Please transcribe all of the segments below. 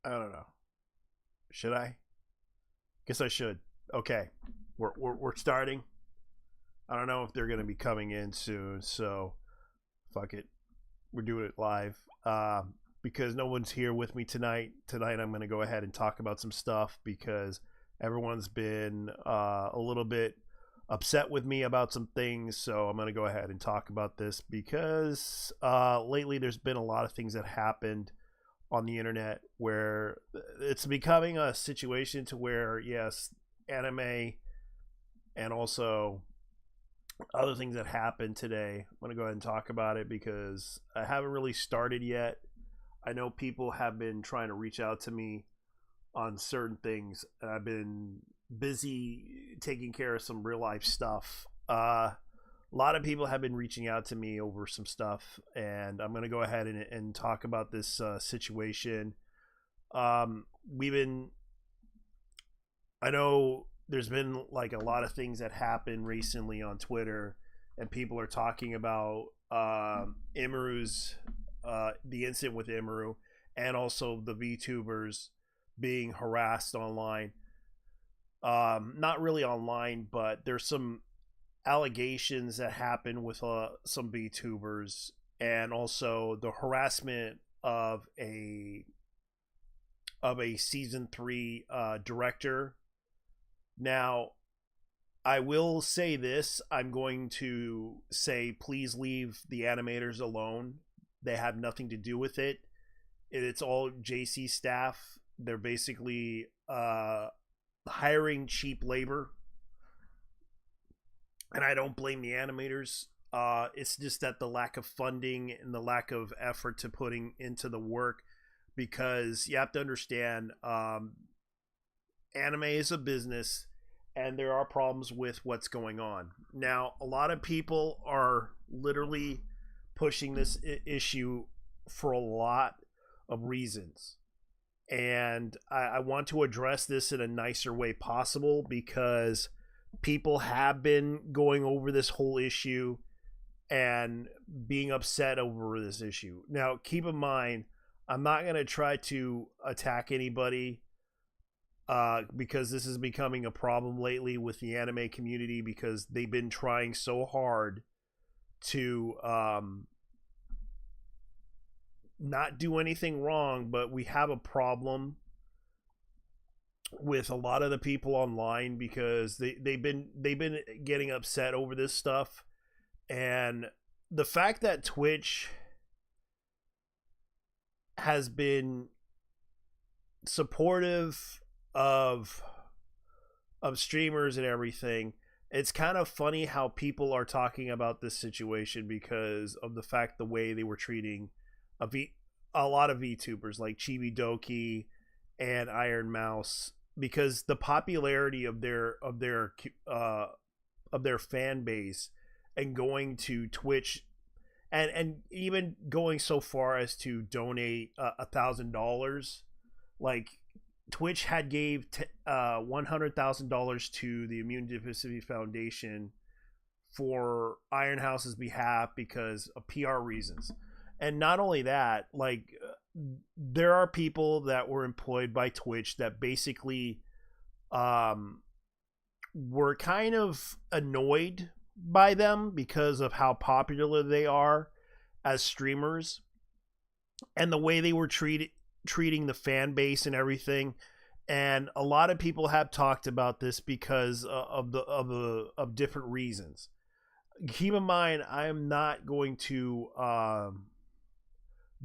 I don't know. Should I? Guess I should. Okay, we're starting. I don't know if they're gonna be coming in soon, so fuck it. We're doing it live. Because no one's here with me tonight. Tonight I'm gonna go ahead and talk about some stuff because everyone's been a little bit upset with me about some things. So I'm gonna go ahead and talk about this because lately there's been a lot of things that happened on the internet where it's becoming a situation to where yes, anime and also other things that happened today. I'm gonna go ahead and talk about it because I haven't really started yet. I know people have been trying to reach out to me on certain things, and I've been busy taking care of some real life stuff. A lot of people have been reaching out to me over some stuff, and I'm going to go ahead and talk about this situation. We've been, I know there's been like a lot of things that happened recently on Twitter, and people are talking about Imaru's, the incident with Imaru, and also the VTubers being harassed online. Not really online, but there's some allegations that happened with some VTubers, and also the harassment of a season three director. Now, I will say this: I'm going to say, please leave the animators alone. They have nothing to do with it. It's all JC staff. They're basically hiring cheap labor, and I don't blame the animators. It's just that the lack of funding and the lack of effort to putting into the work, because you have to understand, anime is a business, and there are problems with what's going on. Now, a lot of people are literally pushing this issue for a lot of reasons. And I want to address this in a nicer way possible because people have been going over this whole issue and being upset over this issue. Now, keep in mind, I'm not going to try to attack anybody because this is becoming a problem lately with the anime community because they've been trying so hard to not do anything wrong, but we have a problem with a lot of the people online because they've been getting upset over this stuff. And the fact that Twitch has been supportive of streamers and everything, it's kind of funny how people are talking about this situation because of the fact the way they were treating a lot of VTubers like Chibi Doki and Iron Mouse, because the popularity of their fan base and going to Twitch and even going so far as to donate $1,000. Like, Twitch had gave $100,000 to the Immune Deficiency Foundation for Iron House's behalf because of PR reasons. And not only that, like, there are people that were employed by Twitch that basically were kind of annoyed by them because of how popular they are as streamers and the way they were treating the fan base and everything. And a lot of people have talked about this because of different reasons. Keep in mind, I am not going to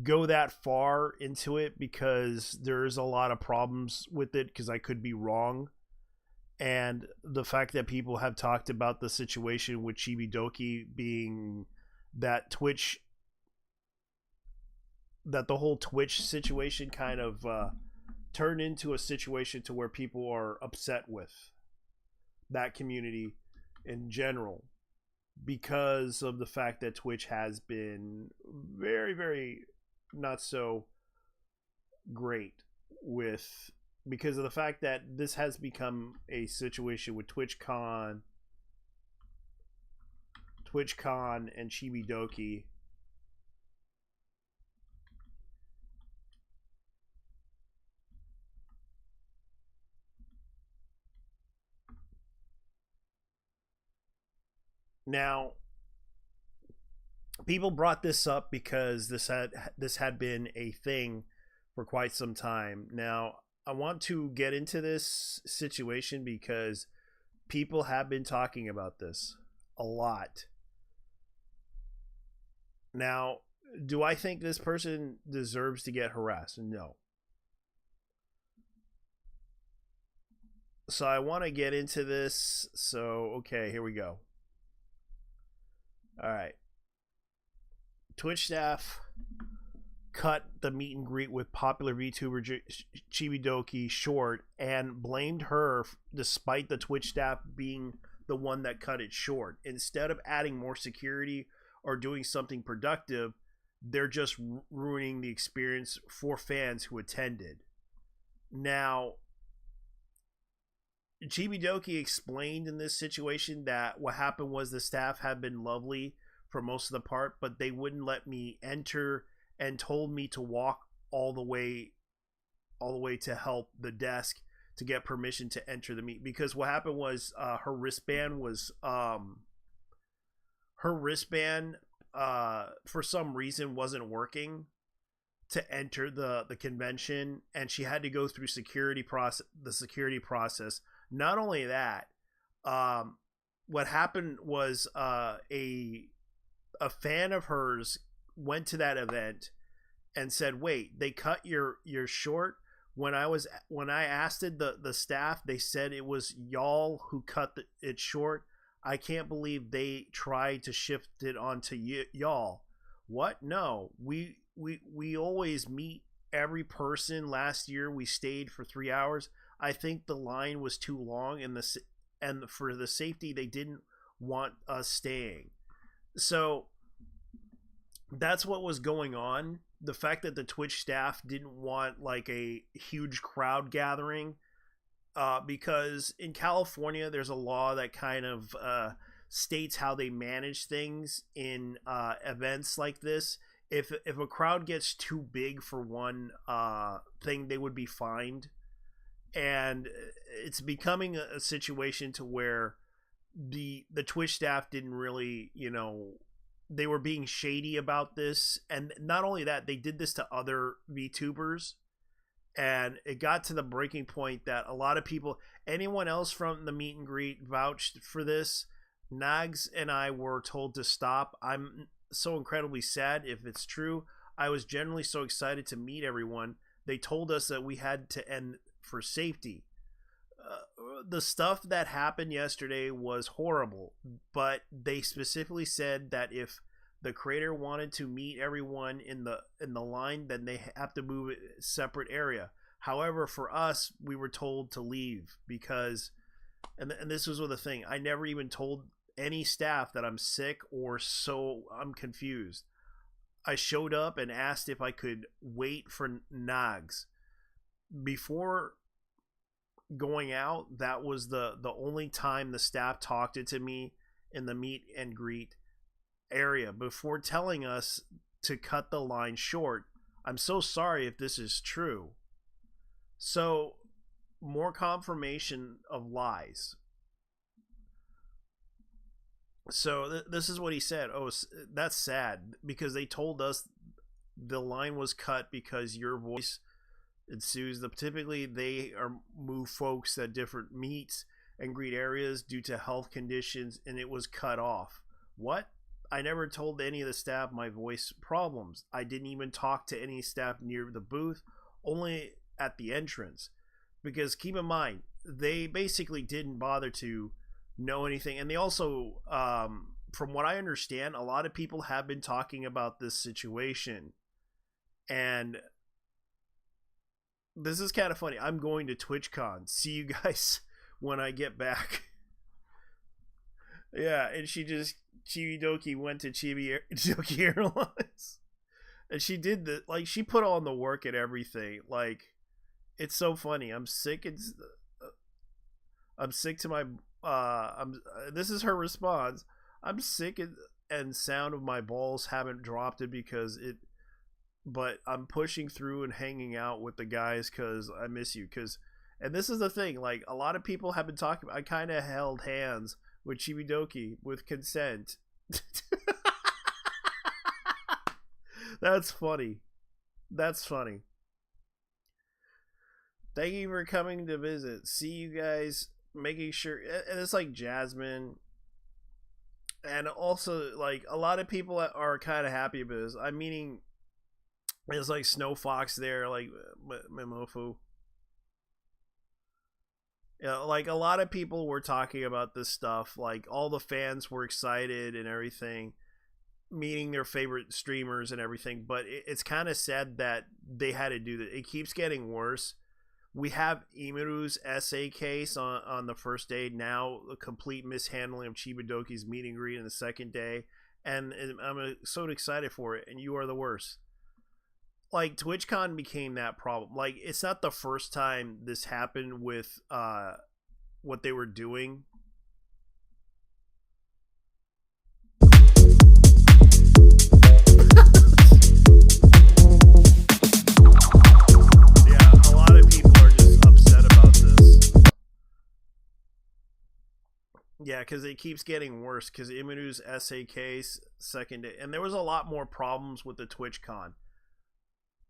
go that far into it because there's a lot of problems with it because I could be wrong. And the fact that people have talked about the situation with Chibi Doki being that the whole Twitch situation kind of turned into a situation to where people are upset with that community in general because of the fact that Twitch has been very, very not so great with, because of the fact that this has become a situation with TwitchCon and Chibi Doki Now, people brought this up because this had been a thing for quite some time. Now, I want to get into this situation because people have been talking about this a lot. Now, do I think this person deserves to get harassed? No. So I want to get into this. So, okay, here we go. All right. Twitch staff cut the meet and greet with popular VTuber Chibidoki short and blamed her despite the Twitch staff being the one that cut it short. Instead of adding more security or doing something productive, they're just ruining the experience for fans who attended. Now, Chibidoki explained in this situation that what happened was the staff had been lovely for most of the part, but they wouldn't let me enter and told me to walk all the way to help the desk to get permission to enter the meet, because what happened was her wristband for some reason wasn't working to enter the convention, and she had to go through the security process. Not only that, what happened was a fan of hers went to that event and said, "Wait, they cut your short." When I asked the staff, they said it was y'all who cut it short. I can't believe they tried to shift it onto y'all. What? No, we always meet every person. Last year we stayed for 3 hours. I think the line was too long, and for the safety they didn't want us staying. So that's what was going on. The fact that the Twitch staff didn't want like a huge crowd gathering, because in California there's a law that kind of states how they manage things in events like this. If a crowd gets too big for one thing, they would be fined, and it's becoming a situation to where the Twitch staff didn't really, they were being shady about this. And not only that, they did this to other VTubers, and it got to the breaking point that a lot of people, anyone else from the meet and greet, vouched for this. Nags and I were told to stop. I'm so incredibly sad if it's true. I was generally so excited to meet everyone. They told us that we had to end for safety. The stuff that happened yesterday was horrible, but they specifically said that if the creator wanted to meet everyone in the line, then they have to move it a separate area. However, for us, we were told to leave because, and this was the thing, I never even told any staff that I'm sick or so I'm confused. I showed up and asked if I could wait for Nags. Before going out, that was the only time the staff talked to me in the meet and greet area before telling us to cut the line short. I'm so sorry if this is true. So, more confirmation of lies. So this is what he said. Oh, that's sad because they told us the line was cut because your voice ensues. Typically they are move folks at different meets and greet areas due to health conditions, and it was cut off. What? I never told any of the staff my voice problems. I didn't even talk to any staff near the booth, only at the entrance. Because keep in mind, they basically didn't bother to know anything. And they also, from what I understand, a lot of people have been talking about this situation. And this is kind of funny. I'm going to TwitchCon. See you guys when I get back. Yeah, and Chibidoki went to Chibidoki Airlines. And she did the, like, she put on the work and everything. Like, it's so funny. I'm sick. I'm sick to my, this is her response. I'm sick and sound of my balls haven't dropped it because it, but I'm pushing through and hanging out with the guys because I miss you. And this is the thing, like, a lot of people have been talking, I kind of held hands with Chibidoki with consent. That's funny. That's funny. Thank you for coming to visit. See you guys. Making sure, and it's like Jasmine, and also like a lot of people are kind of happy about this. I'm meaning, it's like Snow Fox there, like Mimofu. Yeah, like a lot of people were talking about this stuff. Like all the fans were excited and everything, meeting their favorite streamers and everything. But it's kind of sad that they had to do that. It keeps getting worse. We have Imiru's essay case on the first day. Now a complete mishandling of Chibidoki's meet and greet in the second day. And I'm so excited for it. And you are the worst. Like, TwitchCon became that problem. Like, it's not the first time this happened with what they were doing. Yeah, because it keeps getting worse. Because Imiru's essay case, second day. And there was a lot more problems with the TwitchCon.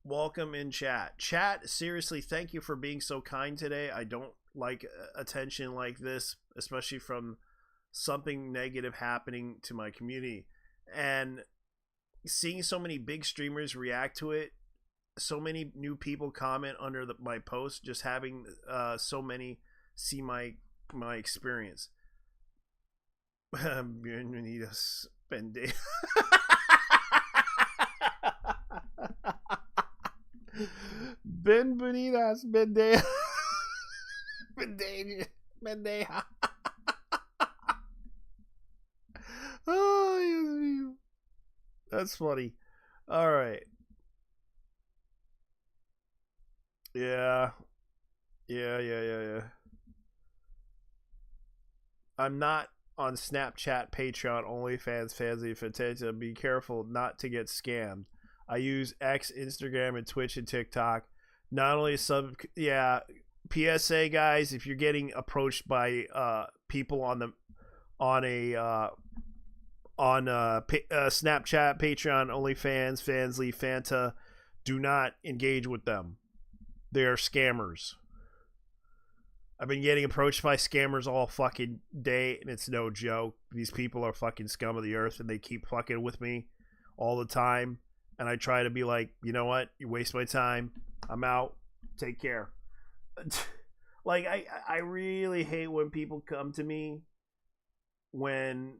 Welcome in chat. Chat, seriously, thank you for being so kind today. I don't like attention like this, especially from something negative happening to my community. And seeing so many big streamers react to it, so many new people comment under my post, just having so many see my experience. Bienvenidos, pendejo. Bienvenidas, pendeja. Pendeja. Oh, Dios mío. That's funny. All right. Yeah. I'm not on Snapchat, Patreon, OnlyFans, Fansly, Fantasia. Be careful not to get scammed. I use X, Instagram, and Twitch and TikTok. Not only PSA guys, if you're getting approached by people on Snapchat, Patreon, OnlyFans, Fansly, Fanta, do not engage with them. They are scammers. I've been getting approached by scammers all fucking day, and it's no joke. These people are fucking scum of the earth, and they keep fucking with me all the time. And I try to be like, you know what? You waste my time. I'm out. Take care. Like, I really hate when people come to me when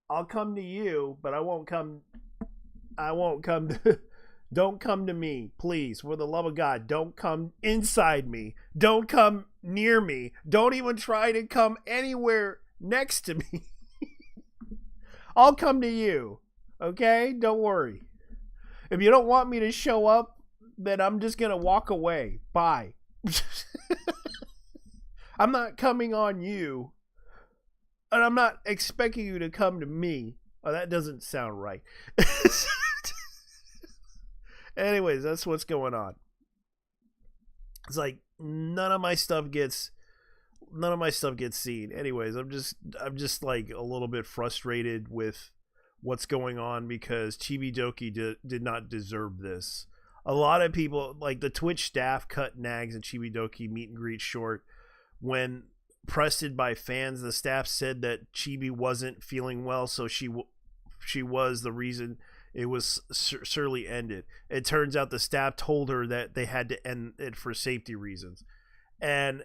I'll come to you, but I won't come to... Don't come to me, please. For the love of God, don't come inside me. Don't come near me. Don't even try to come anywhere next to me. I'll come to you. Okay? Don't worry. If you don't want me to show up, then I'm just going to walk away. Bye. I'm not coming on you. And I'm not expecting you to come to me. Oh, that doesn't sound right. Anyways, that's what's going on. It's like none of my stuff gets seen. Anyways, I'm just like a little bit frustrated with what's going on because Chibidoki did not deserve this. A lot of people, like the Twitch staff, cut Nags and Chibidoki meet and greet short. When pressed by fans, the staff said that Chibi wasn't feeling well, so she was the reason it was surely ended. It turns out the staff told her that they had to end it for safety reasons. And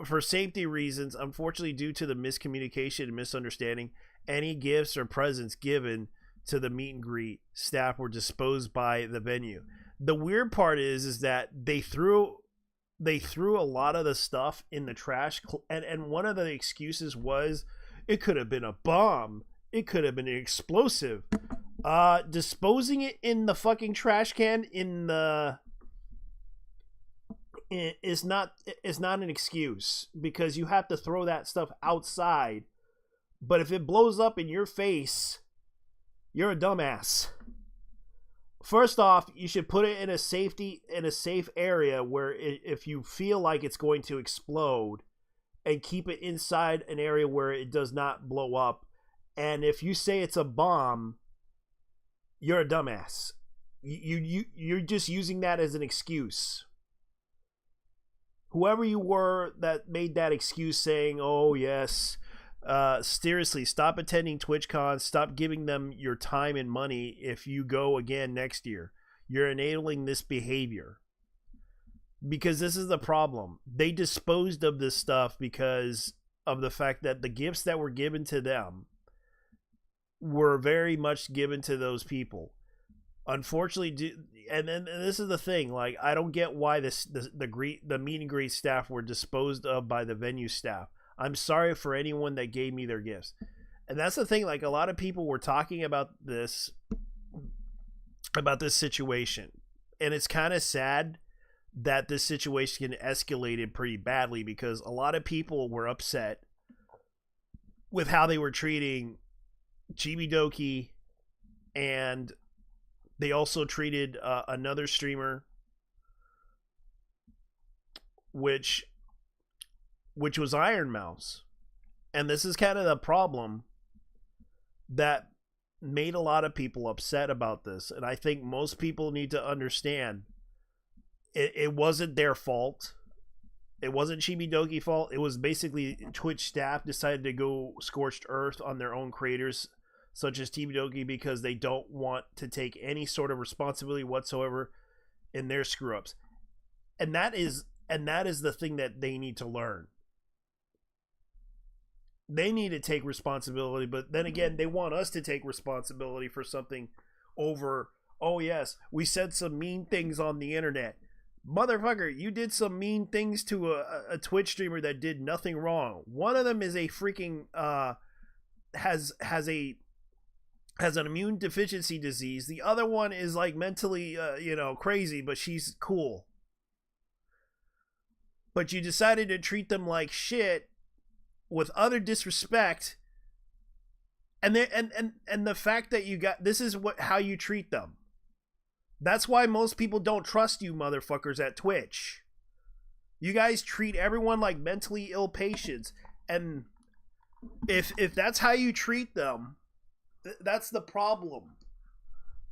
for safety reasons, unfortunately, due to the miscommunication and misunderstanding, any gifts or presents given to the meet and greet staff were disposed by the venue. The weird part is that they threw a lot of the stuff in the trash, and one of the excuses was it could have been a bomb. It could have been an explosive. Disposing it in the fucking trash can is not an excuse, because you have to throw that stuff outside. But if it blows up in your face, you're a dumbass. First off, you should put it in a safe area where if you feel like it's going to explode, and keep it inside an area where it does not blow up. And if you say it's a bomb, you're a dumbass. You're just using that as an excuse. Whoever you were that made that excuse saying, oh yes, seriously, stop attending TwitchCon, stop giving them your time and money if you go again next year. You're enabling this behavior. Because this is the problem. They disposed of this stuff because of the fact that the gifts that were given to them were very much given to those people. Unfortunately, and this is the thing. Like, I don't get why the meet and greet staff were disposed of by the venue staff. I'm sorry for anyone that gave me their gifts. And that's the thing. Like, a lot of people were talking about this situation, and it's kind of sad that this situation escalated pretty badly because a lot of people were upset with how they were treating Chibidoki, and they also treated another streamer, which was Iron Mouse. And this is kind of the problem that made a lot of people upset about this. And I think most people need to understand it wasn't their fault. It wasn't Chibidoki's fault. It was basically Twitch staff decided to go scorched earth on their own creators, such as Chibidoki, because they don't want to take any sort of responsibility whatsoever in their screw ups. And that is the thing that they need to learn. They need to take responsibility, but then again, they want us to take responsibility for something over, oh yes, we said some mean things on the internet. Motherfucker, you did some mean things to a Twitch streamer that did nothing wrong. One of them is a freaking has an immune deficiency disease. The other one is like mentally crazy, but she's cool. But you decided to treat them like shit with utter disrespect, and the fact that you got this is how you treat them. That's why most people don't trust you motherfuckers at Twitch. You guys treat everyone like mentally ill patients, and if that's how you treat them, that's the problem.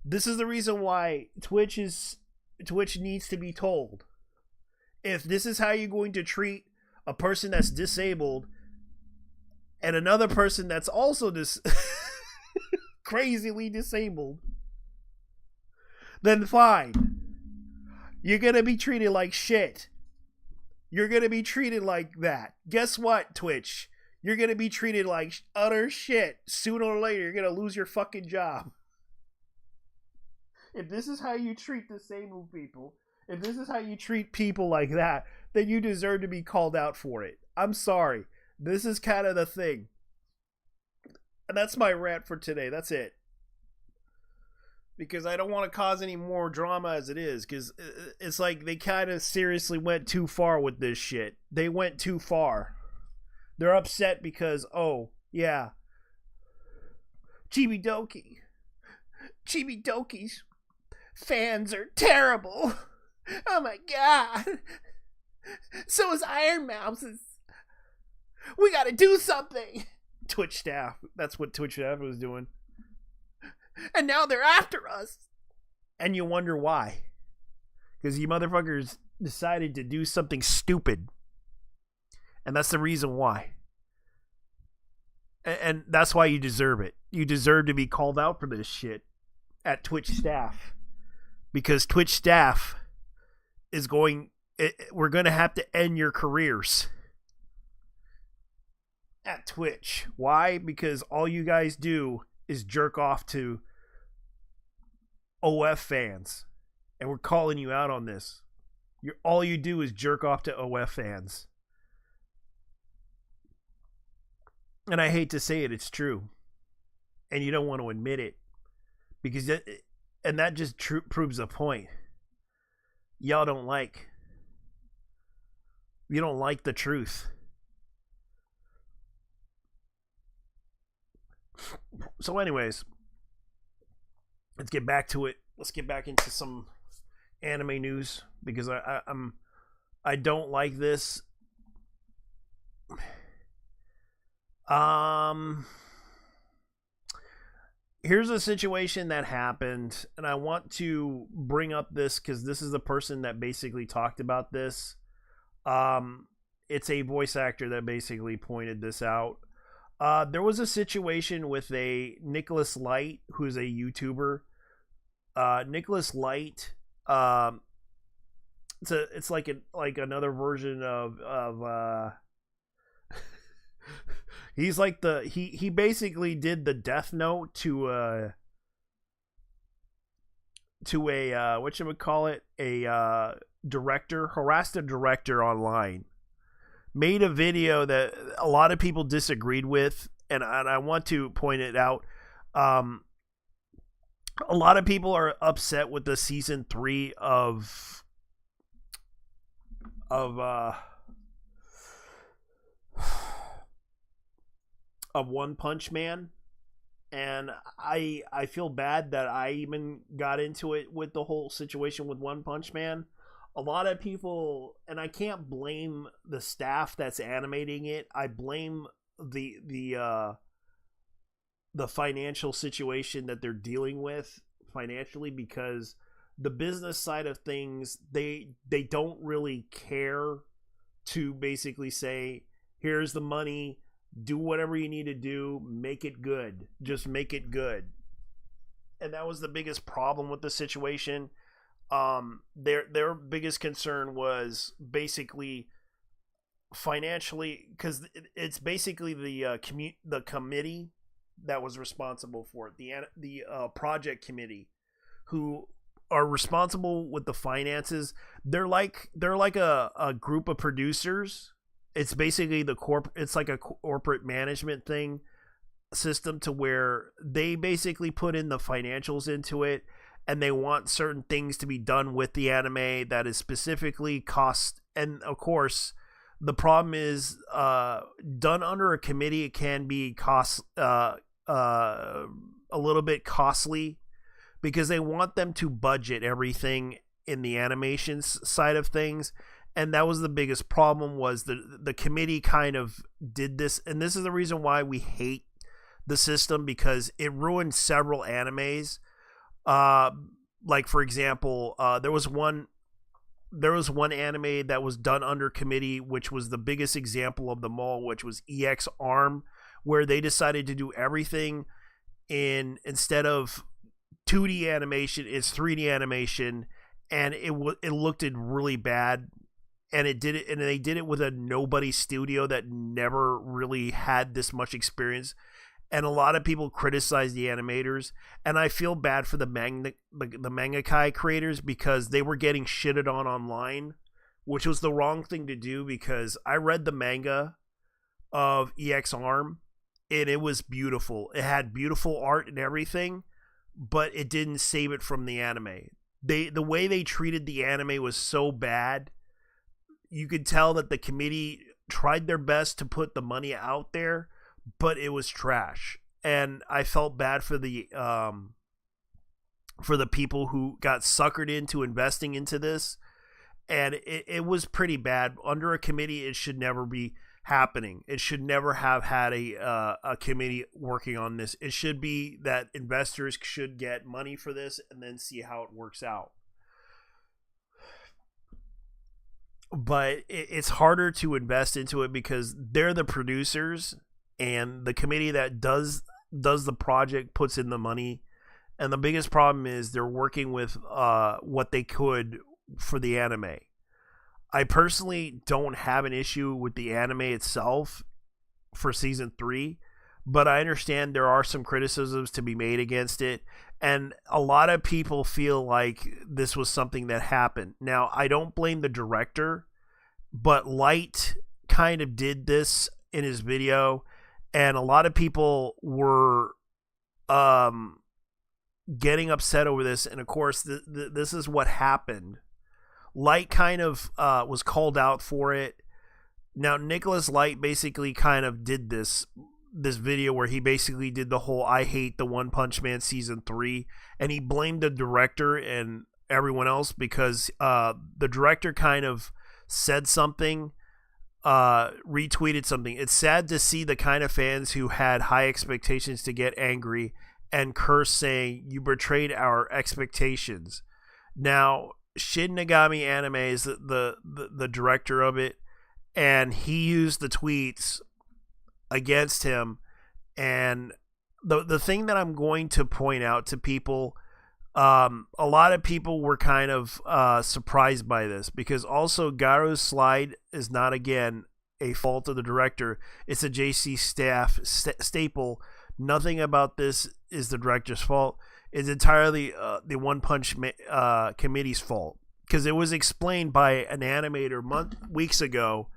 This is the reason why Twitch needs to be told. If this is how you're going to treat a person that's disabled and another person that's also crazily disabled, then fine. You're going to be treated like shit. You're going to be treated like that. Guess what, Twitch? You're going to be treated like utter shit. Sooner or later, you're going to lose your fucking job. If this is how you treat disabled people, if this is how you treat people like that, then you deserve to be called out for it. I'm sorry. This is kind of the thing. And that's my rant for today. That's it. Because I don't want to cause any more drama as it is. Because it's like they kind of seriously went too far with this shit. They went too far. They're upset because, oh, yeah, Chibidoki's fans are terrible. Oh my god. So is Iron Mouse's. We gotta do something. Twitch staff. That's what Twitch staff was doing. And now they're after us. And you wonder why. Because you motherfuckers decided to do something stupid. And that's the reason why. And that's why you deserve it. You deserve to be called out for this shit at Twitch staff. Because Twitch staff is going... we're going to have to end your careers at Twitch. Why? Because all you guys do is jerk off to OF fans. And we're calling you out on this. All you do is jerk off to OF fans. And I hate to say it, it's true. And you don't want to admit it. Because that just proves the point. Y'all don't like. You don't like the truth. So anyways, let's get back to it. Let's get back into some anime news. Because I don't like this. Um, here's a situation that happened, and I want to bring up this because this is the person that basically talked about this. Um, it's a voice actor that basically pointed this out. There was a situation with a Nicholas Light, who's a YouTuber. Nicholas Light. It's like another version of he's like he basically did the Death Note to a what you would call it, a director, harassed a director online, made a video that a lot of people disagreed with, and I want to point it out. A lot of people are upset with the season 3 of One Punch Man, and I feel bad that I even got into it with the whole situation with One Punch Man. A lot of people, and I can't blame the staff that's animating it. I blame the financial situation that they're dealing with financially, because the business side of things, they don't really care to basically say, here's the money, do whatever you need to do, make it good, just make it good. And that was the biggest problem with the situation. Their biggest concern was basically financially, because it's basically the committee that was responsible for it, the project committee, who are responsible with the finances. They're like a group of producers. It's basically it's like a corporate management thing system, to where they basically put in the financials into it, and they want certain things to be done with the anime that is specifically cost. And of course, the problem is, done under a committee, it can be a little bit costly, because they want them to budget everything in the animation side of things. And that was the biggest problem, was the committee kind of did this. And this is the reason why we hate the system, because it ruined several animes. Like, for example, there was one anime that was done under committee, which was the biggest example of them all, which was EX Arm, where they decided to do everything instead of 2D animation, it's 3D animation, and it looked really bad. And they did it with a nobody studio that never really had this much experience. And a lot of people criticize the animators, and I feel bad for the mangaka creators, because they were getting shitted on online, which was the wrong thing to do, because I read the manga of EX Arm, and it was beautiful. It had beautiful art and everything, but it didn't save it from the anime. The way they treated the anime was so bad. You could tell that the committee tried their best to put the money out there, but it was trash. And I felt bad for the people who got suckered into investing into this, and it was pretty bad. Under a committee, it should never be happening. It should never have had a committee working on this. It should be that investors should get money for this and then see how it works out. But it's harder to invest into it because they're the producers, and the committee that does the project puts in the money. And the biggest problem is they're working with what they could for the anime. I personally don't have an issue with the anime itself for season 3, but I understand there are some criticisms to be made against it, and a lot of people feel like this was something that happened. Now, I don't blame the director, but Light kind of did this in his video, and a lot of people were getting upset over this. And of course, this is what happened. Light kind of was called out for it. Now, Nicholas Light basically kind of did this video where he basically did the whole "I hate the One Punch Man season 3," and he blamed the director and everyone else because the director kind of said something retweeted something. It's sad to see the kind of fans who had high expectations to get angry and curse, saying you betrayed our expectations. Now, Shin Nagami Anime is the director of it, and he used the tweets against him. And the thing that I'm going to point out to people, a lot of people were kind of surprised by this, because also Garu's slide is not, again, a fault of the director. It's a JC staff staple. Nothing about this is the director's fault. It's entirely the One Punch committee's fault, because it was explained by an animator weeks ago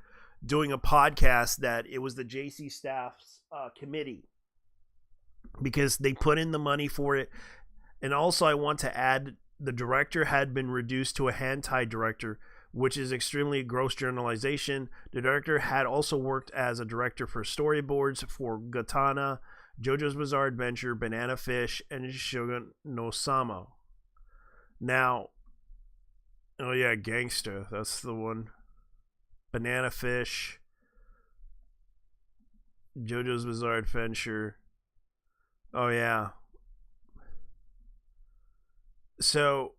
doing a podcast that it was the JC staff's committee, because they put in the money for it. And also, I want to add, the director had been reduced to a hentai director, which is extremely gross generalization. The director had also worked as a director for storyboards for Gatana, JoJo's Bizarre Adventure, Banana Fish, and Shogun no Sama. Now, oh yeah, Gangsta, that's the one. Banana Fish, JoJo's Bizarre Adventure. Oh yeah. So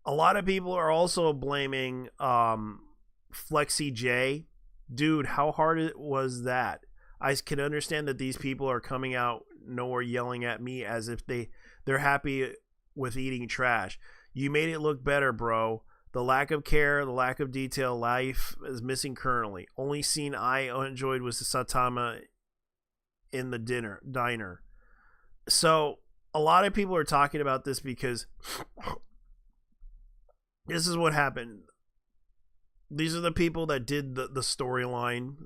a lot of people are also blaming Flexi J. Dude, how hard was that? I can understand that these people are coming out nowhere yelling at me as if they're happy with eating trash. You made it look better, bro. The lack of care, the lack of detail, life is missing currently. Only scene I enjoyed was the Satama in the diner. So a lot of people are talking about this because this is what happened. These are the people that did the storyline.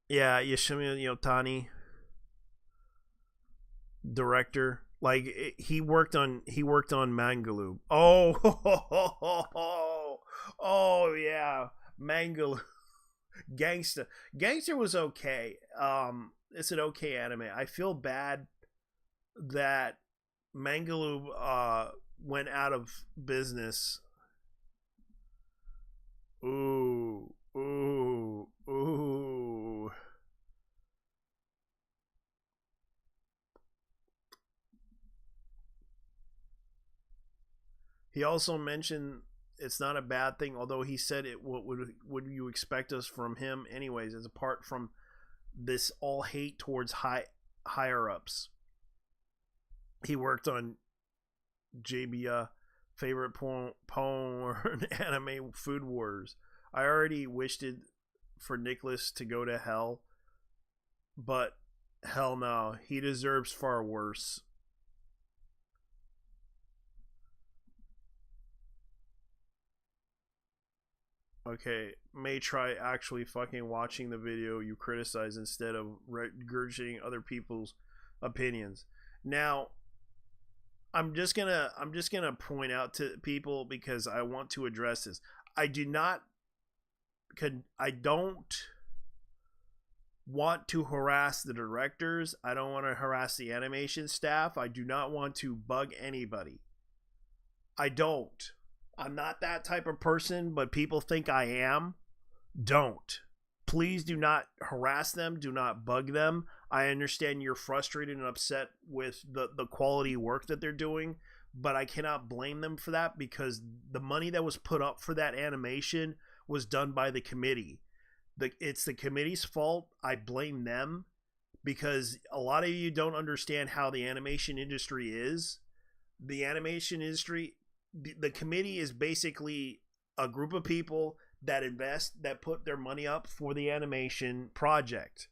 Yeah, Yoshimi Yotani, director. Like, he worked on Mangaloo. Oh yeah, Mangaloo. Gangsta was okay. It's an okay anime. I feel bad that Mangaloo went out of business. Ooh. He also mentioned it's not a bad thing, although he said it. What would you expect us from him, anyways? As apart from this all hate towards higher ups. He worked on JBA favorite porn anime Food Wars. I already wished it for Nicholas to go to hell, but hell no, he deserves far worse. Okay, may try actually fucking watching the video you criticize instead of regurgitating other people's opinions. Now, I'm just gonna point out to people, because I want to address this. I don't want to harass the directors. I don't want to harass the animation staff. I do not want to bug anybody. I don't. I'm not that type of person, but people think I am. Don't. Please do not harass them. Do not bug them. I understand you're frustrated and upset with the quality work that they're doing, but I cannot blame them for that, because the money that was put up for that animation was done by the committee. It's the committee's fault. I blame them, because a lot of you don't understand how the animation industry is. The animation industry, the committee is basically a group of people that invest, that put their money up for the animation project.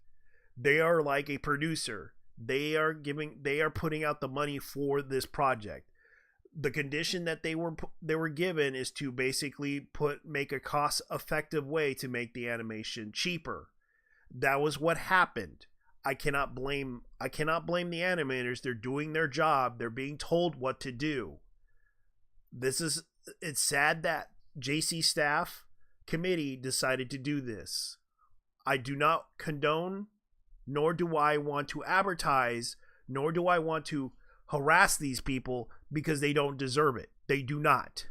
They are like a producer. They are putting out the money for this project. The condition that they were given is to basically make a cost effective way to make the animation cheaper. That was what happened. I cannot blame the animators. They're doing their job. They're being told what to do. It's sad that JC staff committee decided to do this. I do not condone, nor do I want to advertise, nor do I want to harass these people because they don't deserve it. They do not.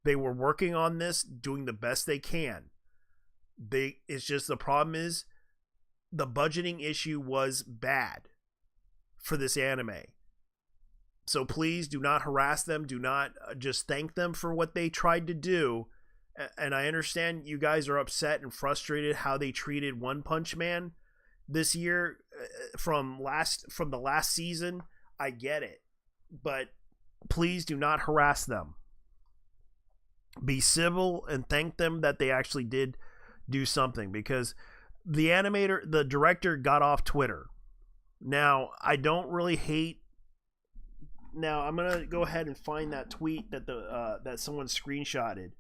They were working on this, doing the best they can. It's just the problem is the budgeting issue was bad for this anime. So please do not harass them. Do not just thank them for what they tried to do. And I understand you guys are upset and frustrated how they treated One Punch Man this year from the last season. I get it. But please do not harass them. Be civil and thank them that they actually did do something, because the director got off Twitter. Now, I don't really hate. Now, I'm going to go ahead and find that tweet that that someone screenshotted.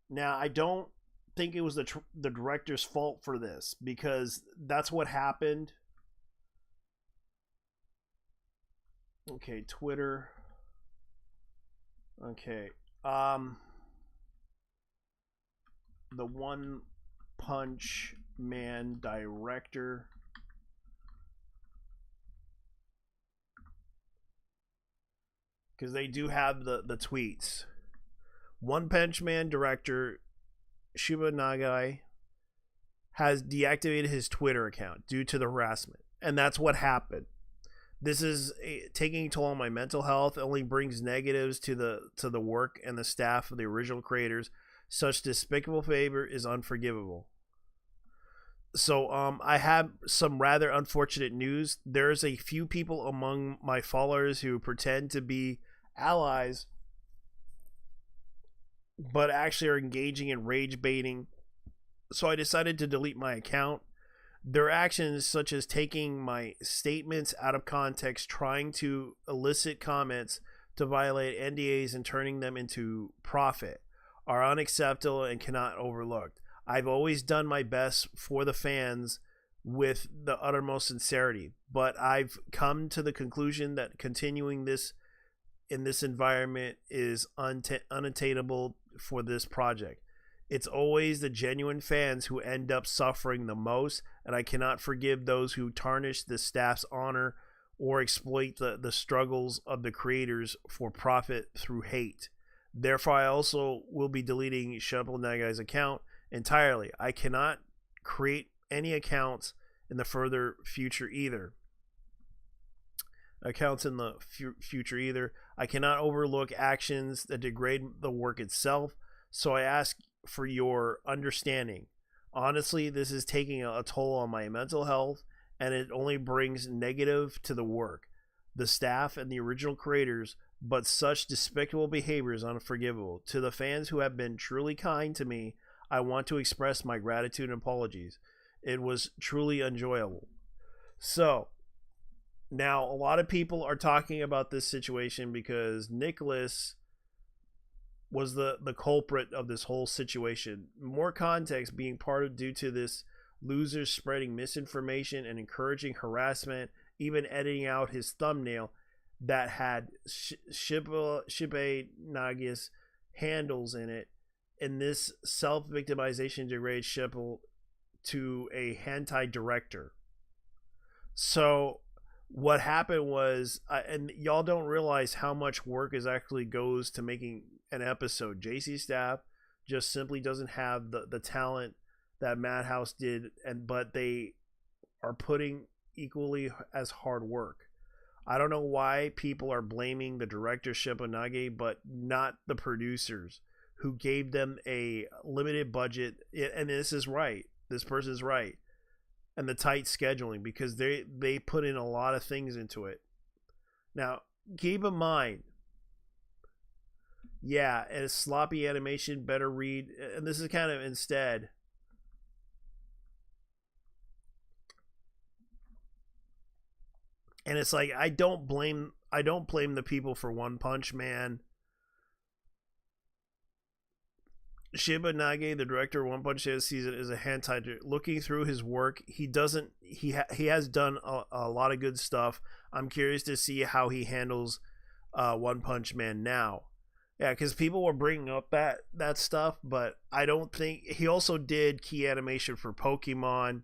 Now, I don't think it was the director's fault for this, because that's what happened. Okay, Twitter. Okay. The One Punch Man director. Because they do have the tweets. One Punch Man director Shiba Nagai has deactivated his Twitter account due to the harassment. And that's what happened. This is taking a toll on my mental health. It only brings negatives to the work and the staff of the original creators. Such despicable behavior is unforgivable. So I have some rather unfortunate news. There's a few people among my followers who pretend to be allies, but actually are engaging in rage baiting. So I decided to delete my account. Their actions, such as taking my statements out of context, trying to elicit comments to violate NDAs and turning them into profit, are unacceptable and cannot overlooked. I've always done my best for the fans with the uttermost sincerity, but I've come to the conclusion that continuing this in this environment is unattainable for this project. It's always the genuine fans who end up suffering the most, and I cannot forgive those who tarnish the staff's honor or exploit the struggles of the creators for profit through hate. Therefore, I also will be deleting Shubble Nagai's account entirely. I cannot create any accounts in the further future either. I cannot overlook actions that degrade the work itself, so I ask for your understanding. Honestly, this is taking a toll on my mental health, and it only brings negative to the work, the staff, and the original creators, but such despicable behavior is unforgivable. To the fans who have been truly kind to me, I want to express my gratitude and apologies. It was truly enjoyable. So, now a lot of people are talking about this situation because Nicholas was the culprit of this whole situation. More context being part of due to this loser spreading misinformation and encouraging harassment, even editing out his thumbnail that had Shiba Nagai's handles in it. And this self-victimization degrades Shiba to a hentai director. So what happened was, and y'all don't realize how much work is actually goes to making an episode. JC staff just simply doesn't have the talent that Madhouse did, but they are putting equally as hard work. I don't know why people are blaming the director Shubba Nagai, but not the producers who gave them a limited budget. And this is right. This person is right. And the tight scheduling, because they put in a lot of things into it. Now, keep in mind, yeah, and it's sloppy animation, better read, and this is kind of instead. And it's like I don't blame the people for One Punch Man. Shiba Nagai, the director of One Punch Man season, is a hentai. Looking through his work, he has done a lot of good stuff. I'm curious to see how he handles One Punch Man now. Yeah, because people were bringing up that stuff, but I don't think he also did key animation for Pokemon.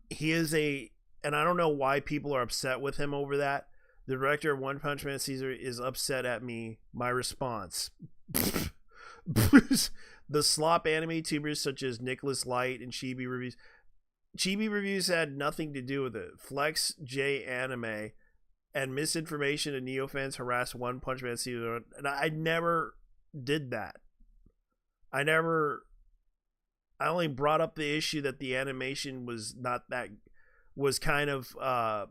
He is a and I don't know why people are upset with him over that. The director of One Punch Man Caesar is upset at me. My response. The slop anime tubers such as Nicholas Light and Chibi Reviews. Chibi Reviews had nothing to do with it. Flex J Anime and misinformation and neo fans harassed One Punch Man Caesar. And I never did that. I only brought up the issue that the animation was not that, was kind of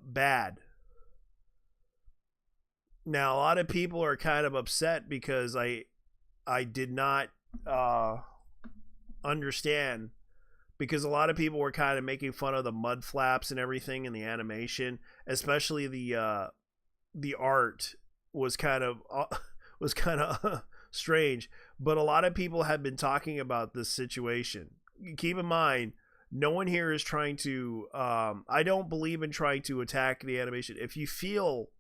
bad. Now, a lot of people are kind of upset because I did not understand, because a lot of people were kind of making fun of the mud flaps and everything in the animation, especially the art was kind of strange. But a lot of people have been talking about this situation. Keep in mind, no one here is trying to I don't believe in trying to attack the animation. If you feel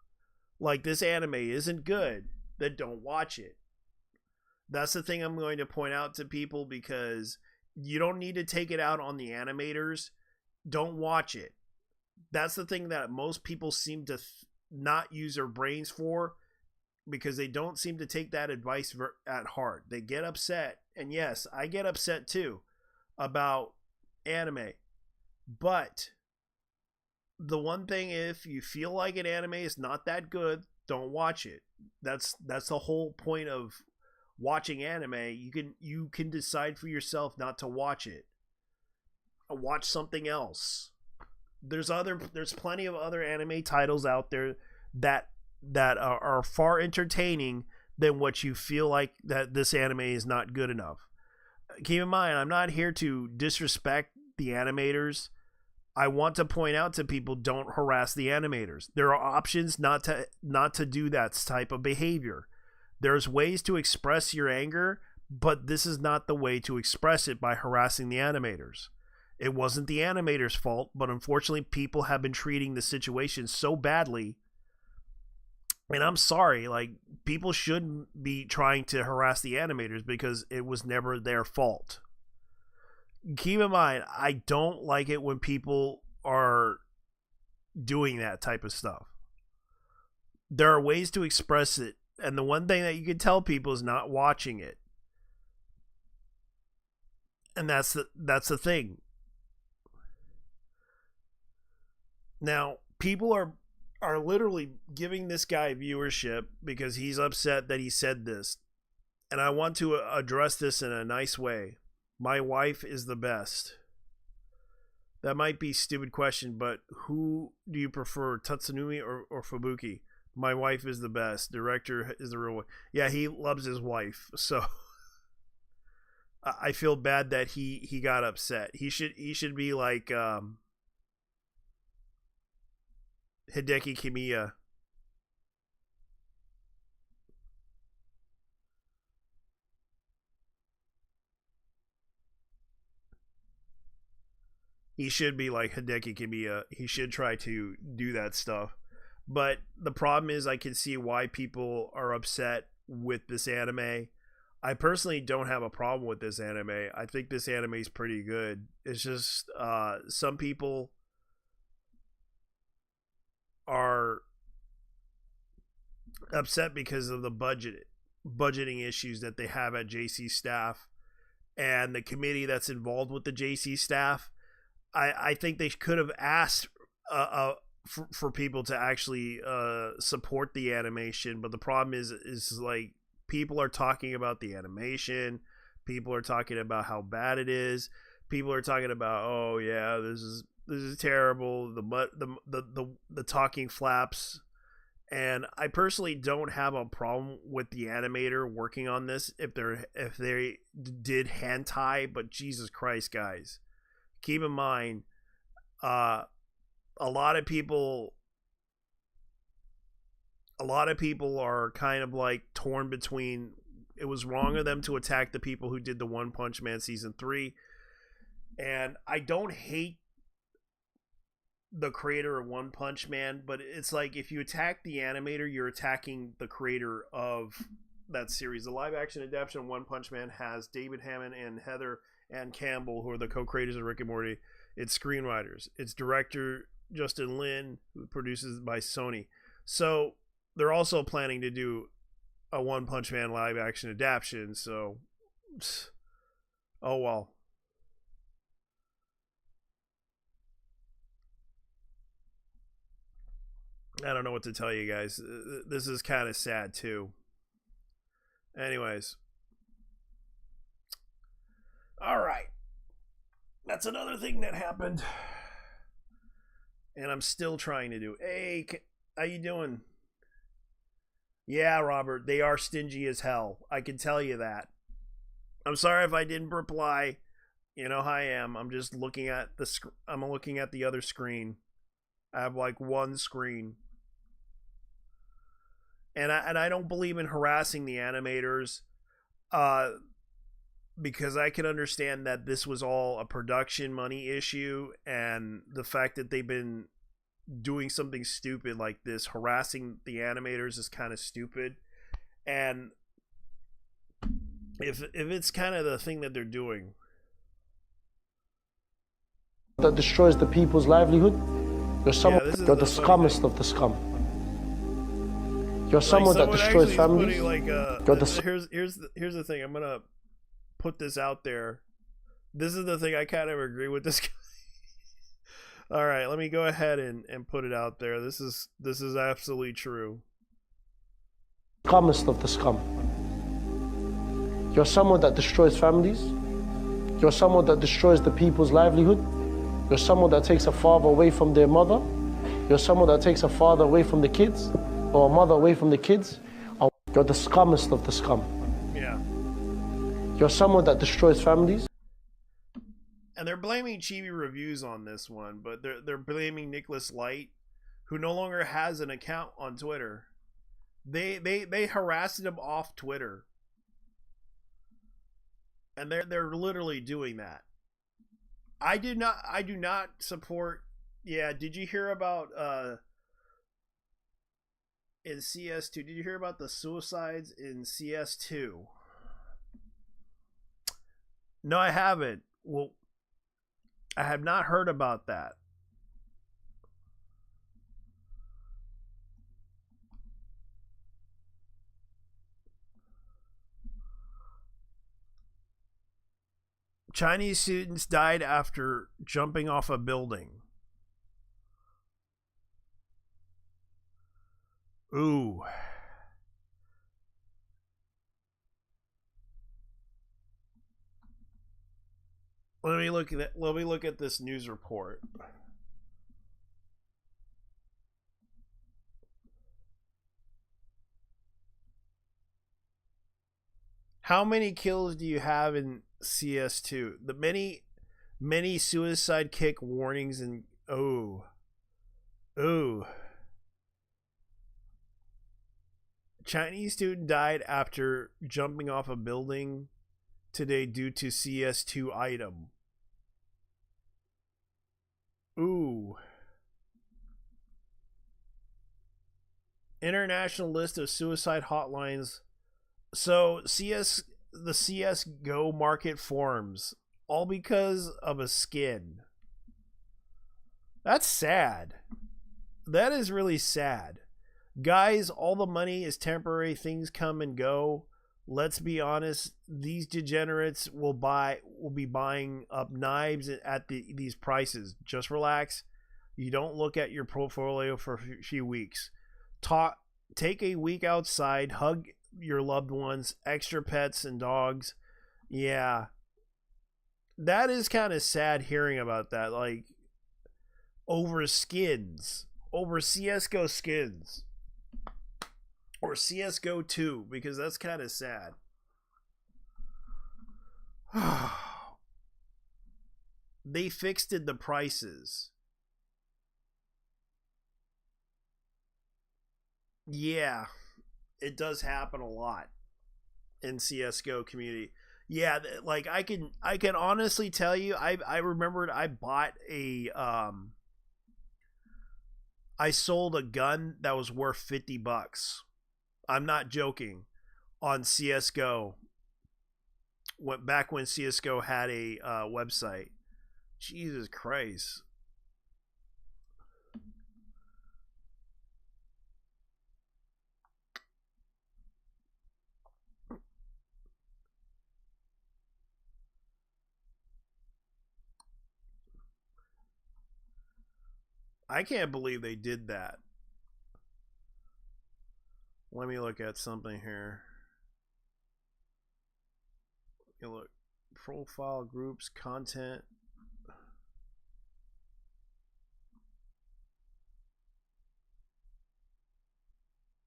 like this anime isn't good, then don't watch it. That's the thing I'm going to point out to people, because you don't need to take it out on the animators. Don't watch it. That's the thing that most people seem to not use their brains for, because they don't seem to take that advice at heart. They get upset, and yes, I get upset too about anime. But the one thing, if you feel like an anime is not that good, don't watch it. That's the whole point of watching anime. You can decide for yourself not to watch it. Watch something else. There's plenty of other anime titles out there that are far entertaining than what you feel like that this anime is not good enough. Keep in mind, I'm not here to disrespect the animators. I want to point out to people, don't harass the animators. There are options not to do that type of behavior. There's ways to express your anger, but this is not the way to express it, by harassing the animators. It wasn't the animators' fault, but unfortunately people have been treating the situation so badly. And I'm sorry, like, people shouldn't be trying to harass the animators, because it was never their fault. Keep in mind, I don't like it when people are doing that type of stuff. There are ways to express it, and the one thing that you can tell people is not watching it. And that's the thing. Now, people are literally giving this guy viewership because he's upset that he said this. And I want to address this in a nice way. My wife is the best. That might be a stupid question, but who do you prefer, Tatsunumi or Fubuki? My wife is the best. Director is the real one. Yeah, he loves his wife. So I feel bad that he got upset. He should be like Hideki Kamiya. He should be like Hideki Kamiya. He should try to do that stuff. But the problem is, I can see why people are upset with this anime. I personally don't have a problem with this anime. I think this anime is pretty good. It's just some people are upset because of the budgeting issues that they have at JC staff and the committee that's involved with the JC staff. I think they could have asked for people to actually support the animation, but the problem is like, people are talking about the animation, people are talking about how bad it is, people are talking about, oh yeah, this is terrible, the talking flaps. And I personally don't have a problem with the animator working on this if they did hentai, but Jesus Christ, guys, keep in mind, a lot of people are kind of like torn between, it was wrong of them to attack the people who did the One Punch Man season 3, and I don't hate the creator of One Punch Man, but it's like, if you attack the animator, you're attacking the creator of that series. The live action adaptation of One Punch Man has David Hammond and Heather Ann Campbell, who are the co-creators of Rick and Morty. It's screenwriters. Its director Justin Lin, who produces by Sony. So they're also planning to do a One Punch Man live action adaptation. So, oh well. I don't know what to tell you guys. This is kind of sad too. Anyways. All right. That's another thing that happened. And I'm still trying to do. Hey, how you doing? Yeah, Robert, they are stingy as hell. I can tell you that. I'm sorry if I didn't reply. You know how I am. I'm just looking at I'm looking at the other screen. I have like one screen. And I don't believe in harassing the animators, because I can understand that this was all a production money issue, and the fact that they've been doing something stupid like this, harassing the animators, is kind of stupid. And if it's kind of the thing that they're doing that destroys the people's livelihood, you're you're the scummest of the scum. You're someone that destroys families. Like here's the thing. I'm gonna put this out there. This is the thing. I kind of agree with this guy. All right, let me go ahead and put it out there. This is absolutely true. Scummest of the scum. You're someone that destroys families. You're someone that destroys the people's livelihood. You're someone that takes a father away from their mother. You're someone that takes a father away from the kids, or a mother away from the kids. You're the scummest of the scum. Yeah. You're someone that destroys families. And they're blaming Chibi Reviews on this one, but they're blaming Nicholas Light, who no longer has an account on Twitter. They harassed him off Twitter. And they're literally doing that. I do not support. Yeah, did you hear about in CS2? Did you hear about the suicides in CS2? No, I haven't. Well, I have not heard about that. Chinese students died after jumping off a building. Ooh. Let me look at this news report. How many kills do you have in CS2? The many suicide kick warnings and ooh. Chinese student died after jumping off a building today due to CS2 item. Ooh. International list of suicide hotlines. So the CS:GO market forms all because of a skin. That's sad. That is really sad. Guys, all the money is temporary. Things come and go. Let's be honest. These degenerates will be buying up knives at these prices. Just relax. You don't look at your portfolio for a few weeks. Take a week outside. Hug your loved ones. Extra pets and dogs. Yeah. That is kind of sad hearing about that. Like, over skins. Over CSGO skins. Or CSGO 2, because that's kind of sad. They fixed the prices. Yeah, it does happen a lot in CSGO community. Yeah, like I can honestly tell you, I remembered I bought I sold a gun that was worth $50. I'm not joking. On CSGO, back when CSGO had a website. Jesus Christ. I can't believe they did that. Let me look at something here. You look, profile, groups, content.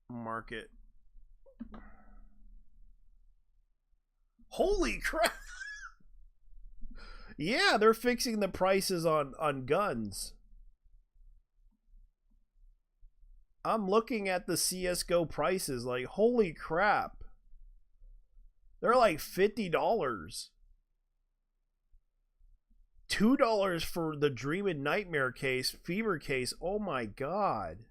Market. Holy crap. Yeah, they're fixing the prices on guns. I'm looking at the CS:GO prices, like, holy crap. They're like $50. $2 for the Dream and Nightmare case, Fever case. Oh my god.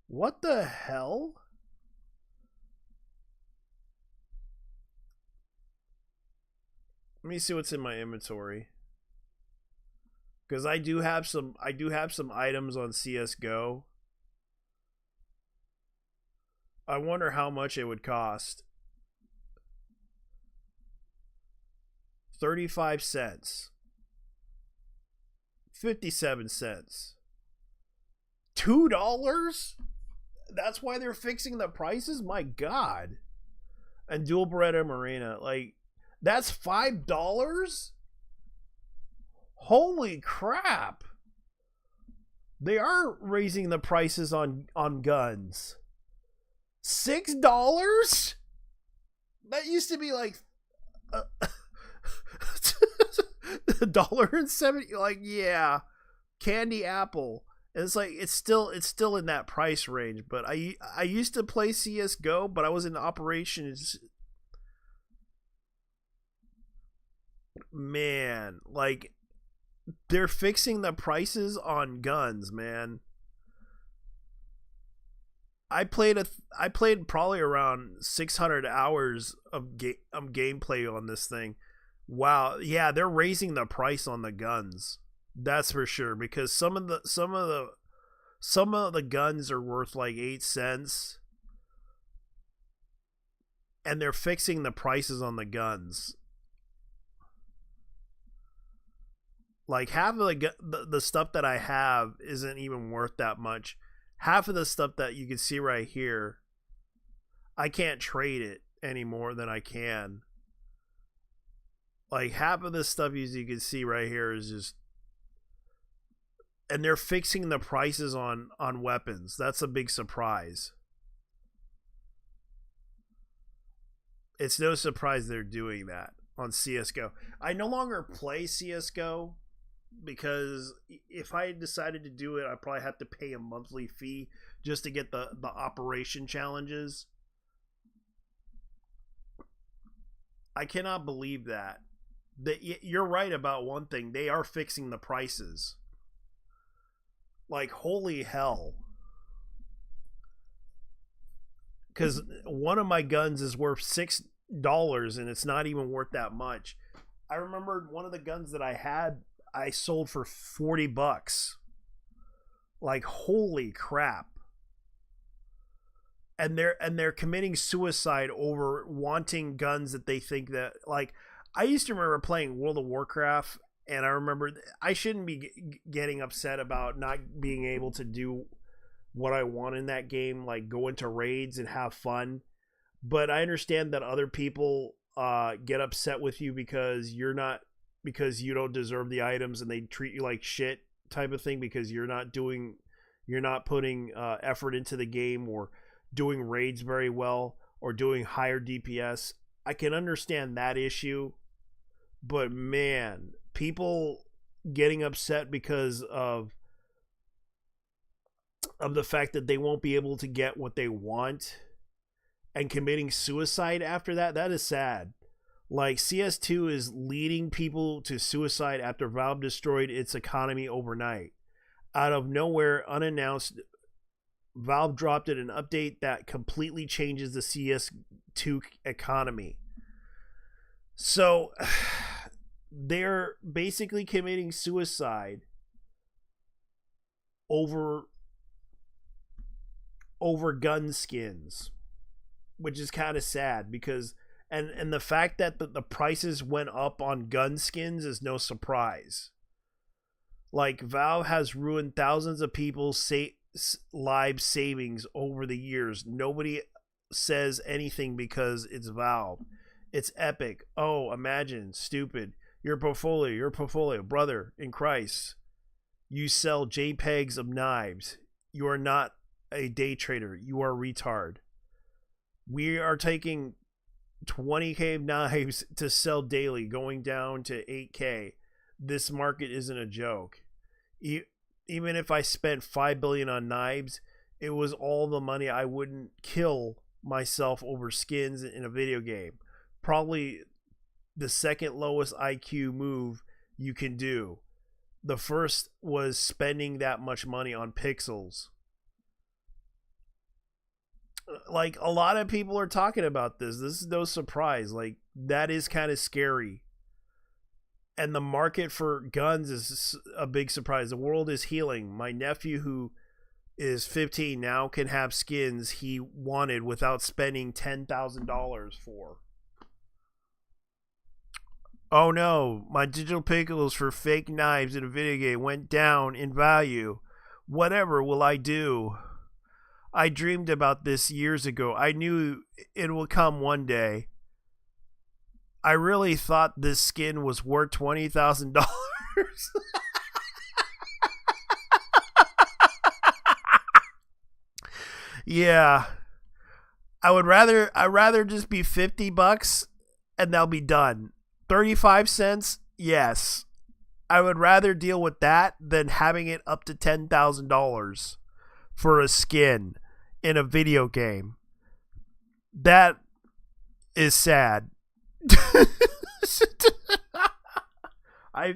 What the hell? Let me see what's in my inventory. Because I do have some items on CS:GO. I wonder how much it would cost. 35 cents. 57 cents. $2? That's why they're fixing the prices? My god. And Dual Beretta Marina, like, that's $5? Holy crap. They are raising the prices on guns. $6? That used to be like $1.70. Like, yeah, candy apple. And it's like it's still in that price range. But I used to play CS:GO, but I was in operations. Man, like, they're fixing the prices on guns, man. I played probably around 600 hours of gameplay on this thing. Wow, yeah, they're raising the price on the guns. That's for sure, because some of the guns are worth like 8 cents, and they're fixing the prices on the guns. Like, half of the stuff that I have isn't even worth that much. Half of the stuff that you can see right here, I can't trade it any more than I can. Like, half of the stuff you can see right here is just, and they're fixing the prices on weapons. That's a big surprise. It's no surprise they're doing that on CS:GO. I no longer play CS:GO because if I decided to do it, I probably have to pay a monthly fee just to get the operation challenges. I cannot believe that. You're right about one thing. They are fixing the prices. Like, holy hell. Because one of my guns is worth $6 and it's not even worth that much. I remember one of the guns that I had, I sold for $40. Like, holy crap. And they're committing suicide over wanting guns that they think that, like, I used to remember playing World of Warcraft, and I remember I shouldn't be getting upset about not being able to do what I want in that game, like go into raids and have fun. But I understand that other people get upset with you because you don't deserve the items and they treat you like shit type of thing because you're not putting effort into the game or doing raids very well or doing higher DPS. I can understand that issue, but man, people getting upset because of the fact that they won't be able to get what they want and committing suicide after that is sad. Like, CS2 is leading people to suicide after Valve destroyed its economy overnight. Out of nowhere, unannounced, Valve dropped an update that completely changes the CS2 economy. So they're basically committing suicide over gun skins, which is kind of sad because And the fact that the prices went up on gun skins is no surprise. Like, Valve has ruined thousands of people's live savings over the years. Nobody says anything because it's Valve. It's epic. Oh, imagine, stupid. Your portfolio, brother in Christ. You sell JPEGs of knives. You are not a day trader. You are a retard. We are taking 20K knives to sell daily, going down to 8K. This market isn't a joke. Even if I spent $5 billion on knives, it was all the money I wouldn't kill myself over skins in a video game. Probably the second lowest IQ move you can do. The first was spending that much money on pixels. Like, a lot of people are talking about this. This is no surprise. Like, that is kind of scary. And the market for guns is a big surprise. The world is healing. My nephew, who is 15 now, can have skins he wanted without spending $10,000 for. Oh no, my digital pickles for fake knives in a video game went down in value. Whatever will I do? I dreamed about this years ago. I knew it will come one day. I really thought this skin was worth $20,000. Yeah. I'd rather just be $50 and they'll be done. 35 cents? Yes. I would rather deal with that than having it up to $10,000 for a skin in a video game. That is sad.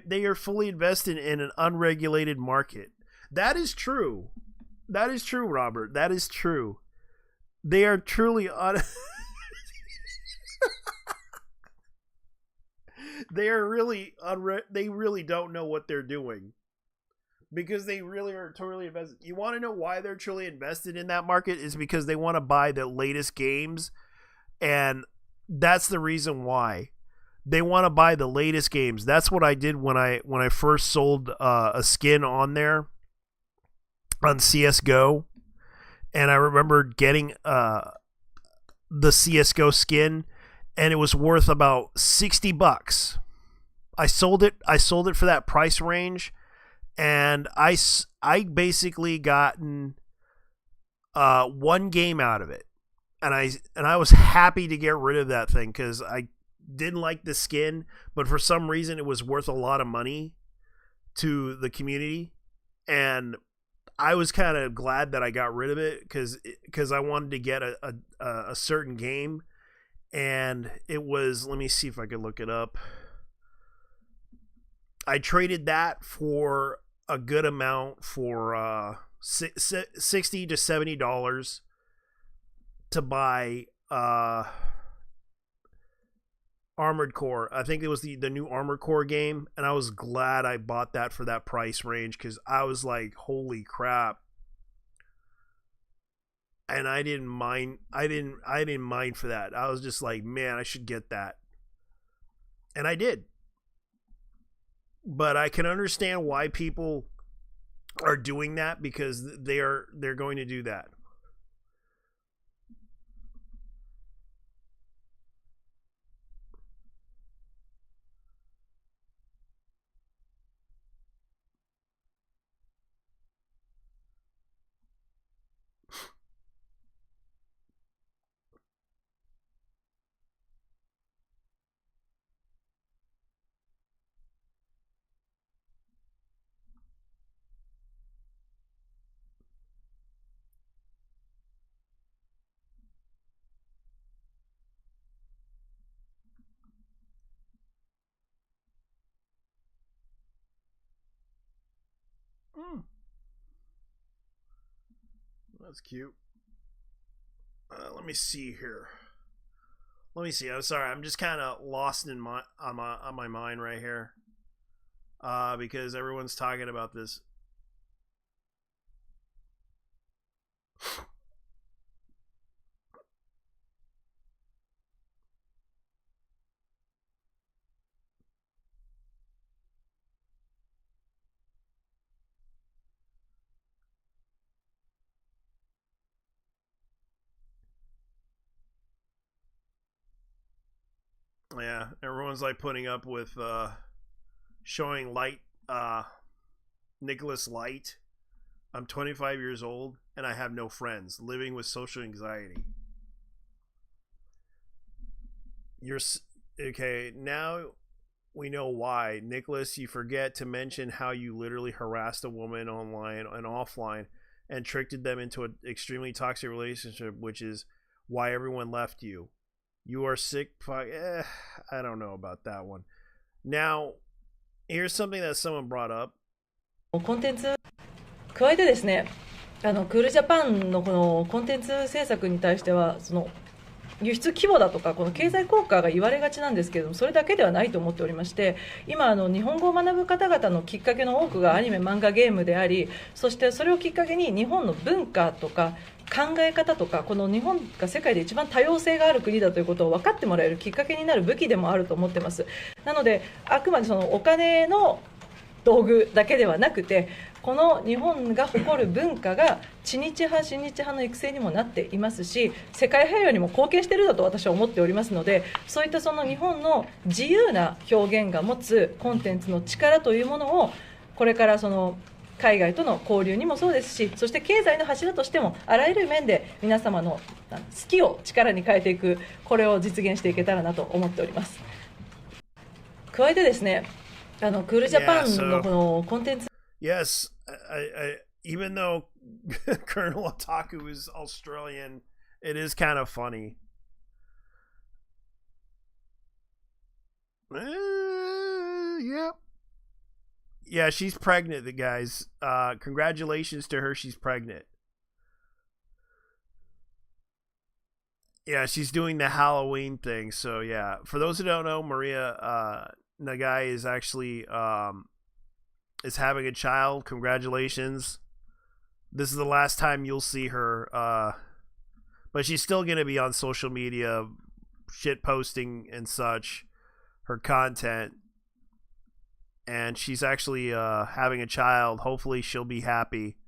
They are fully invested in an unregulated market. That is true. That is true, Robert. That is true. They are truly they are really they really don't know what they're doing, because they really are totally invested. You want to know why they're truly invested in that market? Is because they want to buy the latest games, and that's the reason why they want to buy the latest games. That's what I did when I first sold a skin on there on CS:GO, and I remember getting the CS:GO skin, and it was worth about $60. I sold it for that price range, and I basically gotten one game out of it, and I was happy to get rid of that thing because I didn't like the skin, but for some reason it was worth a lot of money to the community, and I was kind of glad that I got rid of it because I wanted to get a certain game, and it was, let me see if I could look it up. I traded that for a good amount, for $60 to $70 to buy Armored Core. I think it was the new Armored Core game, and I was glad I bought that for that price range because I was like, holy crap. And I didn't mind for that. I was just like, man, I should get that. And I did. But I can understand why people are doing that, because they're going to do that. That's cute. Let me see here. Let me see. I'm sorry. I'm just kind of lost in on my mind right here. Because everyone's talking about this. Yeah, everyone's like putting up with showing Light, Nicholas Light. I'm 25 years old and I have no friends, living with social anxiety. You're okay now. We know why. Nicholas, you forget to mention how you literally harassed a woman online and offline and tricked them into an extremely toxic relationship, which is why everyone left you. You are sick. I don't know about that one. Now, here's something that someone brought up. コンテンツ加えてですね、クールジャパンのこのコンテンツ制作に対してはその輸出規模だとかこの経済効果が言われがちなんですけれども、それだけではないと思っておりまして、今日本語を学ぶ方々のきっかけの多くがアニメ、漫画、ゲームであり、そしてそれをきっかけに日本の文化とか考え方とか、この日本が世界で一番多様性がある国だということを分かってもらえるきっかけになる武器でもあると思ってます。なのであくまでそのお金の道具だけではなくて、この日本が誇る文化が知日派、親日派の育成にもなっていますし、世界平和にも貢献しているだと私は思っておりますので、そういったその日本の自由な表現が持つコンテンツの力というものを、これからその海外との交流にもそうですし、そして経済の柱としてもあらゆる面で皆様の好きを力に変えていく、これを実現していけたらなと思っております。加えてですね、クールジャパンのこのコンテンツ、Yes, even though Colonel Otaku is Australian, it is kind of funny. Yeah. Yeah, she's pregnant, the guys. Congratulations to her, she's pregnant. Yeah, she's doing the Halloween thing. So yeah, for those who don't know, Maria Nagai is actually is having a child. Congratulations. This is the last time you'll see her. But she's still going to be on social media, shit posting and such, her content. And she's actually having a child. Hopefully she'll be happy.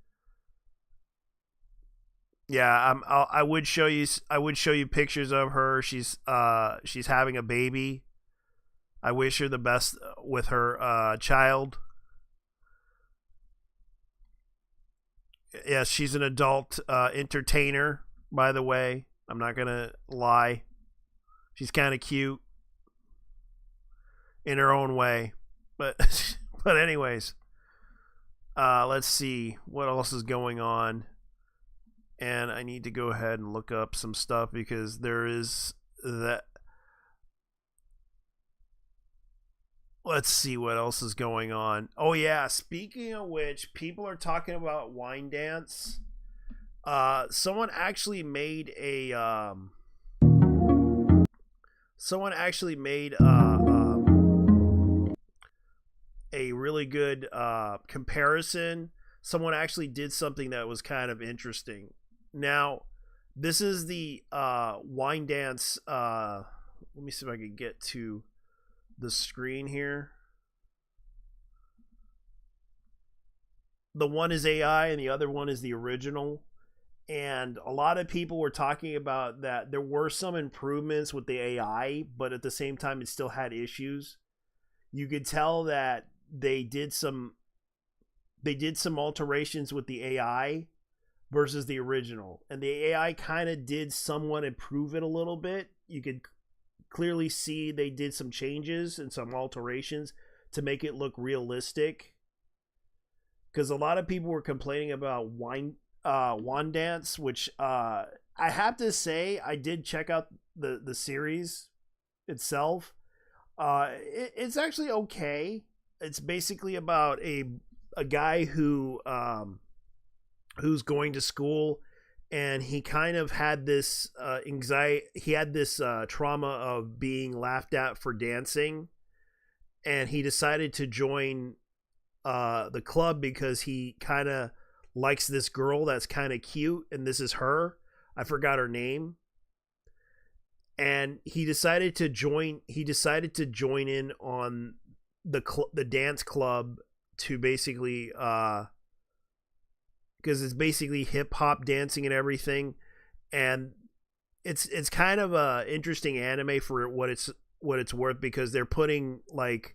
Yeah, I would show you pictures of her. She's having a baby. I wish her the best with her child. Yes, she's an adult entertainer, by the way. I'm not going to lie. She's kind of cute in her own way. But anyways, let's see what else is going on. And I need to go ahead and look up some stuff because there is that. Let's see what else is going on. Oh yeah, speaking of which, people are talking about Wine Dance. Someone actually made a really good comparison. Someone actually did something that was kind of interesting. Now, this is the Wine Dance. Let me see if I can get to the screen here. The one is AI and the other one is the original. And a lot of people were talking about that there were some improvements with the AI, but at the same time it still had issues. You could tell that they did some alterations with the AI versus the original. And the AI kind of did somewhat improve it a little bit. You could clearly see they did some changes and some alterations to make it look realistic, because a lot of people were complaining about Wand Dance, which I have to say I did check out the series itself. It's actually okay. It's basically about a guy who's going to school, and he kind of had this anxiety. He had this trauma of being laughed at for dancing, and he decided to join the club because he kind of likes this girl that's kind of cute, and this is her. I forgot her name. And he decided to join in on the dance club to basically because it's basically hip hop dancing and everything, and it's kind of a interesting anime for what it's what it's worth, because they're putting like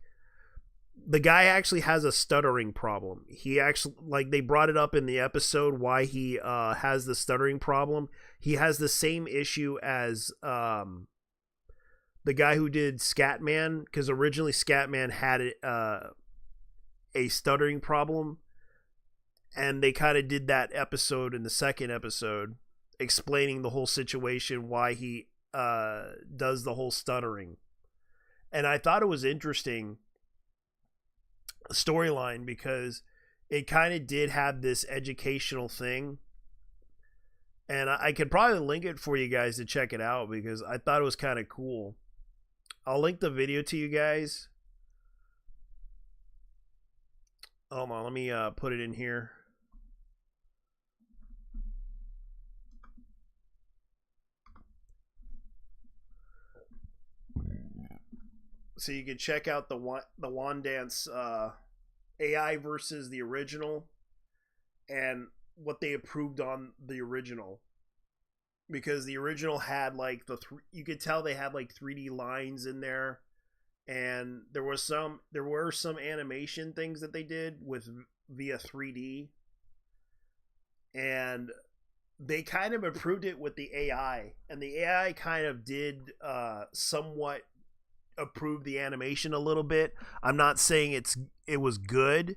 the guy actually has a stuttering problem. He actually, like, they brought it up in the episode why he has the stuttering problem. He has the same issue as the guy who did Scatman, because originally Scatman had a stuttering problem, and they kind of did that episode in the second episode, explaining the whole situation, why he does the whole stuttering. And I thought it was interesting storyline, because it kind of did have this educational thing, and I could probably link it for you guys to check it out, because I thought it was kind of cool. I'll link the video to you guys. Hold on, let me put it in here. So you can check out the Wand Dance AI versus the original, and what they approved on the original, because the original had like you could tell they had like 3D lines in there, and there were some animation things that they did with via 3D, and they kind of improved it with the AI, and the AI kind of did somewhat improve the animation a little bit. I'm not saying it was good,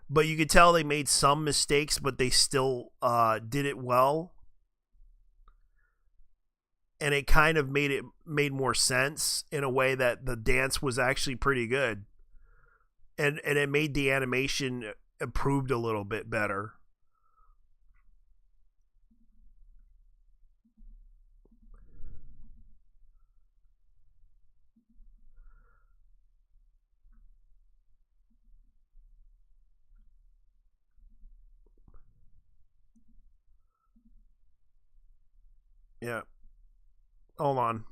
but you could tell they made some mistakes, but they still did it well, and it kind of made more sense in a way that the dance was actually pretty good, and it made the animation improved a little bit better. Yeah. Hold on.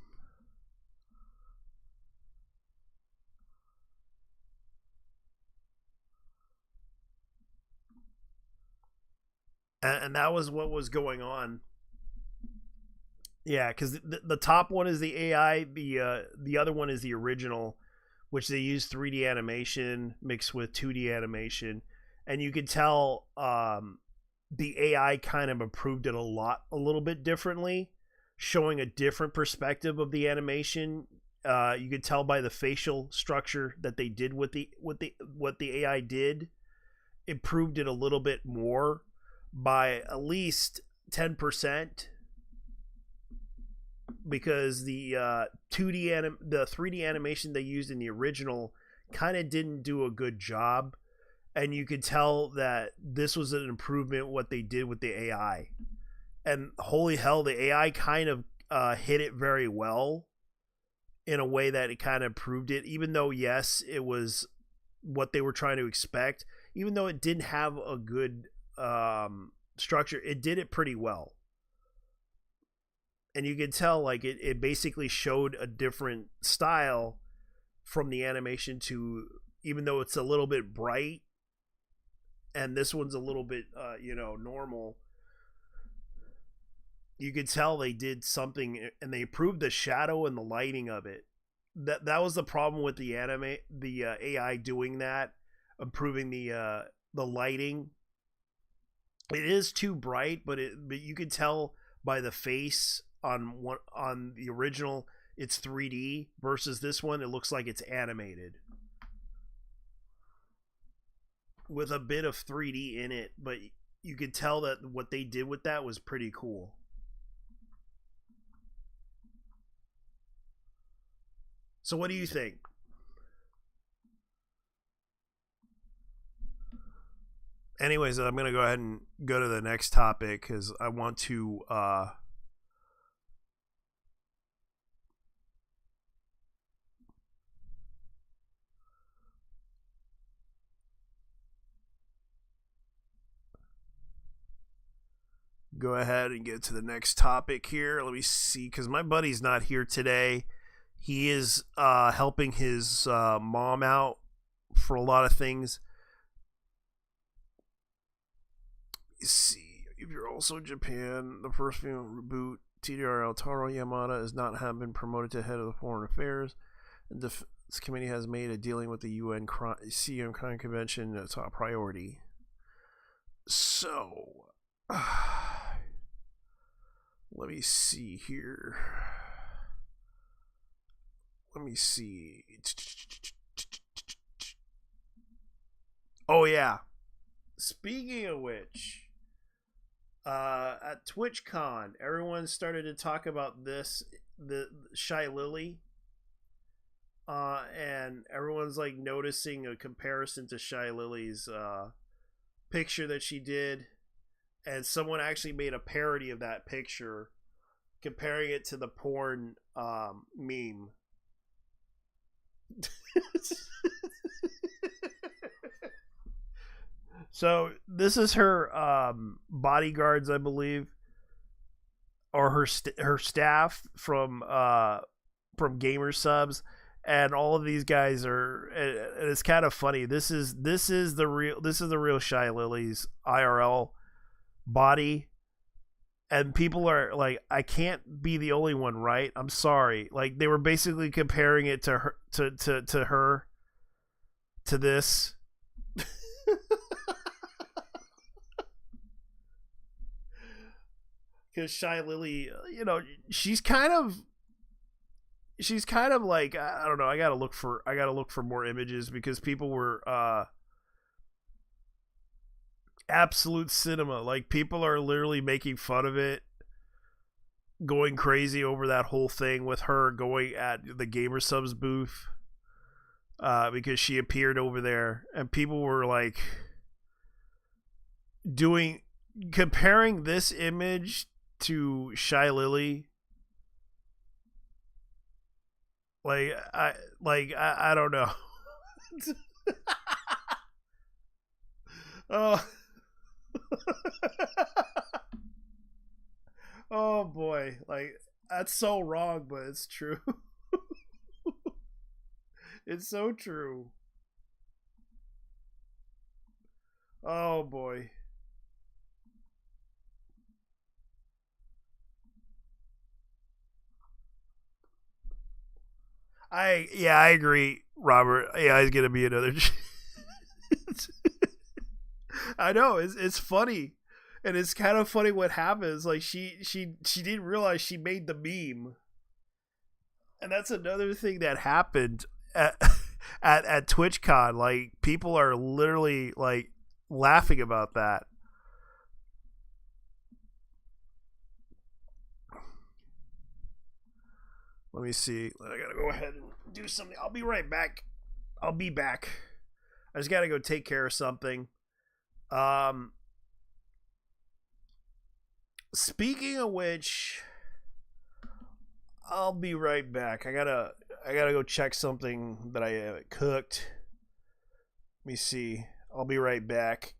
And that was what was going on. Yeah, because the top one is the AI. The other one is the original, which they use 3D animation mixed with 2D animation, and you could tell the AI kind of improved it a little bit differently, showing a different perspective of the animation. You could tell by the facial structure that they did with what the AI did, improved it a little bit more by at least 10%, because the 3D animation they used in the original kind of didn't do a good job, and you could tell that this was an improvement what they did with the AI. And holy hell, the AI kind of hit it very well in a way that it kind of proved it, even though, yes, it was what they were trying to expect. Even though it didn't have a good structure, it did it pretty well. And you could tell, like, it basically showed a different style from the animation to, even though it's a little bit bright, and this one's a little bit, normal. You could tell they did something, and they improved the shadow and the lighting of it. That was the problem with the AI doing that, improving the lighting. It is too bright, but you could tell by the face on the original, it's 3D, versus this one, it looks like it's animated with a bit of 3D in it, but you could tell that what they did with that was pretty cool. So what do you think? Anyways, I'm going to go ahead and go to the next topic, because I want to go ahead and get to the next topic here. Let me see, because my buddy's not here today. He is helping his mom out for a lot of things. Let's see, if you're also in Japan, the first female reboot, TDRL Taro Yamada, is not have been promoted to head of the foreign affairs. The defense committee has made a dealing with the UN CUN crime convention a top priority. So, let me see here. Let me see. Oh yeah. Speaking of which, at TwitchCon, everyone started to talk about the Shy Lily, and everyone's like noticing a comparison to Shy Lily's picture that she did, and someone actually made a parody of that picture, comparing it to the porn meme. So this is her bodyguards, I believe, or her staff from Gamer Subs, and all of these guys are. And it's kind of funny. This is the real Shy Lily's IRL body, and people are like, I can't be the only one, right? I'm sorry. Like, they were basically comparing it to her to this. Because Shy Lily, you know, she's kind of like, I don't know. I gotta look for more images, because people were absolute cinema. Like, people are literally making fun of it, going crazy over that whole thing with her going at the Gamer Subs booth, because she appeared over there, and people were like comparing this image to Shy Lily. I don't know. Oh. Oh boy, like, that's so wrong, but it's true. It's so true. Oh boy. I agree, Robert. Yeah, he's gonna be another. I know, it's funny, and it's kind of funny what happens. Like, she didn't realize she made the meme, and that's another thing that happened at at TwitchCon. Like, people are literally like laughing about that. Let me see. I gotta go ahead and do something. I'll be right back. I'll be back. I just gotta go take care of something. Speaking of which, I'll be right back. I gotta go check something that I haven't cooked. Let me see. I'll be right back.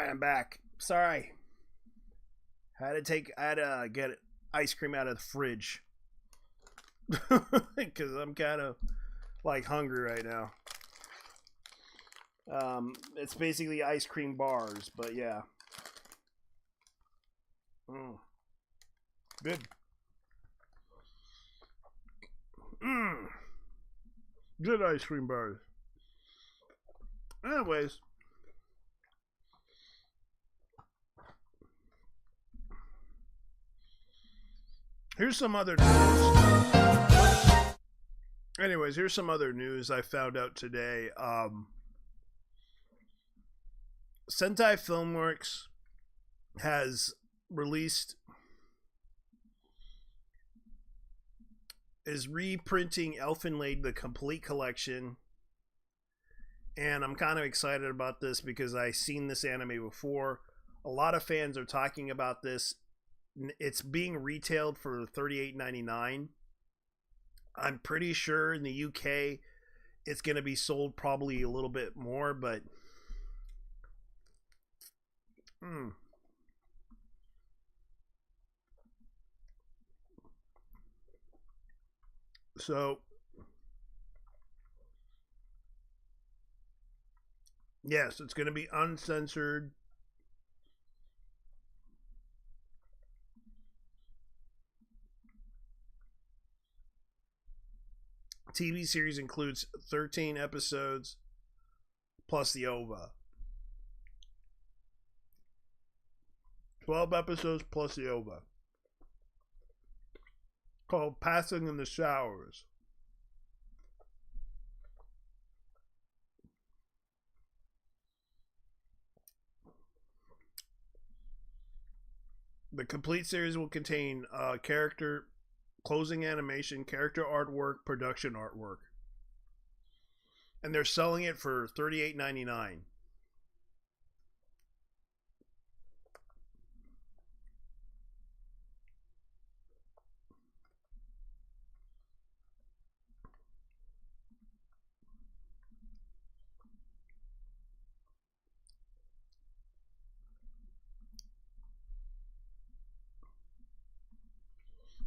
I'm back. Sorry. I had to get ice cream out of the fridge. Because I'm kind of like hungry right now. It's basically ice cream bars, but yeah. Good. Good ice cream bars. Anyways. Here's some other news. Anyways, here's some other news I found out today. Sentai Filmworks has is reprinting Elfen Lied, the complete collection. And I'm kind of excited about this because I've seen this anime before. A lot of fans are talking about this. It's being retailed for $38.99. I'm pretty sure in the UK it's going to be sold probably a little bit more, but so yes, it's going to be uncensored. TV series includes 13 episodes plus the OVA. 12 episodes plus the OVA. Called Passing in the Showers. The complete series will contain character closing animation, character artwork, production artwork. And they're selling it for $38.99.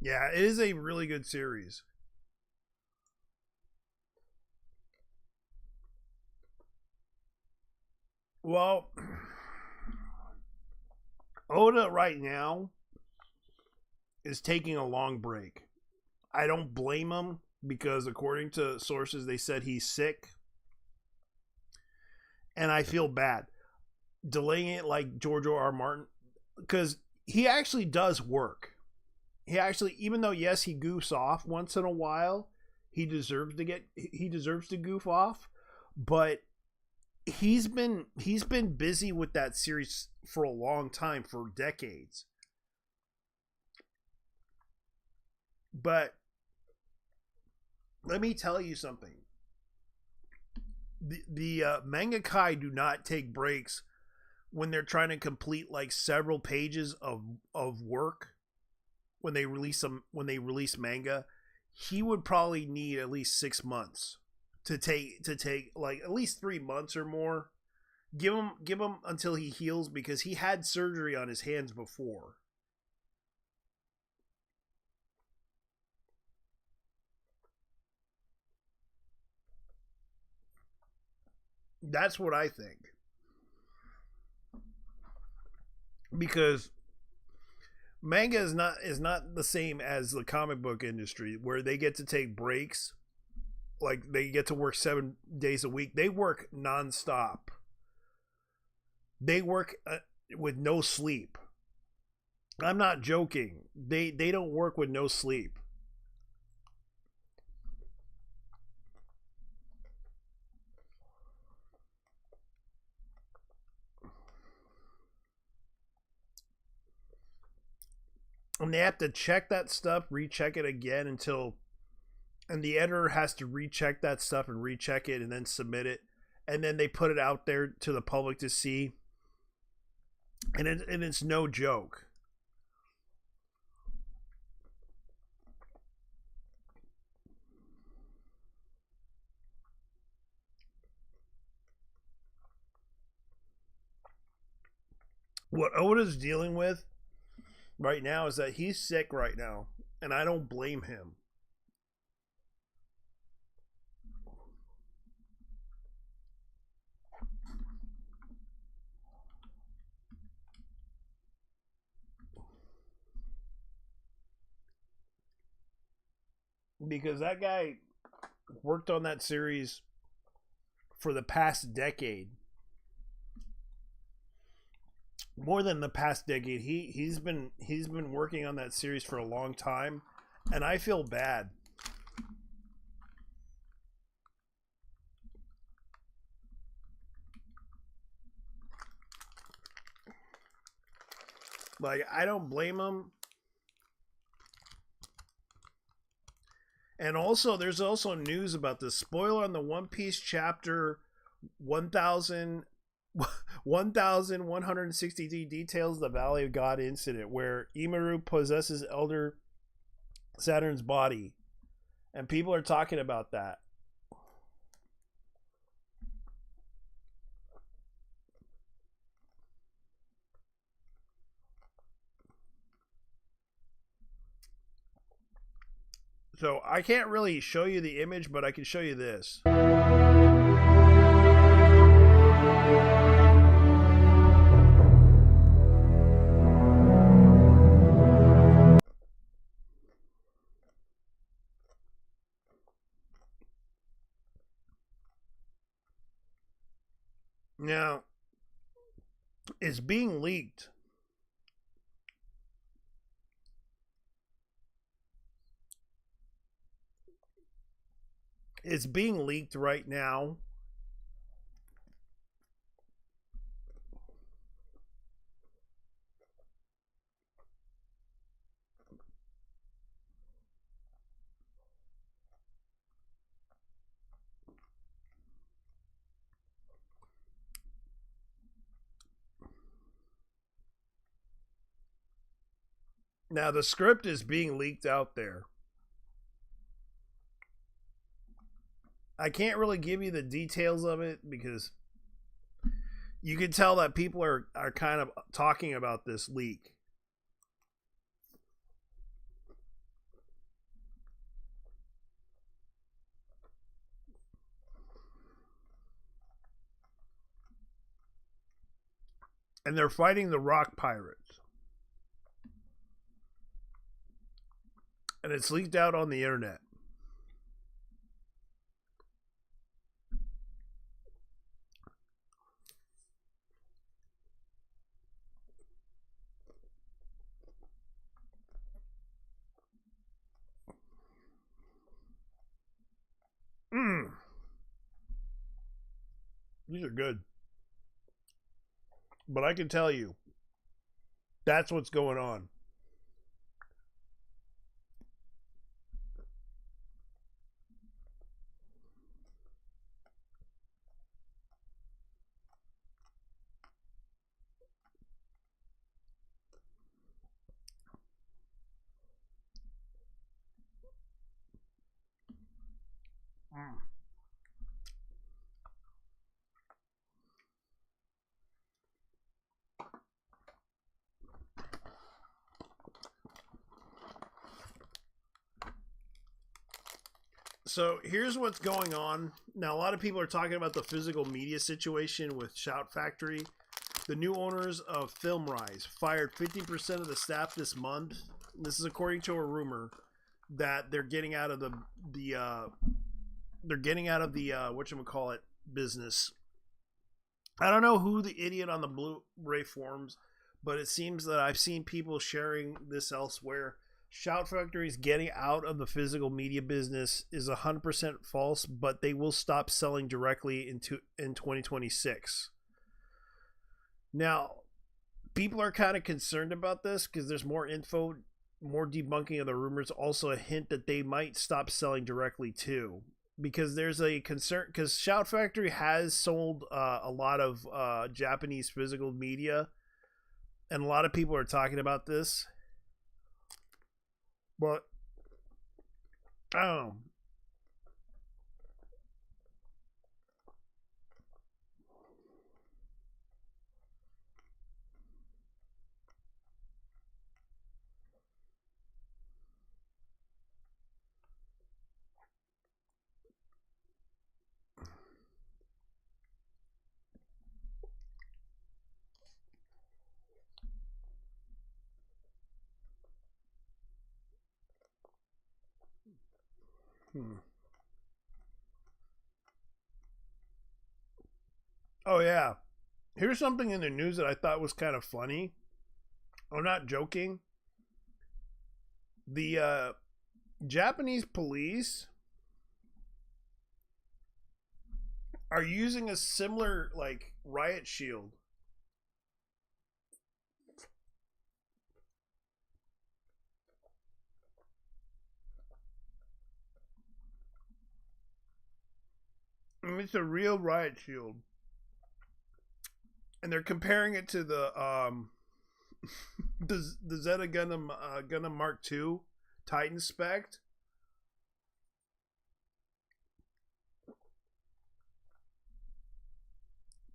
Yeah, it is a really good series. Well, Oda right now is taking a long break. I don't blame him because according to sources they said he's sick. And I feel bad delaying it like George R. Martin because he actually does work. He actually, even though yes, he goofs off once in a while, he deserves to goof off, but he's been busy with that series for a long time, for decades. But let me tell you something. The mangaka do not take breaks when they're trying to complete like several pages of work. When they release manga, he would probably need at least 6 months to take like at least 3 months or more. Give him until he heals because he had surgery on his hands before. That's what I think. Because manga is not the same as the comic book industry where they get to take breaks. Like they get to work 7 days a week. They work nonstop. They work with no sleep. I'm not joking. They don't work with no sleep. And they have to check that stuff, recheck it again and the editor has to recheck that stuff and recheck it and then submit it. And then they put it out there to the public to see. And it's no joke. What Oda's dealing with right now is that he's sick right now, and I don't blame him. because that guy worked on that series for the past decade. More than the past decade. He's been working on that series for a long time, and I feel bad. Like, I don't blame him. And also, there's also news about this. Spoiler on the One Piece chapter 1160 details the Valley of God incident where Imaru possesses Elder Saturn's body. And people are talking about that. So I can't really show you the image, but I can show you this. Now, it's being leaked. It's being leaked right now. Now, the script is being leaked out there. I can't really give you the details of it because you can tell that people are kind of talking about this leak. And they're fighting the rock pirates. And it's leaked out on the internet. These are good. But I can tell you, that's what's going on. So here's what's going on. Now, a lot of people are talking about the physical media situation with Shout Factory. The new owners of FilmRise fired 50% of the staff this month. This is according to a rumor that they're getting out of the whatchamacallit business. I don't know who the idiot on the Blu-ray forums, but it seems that I've seen people sharing this elsewhere. Shout Factory's getting out of the physical media business is 100% false, but they will stop selling directly in 2026. Now, people are kind of concerned about this because there's more info, more debunking of the rumors, also a hint that they might stop selling directly too. Because there's a concern, because Shout Factory has sold a lot of Japanese physical media, and a lot of people are talking about this. But Oh yeah. Here's something in the news that I thought was kind of funny. I'm not joking. The Japanese police are using a similar like riot shield. I mean, it's a real riot shield. And they're comparing it to the the Zeta Gundam Mark II Titan Spect.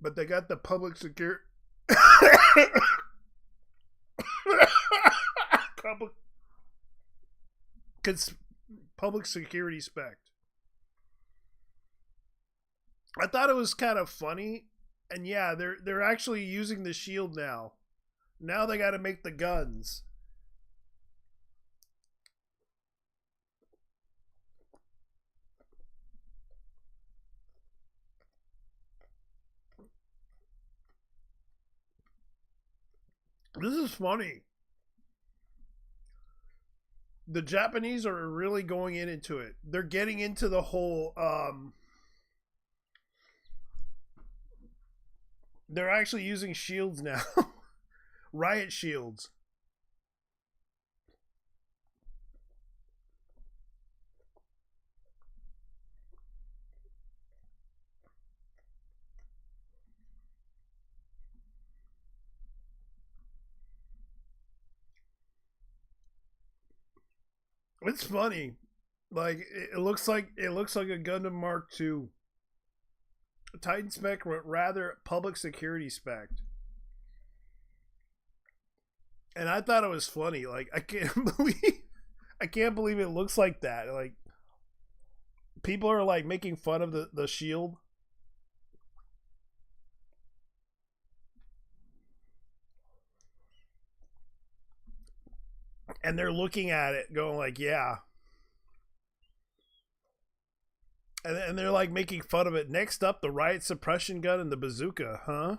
But they got the public security public security spec. I thought it was kind of funny, and yeah, they're actually using the shield now. Now they got to make the guns. This is funny. The Japanese are really going into it. They're getting into the whole they're actually using shields now. Riot shields. It's funny. Like it looks like a Gundam Mark II. Titan spec, rather public security spec. And I thought it was funny. Like I can't believe it looks like that. Like people are like making fun of the shield. And they're looking at it going like, yeah. And they're like making fun of it. Next up, the riot suppression gun and the bazooka, huh?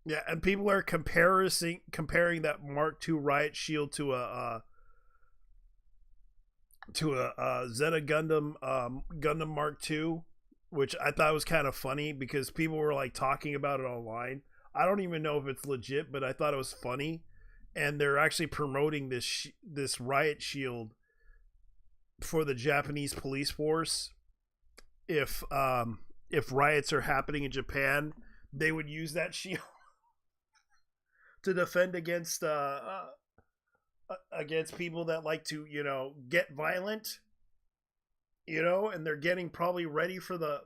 Yeah, and people are comparing that Mark II riot shield to a Zeta Gundam Gundam Mark II, which I thought was kind of funny because people were like talking about it online. I don't even know if it's legit, but I thought it was funny, and they're actually promoting this riot shield for the Japanese police force. If riots are happening in Japan, they would use that shield to defend against people that like to, get violent, and they're getting probably ready for the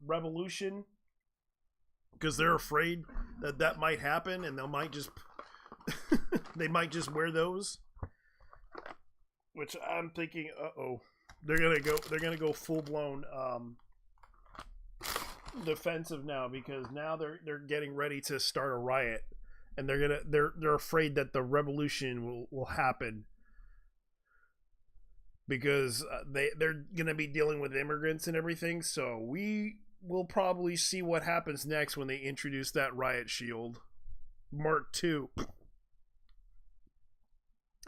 revolution because they're afraid that might happen, and they might just they might just wear those. Which I'm thinking, they're gonna go full blown defensive now, because now they're getting ready to start a riot, and they're afraid that the revolution will happen because they're gonna be dealing with immigrants and everything. So we will probably see what happens next when they introduce that riot shield, Mark II,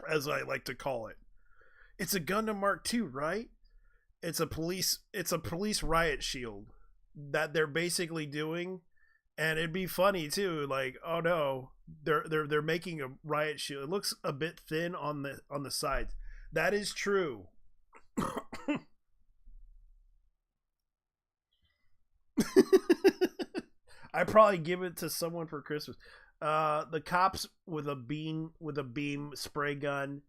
as I like to call it. It's a Gundam Mark II, right? It's a police riot shield that they're basically doing, and it'd be funny too. Like, oh no, they're making a riot shield. It looks a bit thin on the sides. That is true. I probably give it to someone for Christmas. The cops with a beam spray gun.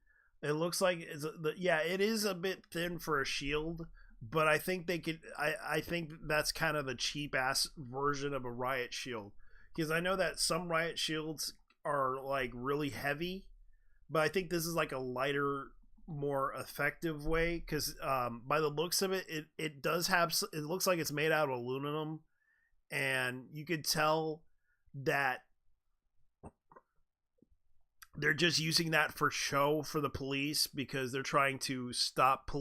It looks like it is a bit thin for a shield, but I think they could. I think that's kind of the cheap ass version of a riot shield, because I know that some riot shields are like really heavy, but I think this is like a lighter, more effective way, because by the looks of it, it does have. It looks like it's made out of aluminum, and you could tell that they're just using that for show for the police because they're trying to stop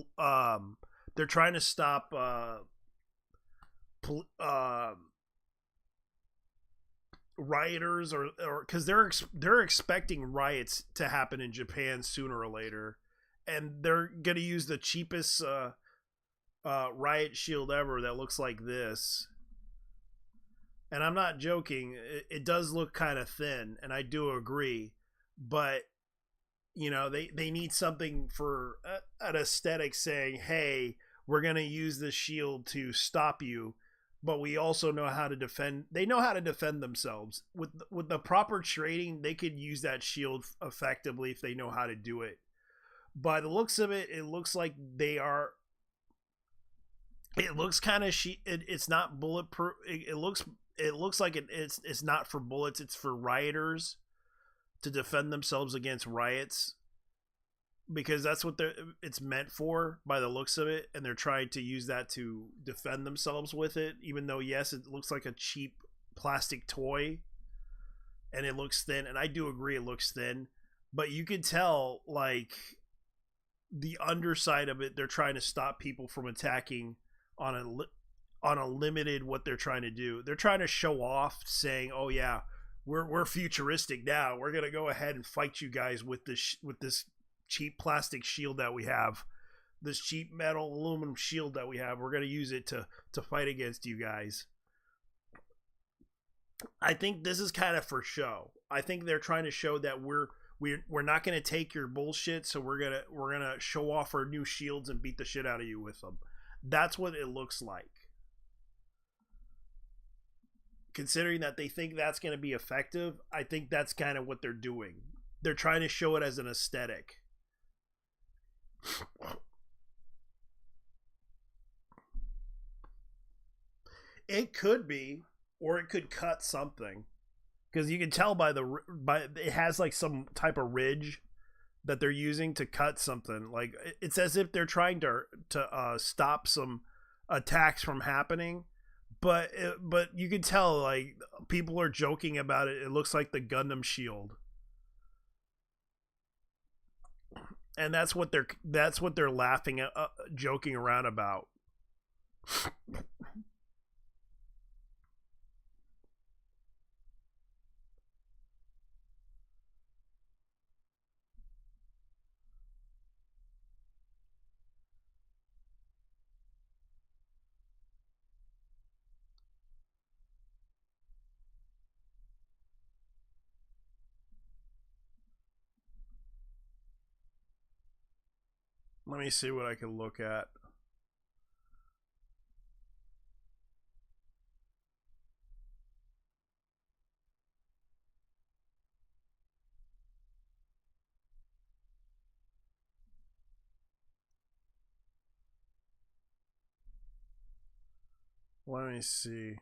rioters or because they're expecting riots to happen in Japan sooner or later, and they're gonna use the cheapest riot shield ever that looks like this. And I'm not joking, it does look kind of thin, and I do agree, but you know, they need something for an aesthetic saying, hey, we're gonna use this shield to stop you, but we also know how to defend. They know how to defend themselves with the proper training. They could use that shield effectively if they know how to do it. By the looks of it, it looks like they are. It looks kind of it's not bulletproof. It looks like it's not for bullets. It's for rioters to defend themselves against riots, because that's what it's meant for by the looks of it, and they're trying to use that to defend themselves with it, even though yes, it looks like a cheap plastic toy and it looks thin, and I do agree it looks thin, but you can tell like the underside of it, they're trying to stop people from attacking on a limited what they're trying to do. They're trying to show off, saying, oh yeah, we're futuristic now, we're gonna go ahead and fight you guys with this cheap plastic shield that we have, this cheap metal aluminum shield that we have. We're going to use it to fight against you guys. I think this is kind of for show. I think they're trying to show that we're not going to take your bullshit, so we're going to show off our new shields and beat the shit out of you with them. That's what it looks like. Considering that they think that's going to be effective, I think that's kind of what they're doing. They're trying to show it as an aesthetic. It could be, or it could cut something, because you can tell by it has like some type of ridge that they're using to cut something. Like it's as if they're trying to stop some attacks from happening, but you can tell like people are joking about it. It looks like the Gundam shield. And that's what they're laughing at, joking around about. Let me see what I can look at. Let me see.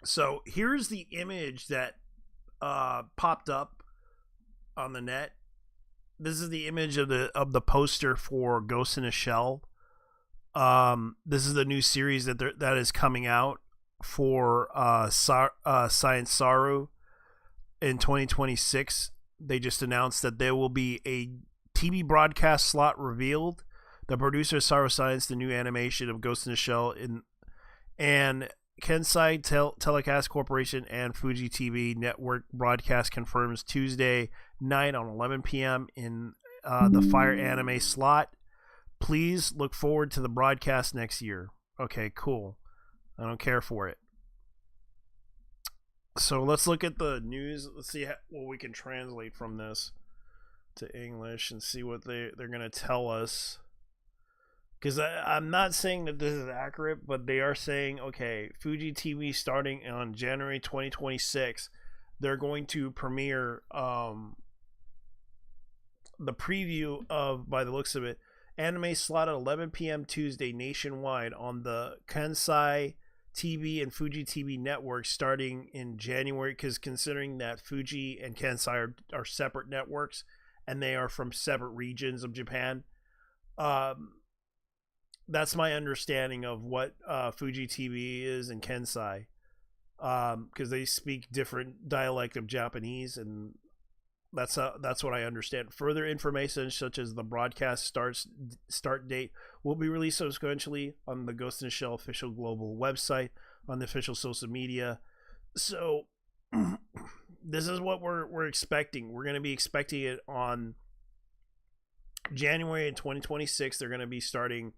So here's the image that popped up on the net. This is the image of the poster for Ghost in a Shell. This is the new series that is coming out for Science Saru in 2026. They just announced that there will be a TV broadcast slot revealed. The producer of Saru Science, the new animation of Ghost in a Shell, and Kensai Telecast Corporation and Fuji TV Network broadcast confirms Tuesday night on 11 p.m. in the Fire Anime slot. Please look forward to the broadcast next year. Okay, cool. I don't care for it. So let's look at the news. Let's see what we can translate from this to English and see what they're going to tell us. because I'm not saying that this is accurate, but they are saying, okay, Fuji TV starting on January 2026, they're going to premiere the preview of, by the looks of it, anime slot at 11 p.m. Tuesday nationwide on the Kansai TV and Fuji TV networks starting in January, because considering that Fuji and Kansai are separate networks and they are from separate regions of Japan, that's my understanding of what Fuji TV is and Kansai, because they speak different dialect of Japanese, and that's what I understand. Further information, such as the broadcast start date, will be released subsequently on the Ghost in the Shell official global website, on the official social media. So this is what we're expecting. We're going to be expecting it on January in 2026. They're going to be starting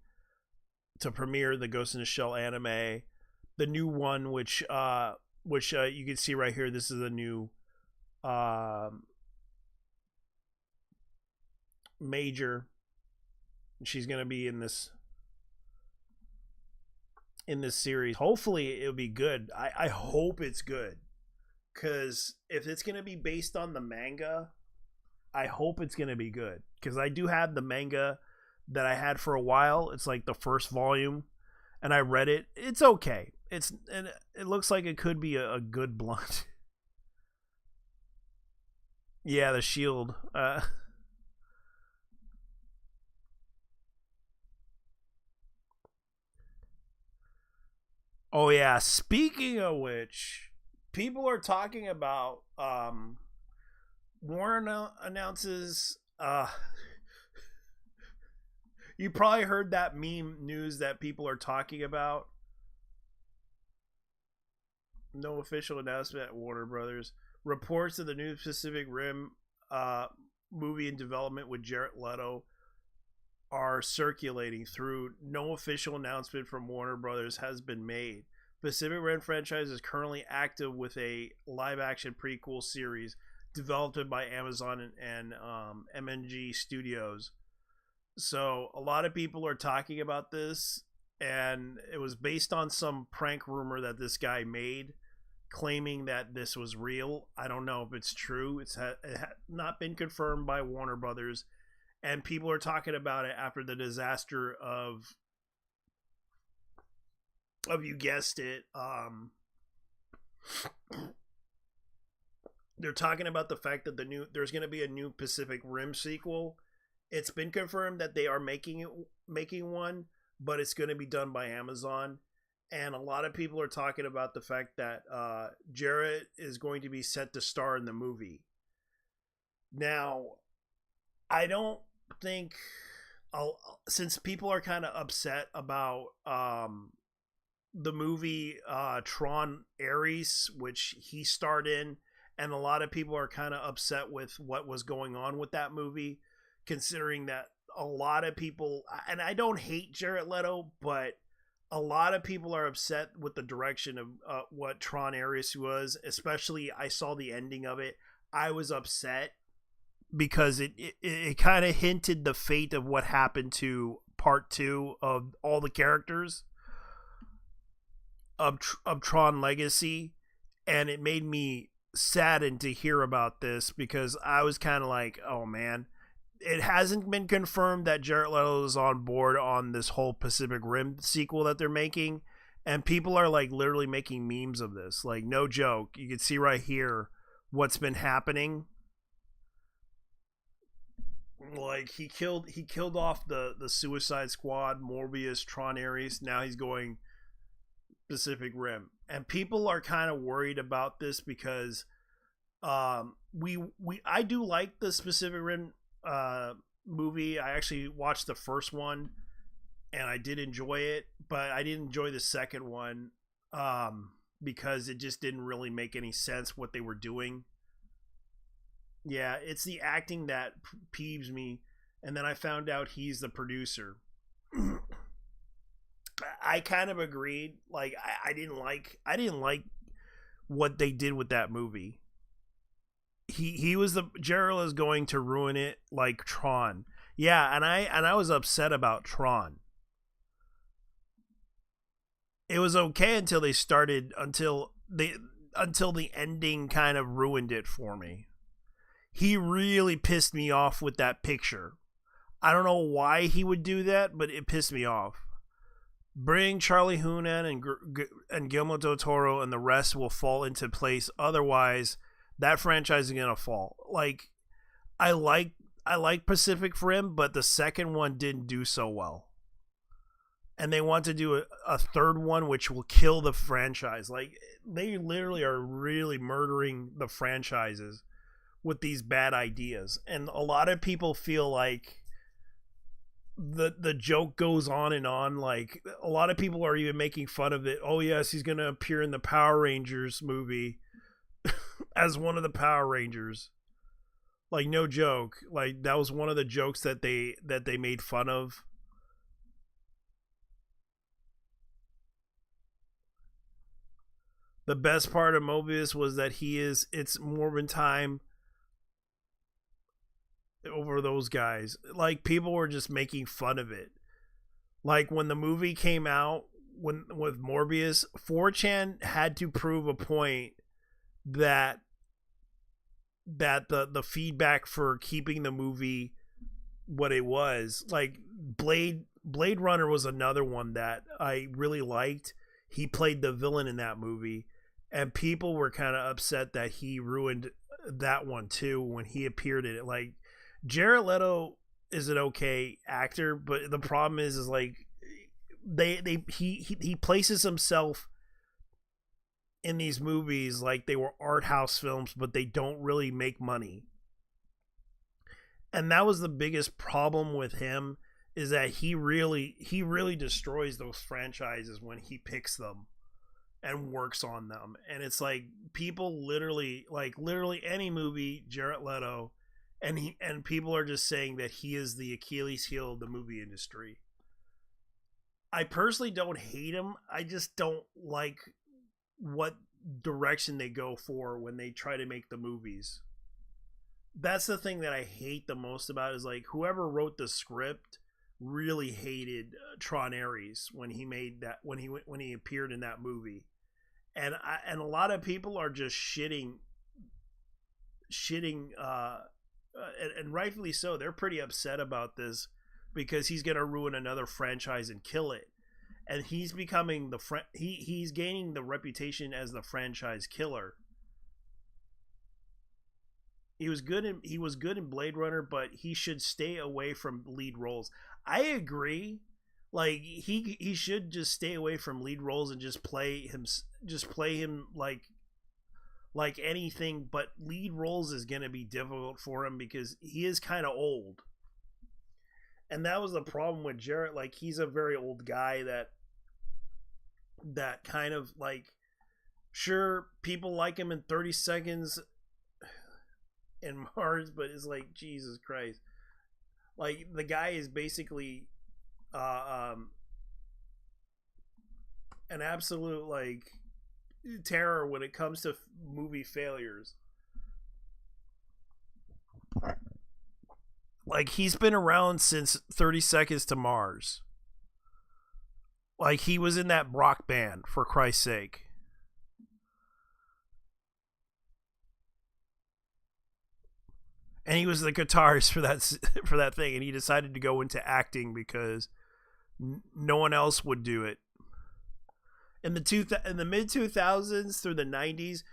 to premiere the Ghost in the Shell anime, the new one, which you can see right here. This is a new Major. She's gonna be in this series. Hopefully it'll be good. I hope it's good, because if it's gonna be based on the manga, I hope it's gonna be good, because I do have the manga that I had for a while. It's like the first volume, and I read it. It's okay. And it looks like it could be a good blunt. Yeah, the shield. Oh yeah, speaking of which, people are talking about Warner announces you probably heard that meme news that people are talking about. No official announcement at Warner Brothers. Reports of the new Pacific Rim movie in development with Jared Leto are circulating through. No official announcement from Warner Brothers has been made. Pacific Rim franchise is currently active with a live-action prequel series developed by Amazon and MNG Studios. So a lot of people are talking about this, and it was based on some prank rumor that this guy made, claiming that this was real. I don't know if it's true. It had not been confirmed by Warner Brothers, and people are talking about it after the disaster of you guessed it, they're talking about the fact that there's going to be a new Pacific Rim sequel. It's been confirmed that they are making one, but it's going to be done by Amazon. And a lot of people are talking about the fact that Jarrett is going to be set to star in the movie. Now, I don't think, since people are kind of upset about the movie Tron Ares, which he starred in, and a lot of people are kind of upset with what was going on with that movie, considering that a lot of people, and I don't hate Jared Leto, but a lot of people are upset with the direction of what Tron Ares was. Especially, I saw the ending of it. I was upset because it kind of hinted the fate of what happened to part 2 of all the characters of Tron Legacy, and it made me saddened to hear about this, because I was kind of like, oh man, it hasn't been confirmed that Jared Leto is on board on this whole Pacific Rim sequel that they're making, and people are like literally making memes of this, like no joke. You can see right here what's been happening. Like he killed off the Suicide Squad, Morbius, Tron Ares. Now he's going Pacific Rim, and people are kind of worried about this because I do like the Pacific Rim movie. I actually watched the first one and I did enjoy it, but I didn't enjoy the second one because it just didn't really make any sense what they were doing. Yeah, it's the acting that peeves me, and then I found out he's the producer. I kind of agreed. Like I didn't like what they did with that movie. He was Gerald is going to ruin it like Tron. Yeah, and I was upset about Tron. it was okay until the ending kind of ruined it for me. He really pissed me off with that picture. I don't know why he would do that, but it pissed me off. Bring Charlie Hunnam and Guillermo del Toro, and the rest will fall into place. Otherwise, that franchise is gonna fall. Like, I like Pacific Rim, but the second one didn't do so well, and they want to do a third one, which will kill the franchise. Like, they literally are really murdering the franchises with these bad ideas, and a lot of people feel like the joke goes on and on. Like, a lot of people are even making fun of it. Oh yes, he's gonna appear in the Power Rangers movie as one of the Power Rangers. Like, no joke. Like, that was one of the jokes that they made fun of. The best part of Mobius was that it's Morbin time over those guys. Like, people were just making fun of it. Like, when the movie came out with Morbius, 4chan had to prove a point that the feedback for keeping the movie what it was. Like, Blade Runner was another one that I really liked. He played the villain in that movie, and people were kind of upset that he ruined that one too when he appeared in it. Like, Jared Leto is an okay actor, but the problem is like he places himself in these movies like they were art house films, but they don't really make money. And that was the biggest problem with him, is that he really destroys those franchises when he picks them and works on them. And it's like, people literally any movie, Jared Leto, and people are just saying that he is the Achilles heel of the movie industry. I personally don't hate him. I just don't like what direction they go for when they try to make the movies. That's the thing that I hate the most about it, is like, whoever wrote the script really hated Tron Ares when he appeared in that movie. And a lot of people are just shitting and rightfully so. They're pretty upset about this because he's going to ruin another franchise and kill it. And he's becoming he's gaining the reputation as the franchise killer. He was good in Blade Runner, but he should stay away from lead roles. I agree. Like, he should just stay away from lead roles and just play him like anything, but lead roles is going to be difficult for him because he is kind of old. And that was the problem with Jarrett. Like, he's a very old guy that kind of, like, sure, people like him in 30 Seconds in Mars, but it's like, Jesus Christ. Like, the guy is basically an absolute, like, terror when it comes to movie failures. Like, he's been around since 30 Seconds to Mars. Like, he was in that rock band, for Christ's sake. And he was the guitarist for that thing, and he decided to go into acting because no one else would do it. In the mid 2000s through the 90s,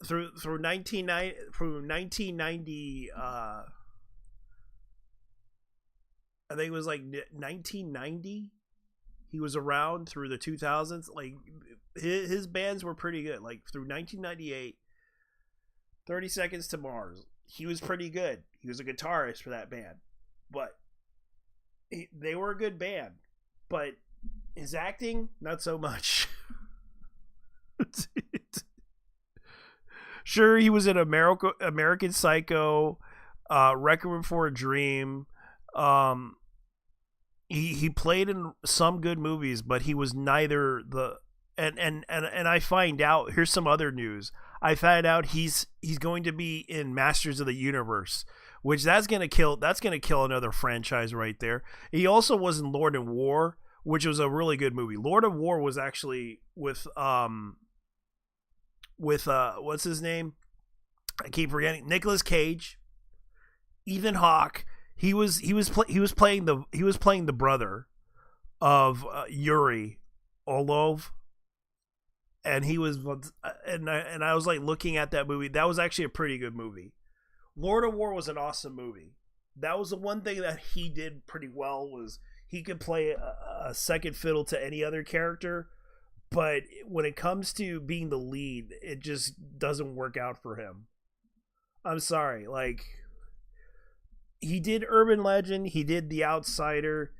through 1990, I think it was like 1990. He was around through the 2000s. Like, his bands were pretty good. Like, through 1998, 30 Seconds to Mars, he was pretty good. He was a guitarist for that band, but they were a good band. But his acting, not so much. Sure, he was in American Psycho, Requiem for a Dream. He played in some good movies, but he was neither the and I find out, here's some other news. I find out he's going to be in Masters of the Universe, which that's gonna kill another franchise right there. He also was in Lord and War, which was a really good movie. Lord of War was actually with what's his name? I keep forgetting. Nicolas Cage, Ethan Hawke. He was playing the brother of Yuri Orlov, and he was and I was like looking at that movie. That was actually a pretty good movie. Lord of War was an awesome movie. That was the one thing that he did pretty well, was he could play a second fiddle to any other character, but when it comes to being the lead, it just doesn't work out for him. I'm sorry, like, he did Urban Legend, he did The Outsider,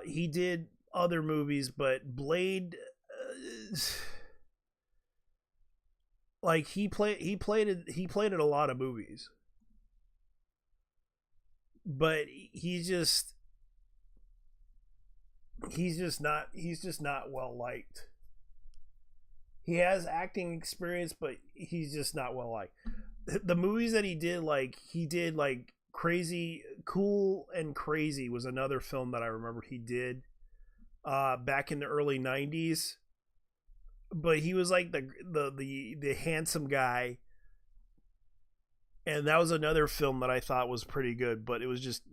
he did other movies, but Blade, like, he played in a lot of movies, but he's just not well liked. He has acting experience, but he's just not well liked. The movies that he did like Crazy, Cool and Crazy was another film that I remember he did back in the early 90s. But he was like the handsome guy, and that was another film that I thought was pretty good, but it was just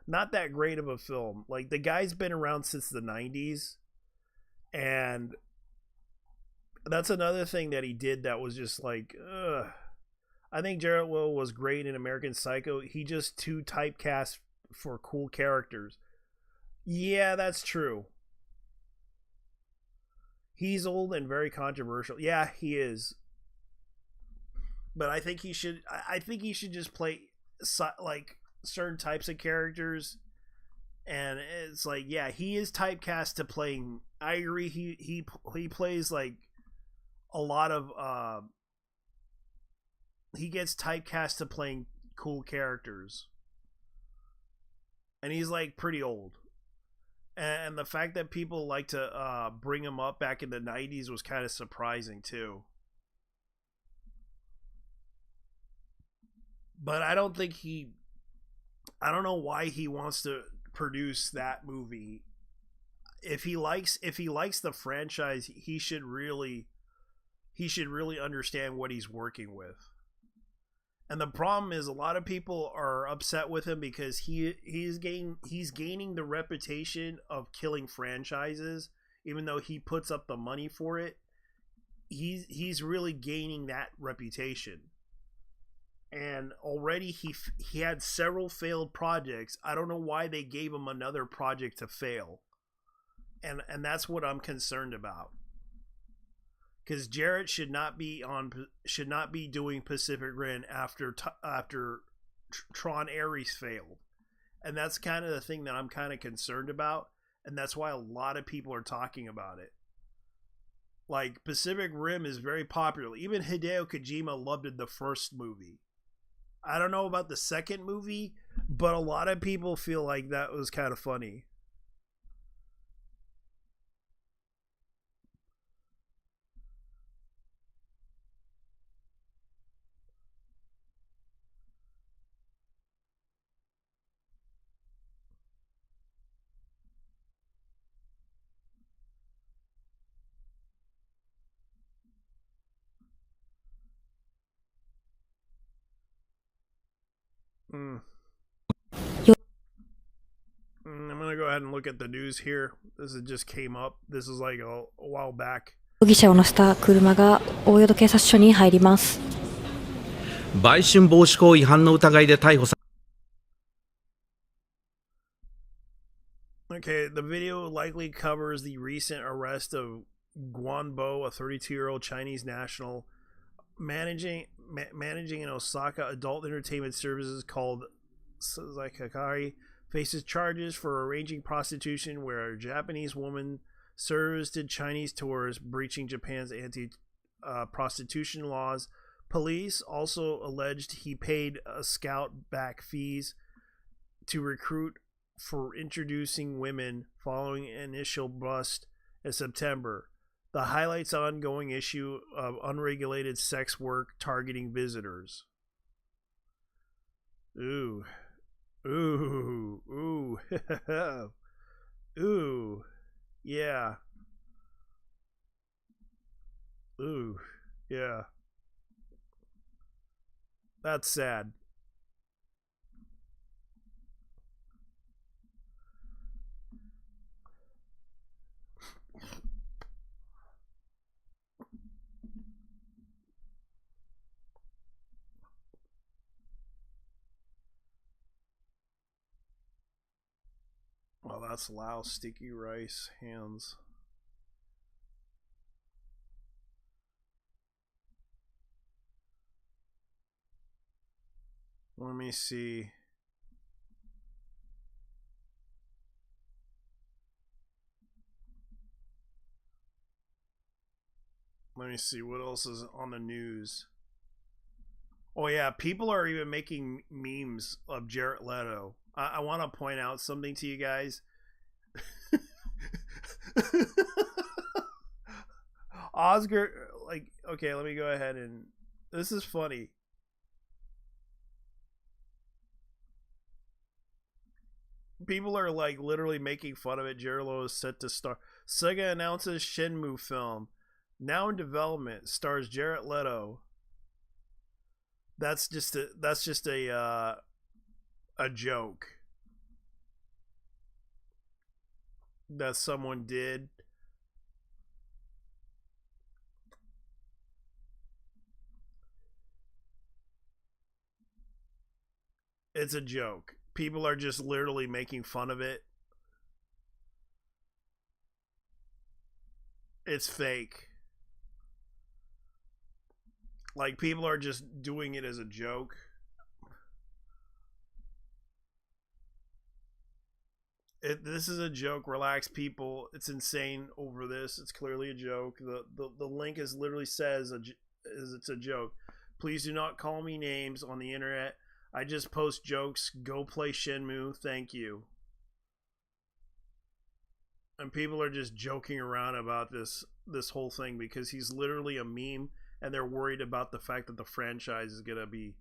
not that great of a film. Like, the guy's been around since the 90s, and that's another thing that he did that was just like, ugh. I think Jared Leto was great in American Psycho. He just too typecast for cool characters. Yeah, that's true. He's old and very controversial. Yeah, he is. But I think he should just play like certain types of characters, and it's like, yeah, he is typecast to playing. I agree. He plays like a lot of. He gets typecast to playing cool characters, and he's like pretty old. And the fact that people like to bring him up back in the 90s was kind of surprising too. But I don't know why he wants to produce that movie. If he likes the franchise, he should really understand what he's working with. And the problem is, a lot of people are upset with him because he's gaining the reputation of killing franchises, even though he puts up the money for it. He's really gaining that reputation. And already he had several failed projects. I don't know why they gave him another project to fail. And that's what I'm concerned about. Because Jarrett should not be doing Pacific Rim after Tron Ares failed, and that's kind of the thing that I'm kind of concerned about, and that's why a lot of people are talking about it. Like, Pacific Rim is very popular. Even Hideo Kojima loved it the first movie. I don't know about the second movie, but a lot of people feel like that was kind of funny. I'm gonna go ahead and look at the news here. This just came up. This is like a while back. 容疑者を乗せた車が大淀警察署に入ります。売春防止法違反の疑いで逮捕さ。Okay, the video likely covers the recent arrest of Guanbo, a 32-year-old Chinese national managing an Osaka adult entertainment services called Sazakakari, faces charges for arranging prostitution where a Japanese woman serviced Chinese tourists, breaching Japan's anti-prostitution laws. Police also alleged he paid a scout back fees to recruit for introducing women following an initial bust in September. The highlights ongoing issue of unregulated sex work targeting visitors. Ooh. Ooh, yeah. Ooh, yeah. That's sad. Oh, that's Lao sticky rice hands. Let me see. Let me see what else is on the news. Oh yeah, people are even making memes of Jared Leto. I want to point out something to you guys. Oscar, like, okay, let me go ahead and. This is funny. People are like literally making fun of it. Jared Leto is set to star. Sega announces Shenmue film now in development, stars Jared Leto. That's just a joke that someone did. It's a joke. People are just literally making fun of it. It's fake. Like, people are just doing it as a joke. This is a joke. Relax, people. It's insane over this. It's clearly a joke. The link is literally says it's a joke. Please do not call me names on the internet. I just post jokes. Go play Shenmue. Thank you. And people are just joking around about this whole thing because he's literally a meme, and they're worried about the fact that the franchise is gonna be.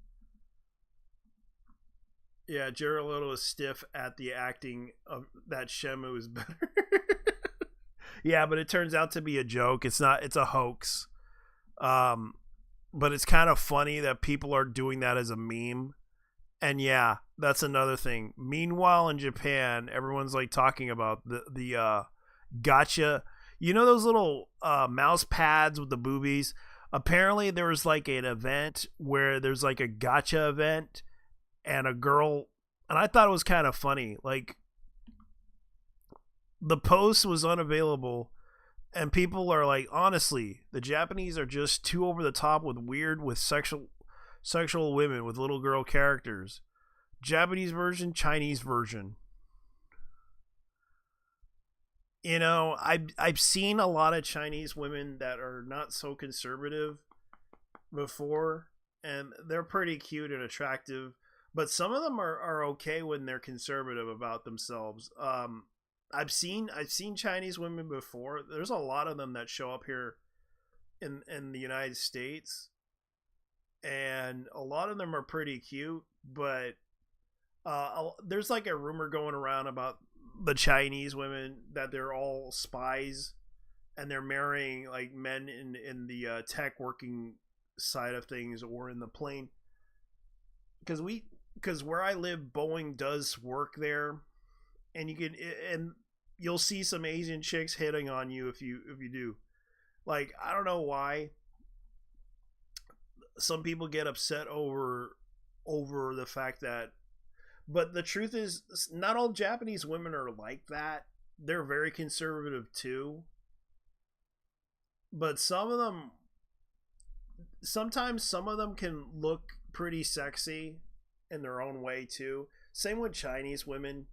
Yeah, Jared Leto is stiff at the acting of that Shenmue is better. Yeah, but it turns out to be a joke. It's not. It's a hoax. But it's kind of funny that people are doing that as a meme. And yeah, that's another thing. Meanwhile, in Japan, everyone's like talking about the gotcha. You know those little mouse pads with the boobies? Apparently, there was like an event where there's like a gotcha event, and a girl, and I thought it was kind of funny. Like, the post was unavailable, and people are like, honestly, the Japanese are just too over the top with sexual women with little girl characters. Japanese version, Chinese version. You know, I've seen a lot of Chinese women that are not so conservative before, and they're pretty cute and attractive. But some of them are okay when they're conservative about themselves. I've seen Chinese women before. There's a lot of them that show up here in the United States, and a lot of them are pretty cute. But there's like a rumor going around about the Chinese women that they're all spies, and they're marrying like men in the tech working side of things or in the plane. Because where I live, Boeing does work there, and you'll see some Asian chicks hitting on you if you do. Like, I don't know why some people get upset over the fact that, but the truth is, not all Japanese women are like that. They're very conservative too. But sometimes some of them can look pretty sexy in their own way too. Same with Chinese women.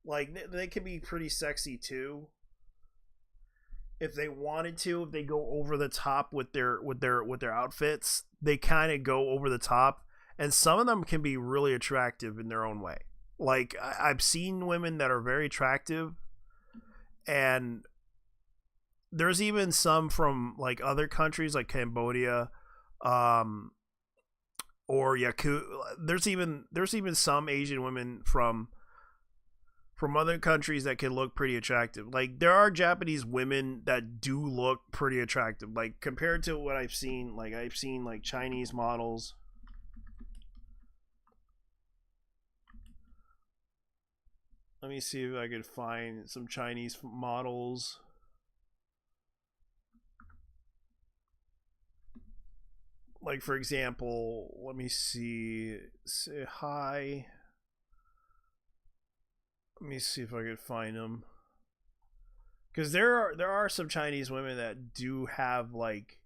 Like, they can be pretty sexy too. If they wanted to, if they go over the top with their outfits, they kind of go over the top. And some of them can be really attractive in their own way. Like, I've seen women that are very attractive, and there's even some from like other countries like Cambodia, or There's even some Asian women from from other countries that can look pretty attractive. Like there are Japanese women that do look pretty attractive. Like compared to what I've seen, like Chinese models. Let me see if I could find some Chinese models. Like for example, let me see. Say hi. Let me see if I could find them. Because there are some Chinese women that do have like,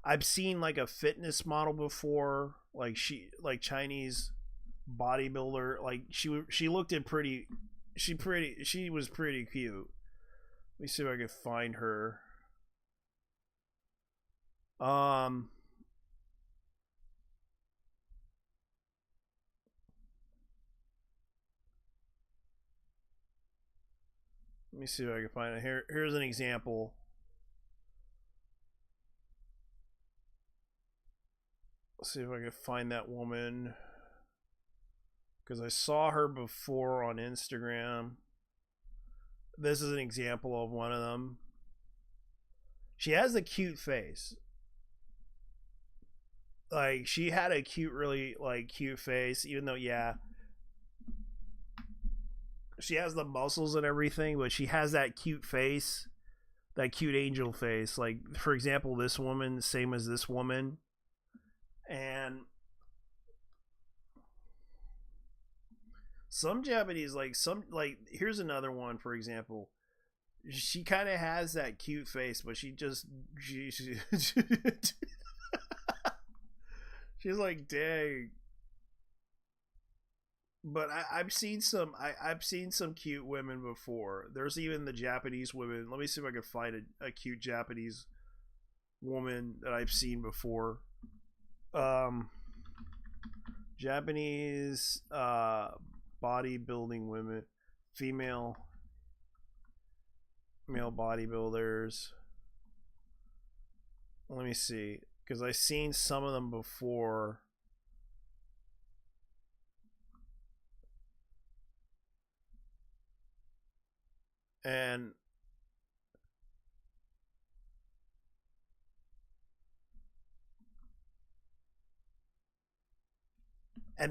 I've seen like a fitness model before, like Chinese bodybuilder, like she looked at pretty, she was pretty cute. Let me see if I could find her. Let me see if I can find it. Here's an example. Let's see if I can find that woman. Because I saw her before on Instagram. This is an example of one of them. She has a cute face. Like, she had a cute, really, like, cute face. Even though, yeah, she has the muscles and everything, but she has that cute face, that cute angel face. Like for example, this woman, same as this woman. And some Japanese, like here's another one, for example. She kind of has that cute face, but she she's like, dang. But I've seen some cute women before. There's even the Japanese women. Let me see if I can find a cute Japanese woman that I've seen before. Japanese bodybuilding women, male bodybuilders. Let me see, because I've seen some of them before. And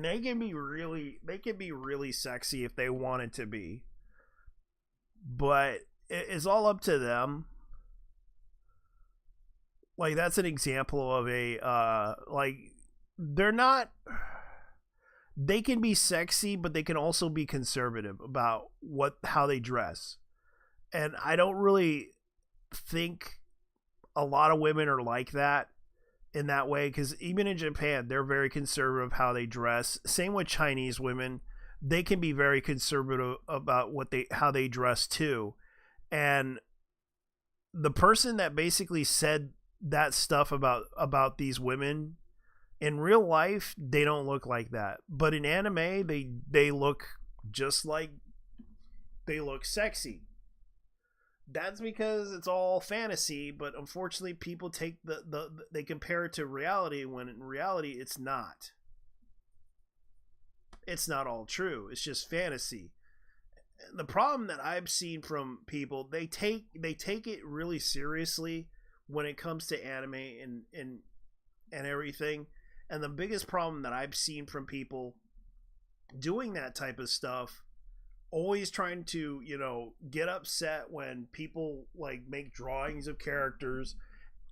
they can be really sexy if they wanted to be, but it's all up to them. Like that's an example of a like they can be sexy, but they can also be conservative about how they dress. And I don't really think a lot of women are like that in that way, because even in Japan, they're very conservative how they dress. Same with Chinese women. They can be very conservative about how they dress too. And the person that basically said that stuff about these women, in real life, they don't look like that. But in anime, they look just like, they look sexy. That's because it's all fantasy, but unfortunately people take they compare it to reality, when in reality it's not. It's not all true. It's just fantasy. The problem that I've seen from people, they take it really seriously when it comes to anime and everything. And the biggest problem that I've seen from people doing that type of stuff, always trying to, get upset when people like make drawings of characters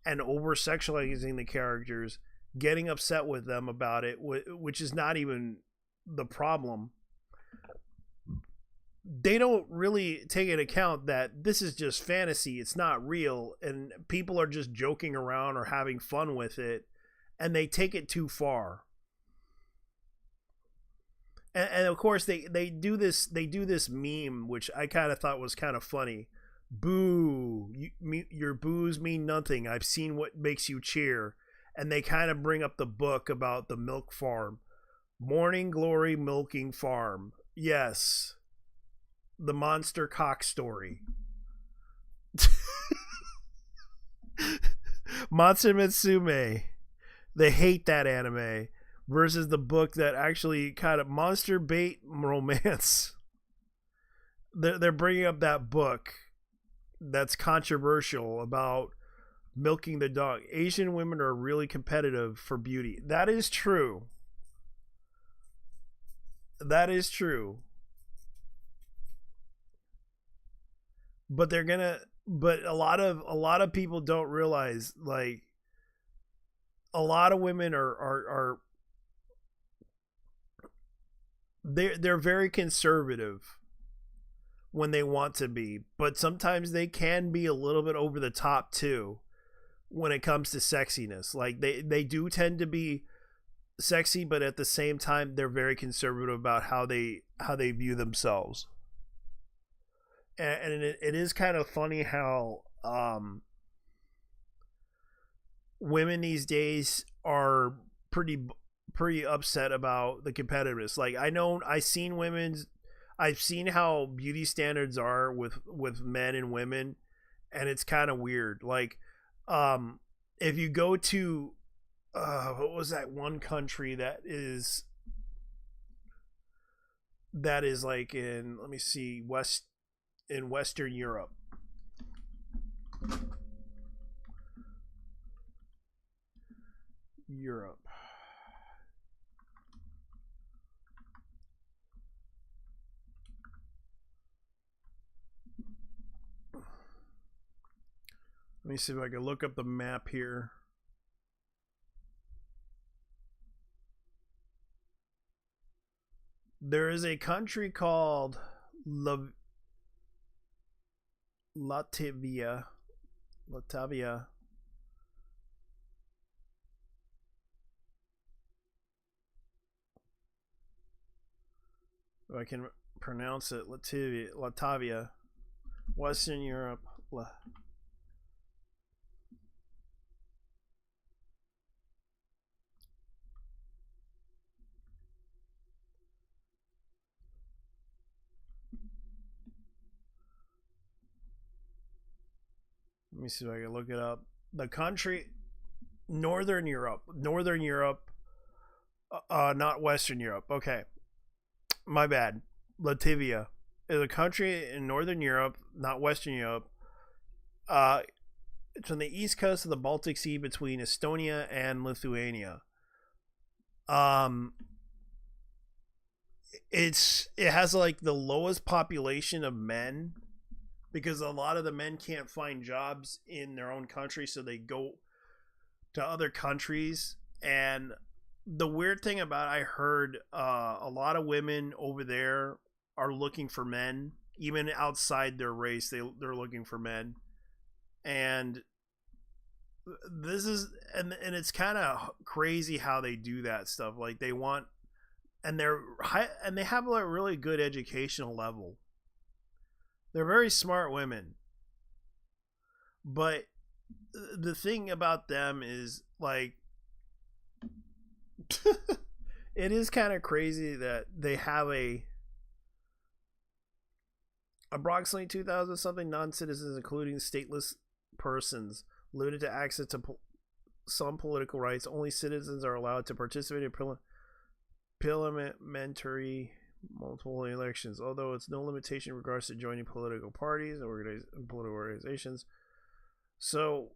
and over sexualizing the characters, getting upset with them about it, which is not even the problem. They don't really take into account that this is just fantasy. It's not real. And people are just joking around or having fun with it. And they take it too far. And of course they do this meme, which I kind of thought was kind of funny. Boo, your boos mean nothing. I've seen what makes you cheer. And they kind of bring up the book about the milk farm. Morning Glory Milking Farm. Yes. The monster cock story. Monster Mitsume. They hate that anime. Versus the book that actually kind of monster bait romance. they're bringing up that book that's controversial about milking the dog. Asian women are really competitive for beauty. That is true. That is true. But a lot of people don't realize, like, a lot of women are they're very conservative when they want to be, but sometimes they can be a little bit over the top too when it comes to sexiness. Like they do tend to be sexy, but at the same time they're very conservative about how they view themselves. And it is kind of funny how women these days are pretty upset about the competitiveness. Like I've seen how beauty standards are with men and women, and it's kind of weird. Like if you go to what was that one country that is like in, let me see, in Western Europe. Let me see if I can look up the map here. There is a country called Latvia. If I can pronounce it, Latvia, Western Europe. Let me see if I can look it up. The country, Northern Europe, not Western Europe. Okay, my bad. Latvia is a country in Northern Europe, not Western Europe. It's on the east coast of the Baltic Sea between Estonia and Lithuania. It has like the lowest population of men, because a lot of the men can't find jobs in their own country, so they go to other countries. And the weird thing about, I heard a lot of women over there are looking for men, even outside their race. They're looking for men, and this is and it's kind of crazy how they do that stuff. Like they want, and they have a really good educational level. They're very smart women. But the thing about them is, like, it is kind of crazy that they have approximately 2,000 something non-citizens, including stateless persons, limited to access to some political rights. Only citizens are allowed to participate in parliamentary multiple elections, although it's no limitation in regards to joining political parties or political organizations. So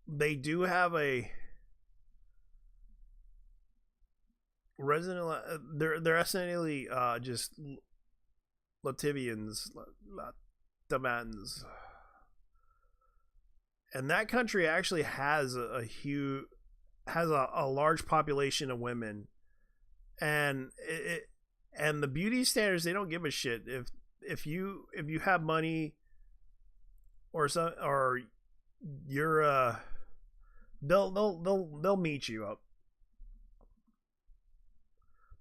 they do have a resident. They're essentially just Latvians, and that country actually has a large population of women. And and the beauty standards, they don't give a shit if you have money or you're they'll meet you up.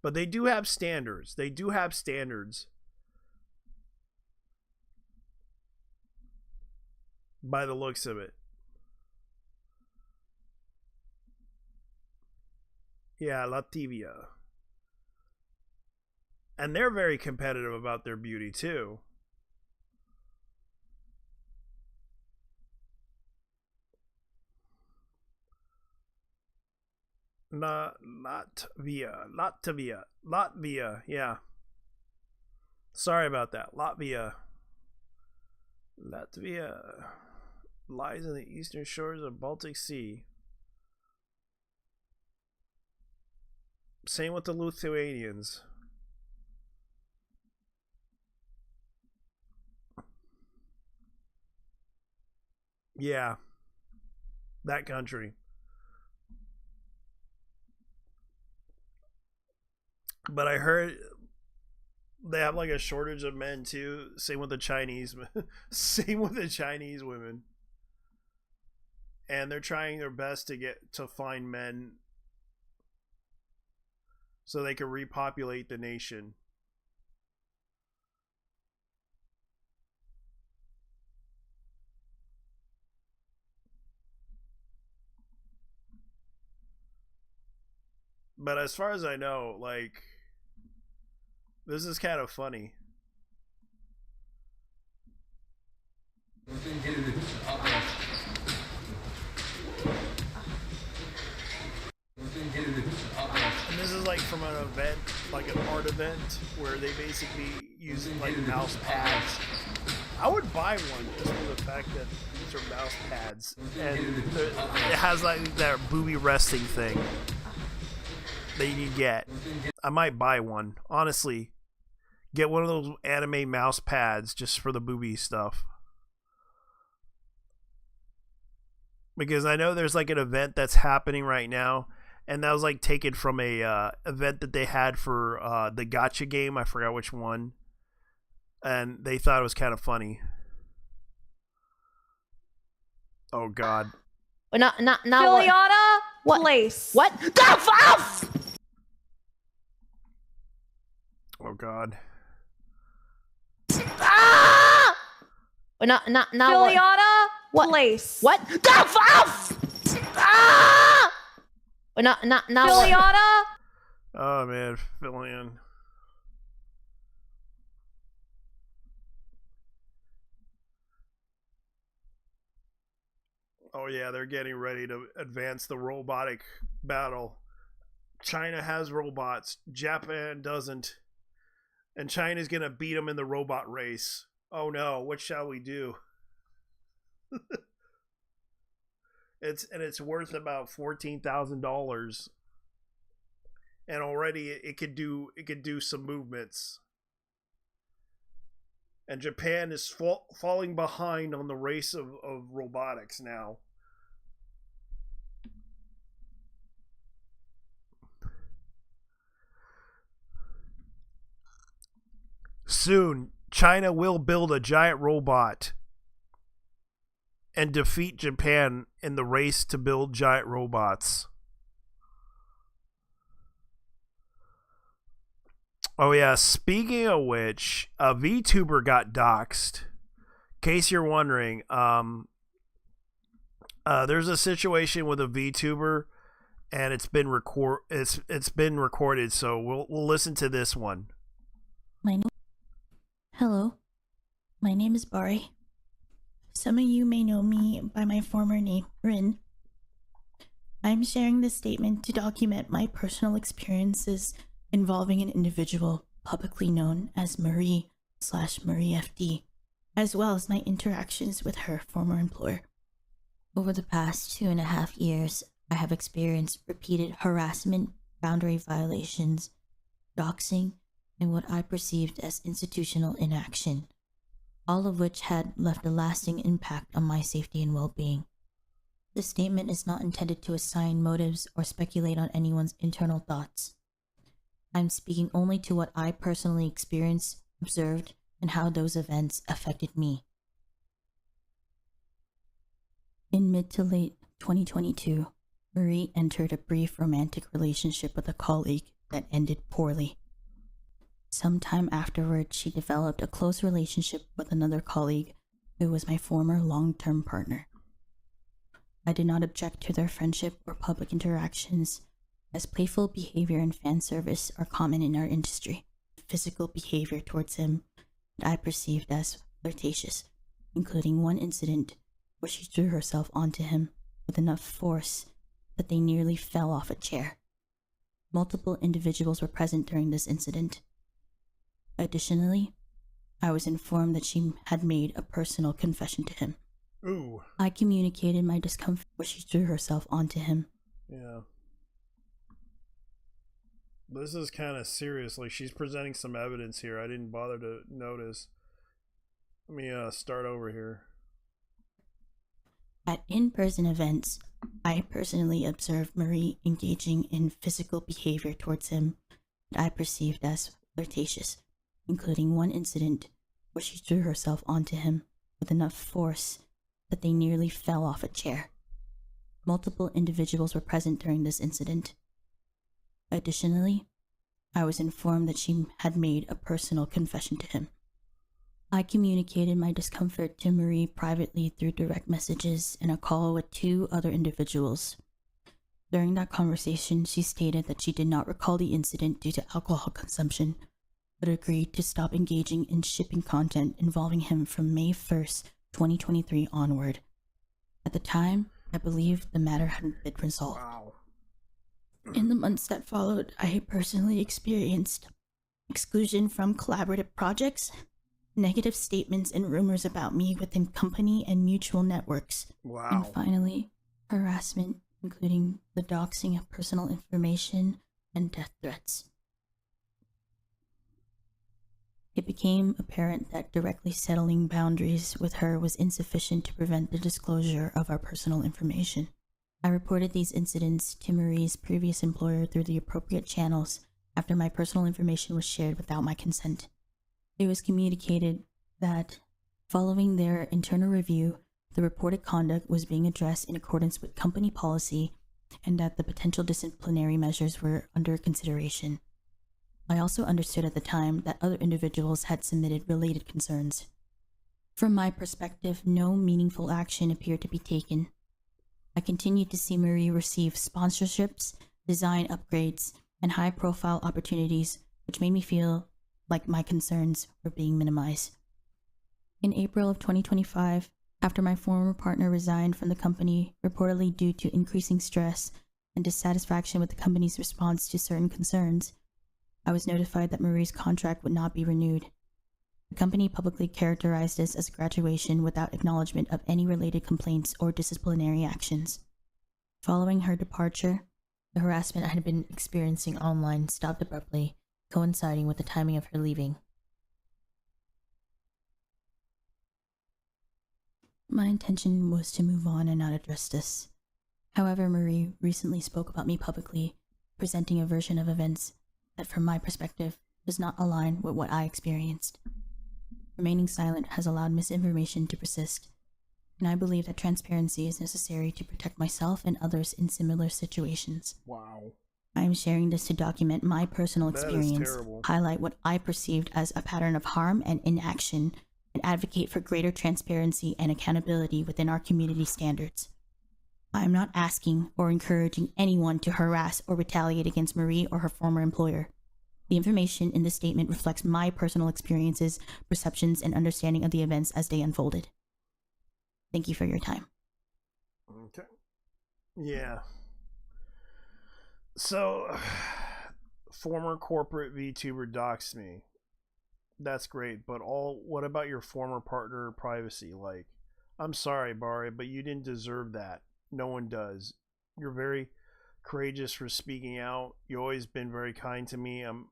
But they do have standards. By the looks of it. Yeah, Latvia. And they're very competitive about their beauty too. Latvia, yeah. Sorry about that. Latvia lies in the eastern shores of Baltic Sea. Same with the Lithuanians. Yeah, that country. But I heard they have like a shortage of men too. Same with the Chinese. Same with the Chinese women. And they're trying their best to find men so they can repopulate the nation. But as far as I know, like, this is kind of funny. And this is like from an event, like an art event, where they basically use like mouse pads. I would buy one just for the fact that these are mouse pads, and it has like that booby resting thing that you can get. I might buy one, honestly. Get one of those anime mouse pads just for the booby stuff. Because I know there's like an event that's happening right now, and that was like taken from a event that they had for the gacha game. I forgot which one, and they thought it was kind of funny. Oh God! Not Filiata what? Place. What? Oh God! Ah! Not Filiata what? Place. What? Ah! Not Filiata. Oh man, fill in. Oh yeah, they're getting ready to advance the robotic battle. China has robots, Japan doesn't. And China's gonna beat them in the robot race. Oh no, what shall we do? It's worth about $14,000. And already it could do some movements. And Japan is falling behind on the race of robotics now. Soon, China will build a giant robot and defeat Japan in the race to build giant robots. Oh yeah, speaking of which, a VTuber got doxxed. In case you're wondering, there's a situation with a VTuber, and it's been recorded. So we'll listen to this one. Hello, my name is Bari. Some of you may know me by my former name, Rin. I'm sharing this statement to document my personal experiences involving an individual publicly known as Marie/Marie FD, as well as my interactions with her former employer. Over the past 2.5 years, I have experienced repeated harassment, boundary violations, doxing, and what I perceived as institutional inaction, all of which had left a lasting impact on my safety and well-being. This statement is not intended to assign motives or speculate on anyone's internal thoughts. I'm speaking only to what I personally experienced, observed, and how those events affected me. In mid to late 2022, Marie entered a brief romantic relationship with a colleague that ended poorly. Sometime afterwards, she developed a close relationship with another colleague who was my former long-term partner. I did not object to their friendship or public interactions, as playful behavior and fan service are common in our industry. Physical behavior towards him that I perceived as flirtatious, including one incident where she threw herself onto him with enough force that they nearly fell off a chair. Multiple individuals were present during this incident. Additionally, I was informed that she had made a personal confession to him. Ooh. I communicated my discomfort, but she threw herself onto him. Yeah. This is kind of serious. Like, she's presenting some evidence here. I didn't bother to notice. Let me start over here. At in-person events, I personally observed Marie engaging in physical behavior towards him that I perceived as flirtatious, including one incident where she threw herself onto him with enough force that they nearly fell off a chair. Multiple individuals were present during this incident. Additionally, I was informed that she had made a personal confession to him. I communicated my discomfort to Marie privately through direct messages and a call with 2 other individuals. During that conversation, she stated that she did not recall the incident due to alcohol consumption, but agreed to stop engaging in shipping content involving him from May 1st, 2023 onward. At the time, I believed the matter hadn't been resolved. Wow. In the months that followed, I personally experienced exclusion from collaborative projects, negative statements and rumors about me within company and mutual networks, Wow. and finally, harassment, including the doxing of personal information and death threats. It became apparent that directly settling boundaries with her was insufficient to prevent the disclosure of our personal information. I reported these incidents to Marie's previous employer through the appropriate channels after my personal information was shared without my consent. It was communicated that, following their internal review, the reported conduct was being addressed in accordance with company policy and that the potential disciplinary measures were under consideration. I also understood at the time that other individuals had submitted related concerns. From my perspective, no meaningful action appeared to be taken. I continued to see Marie receive sponsorships, design upgrades, and high-profile opportunities, which made me feel like my concerns were being minimized. In April of 2025, after my former partner resigned from the company, reportedly due to increasing stress and dissatisfaction with the company's response to certain concerns, I was notified that Marie's contract would not be renewed. The company publicly characterized this as a graduation without acknowledgement of any related complaints or disciplinary actions. Following her departure, the harassment I had been experiencing online stopped abruptly, coinciding with the timing of her leaving. My intention was to move on and not address this. However, Marie recently spoke about me publicly, presenting a version of events that, from my perspective, does not align with what I experienced. Remaining silent has allowed misinformation to persist, and I believe that transparency is necessary to protect myself and others in similar situations. Wow. I am sharing this to document my personal That is experience, terrible. highlight what I perceived as a pattern of harm and inaction, and advocate for greater transparency and accountability within our community standards. I am not asking or encouraging anyone to harass or retaliate against Marie or her former employer. The information in this statement reflects my personal experiences, perceptions, and understanding of the events as they unfolded. Thank you for your time. Okay. Yeah. So, former corporate VTuber doxed me. That's great, but what about your former partner privacy? Like, I'm sorry, Bari, but you didn't deserve that. No one does. You're very courageous for speaking out. You've always been very kind to me. I'm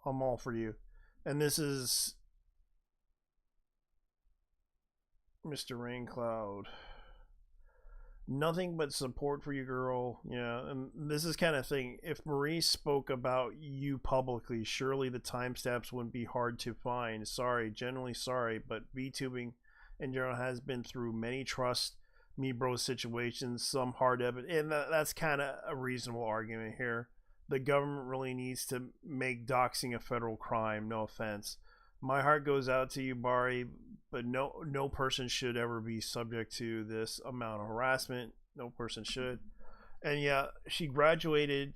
all for you. And this is Mr. Raincloud. Nothing but support for you, girl. Yeah, and this is kind of thing. If Marie spoke about you publicly, surely the timestamps wouldn't be hard to find. Sorry, genuinely sorry, but VTubing in general has been through many trust me bro situations, some hard evidence, and that's kind of a reasonable argument here. The government really needs to make doxing a federal crime. No offense. My heart goes out to you, Bari, but no person should ever be subject to this amount of harassment. No person should. And yeah, she graduated,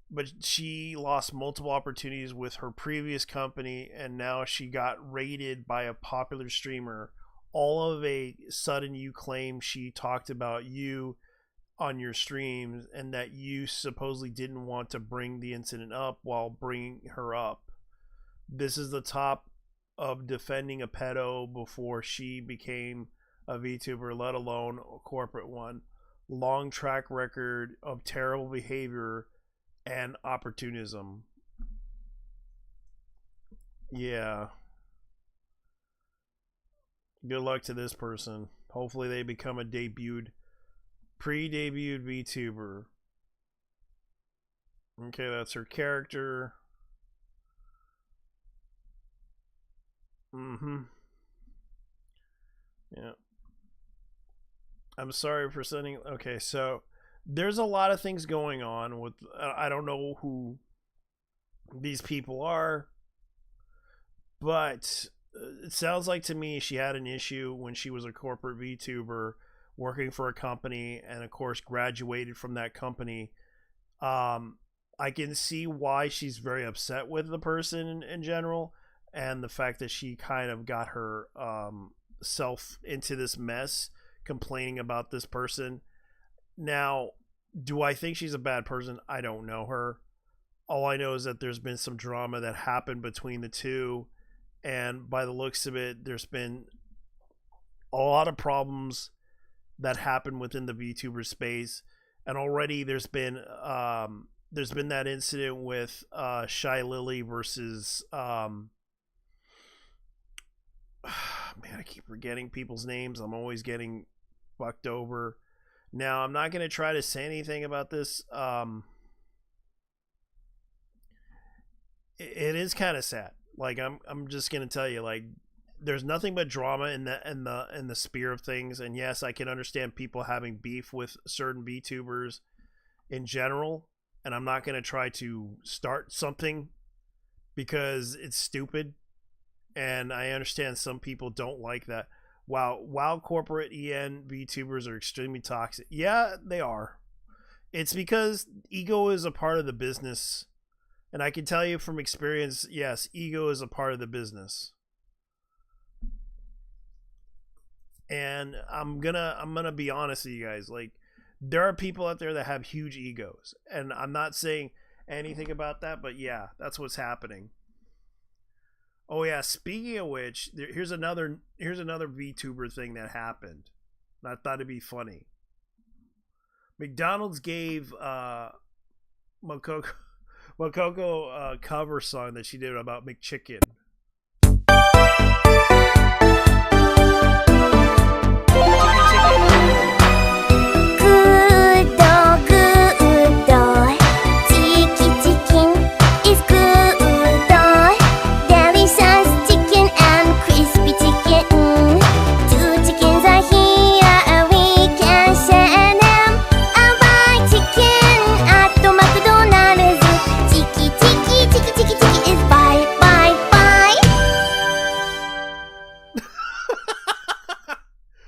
but she lost multiple opportunities with her previous company, and now she got raided by a popular streamer. All of a sudden, you claim she talked about you on your streams and that you supposedly didn't want to bring the incident up while bringing her up. This is the top of defending a pedo before she became a VTuber, let alone a corporate one. Long track record of terrible behavior and opportunism. Yeah. Good luck to this person. Hopefully they become a pre-debuted VTuber. Okay, that's her character. Yeah. I'm sorry for sending. Okay, so there's a lot of things going on with. I don't know who these people are, but it sounds like to me she had an issue when she was a corporate VTuber working for a company, and of course graduated from that company. I can see why she's very upset with the person in general, and the fact that she kind of got her self into this mess, complaining about this person. Now, do I think she's a bad person? I don't know her. All I know is that there's been some drama that happened between the two, and by the looks of it, there's been a lot of problems that happen within the VTuber space, and already there's been that incident with Shy Lily versus man, I keep forgetting people's names. I'm always getting fucked over. Now, I'm not going to try to say anything about this. It is kind of sad. Like, I'm just going to tell you, like, there's nothing but drama in the sphere of things. And yes, I can understand people having beef with certain VTubers in general, and I'm not going to try to start something because it's stupid. And I understand some people don't like that. While corporate EN VTubers are extremely toxic, yeah, they are. It's because ego is a part of the business, and I can tell you from experience, yes, ego is a part of the business. And I'm gonna be honest with you guys. Like, there are people out there that have huge egos, and I'm not saying anything about that, but yeah, that's what's happening. Oh yeah, speaking of which, here's another VTuber thing that happened. And I thought it'd be funny. McDonald's gave Makoko a cover song that she did about McChicken.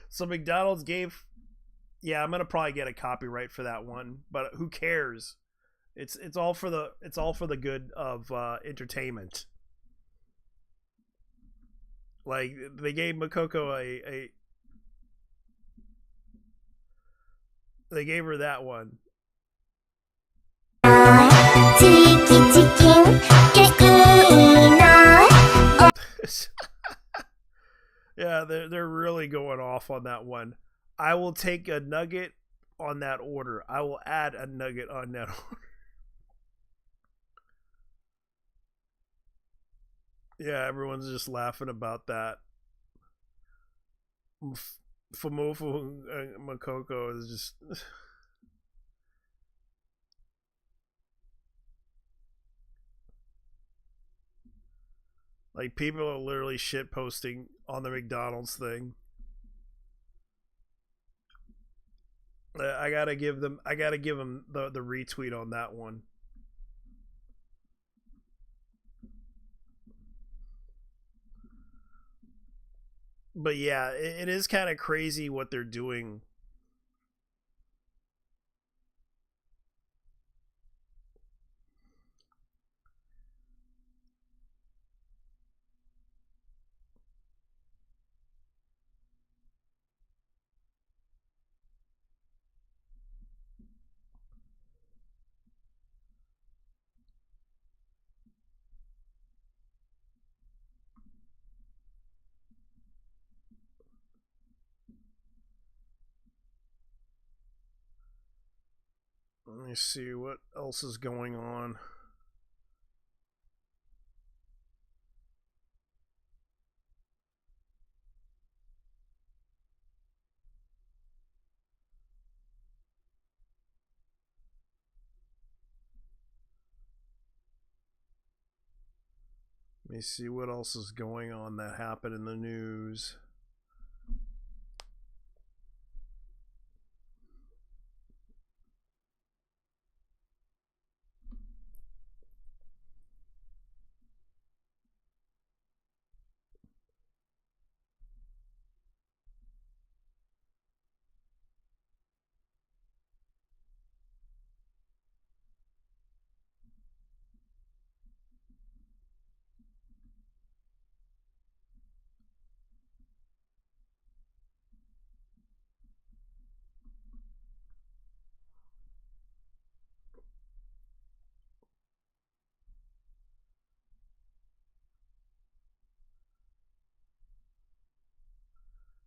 So McDonald's gave, yeah, I'm gonna probably get a copyright for that one, but who cares? It's all for the good of entertainment. Like, they gave Makoko they gave her that one. Yeah, they're really going off on that one. I will take a nugget on that order. I will add a nugget on that order. Yeah, everyone's just laughing about that. Famofu Makoko is just... Like, people are literally shit posting on the McDonald's thing. I gotta give them the retweet on that one. But yeah, it is kind of crazy what they're doing. me see what else is going on. Let me see what else is going on that happened in the news.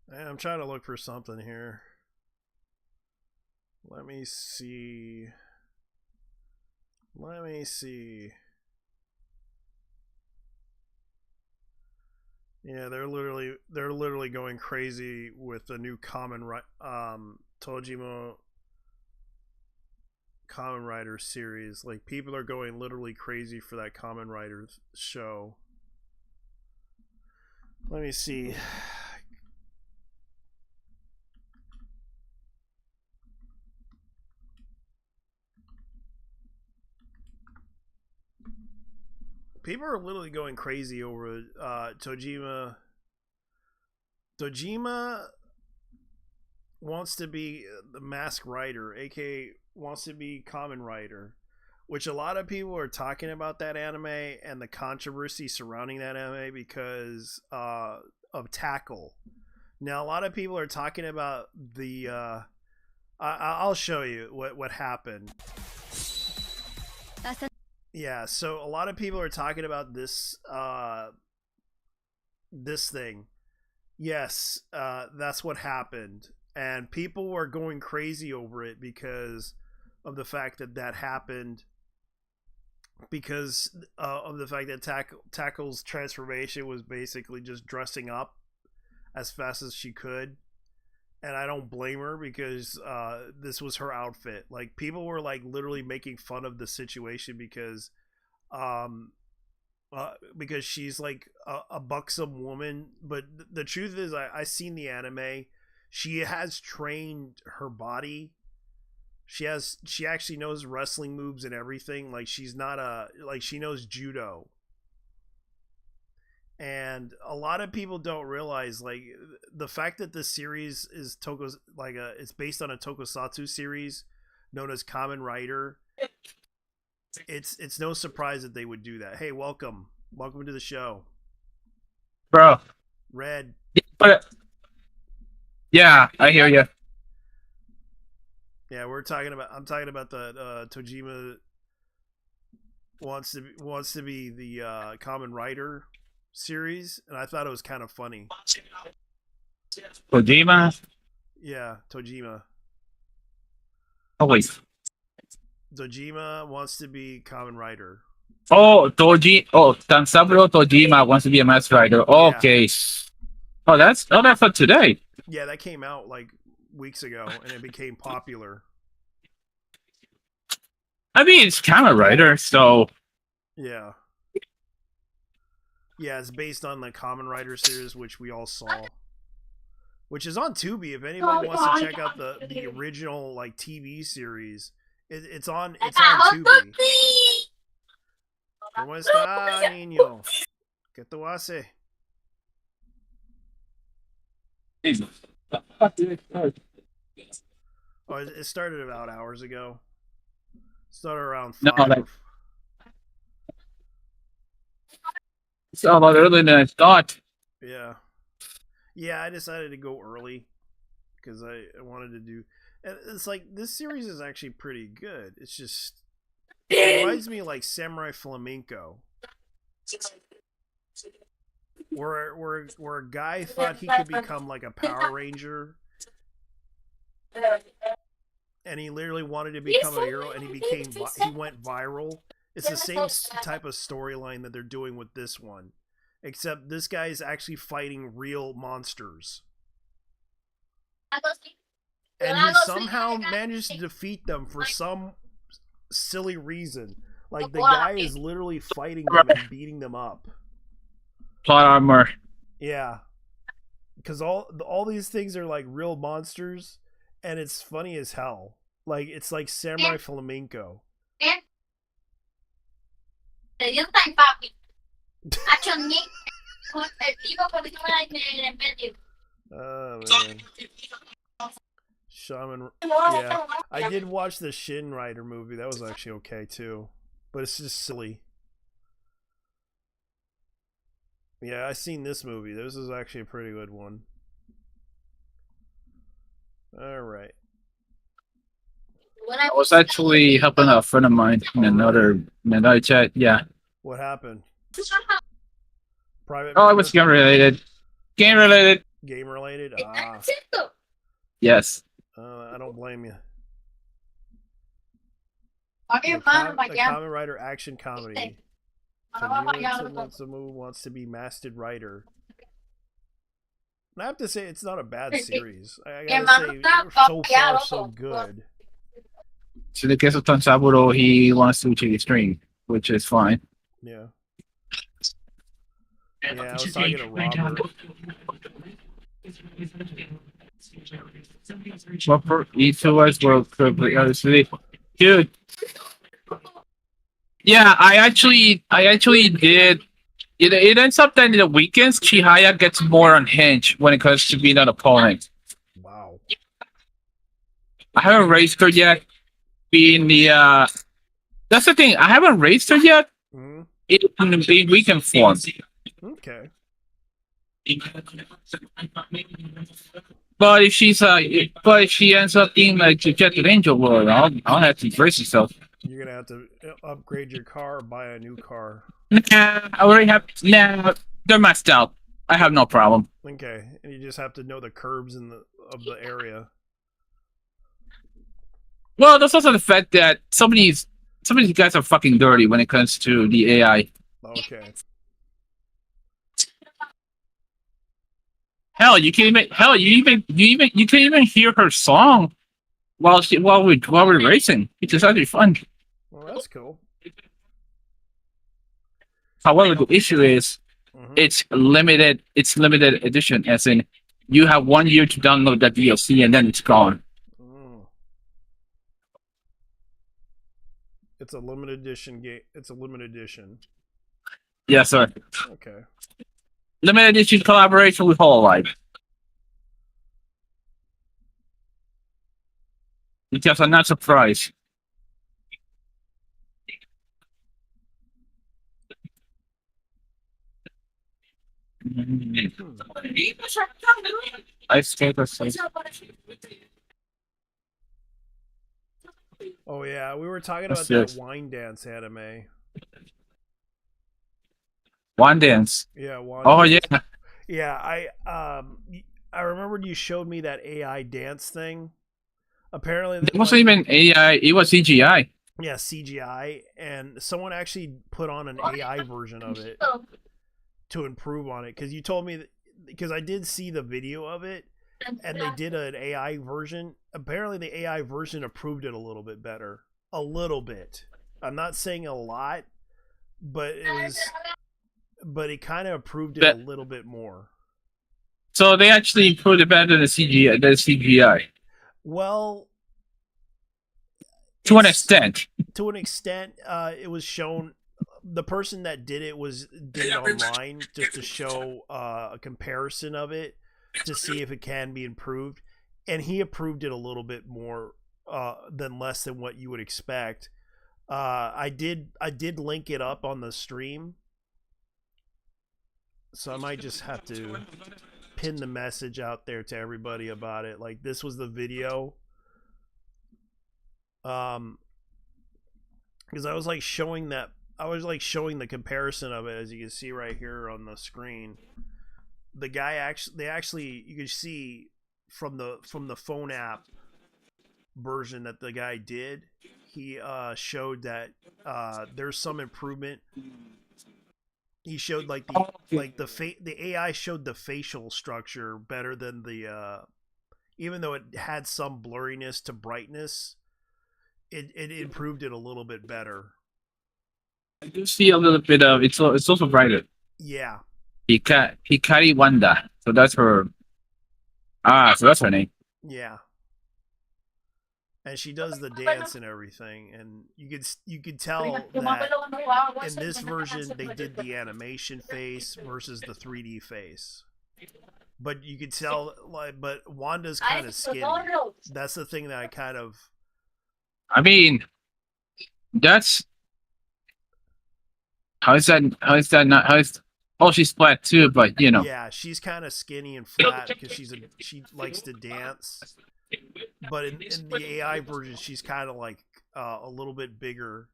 And I'm trying to look for something here. Let me see. Let me see. Yeah, they're literally going crazy with the new Tojima Kamen Rider series. Like, people are going literally crazy for that Kamen Rider show. Let me see. People are literally going crazy over Tojima. Tojima wants to be the Mask Rider, aka wants to be Kamen Rider, which a lot of people are talking about that anime and the controversy surrounding that anime because of Tackle. Now, a lot of people are talking about the. I'll show you what happened. Yeah, so a lot of people are talking about this this thing. Yes, that's what happened, and people were going crazy over it because of the fact that that happened. Because of the fact that Tackle's transformation was basically just dressing up as fast as she could, and I don't blame her because this was her outfit. Like, people were like literally making fun of the situation because she's like a buxom woman. But the truth is, I seen the anime. She has trained her body. She actually knows wrestling moves and everything. Like, she's not she knows judo. And a lot of people don't realize, like, the fact that this series is it's based on a tokusatsu series known as Kamen Rider. It's no surprise that they would do that. Hey, welcome to the show, bro. Red. But yeah, I hear you. Yeah, I'm talking about the Tojima wants to be the Kamen Rider series, and I thought it was kind of funny. Kojima? Yeah, Tojima. Oh wait. Tojima wants to be Kamen Rider. Oh, Tansaburo Tojima wants to be a Mask Rider. Okay. Yeah. Oh, that's for today. Yeah, that came out like weeks ago, and it became popular. I mean, it's Kamen Rider, so yeah. Yeah, it's based on the Kamen Rider series, which we all saw, which is on Tubi. If anybody wants to check out the original like TV series, it's on Tubi. ¿Cómo está, niño? ¿Qué tú haces? Oh, it started about hours ago. Started around 5. No, it's a lot earlier than I thought. Yeah. Yeah, I decided to go early because I wanted to do. And it's like, this series is actually pretty good. It's just, it reminds me of like Samurai Flamenco, where a guy thought he could become like a Power Ranger, and he literally wanted to become a hero, and he went viral. It's the same type of storyline that they're doing with this one, except this guy is actually fighting real monsters, and he somehow manages to defeat them for some silly reason. Like the guy is literally fighting them and beating them up. Plot armor. Yeah, because all these things are like real monsters, and it's funny as hell. Like it's like samurai flamenco. Oh man. Shaman. Yeah, I did watch the Shin Rider movie. That was actually okay too, but it's just silly. Yeah, I seen this movie. This is actually a pretty good one. All right. I was actually helping a friend of mine in another chat. Yeah. What happened? Private. Oh, it was game related. Game related. Game related. Ah. Yes. I don't blame you. The Kamen Rider action comedy. Tsumu wants to be Mastered Rider. And I have to say, it's not a bad series. I gotta say, so far, so good. So in the case of Tansaburo, he wants to change the string, which is fine. Yeah. Yeah, I was talking to Robert. What for each of us will obviously, dude. Yeah, I actually did. It ends up that in the weekends, Chihaya gets more unhinged when it comes to being an opponent. Wow. I haven't raised her yet. Being the that's the thing. I haven't raised her yet. Mm-hmm. In the weekend form. Okay. But if she ends up being like rejected angel, well, I'll have to brace myself. You're gonna have to upgrade your car or buy a new car. Nah, I already have. Nah, they're messed up. I have no problem. Okay, and you just have to know the curbs of the area. Well, there's also the fact that some of these guys are fucking dirty when it comes to the AI. Okay. Hell, you can't even hear her song while we're racing, which is actually fun. Well, that's cool. However, the issue is it's limited edition, as in you have 1 year to download that DLC and then it's gone. It's a limited edition game. It's a limited edition. Yes, sir. Okay. Limited edition collaboration with Hololive. Because I'm not surprised. I escaped us. Oh yeah, we were talking about that Wine Dance anime. Wine Dance. Yeah, Wine Dance. Yeah. Yeah, I remembered you showed me that AI dance thing. Apparently, it wasn't even AI. It was CGI. Yeah, CGI, and someone actually put on an AI version of it to improve on it. Because you told me because I did see the video of it, and they did an AI version. Apparently, the AI version improved it a little bit better. A little bit. I'm not saying a lot, but it kind of improved it a little bit more. So they actually improved it better than the CGI. Well, to an extent. To an extent, it was shown. The person that did it did it online just to show a comparison of it to see if it can be improved, and he approved it a little bit more less than what you would expect. I did link it up on the stream, so I might just have to pin the message out there to everybody about it. Like, this was the video. Because I was like showing the comparison of it, as you can see right here on the screen. The guy you can see from the phone app version that the guy did, he showed that there's some improvement. He showed like the AI showed the facial structure better than the even though it had some blurriness to brightness, it improved it a little bit better. I do see a little bit of it's also brighter. Yeah. Hikari Wanda. So that's her. So that's her name. Yeah. And she does the dance and everything, and you could tell that in this version they did the animation face versus the 3D face. But you could tell, like, but Wanda's kind of skinny. That's the thing that I kind of. I mean, that's how is that not how is. Oh, she's flat too, but you know. Yeah, she's kind of skinny and flat because she likes to dance. But in the AI version, she's kind of like a little bit bigger.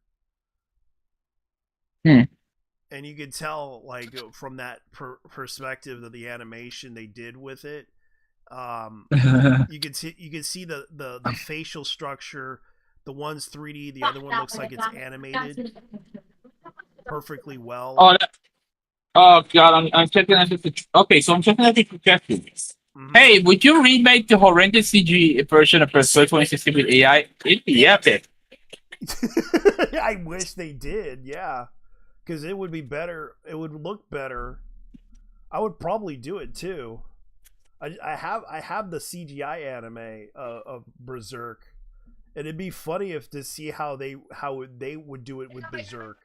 And you could tell, like, from that perspective of the animation they did with it, you could see the facial structure. The one's 3D, the other one looks like it's animated perfectly well. Oh God, I'm checking out the. Okay, so I'm checking out the projections. Hey, would you remake the horrendous CG version of Persona 2016 with AI? It'd be epic. I wish they did, yeah. Because it would be better. It would look better. I would probably do it too. I have the CGI anime of Berserk. And it'd be funny if to see how they would do it with Berserk.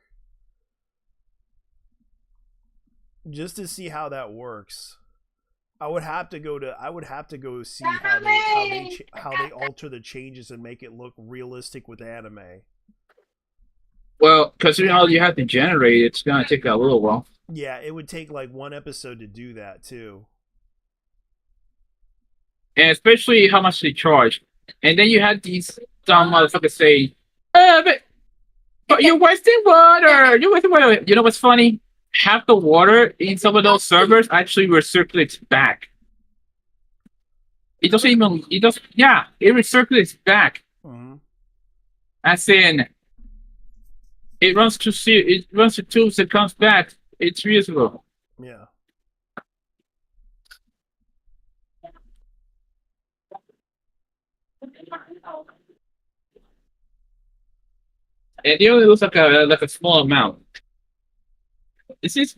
Just to see how that works. I would have to go see how they alter the changes and make it look realistic with anime. Well, because you have to generate, it's gonna take a little while. Yeah, it would take like one episode to do that too. And especially how much they charge. And then you had these dumb motherfuckers say, but you're wasting water. You're wasting water. You know what's funny? Half the water in some of those servers actually recirculates back. It doesn't even. It does. Yeah, it recirculates back. As in, it runs to tubes. It comes back. It's reusable. Yeah. And it only looks like a small amount. This is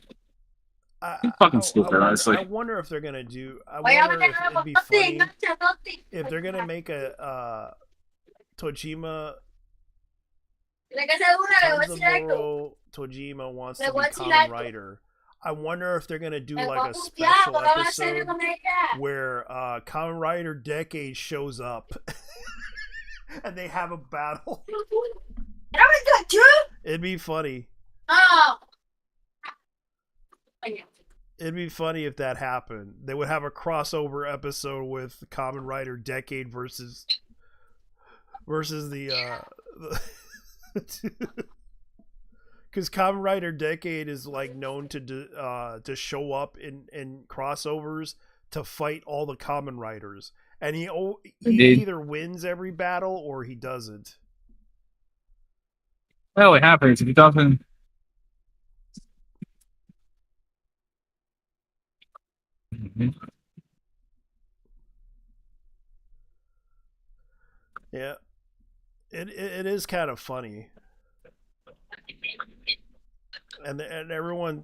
fucking stupid, honestly. I wonder if they're gonna do. I wonder if it'd be funny if they're gonna make a Tojima. Tanzaburo Tojima wants to be Kamen Rider. I wonder if they're gonna do like a special episode where Kamen Rider Decade shows up and they have a battle. It'd be funny. It'd be funny if that happened. They would have a crossover episode with Kamen Rider Decade versus the because Kamen Rider Decade is like known to show up in crossovers to fight all the Kamen Riders, and he either wins every battle or he doesn't. Well, it happens if he doesn't. Yeah, it is kind of funny, and everyone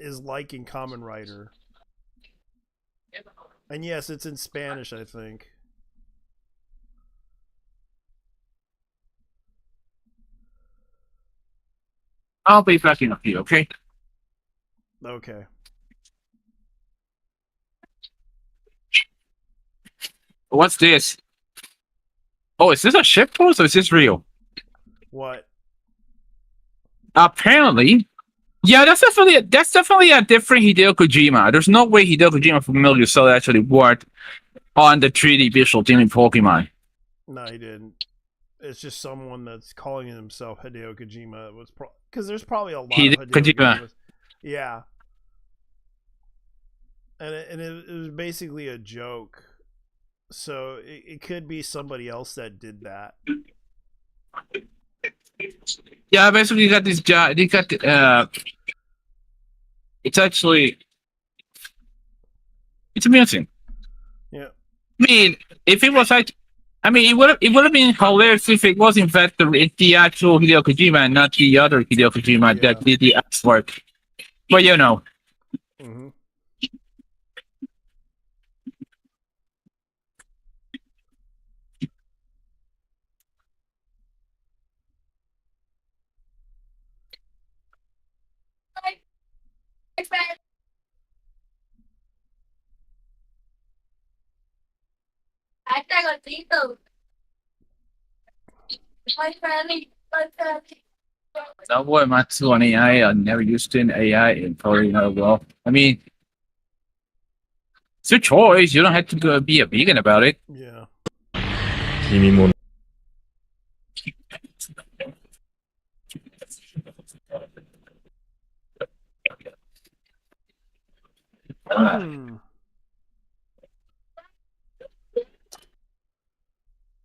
is liking Kamen Rider, and yes, it's in Spanish, I think. I'll be backing up you, okay? Okay. What's this? Oh, is this a ship post or is this real? What? Apparently, yeah, that's definitely a different Hideo Kojima. There's no way Hideo Kojima from Metal Gear Solid actually worked on the 3D visual thing in Pokemon. No, he didn't. It's just someone that's calling himself Hideo Kojima. It was because there's probably a lot of Hideo Kojima. Yeah. And it was basically a joke. So it could be somebody else that did that. Yeah, basically you got this guy. They got it's actually it's amusing. Yeah. I mean, if it was like, I mean, it would have been hilarious if it was in fact the actual Hideo Kojima and not the other Hideo Kojima that did the X work. But you know. Mm-hmm. No boy, Matsu on AI. I never used an AI and probably not well. I mean, it's your choice. You don't have to go be a vegan about it. Yeah. 君も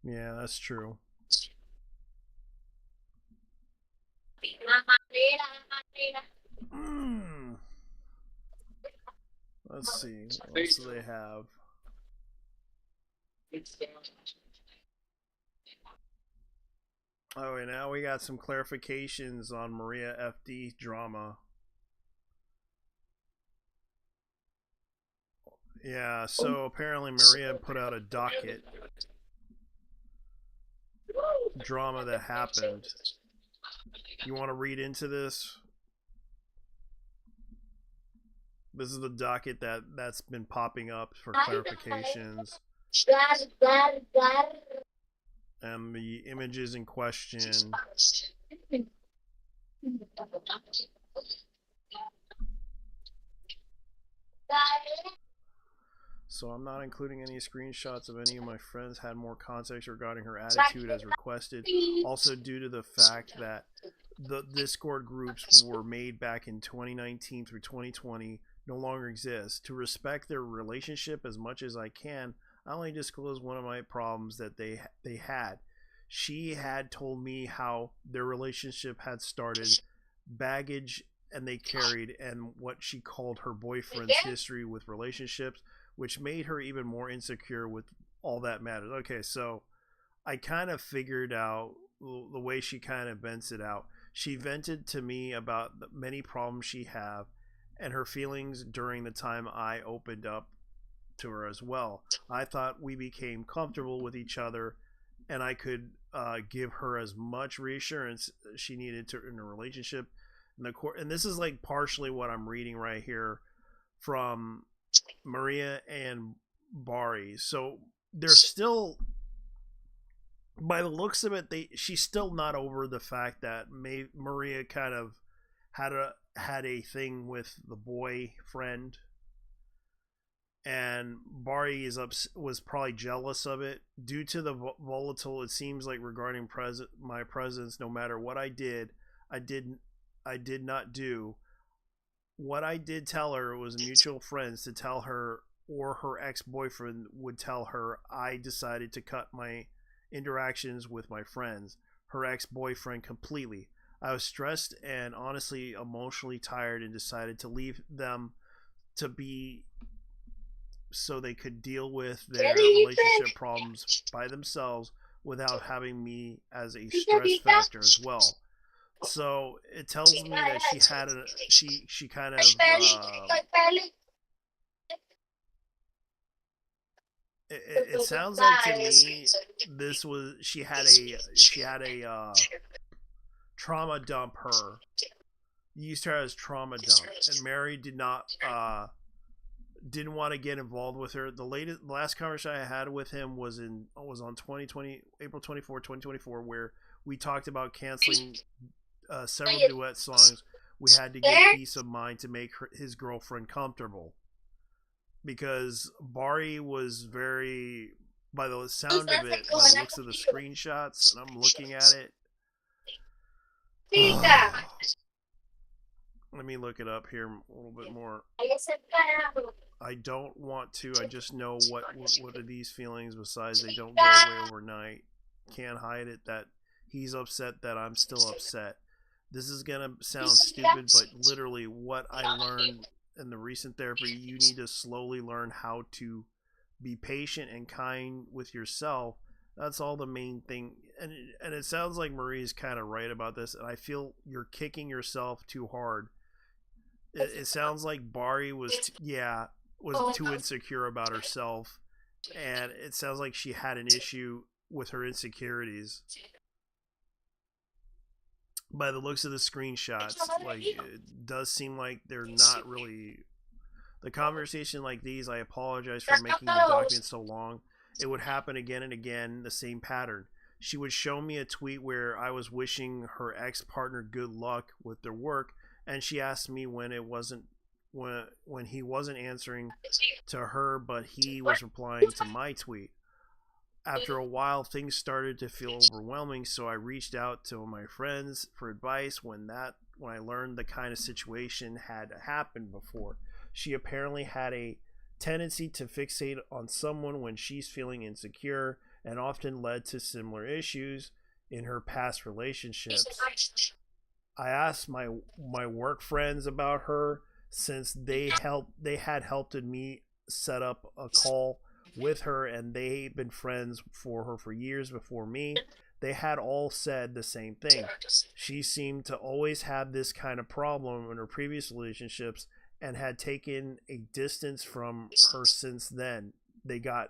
Yeah, that's true. Let's see. What else do they have? Oh, and now we got some clarifications on Maria FD drama. Yeah, so apparently Maria put out a docket drama that happened. You want to read into this? This is the docket that's been popping up for clarifications. And the images in question. So I'm not including any screenshots of any of my friends had more context regarding her attitude as requested. Also due to the fact that the Discord groups were made back in 2019 through 2020 no longer exist. To respect their relationship as much as I can, I only disclose one of my problems that they had. She had told me how their relationship had started, baggage and they carried, and what she called her boyfriend's history with relationships, which made her even more insecure with all that matters. Okay, so I kind of figured out the way she kind of vents it out. She vented to me about the many problems she had and her feelings during the time I opened up to her as well. I thought we became comfortable with each other and I could give her as much reassurance she needed to in a relationship. And this is like partially what I'm reading right here from Maria and Bari. So they're still, by the looks of it, she's still not over the fact that Maria kind of had a thing with the boyfriend, and Bari was probably jealous of it due to the volatile. It seems like regarding my presence, no matter what I did not do. What I did tell her was mutual friends to tell her, or her ex-boyfriend would tell her, I decided to cut my interactions with my friends, her ex-boyfriend, completely. I was stressed and honestly emotionally tired and decided to leave them to be so they could deal with their relationship problems by themselves without having me as a stress factor as well. So it tells me that she kind of it sounds like to me she had a trauma dump her, used her as trauma dump, and Mary didn't want to get involved with her. The last conversation I had with him was on 2020 April 24, 2024, where we talked about canceling several duet songs. We had to get peace of mind to make his girlfriend comfortable, because Bari was very, by the sound of it, by the looks of the screenshots, and I'm looking at it. Let me look it up here a little bit more. I don't want to. I just know what are these feelings besides they don't go away overnight. Can't hide it that he's upset that I'm still upset. This is going to sound stupid, but literally what I learned in the recent therapy, you need to slowly learn how to be patient and kind with yourself. That's all the main thing. And it sounds like Marie's kind of right about this, and I feel you're kicking yourself too hard. It sounds like Bari was too insecure about herself, and it sounds like she had an issue with her insecurities. By the looks of the screenshots, like it does seem like they're not really the conversation like these. I apologize for making the document so long. It would happen again and again, the same pattern. She would show me a tweet where I was wishing her ex-partner good luck with their work, and she asked me when he wasn't answering to her, but he was replying to my tweet. After a while, things started to feel overwhelming, so I reached out to my friends for advice when I learned the kind of situation had happened before. She apparently had a tendency to fixate on someone when she's feeling insecure, and often led to similar issues in her past relationships. I asked my work friends about her since they had helped me set up a call with her, and they've been friends for her for years before me. They had all said the same thing. She seemed to always have this kind of problem in her previous relationships and had taken a distance from her since then. They got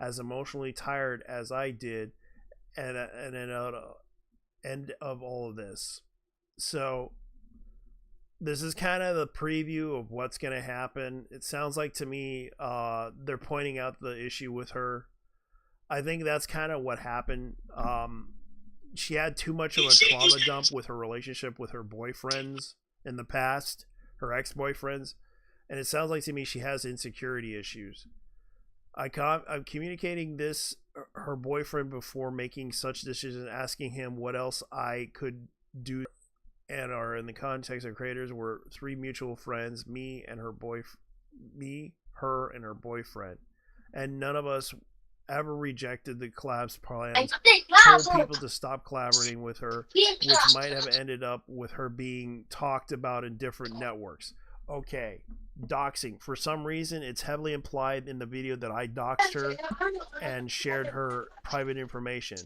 as emotionally tired as I did and at the end of all of this. So this is kind of the preview of what's going to happen. It sounds like to me they're pointing out the issue with her. I think that's kind of what happened. She had too much of a trauma dump with her relationship with her boyfriends in the past, her ex-boyfriends. And it sounds like to me she has insecurity issues. I'm communicating this her boyfriend before making such decisions, asking him what else I could do, and are in the context of creators were 3 mutual friends, me, her, and her boyfriend, and none of us ever rejected the collabs plans. Told people to stop collaborating with her, which might have ended up with her being talked about in different networks. Okay, doxing. For some reason, it's heavily implied in the video that I doxed her and shared her private information.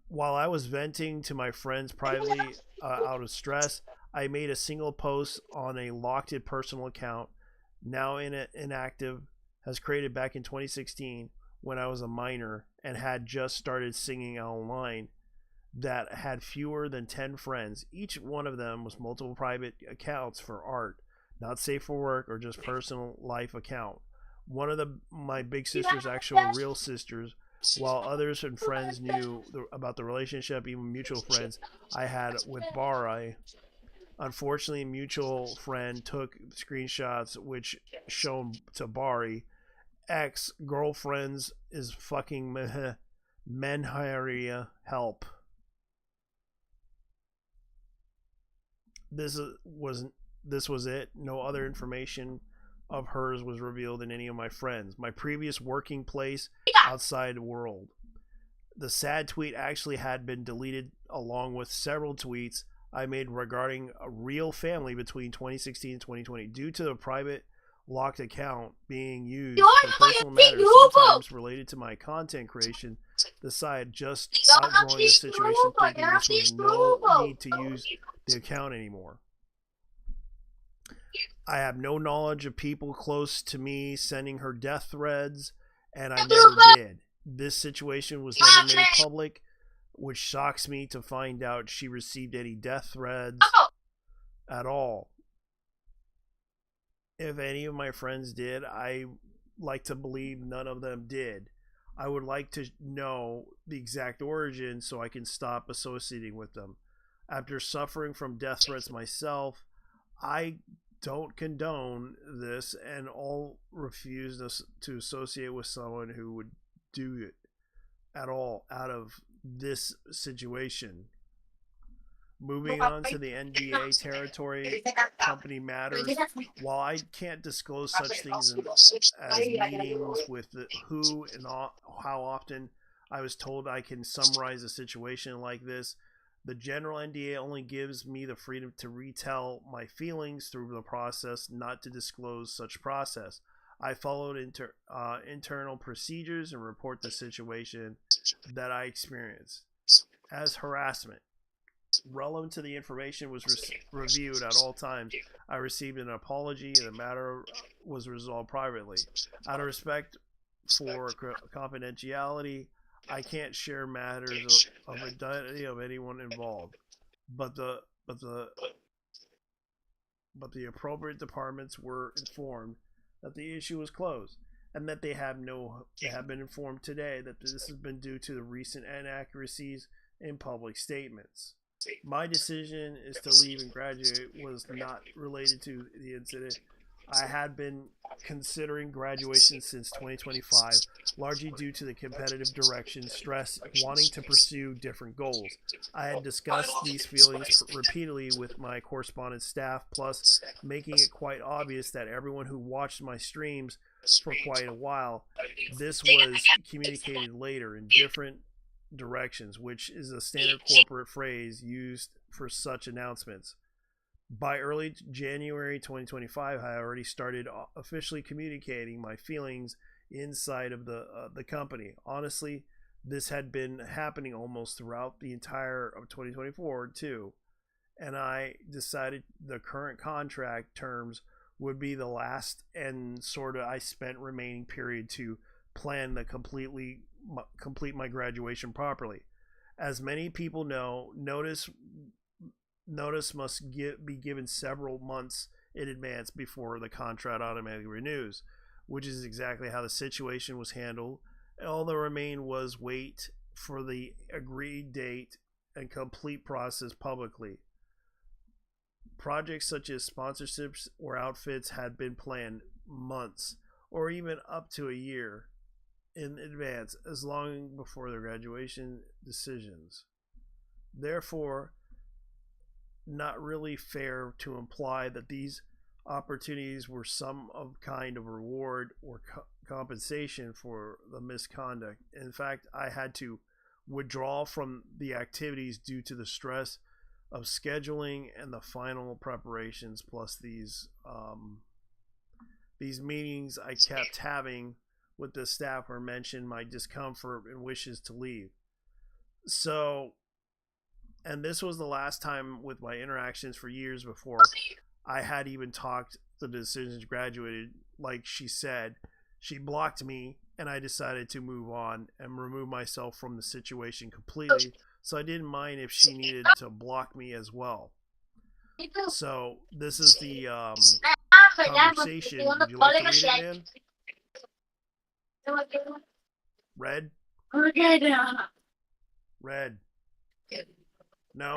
While I was venting to my friends privately out of stress, I made a single post on a locked-in personal account, now inactive, has created back in 2016 when I was a minor and had just started singing online, that had fewer than 10 friends. Each one of them was multiple private accounts for art, not safe for work or just personal life account. One of my big sister's actual real sisters, while others and friends knew about the relationship, even mutual friends I had with Bari. Unfortunately, a mutual friend took screenshots which shown to Bari. Ex-girlfriends is fucking menharia help. This was it. No other information of hers was revealed in any of my friends. My previous working place outside world. The sad tweet actually had been deleted along with several tweets I made regarding a real family between 2016 and 2020 due to the private locked account being used for personal matters sometimes related to my content creation. The side just outgrowing the situation, thinking this was no need to use the account anymore. I have no knowledge of people close to me sending her death threats, and I never did. This situation was never made public, which shocks me to find out she received any death threats at all. If any of my friends did, I like to believe none of them did. I would like to know the exact origin so I can stop associating with them. After suffering from death threats myself, I don't condone this and all refuse to associate with someone who would do it at all out of this situation. Moving on to the NDA territory, company matters. While I can't disclose such things as meetings with who and how often, I was told I can summarize a situation like this. The general NDA only gives me the freedom to retell my feelings through the process, not to disclose such process. I followed internal procedures and report the situation that I experienced as harassment. Relevant to the information was reviewed at all times. I received an apology and the matter was resolved privately. Out of respect for confidentiality, I can't share matters of identity of anyone involved, but the appropriate departments were informed that the issue was closed, and that they have been informed today that this has been due to the recent inaccuracies in public statements. My decision is to leave and graduate was not related to the incident. I had been considering graduation since 2025, largely due to the competitive direction, stress, wanting to pursue different goals. I had discussed these feelings repeatedly with my correspondence staff, plus making it quite obvious that everyone who watched my streams for quite a while, this was communicated later in different directions, which is a standard corporate phrase used for such announcements. By early January 2025, I already started officially communicating my feelings inside of the company. Honestly, this had been happening almost throughout the entire of 2024 too, and I decided the current contract terms would be the last and sort of I spent remaining period to plan the complete my graduation properly. As many people know, notice must be given several months in advance before the contract automatically renews, which is exactly how the situation was handled. All that remained was wait for the agreed date and complete process publicly. Projects such as sponsorships or outfits had been planned months or even up to a year in advance, as long before the graduation decisions. Therefore, not really fair to imply that these opportunities were some of kind of reward or compensation for the misconduct. In fact, I had to withdraw from the activities due to the stress of scheduling and the final preparations, plus these meetings I kept having with the staff where mentioned my discomfort and wishes to leave. So, and this was the last time with my interactions for years before I had even talked the decisions graduated. Like she said, she blocked me and I decided to move on and remove myself from the situation completely. So I didn't mind if she needed to block me as well. So this is the conversation. Would you like to read it, man? Red? Red. No?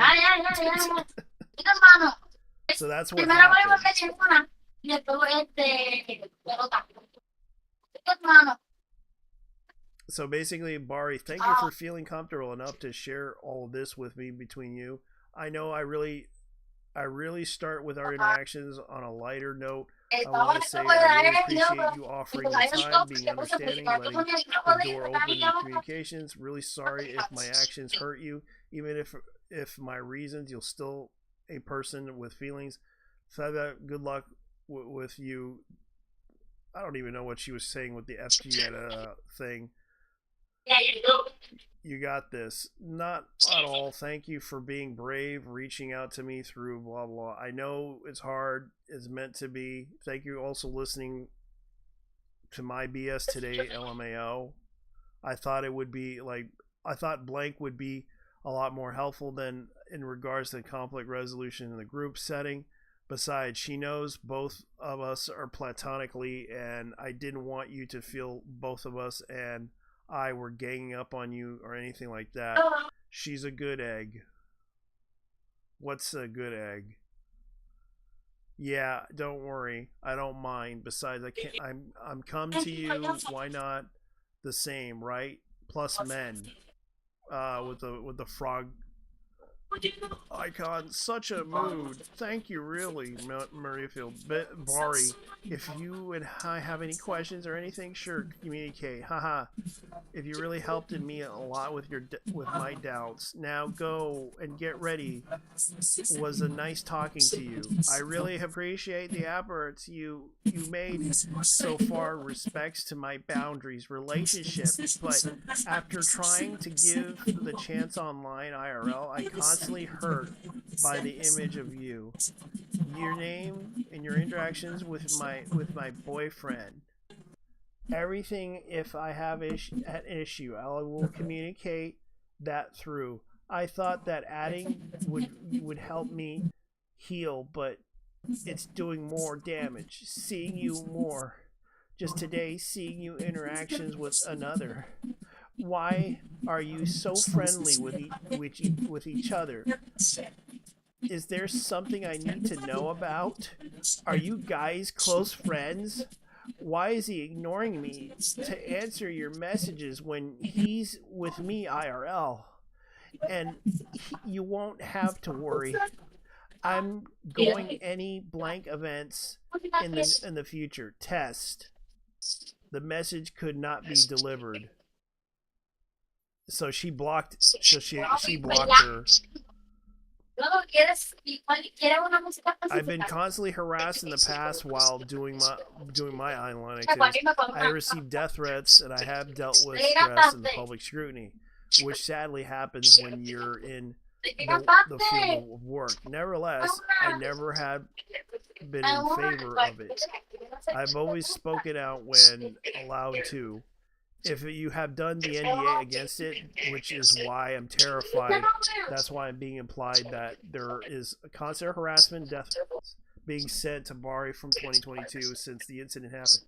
So that's what happened. So basically, Bari, thank you for feeling comfortable enough to share all of this with me between you. I know I really start with our interactions on a lighter note. I want to say I really appreciate you offering your time, being understanding, letting the door open in communications. Really sorry if my actions hurt you. Even if my reasons, you're still a person with feelings. Feda, good luck with you. I don't even know what she was saying with the FG thing. You got this. Not at all. Thank you for being brave, reaching out to me through blah blah. I know it's hard. It's meant to be. Thank you also listening to my BS today, LMAO. I thought blank would be a lot more helpful than in regards to conflict resolution in the group setting. Besides, she knows both of us are platonically, and I didn't want you to feel both of us and I were ganging up on you or anything like that. She's a good egg. What's a good egg? Yeah, don't worry. I don't mind. Besides, I'm come to you. Why not the same, right? Plus men. With the frog Icon, such a mood. Thank you, really, Mariafield. Bari, if you and I have any questions or anything, sure, communicate. Haha. If you really helped me a lot with with my doubts, now go and get ready. Was a nice talking to you. I really appreciate the efforts you made so far respects to my boundaries relationship, but after trying to give the chance online IRL, I constantly hurt by the image of you, your name, and your interactions with my boyfriend. Everything. If I have an issue, I will communicate that through. I thought that adding would help me heal, but it's doing more damage. Seeing you more. Just today, seeing you interactions with another. Why are you so friendly with each other? Is there something I need to know about? Are you guys close friends? Why is he ignoring me to answer your messages when he's with me IRL? And you won't have to worry. I'm going any blank events in the future. Test. The message could not be delivered. So she blocked. So she blocked her. I've been constantly harassed in the past while doing my online activities. I received death threats, and I have dealt with stress and public scrutiny, which sadly happens when you're in the field of work. Nevertheless, I never had been in favor of it. I've always spoken out when allowed to. If you have done the NDA against it, which is why I'm terrified, that's why I'm being implied that there is a constant harassment, death threats being sent to Bari from 2022 since the incident happened.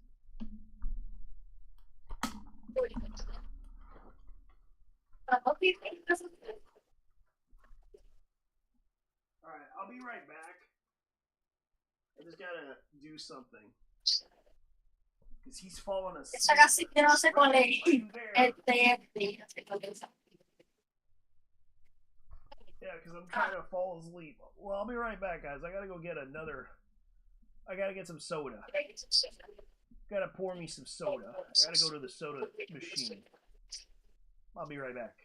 Alright, I'll be right back. I just gotta do something. Because he's falling asleep. Yeah, because I'm trying to fall asleep. Well, I'll be right back, guys. I gotta go get I gotta get some soda. Gotta pour me some soda. I gotta go to the soda machine. I'll be right back.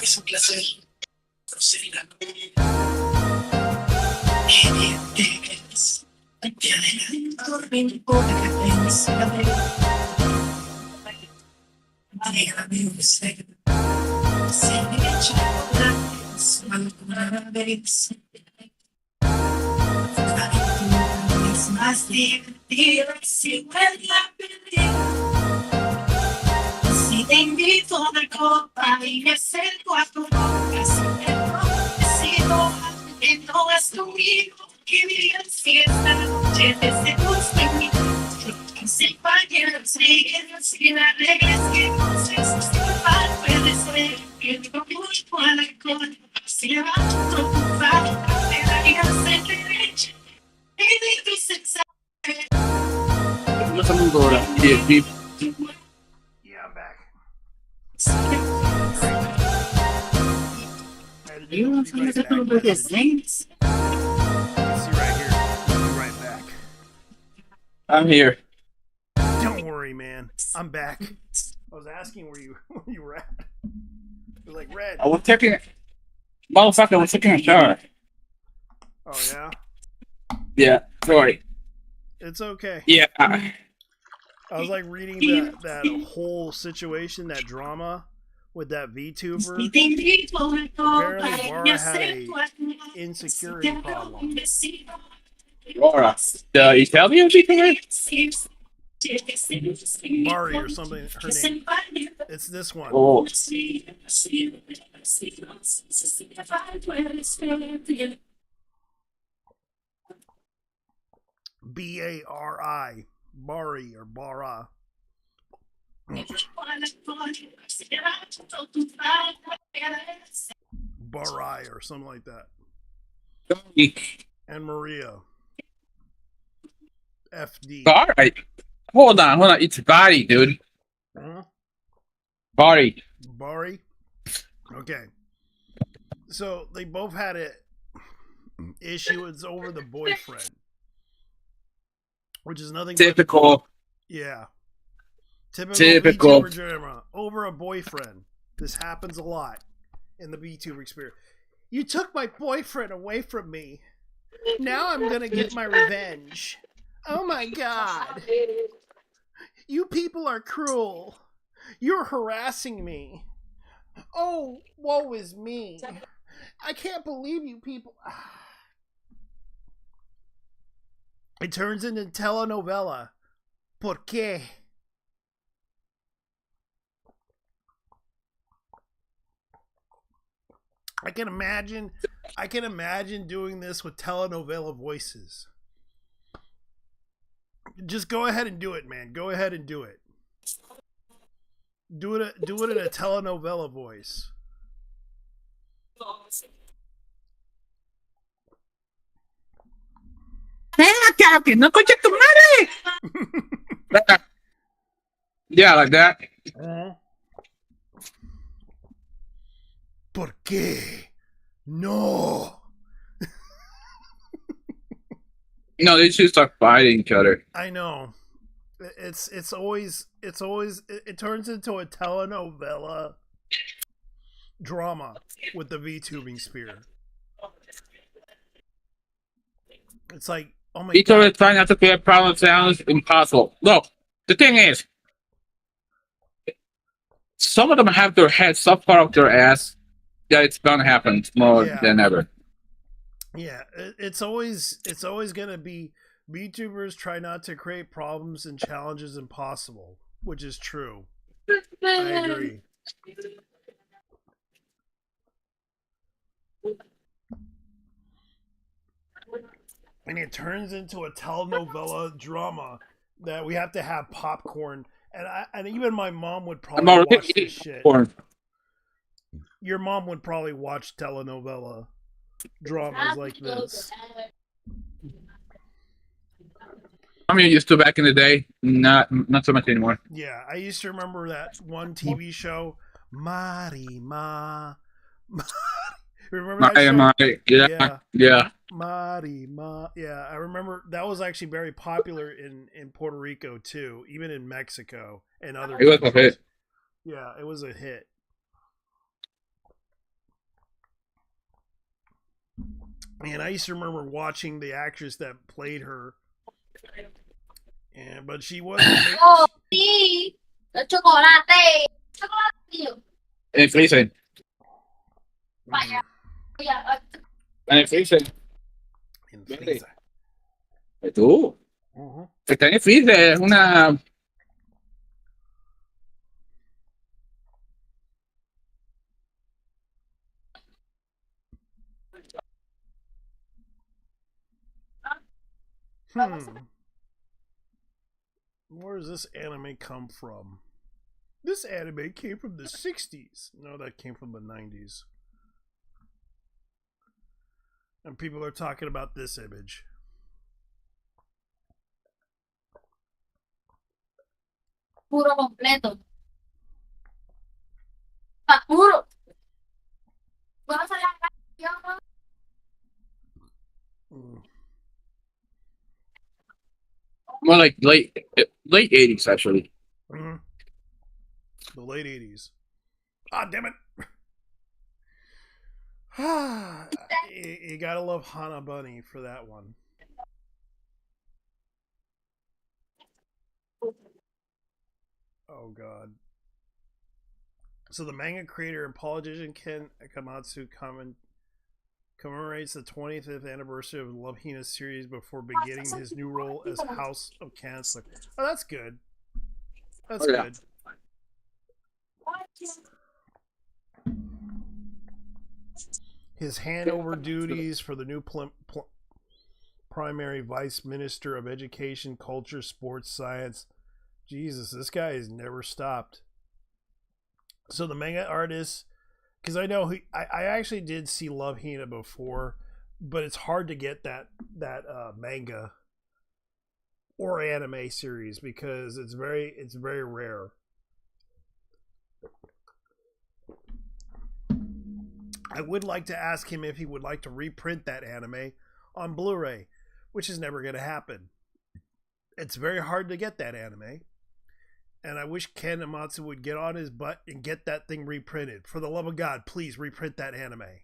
Es un placer proceder a más divertido si vuelve a perder. Si te invito a una copa y me acerco a tu boca, si te necesito que no es conmigo, que digas si esta noche te seduzco en mi noche, sin fallas, sin arregles, que no sé si puede ser que no busco alcohol, si levanto tu falta, me darías el derecho de tu sensación. Un saludo ahora. Yeah, I'm back. You want to get over his things? See right here. I'll be right back. I'm here. Don't worry, man. I'm back. I was asking where you were at. It was like Red. I was taking motherfucker, I was taking a shower. Oh yeah? Yeah, sorry. It's okay. Yeah. I was like reading that whole situation, that drama with that VTuber. Apparently Laura had a insecurity problem. Laura, the Italian VTuber? Mari or something, her name. It's this one. Oh. Bari. Bari or Bara. Barai or something like that. And Maria. FD. All right. Hold on. It's body, dude. Huh? Body. Bari. Okay. So they both had an issue. It's over the boyfriend, which is nothing. Typical. Yeah. Typical. VTuber drama over a boyfriend. This happens a lot in the VTuber experience. You took my boyfriend away from me. Now I'm gonna get my revenge. Oh my god. You people are cruel. You're harassing me. Oh, woe is me. I can't believe you people. It turns into telenovela. ¿Por qué? I can imagine doing this with telenovela voices. Just go ahead and do it, man. Go ahead and do it. Do it in a telenovela voice. Yeah, like that. ¿Por qué? No. No, they should start fighting each other. I know. It turns into a telenovela drama with the VTubing sphere. It's like, oh my VTuber god. is trying not to create problem sounds impossible. Look, the thing is, some of them have their head so far up their ass that it's gonna happen more than ever. Yeah, it's always gonna be VTubers try not to create problems and challenges impossible, which is true. I agree. And it turns into a telenovela drama that we have to have popcorn, and even my mom would probably watch this shit. Your mom would probably watch telenovela dramas like this. I mean, used to back in the day, not so much anymore. Yeah, I used to remember that one TV show, Marima. Remember that show? Yeah. Marima. Yeah, I remember that was actually very popular in Puerto Rico too, even in Mexico and other countries. It was a hit. Yeah, it was a hit. And I used to remember watching the actress that played her. But she wasn't. Oh, sí. The chocolate. En freezer. En freezer. En freezer. ¿Tú? Está en el freezer. Es una... Where does this anime come from? This anime came from the 60s. No, that came from the 90s. And people are talking about this image. Puro completo. Puro. More like late 80s, actually. Mm-hmm. The late 80s. Ah, damn it. You gotta love Hana Bunny for that one. Oh, God. So the manga creator and politician Ken Akamatsu commemorates the 25th anniversary of the Love Hina series before beginning his new role as House of Chancellor. Oh, that's good. That's good. His handover duties for the new primary vice minister of education, culture, sports, science. Jesus, this guy has never stopped. So the manga artist, because I know I actually did see Love Hina before, but it's hard to get that manga or anime series because it's very rare. I would like to ask him if he would like to reprint that anime on Blu-ray, which is never going to happen. It's very hard to get that anime, and I wish Ken Amatsu would get on his butt and get that thing reprinted. For the love of God, please reprint that anime.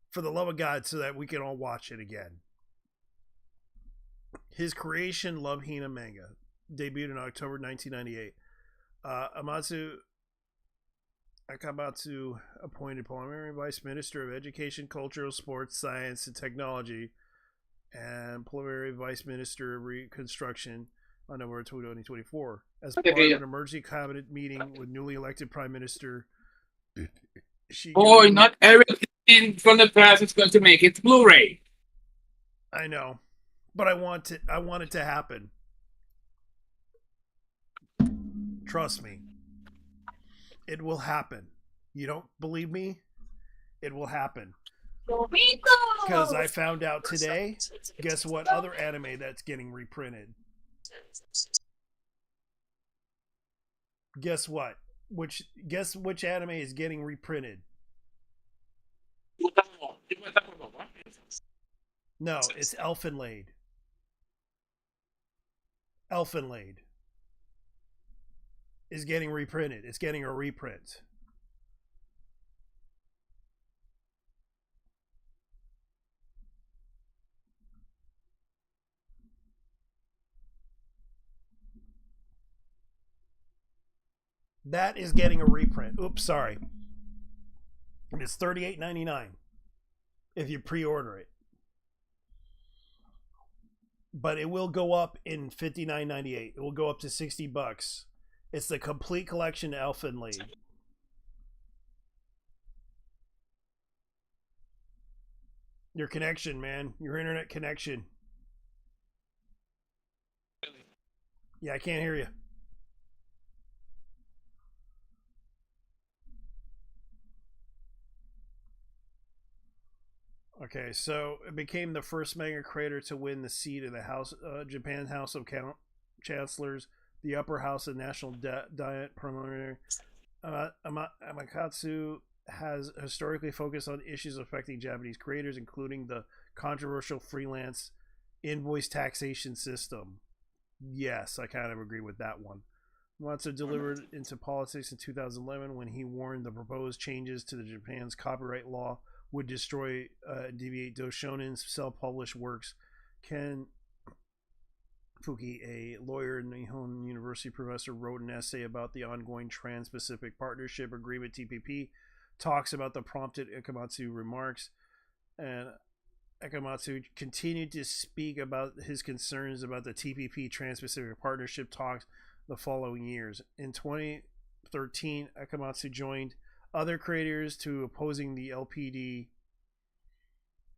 For the love of God, so that we can all watch it again. His creation, Love Hina manga, debuted in October 1998. Akamatsu appointed primary vice minister of education, cultural, sports, science, and technology, and primary vice minister of reconstruction on November 2024. As part of an emergency cabinet meeting with newly elected prime minister. Boy, not everything from the past is going to make it Blu-ray. I know, but I want it to happen. Trust me. It will happen. You don't believe me? It will happen. Because I found out today, guess what other anime that's getting reprinted? Guess what? Guess which anime is getting reprinted? No, it's Elfenlade. Elfenlade is getting reprinted. It's getting a reprint. That is getting a reprint. Oops, sorry. It's $38.99 if you pre-order it. But it will go up in $59.98. It will go up to $60. It's the complete collection Elfenlade. Your connection, man. Your internet connection. Yeah, I can't hear you. Okay, so it became the first manga creator to win the seat of the House, Japan House of Chancellors, the upper house of National Diet Parliamentary. Amakatsu has historically focused on issues affecting Japanese creators, including the controversial freelance invoice taxation system. Yes, I kind of agree with that one. Matsu delivered into politics in 2011 when he warned the proposed changes to the Japan's copyright law would destroy deviate Doshonen's self-published works. Ken Fuki, a lawyer and Nihon University professor, wrote an essay about the ongoing Trans-Pacific Partnership Agreement (TPP). Talks about the prompted Ikamatsu remarks, and Ikamatsu continued to speak about his concerns about the TPP Trans-Pacific Partnership talks the following years. In 2013, Ikamatsu joined other creators to opposing the LPD,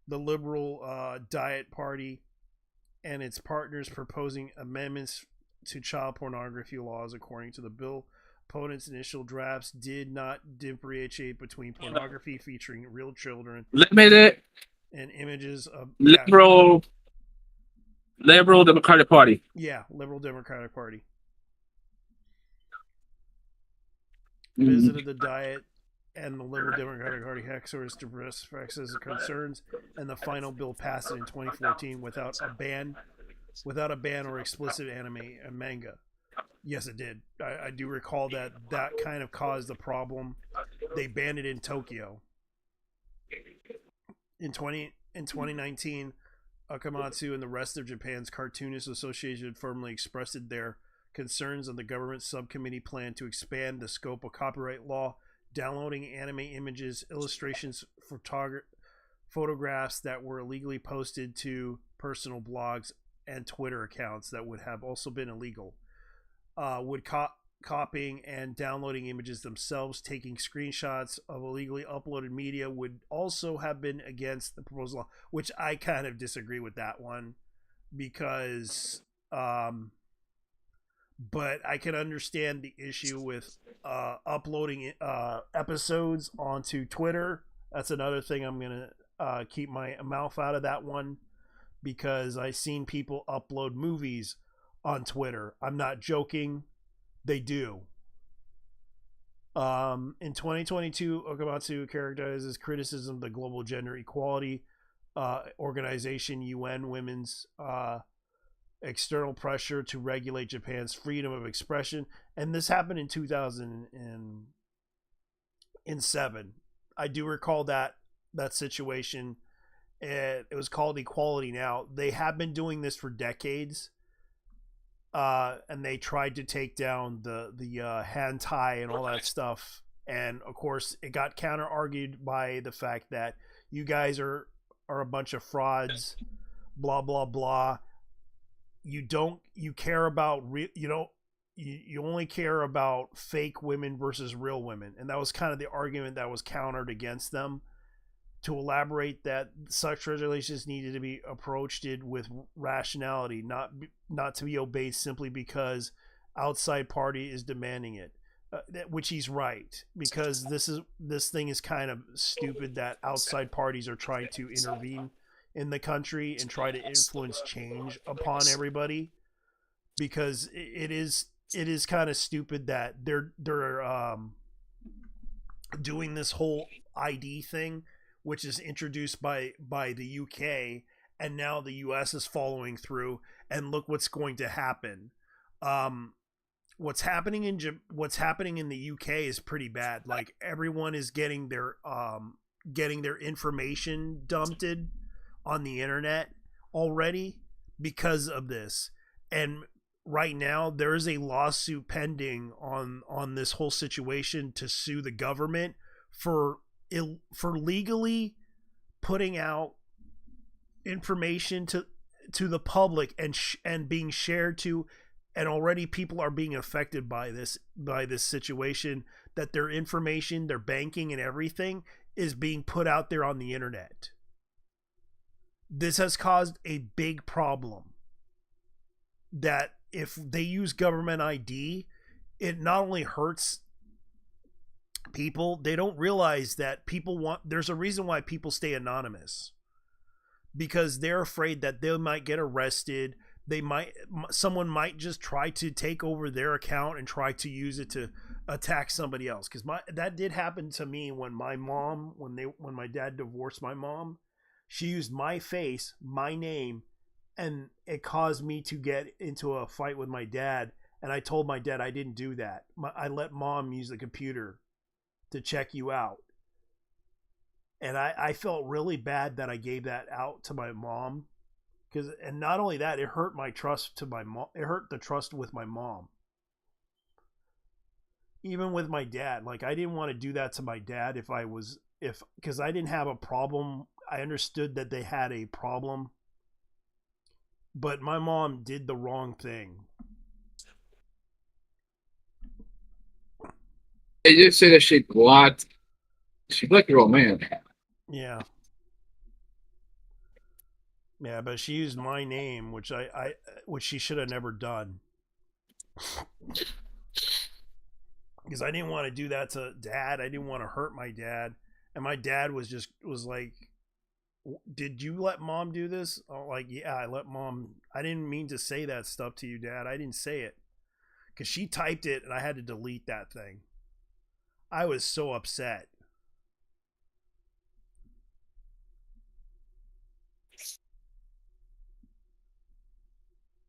the Liberal Diet Party, and its partners proposing amendments to child pornography laws. According to the bill, opponents' initial drafts did not differentiate between pornography featuring real children limited and images of liberal Democratic Party. Yeah, Liberal Democratic Party. Mm-hmm. Visited the Diet and the Liberal Democratic Party headquarters to express France's concerns, and the final bill passed in 2014 without a ban or explicit anime and manga. Yes, it did. I do recall that kind of caused a problem. They banned it in Tokyo. In 2019, Akamatsu and the rest of Japan's Cartoonists Association firmly expressed their concerns on the government subcommittee plan to expand the scope of copyright law, downloading anime images, illustrations, photographs that were illegally posted to personal blogs and Twitter accounts that would have also been illegal. Would copying and downloading images themselves, taking screenshots of illegally uploaded media would also have been against the proposed law, which I kind of disagree with that one because, but I can understand the issue with uploading episodes onto Twitter. That's another thing I'm going to keep my mouth out of that one because I've seen people upload movies on Twitter. I'm not joking. They do. In 2022, Okamatsu characterizes criticism of the global gender equality organization UN Women's external pressure to regulate Japan's freedom of expression, and this happened in 2007. I do recall that situation. It was called Equality Now. They have been doing this for decades. And they tried to take down the hentai and all that stuff, and of course it got counter argued by the fact that you guys are a bunch of frauds, blah blah blah. You care about you only care about fake women versus real women, and that was kind of the argument that was countered against them. To elaborate that such regulations needed to be approached with rationality, not to be obeyed simply because outside party is demanding it, which he's right, because this thing is kind of stupid that outside parties are trying to intervene in the country and try to influence change upon everybody, because it is kind of stupid that they're doing this whole ID thing, which is introduced by the UK, and now the US is following through, and look what's going to happen. What's happening in the UK is pretty bad. Like, everyone is getting their information dumped on the internet already because of this. And right now there is a lawsuit pending on this whole situation to sue the government for legally putting out information to the public and being shared to, and already people are being affected by this situation, that their information, their banking and everything is being put out there on the internet. This has caused a big problem, that if they use government ID, it not only hurts people, they don't realize that there's a reason why people stay anonymous, because they're afraid that they might get arrested. Someone might just try to take over their account and try to use it to attack somebody else. Because that did happen to me when my dad divorced my mom. She used my face, my name, and it caused me to get into a fight with my dad. And I told my dad I didn't do that. I let mom use the computer to check you out. And I felt really bad that I gave that out to my mom, and not only that, it hurt my trust to my mom. It hurt the trust with my mom. Even with my dad, like, I didn't want to do that to my dad because I didn't have a problem. I understood that they had a problem, but my mom did the wrong thing. They just say that she blocked your old man. Yeah. Yeah, but she used my name, which which she should have never done. Because I didn't want to do that to Dad. I didn't want to hurt my dad. And my dad was like, "Did you let Mom do this?" I'm like, "Yeah, I let Mom. I didn't mean to say that stuff to you, Dad. I didn't say it." Because she typed it and I had to delete that thing. I was so upset.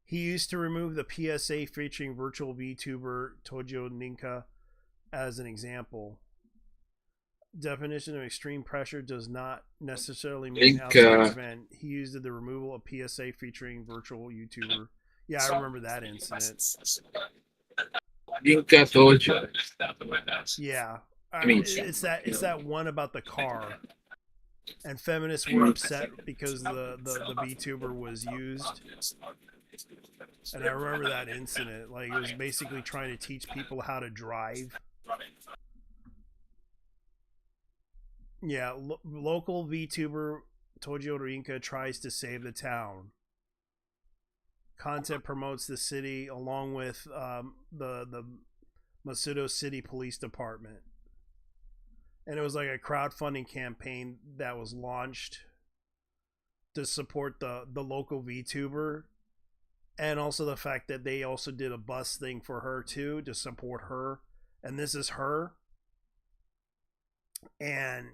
He used to remove the PSA featuring virtual VTuber Tojo Ninka as an example. Definition of extreme pressure does not necessarily mean outside event. He used the removal of PSA featuring virtual YouTuber. Yeah, I remember that incident. Ninka Tojo. Yeah. It's that one about the car. And feminists were upset because the VTuber was used. And I remember that incident. Like, it was basically trying to teach people how to drive. Yeah, local VTuber Tojo Rinka tries to save the town. Content promotes the city along with the Masudo City Police Department. And it was like a crowdfunding campaign that was launched to support the local VTuber. And also the fact that they also did a bus thing for her too to support her. And this is her. And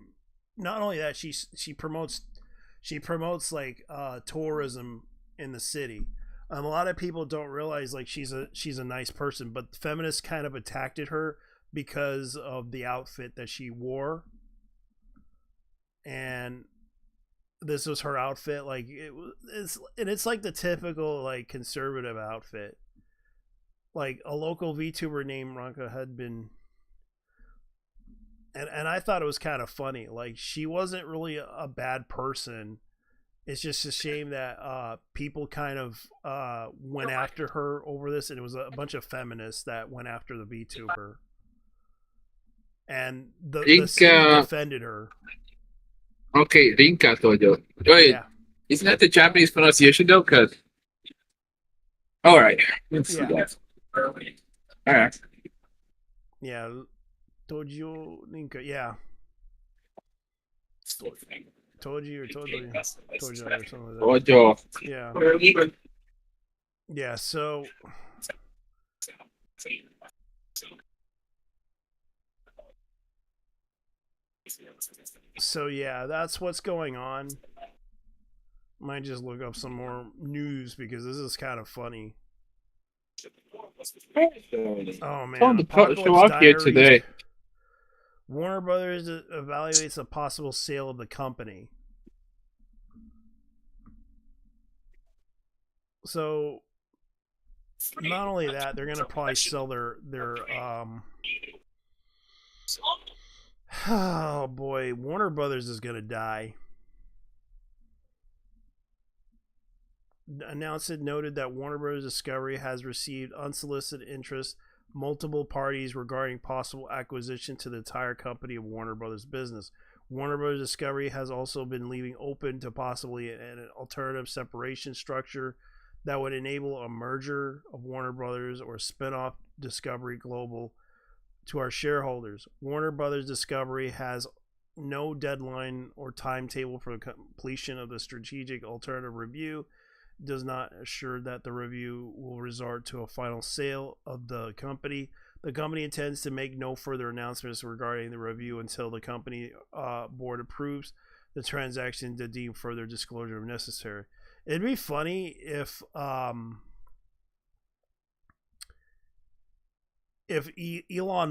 not only that, she promotes like tourism in the city. A lot of people don't realize like she's a nice person, but feminists kind of attacked her because of the outfit that she wore. And this was her outfit. Like it's like the typical like conservative outfit. Like a local VTuber named Ranka had been, and I thought it was kind of funny. Like she wasn't really a bad person. It's just a shame that people kind of went after her over this, and it was a bunch of feminists that went after the VTuber, and the city defended her. Okay, Rinka Tojo. Wait, yeah. Isn't that the Japanese pronunciation though? Cause all right, let's see that. All right. Yeah, Tojo Rinka. Yeah. Toji or Tojo or something like that. Tojo. Yeah. Yeah, so yeah, that's what's going on. Might just look up some more news because this is kind of funny. Oh man, Apocalypse Diaries. Today. Warner Brothers evaluates a possible sale of the company. So, not only that, they're going to probably sell their oh boy, Warner Brothers is going to die. Announced it noted that Warner Brothers Discovery has received unsolicited interest multiple parties regarding possible acquisition to the entire company of Warner Brothers business. Warner Brothers Discovery has also been leaving open to possibly an alternative separation structure that would enable a merger of Warner Brothers or spin-off Discovery Global to our shareholders. Warner Brothers Discovery has no deadline or timetable for the completion of the strategic alternative review. Does not assure that the review will resort to a final sale of the company. The company intends to make no further announcements regarding the review until the company board approves the transaction to deem further disclosure necessary. It'd be funny if Elon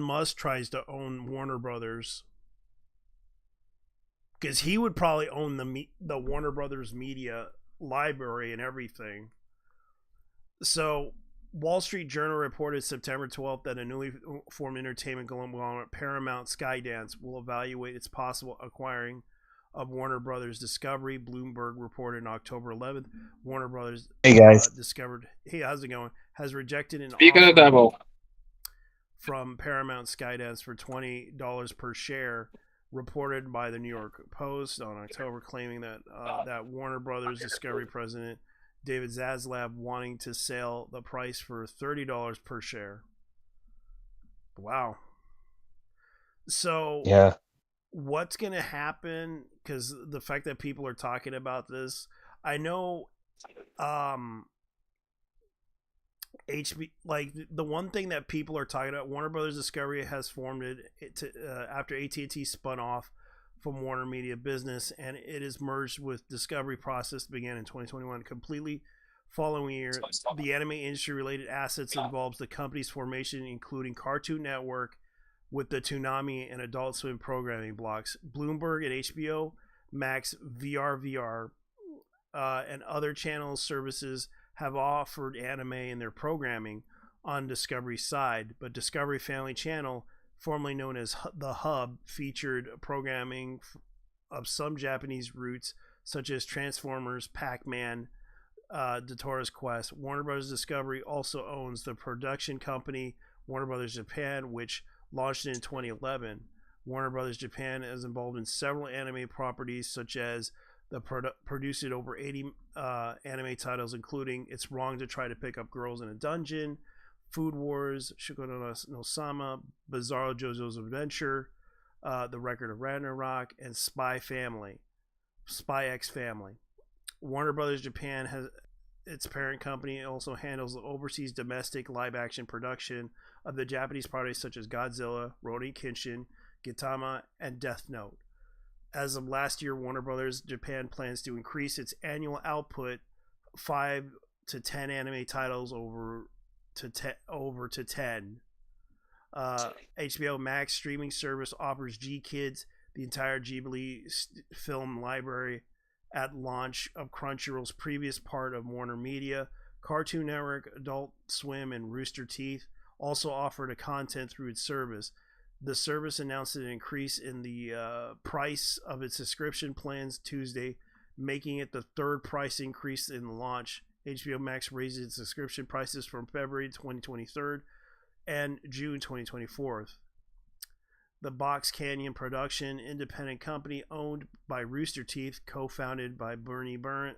Musk tries to own Warner Brothers, because he would probably own the Warner Brothers media library and everything. So Wall Street Journal reported September 12th that a newly formed entertainment conglomerate, Paramount Skydance, will evaluate its possible acquiring of Warner Brothers Discovery. Bloomberg reported on October 11th Warner Brothers Discovered. Hey, how's it going? Has rejected an offer from Paramount Skydance for $20 per share, reported by the New York Post on October, claiming that that Warner Brothers Discovery president David Zaslav wanting to sell the price for $30 per share. Wow. So yeah, what's going to happen? Because the fact that people are talking about this, I know like the one thing that people are talking about, Warner Brothers Discovery has formed it after AT&T spun off from Warner Media Business, and it is merged with Discovery process began in 2021. Completely following year, the anime industry related assets involves the company's formation, including Cartoon Network with the Toonami and Adult Swim programming blocks, Bloomberg and HBO Max, VR, and other channel services have offered anime in their programming on Discovery's side, but Discovery Family Channel, formerly known as The Hub, featured programming of some Japanese roots such as Transformers, Pac-Man, Datora's Quest. Warner Brothers Discovery also owns the production company Warner Brothers Japan, which launched in 2011. Warner Brothers Japan is involved in several anime properties, such as producing over 80 anime titles, including It's Wrong to Try to Pick Up Girls in a Dungeon, Food Wars, Shiko no Sama, Bizarro JoJo's Adventure, The Record of Ragnarok, and Spy X Family. Warner Brothers Japan has its parent company also handles the overseas domestic live-action production of the Japanese projects such as Godzilla, Rurouni Kenshin, Gintama, and Death Note. As of last year, Warner Brothers Japan plans to increase its annual output 5 to 10 anime titles over to 10. HBO Max streaming service offers G Kids, the entire Ghibli film library, at launch of Crunchyroll's previous part of Warner Media. Cartoon Network, Adult Swim, and Rooster Teeth also offered a content through its service. The service announced an increase in the price of its subscription plans Tuesday, making it the third price increase in the launch. HBO Max raised its subscription prices from February 2023 and June 2024. The Box Canyon Production, independent company owned by Rooster Teeth, co-founded by Bernie Burns,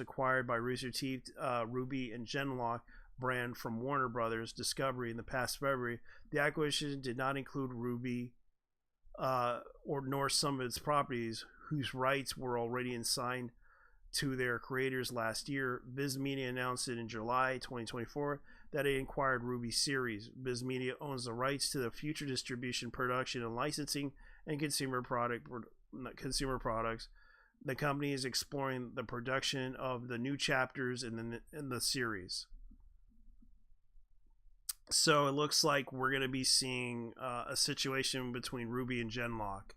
acquired by Rooster Teeth, Ruby, and Genlock brand from Warner Brothers Discovery in the past February. The acquisition did not include Ruby nor some of its properties, whose rights were already assigned to their creators last year. Viz Media announced it in July 2024 that it acquired Ruby series. Viz Media owns the rights to the future distribution, production, and licensing and consumer products. The company is exploring the production of the new chapters in the series. So it looks like we're going to be seeing a situation between Ruby and Genlock.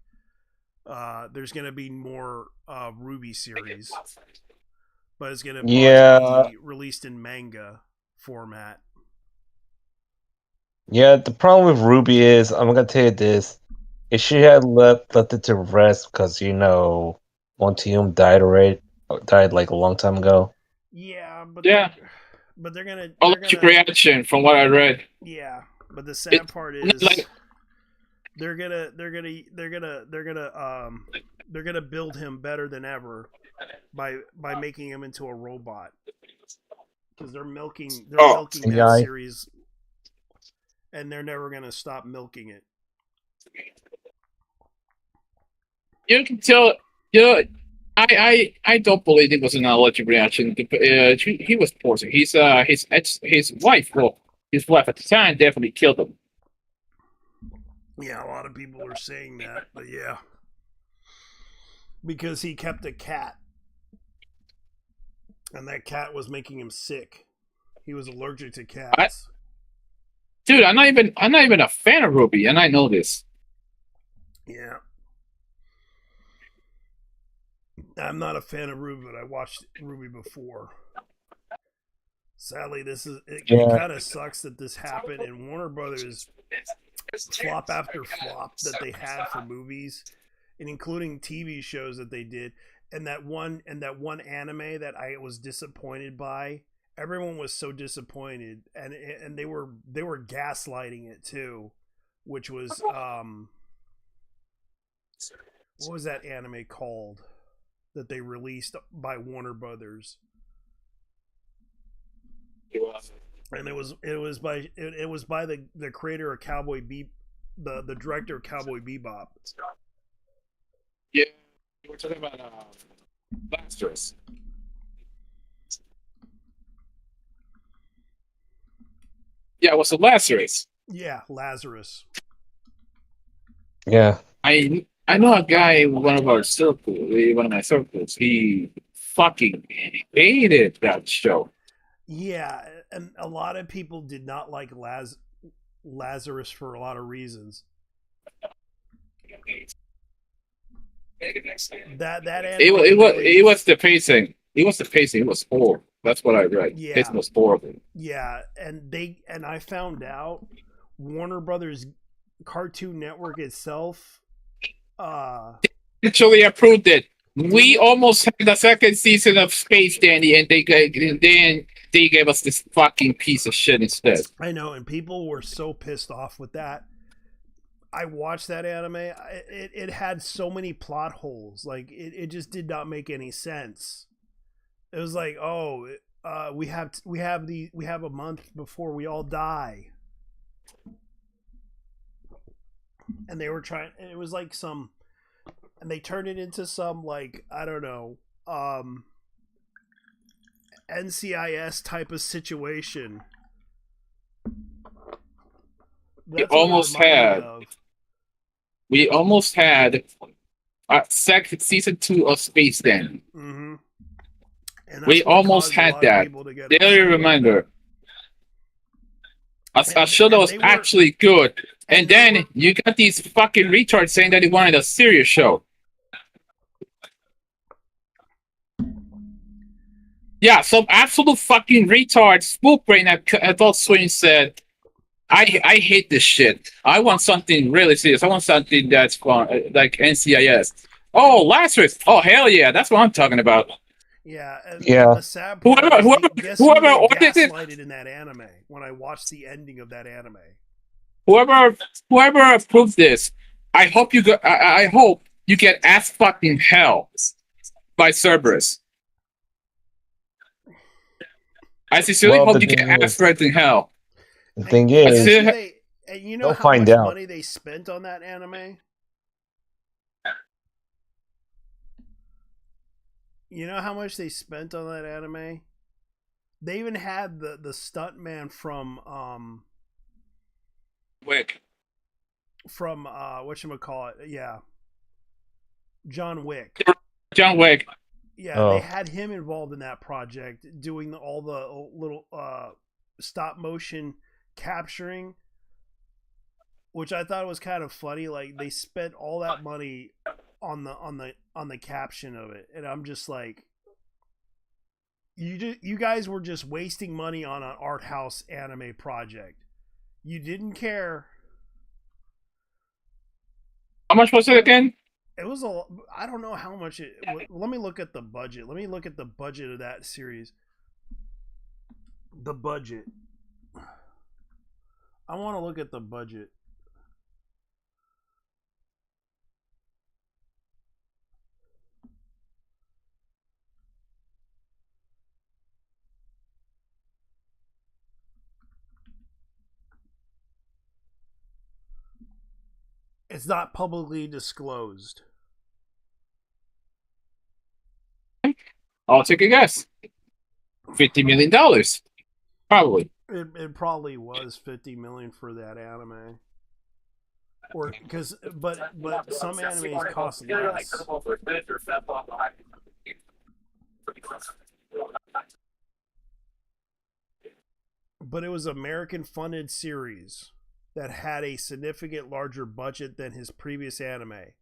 There's going to be more Ruby series, but it's going to be released in manga format. Yeah, the problem with Ruby is, I'm going to tell you this, if she had left it to rest because, Montium died like a long time ago. Yeah, but they're gonna allergic reaction from what I read. Yeah, but the sad part is they're gonna build him better than ever by making him into a robot, because they're milking that series, and they're never gonna stop milking it. You can tell. I don't believe it was an allergic reaction. He was poisoned. His wife, his wife at the time, definitely killed him. Yeah, a lot of people are saying that, but yeah, because he kept a cat, and that cat was making him sick. He was allergic to cats. Dude, I'm not even a fan of Ruby, and I know this. Yeah. I'm not a fan of Ruby, but I watched Ruby before. Sadly, it kind of sucks that this happened, and Warner Brothers flop after flop that they had for movies, and including TV shows that they did, and that one anime that I was disappointed by. Everyone was so disappointed, and they were gaslighting it too, which was what was that anime called that they released by Warner Brothers? And it was by the creator of Cowboy Bebop, the director of Cowboy Bebop. Yeah, we're talking about Lazarus. Yeah, it was a Lazarus. Yeah, Lazarus. Yeah. I know a guy in one of my circles. He fucking hated that show. Yeah, and a lot of people did not like Lazarus for a lot of reasons. That it was the pacing. It was the pacing. It was horrible. That's what I read. Yeah. It was horrible. Yeah, and I found out Warner Brothers Cartoon Network itself actually approved it. We almost had the second season of Space Dandy, and then they gave us this fucking piece of shit instead. I know, and people were so pissed off with that. I watched that anime. It had so many plot holes. Like it just did not make any sense. It was like, oh, we have a month before we all die, and they were trying. It was like some, and they turned it into some like I don't know, NCIS type of situation. We almost had second season 2 of Space Dandy. Mm-hmm. We almost had that. Daily reminder. A show that was actually good. And then you got these fucking retards saying that they wanted a serious show. Yeah, some absolute fucking retard spook brain at Adult Swing said, I hate this shit. I want something really serious. I want something that's fun, like NCIS. Oh, Lazarus. Oh, hell yeah. That's what I'm talking about. Yeah, and Yeah. the sad part Whoever ordered it, gaslighted in that anime when I watched the ending of that anime. Whoever approved this, I hope you I hope you get ass fucking hell by Cerberus. I sincerely hope you get ass fucking hell. The thing is, And you know they'll how find much out. money they spent on that anime? You know how much they spent on that anime? They even had the stuntman from Wick. From whatchamacallit, yeah. John Wick. John Wick. Yeah, they had him involved in that project, doing all the little stop motion capturing, which I thought was kind of funny. Like they spent all that money on the caption of it, and I'm just like, you guys were just wasting money on an art house anime project. You didn't care. How much was it again? It was I don't know how much it. Let me look at the budget. Let me look at the budget of that series. The budget. I want to look at the budget. It's not publicly disclosed. I'll take a guess. $50 million. Probably. It probably was $50 million for that anime. Or because but some animes cost less. But it was American funded series that had a significant larger budget than his previous anime.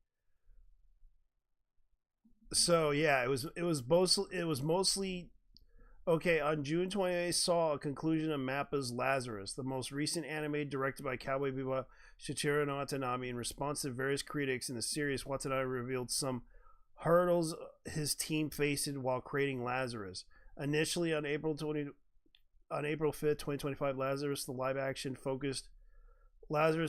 So yeah, it was mostly okay. On June 28th, saw a conclusion of Mappa's Lazarus, the most recent anime directed by Cowboy Bebop Shichiro Watanabe. In response to various critics in the series, Watanabe revealed some hurdles his team faced while creating Lazarus. Initially on April 5th, 2025, Lazarus,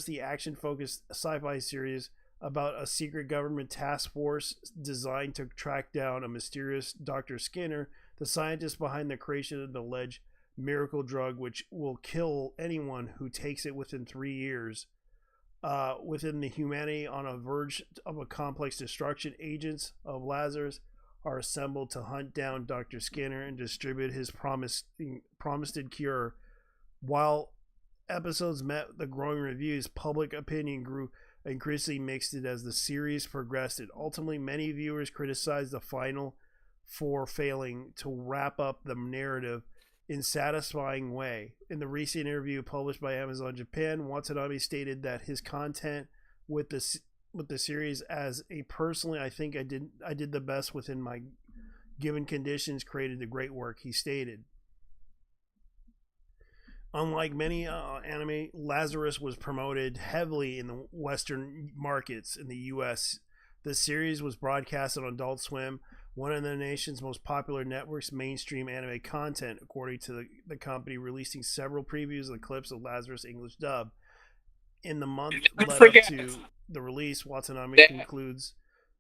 the action-focused sci-fi series about a secret government task force designed to track down a mysterious Dr. Skinner, the scientist behind the creation of the alleged miracle drug which will kill anyone who takes it within 3 years. Within the humanity on a verge of a complex destruction, agents of Lazarus are assembled to hunt down Dr. Skinner and distribute his promised cure. While episodes met the growing reviews, public opinion grew increasingly mixed as the series progressed. And ultimately, many viewers criticized the final for failing to wrap up the narrative in satisfying way. In the recent interview published by Amazon Japan, Watanabe stated that his content with the series, as a personally, I think I did the best within my given conditions, created the great work. He stated. Unlike many anime, Lazarus was promoted heavily in the Western markets in the U.S. The series was broadcasted on Adult Swim, one of the nation's most popular networks' mainstream anime content, according to the company, releasing several previews of the clips of Lazarus English dub. In the month led up to the release, Watanabe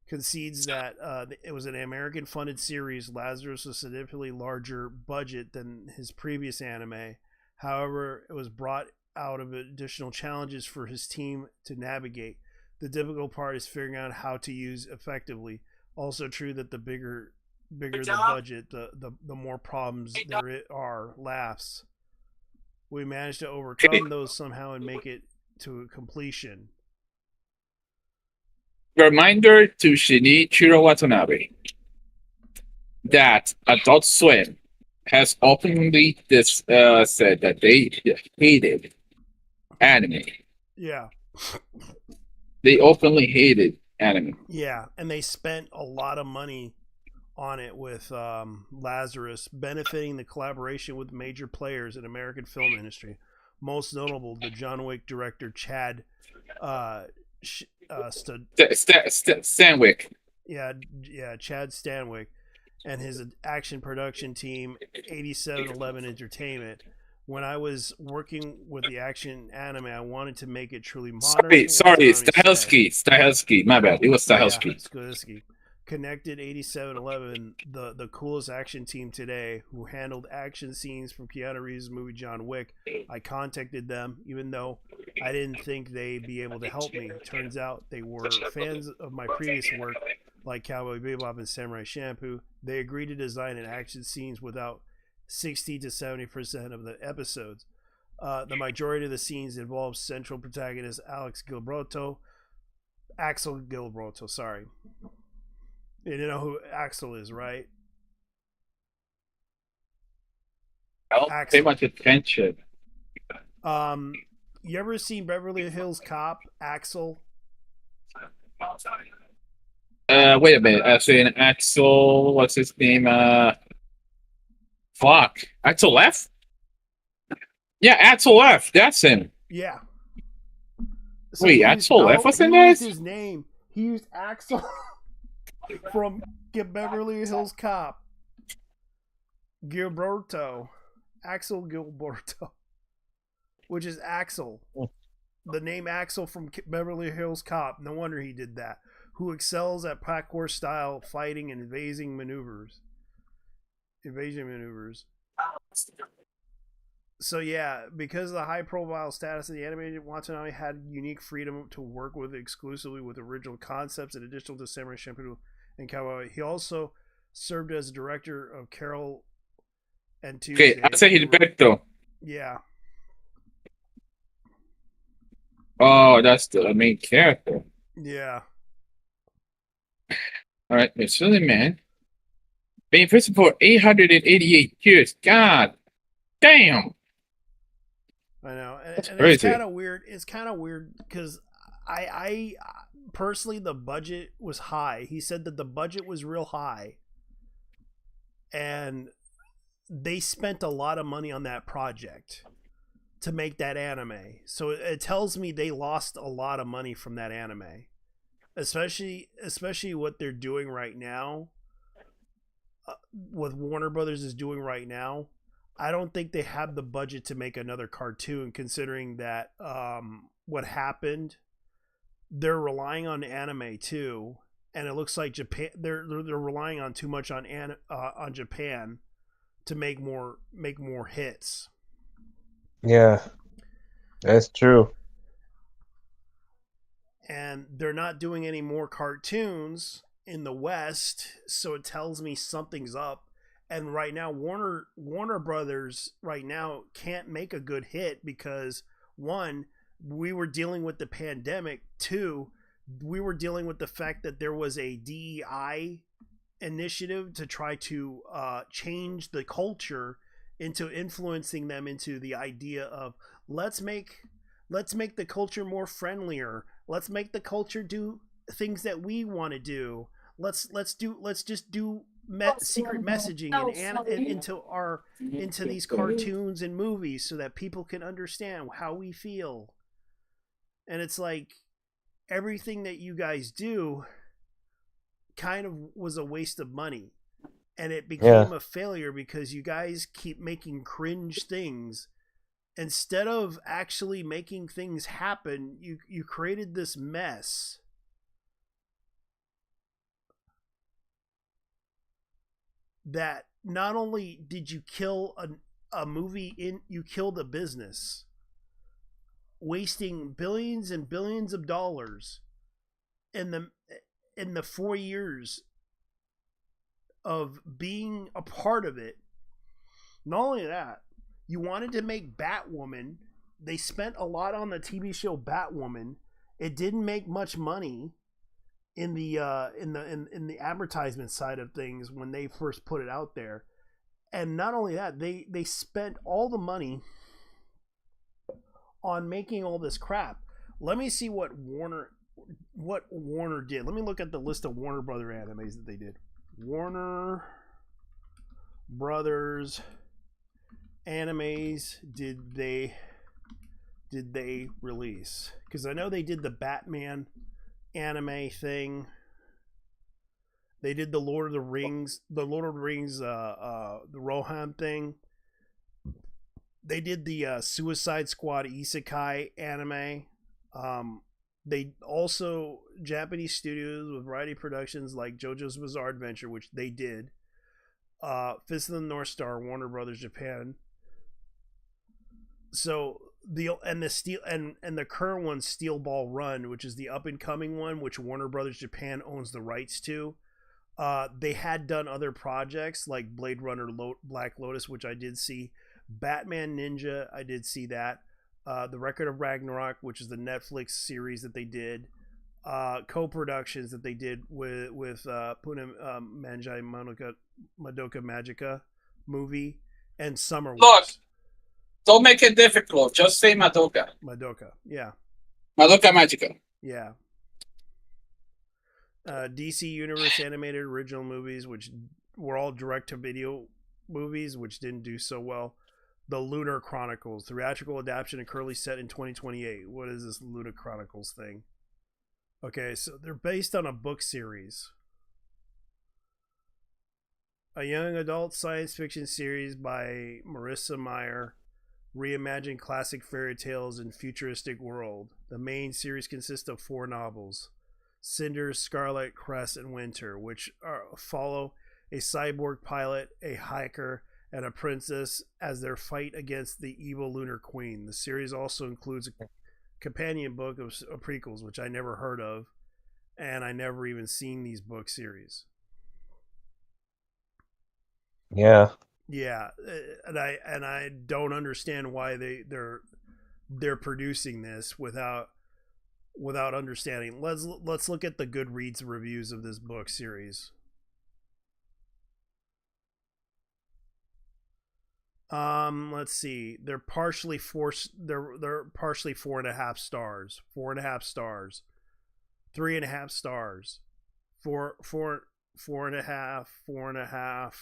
concedes that it was an American-funded series. Lazarus was a significantly larger budget than his previous anime. However, it was brought out of additional challenges for his team to navigate. The difficult part is figuring out how to use effectively. Also true that the bigger the budget, the more problems there are. Laughs. We managed to overcome those somehow and make it to completion. Reminder to Shinichiro Watanabe that Adult Swim has openly said that they hated anime. Yeah. They openly hated anime. Yeah, and they spent a lot of money on it with Lazarus, benefiting the collaboration with major players in American film industry. Most notable, the John Wick director Chad Stanwyck. Yeah, Chad Stanwyck, and his action production team, 8711 Entertainment. When I was working with the action anime, I wanted to make it truly modern. Sorry, Stahelski. My bad. It was Stahelski. Stahelski. Connected 8711, the coolest action team today, who handled action scenes from Keanu Reeves' movie John Wick. I contacted them, even though I didn't think they'd be able to help me. Turns out they were fans of my previous work, like Cowboy Bebop and Samurai Champloo. They agreed to design an action scenes without 60 to 70% of the episodes. The majority of the scenes involve central protagonist Axel Gilberto, sorry. You know who Axel is, right? I don't pay much attention. You ever seen Beverly Hills Cop, Axel? Wait a minute. I saying Axel, what's his name? Fuck. Axel F? Yeah, Axel F. That's him. Yeah. So wait, Axel F was in this? His name. He used Axel from Beverly Hills Cop. Gilberto. Axel Gilberto. Which is Axel. The name Axel from Beverly Hills Cop. No wonder he did that. Who excels at parkour style fighting and evasion maneuvers. So yeah, because of the high profile status of the animated, Watanabe had unique freedom to work with exclusively with original concepts in addition to Samurai Champloo and Cowboy. He also served as director of Carol and Tuesday. Okay, Axel Gilberto. Yeah. Oh, that's the main character. Yeah. All right, Miss Man. Being prison for 888 years. God damn. I know. And it's kind of weird. It's kind of weird because I personally, the budget was high. He said that the budget was real high. And they spent a lot of money on that project to make that anime. So it tells me they lost a lot of money from that anime. Especially what they're doing right now. What Warner Brothers is doing right now. I don't think they have the budget to make another cartoon, considering that what happened. They're relying on anime too, and it looks like Japan. They're relying on too much on Japan to make more hits. Yeah, that's true. And they're not doing any more cartoons in the West, so it tells me something's up. And right now, Warner Brothers right now can't make a good hit because, one, we were dealing with the pandemic. Two, we were dealing with the fact that there was a DEI initiative to try to change the culture into influencing them into the idea of let's make the culture more friendlier. Let's make the culture do things that we want to do. Let's just do secret messaging into these cartoons and movies so that people can understand how we feel. And it's like everything that you guys do kind of was a waste of money, and it became a failure because you guys keep making cringe things instead of actually making things happen. You created this mess. That not only did you kill a movie, you killed a business, wasting billions and billions of dollars in the 4 years of being a part of it. Not only that, you wanted to make Batwoman. They spent a lot on the TV show Batwoman. It didn't make much money in the advertisement side of things when they first put it out there. And not only that, they spent all the money on making all this crap. Let me see what Warner did. Let me look at the list of Warner Brother animes that they did. Warner Brothers animes did they release? Because I know they did the Batman anime thing. They did the Lord of the Rings, the Rohan thing. They did the Suicide Squad Isekai anime. They also, Japanese studios with variety productions like JoJo's Bizarre Adventure, which they did. Fist of the North Star, Warner Brothers Japan. So the current one, Steel Ball Run, which is the up and coming one, which Warner Brothers Japan owns the rights to. They had done other projects like Blade Runner, Black Lotus, which I did see. Batman Ninja, I did see that. The Record of Ragnarok, which is the Netflix series that they did. Co-productions that they did with Pune Manjai Madoka Magica movie and Summer Wars. Look, don't make it difficult. Just say Madoka. Madoka, yeah. Madoka Magica. Yeah. DC Universe animated original movies, which were all direct-to-video movies, which didn't do so well. The Lunar Chronicles, theatrical adaptation and currently set in 2028. What is this Lunar Chronicles thing? Okay, so they're based on a book series. A young adult science fiction series by Marissa Meyer reimagined classic fairy tales in futuristic world. The main series consists of 4 novels. Cinder, Scarlet, Crest, and Winter, which follow a cyborg pilot, a hiker, and a princess as their fight against the evil Lunar Queen. The series also includes a companion book of prequels, which I never heard of, and I never even seen these book series. Yeah. Yeah, and I don't understand why they're producing this without understanding. Let's look at the Goodreads reviews of this book series. Let's see. They're partially 4.5 stars. 4.5 stars. 3.5 stars. 4.5. 4.5.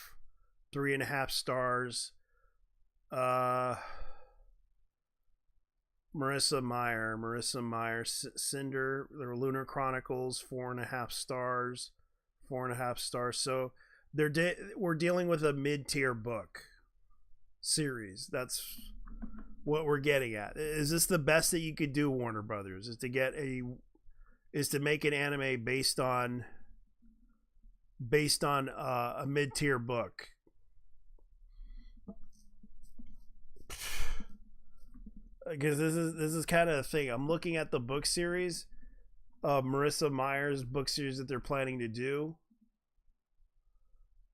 3.5 stars. Marissa Meyer, Cinder, the Lunar Chronicles, 4.5 stars. 4.5 stars. So we're dealing with a mid-tier book series. That's what we're getting at. Is this the best that you could do, Warner Brothers? Is to make an anime based on a mid-tier book? Because this is kind of the thing. I'm looking at the book series, Marissa Meyer's book series that they're planning to do.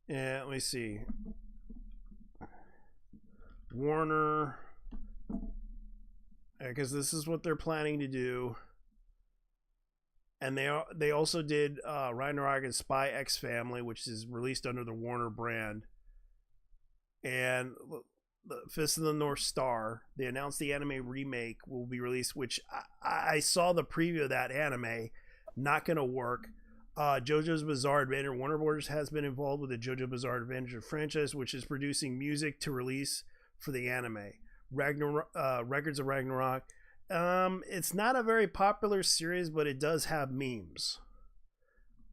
And let me see. Warner, because this is what they're planning to do. And they also did Ragnarok and Spy X Family, which is released under the Warner brand. And the Fist of the North Star, they announced the anime remake will be released, which I saw the preview of that anime. Not going to work. JoJo's Bizarre Adventure. Warner Bros. Has been involved with the JoJo Bizarre Adventure franchise, which is producing music to release for the anime. Records of Ragnarok. It's not a very popular series, but it does have memes.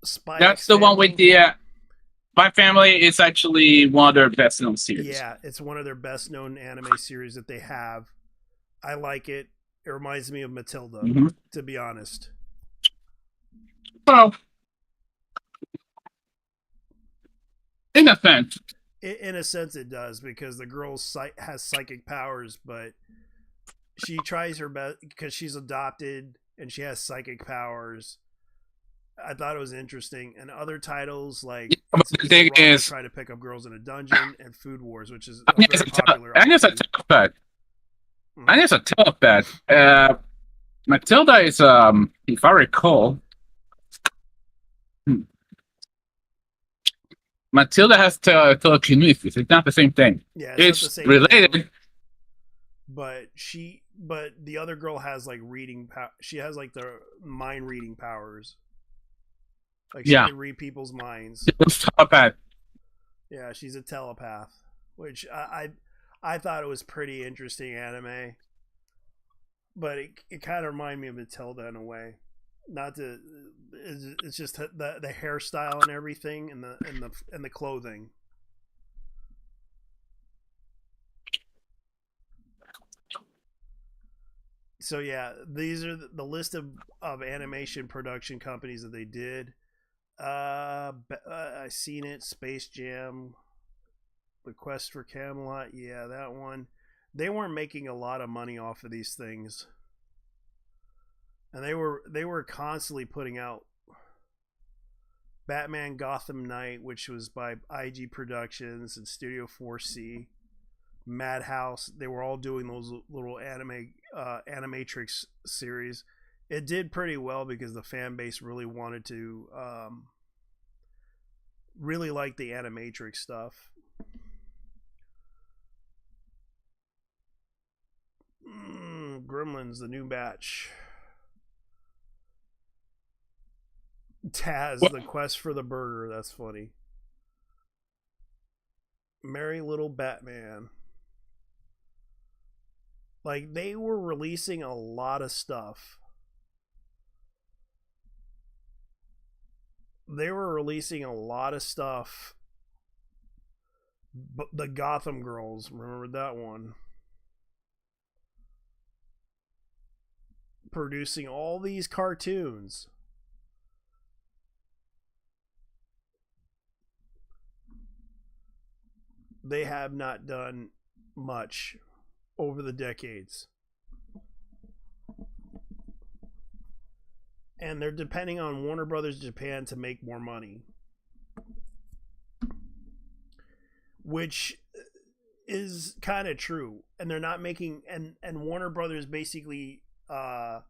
Spy That's X the one with Family. the My Family is actually one of their best known series. Yeah, it's one of their best known anime series that they have. I like it. It reminds me of Matilda, to be honest. Well, in a sense. In a sense, it does, because the girl has psychic powers, but she tries her best because she's adopted and she has psychic powers. I thought it was interesting. And other titles like The thing is, try to pick up girls in a dungeon, and Food Wars, which is I think it's a telepath. I think it's a telepath. Matilda is, if I recall, Matilda has telekinesis. It's not the same thing. Yeah, it's related. Thing. But the other girl has like reading power. She has like the mind reading powers. Like she can read people's minds. It's telepath. Yeah, she's a telepath, which I thought it was pretty interesting anime. But it kind of reminded me of Matilda in a way. Not to, it's just the hairstyle and everything, and the clothing. So yeah, these are the list of animation production companies that they did. I seen it. Space Jam, The Quest for Camelot. Yeah, that one. They weren't making a lot of money off of these things, and they were constantly putting out Batman Gotham Knight, which was by IG Productions and Studio 4C. Madhouse. They were all doing those little animatrix series. It did pretty well because the fan base really wanted to really like the animatrix stuff. Gremlins, the new batch. Taz, The Quest for the Burger. That's funny. Merry Little Batman. Like, they were releasing a lot of stuff. But the Gotham Girls, remember that one? Producing all these cartoons. They have not done much over the decades. And they're depending on Warner Brothers Japan to make more money. Which is kind of true. And they're not making... And Warner Brothers basically... Grendel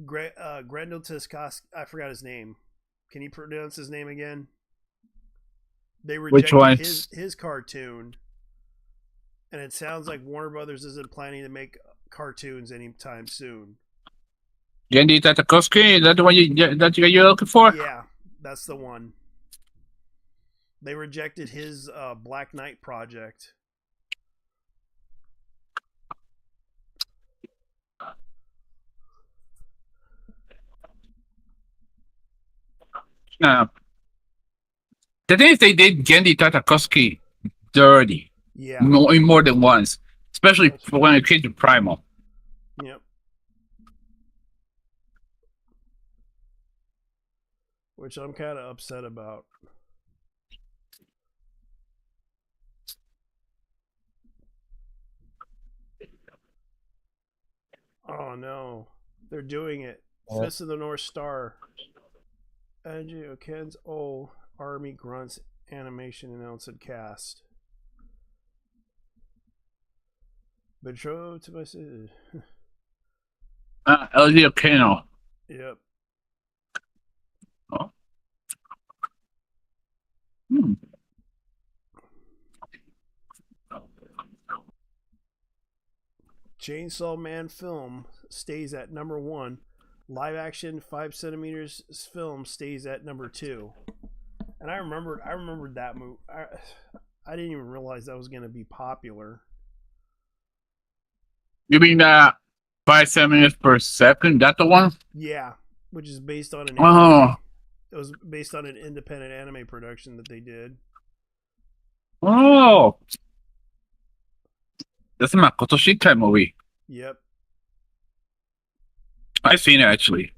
Tiskowski... I forgot his name. Can you pronounce his name again? They rejected his cartoon. And it sounds like Warner Brothers isn't planning to make cartoons anytime soon. Gendy Tartakovsky, is that the one you're looking for? Yeah, that's the one. They rejected his Black Knight project. The thing is, they did Gendy Tartakovsky dirty. Yeah. More than once. Especially for when it came to Primal. Yep. Which I'm kind of upset about. Oh no. They're doing it. Yeah. Fist of the North Star. Angie O'Ken's Army Grunts animation announced cast. Betrothed to my sister. LG O'Connell. Yep. Oh. Chainsaw Man film stays at number 1. Live action 5 centimeters film stays at number 2. And I remembered that movie. I didn't even realize that was going to be popular. You mean 5 centimeters per second? That the one? Yeah, which is based on an anime. It was based on an independent anime production that they did. Oh, that's my Kotoshita movie. Yep. I've seen it actually.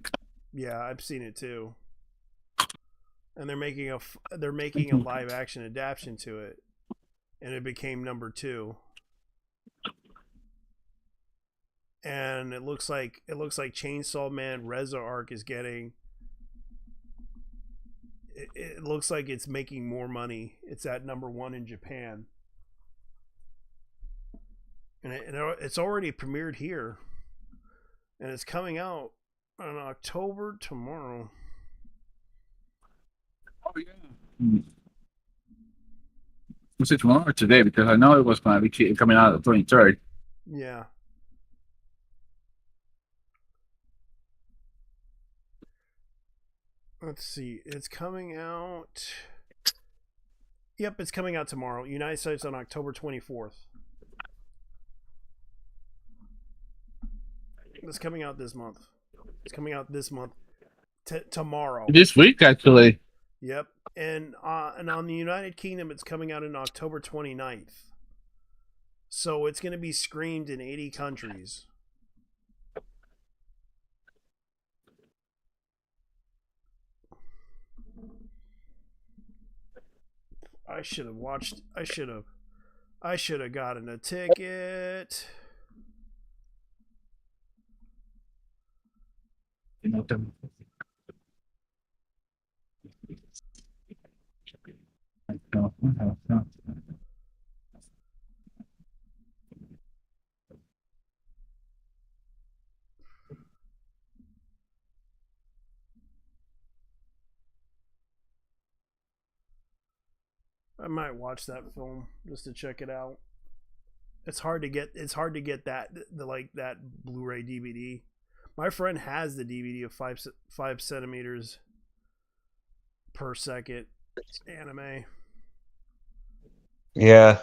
Yeah, I've seen it too. And they're making a live action adaptation to it, and it became number 2. And it looks like Chainsaw Man Reza arc is getting. It looks like it's making more money. It's at number 1 in Japan, and it's already premiered here, and it's coming out on October tomorrow. Oh yeah. Was it tomorrow or today? Because I know it was going to be coming out on the 23rd. Yeah. Let's see. It's coming out. Yep, it's coming out tomorrow. United States on October 24th. It's coming out this month. It's coming out this month. Tomorrow. This week, actually. Yep. And on the United Kingdom, it's coming out in October 29th. So it's going to be screened in 80 countries. I should have gotten a ticket. I might watch that film just to check it out. It's hard to get that Blu-ray DVD. My friend has the DVD of 5 centimeters per second anime. Yeah.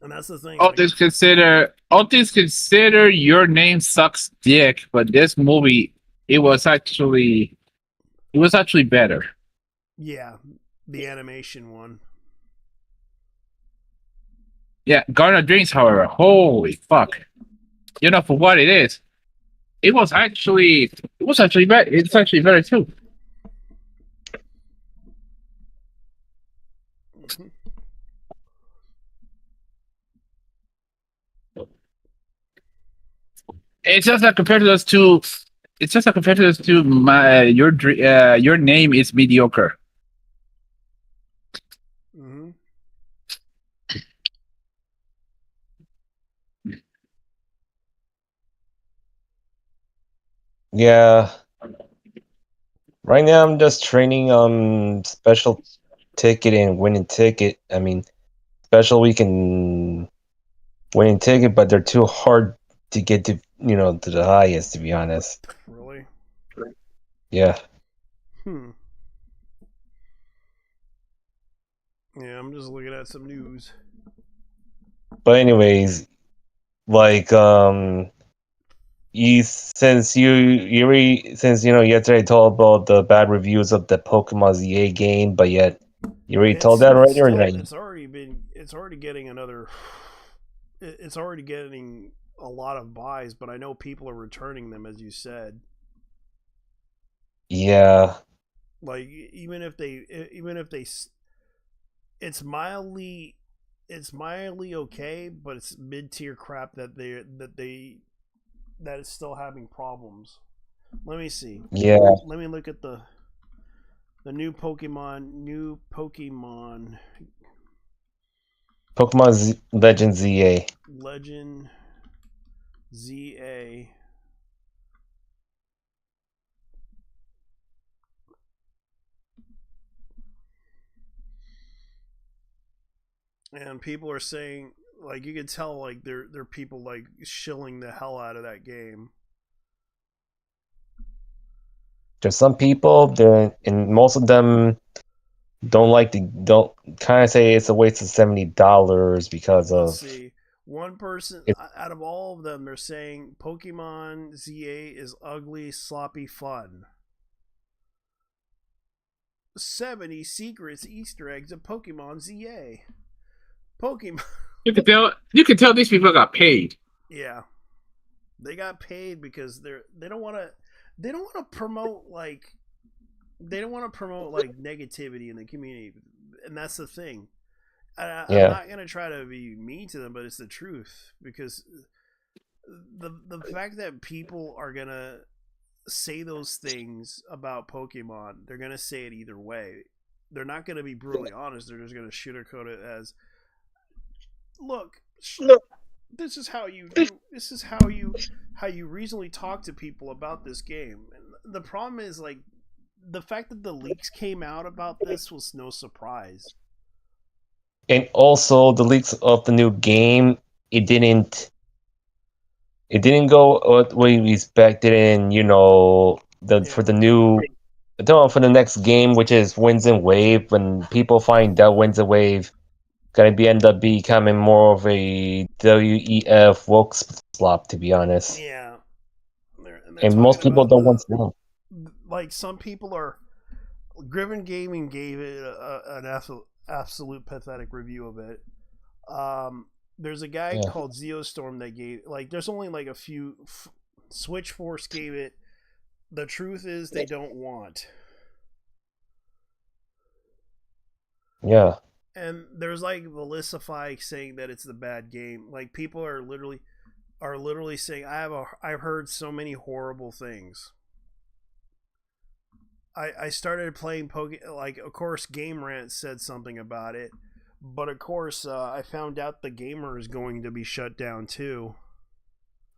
And that's the thing. All things consider Your Name Sucks Dick, but this movie it was actually better. Yeah, the animation one. Yeah, Garner Dreams, however, holy fuck. You know, for what it is, it was actually better. It's actually better too. Mm-hmm. It's just that compared to those two, your name is mediocre. Mm-hmm. Yeah. Right now, I'm just training special ticket and winning ticket. I mean, special week and winning ticket, but they're too hard to get to to the highest. To be honest. Really? Yeah. Yeah, I'm just looking at some news. But anyways, like since yesterday told about the bad reviews of the Pokemon ZA game, but yet you already told that already, or not? It's already getting a lot of buys, but I know people are returning them, as you said. Yeah. Like even if they, it's mildly okay, but it's mid-tier crap that is still having problems. Let me see. Yeah. Let me look at the new Pokemon. Legend ZA. Legend ZA. And people are saying, like, you can tell, like, they're people like shilling the hell out of that game. There's some people and most of them don't kind of say it's a waste of $70 because of. Let's see. One person out of all of them, they're saying Pokemon ZA is ugly, sloppy fun. 70 secrets, Easter eggs of Pokemon ZA. Pokemon. You can tell these people got paid. Yeah, they got paid because they don't want to promote like negativity in the community, and that's the thing. I'm not gonna try to be mean to them, but it's the truth, because the fact that people are gonna say those things about Pokemon, they're gonna say it either way. They're not gonna be brutally honest. They're just gonna sugarcoat it as, look, this is how you do. This is how you reasonably talk to people about this game. And the problem is, like, the fact that the leaks came out about this was no surprise. And also the leaks of the new game, it didn't go what we expected. And for the new, for the next game, which is Winds and Wave, when people find out Winds and Wave gonna end up becoming more of a WEF woke slop, to be honest. Yeah, and most people don't want to know. Like, some people are. Griffin Gaming gave it an absolute pathetic review of it. There's a guy called Zeostorm that gave, like, there's only like a few. Switch Force gave it. The truth is, they don't want. Yeah. And there's like Melisify saying that it's the bad game. Like, people are literally saying, I've heard so many horrible things. I started playing like, of course, Game Rant said something about it, but of course, I found out the Gamer is going to be shut down too,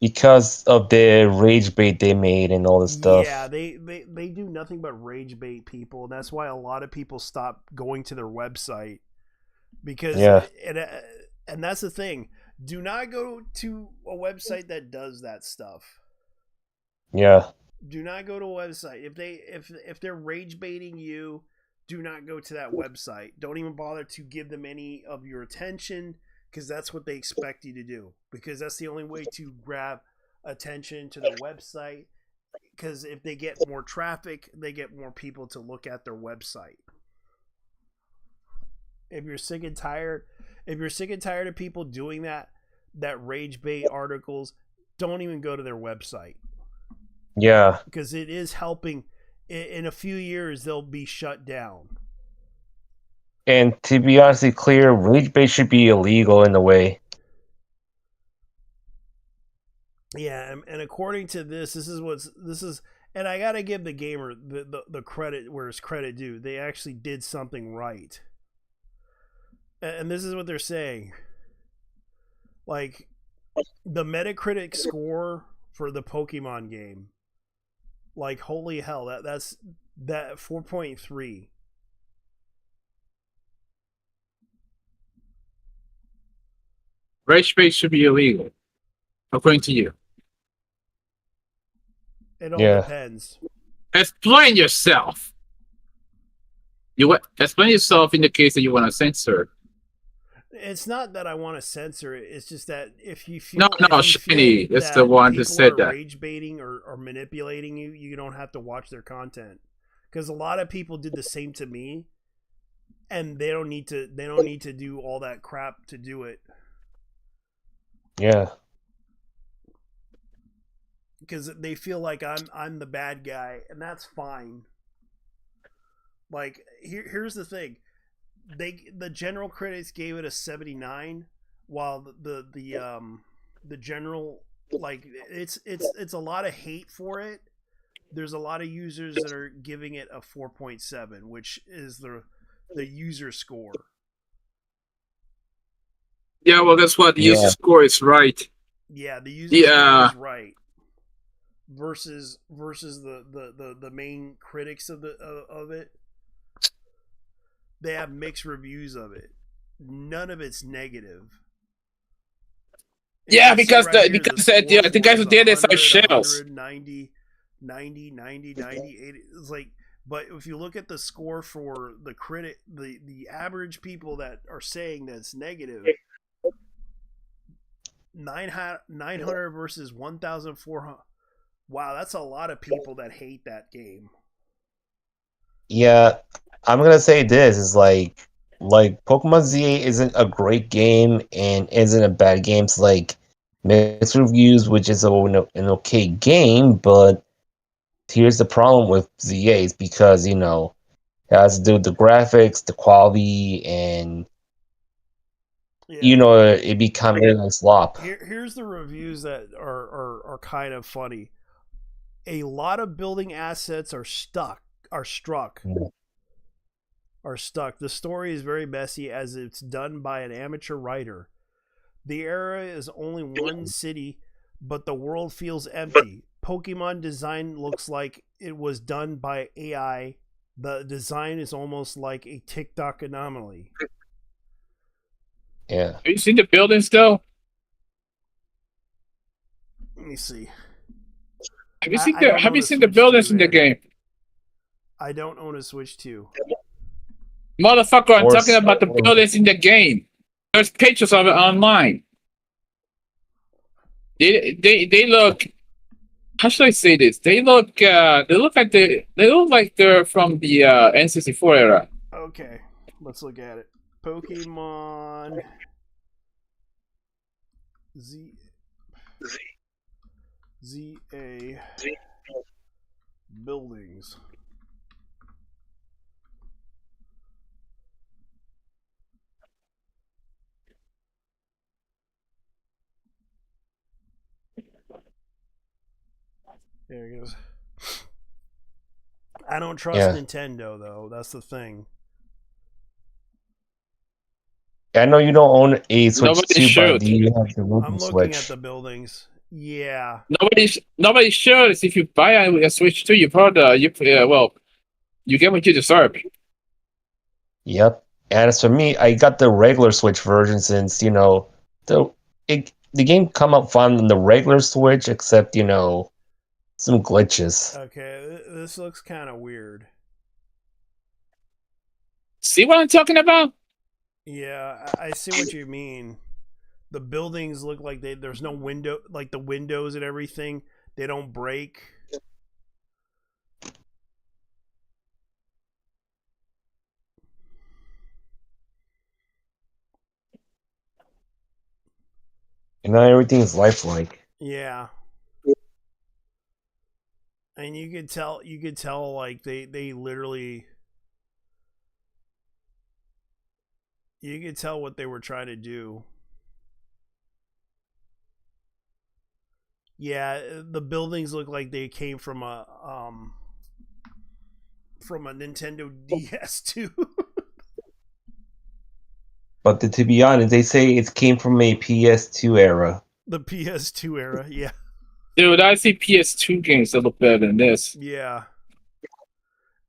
because of the rage bait they made and all this stuff. Yeah, they do nothing but rage bait people. That's why a lot of people stop going to their website, because and that's the thing. Do not go to a website that does that stuff. Yeah. Do not go to a website. If they're rage baiting you, do not go to that website. Don't even bother to give them any of your attention, because that's what they expect you to do. Because that's the only way to grab attention to their website. Because if they get more traffic, they get more people to look at their website. If you're sick and tired of people doing that rage bait articles, don't even go to their website. Yeah. Because it is helping. In a few years, they'll be shut down. And to be honestly clear, rage bait should be illegal in a way. Yeah, and according to this is, and I gotta give the Gamer the credit where it's credit due. They actually did something right. And this is what they're saying. Like, the Metacritic score for the Pokemon game, like, holy hell, that's 4.3. Rage bait should be illegal, according to you. It all depends. Explain yourself. Explain yourself in the case that you want to censor. It's not that I want to censor it. It's just that if you feel Shiny is the one that said that. Rage baiting or manipulating you, you don't have to watch their content, because a lot of people did the same to me, and they don't need to do all that crap to do it. Yeah. Because they feel like I'm the bad guy, and that's fine. Like, here's the thing. The general critics gave it a 79, while the general, like, it's a lot of hate for it. There's a lot of users that are giving it a 4.7, which is the user score. Yeah, well, that's what the user score is, right? Yeah, the user score is right. Versus the main critics of it. They have mixed reviews of it. None of it's negative. Yeah, because the guys who did it are shells. 90, 80. It's like, but if you look at the score for the critic, the average people that are saying that's negative, 900 versus 1,400. Wow, that's a lot of people that hate that game. Yeah, I'm gonna say this is like Pokemon ZA isn't a great game and isn't a bad game. It's like mixed reviews, which is an okay game, but here's the problem with ZA is because it has to do with the graphics, the quality, and Yeah. it become a slop. Here's the reviews that are kind of funny. A lot of building assets are stuck. Are struck. Are stuck. The story is very messy as it's done by an amateur writer. The area is only one city, but the world feels empty. Pokemon design looks like it was done by AI. The design is almost like a TikTok anomaly. Yeah. Have you seen the buildings though? Let me see. Have you seen I don't have own you a seen the Switch buildings 2, in the man. game? I don't own a Switch 2. Motherfucker, I'm Or talking s- about the buildings in the game. There's pictures of it online. They look, how should I say this? They look like they're from the N64 era. Okay, let's look at it. Pokemon ZA buildings. There it goes. I don't trust Yeah. Nintendo though. That's the thing. I know you don't own a Switch Nobody 2, but should. do you have the I'm movie looking at Switch? the buildings. Yeah. Nobody should. If you buy a Switch 2, you get what you deserve. Yep. And as for me, I got the regular Switch version since the game come out fine on the regular Switch, except some glitches. Okay, this looks kind of weird. See what I'm talking about? Yeah, I see what you mean. The buildings look like there's no window, like the windows and everything, they don't break. And now everything is lifelike. Yeah. And you could tell like they literally, you could tell what they were trying to do. Yeah, the buildings look like they came from a Nintendo DS too. But to be honest, they say it came from a PS2 era. The PS2 era, yeah. Dude, I see PS2 games that look better than this. Yeah.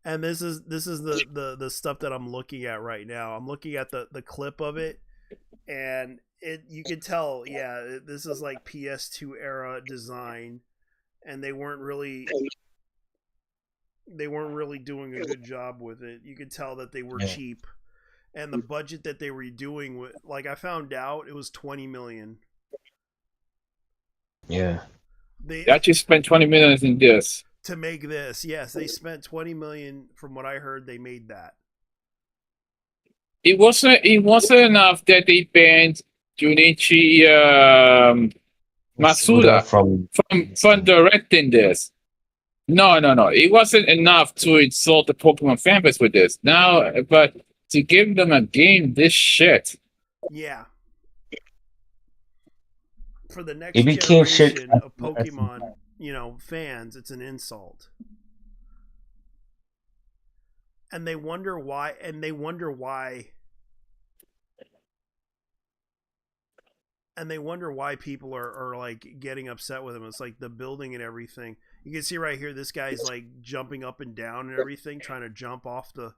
And this is the stuff that I'm looking at right now. I'm looking at the clip of it, and you can tell, yeah, this is like PS2 era design, and they weren't really doing a good job with it. You could tell that they were cheap, and the budget that they were doing with, like, I found out it was 20 million. Yeah. They actually spent 20 million in this. To make this, yes, they spent 20 million. From what I heard, they made that. It wasn't enough that they banned Junichi Masuda from directing this. No. It wasn't enough to insult the Pokemon fanbase with this. Now, but to give them a game this shit. Yeah. For the next It became generation of Pokemon, fans, it's an insult. And they wonder why. And they wonder why people are like getting upset with him. It's like the building and everything. You can see right here, this guy's like jumping up and down and everything, trying to jump off the.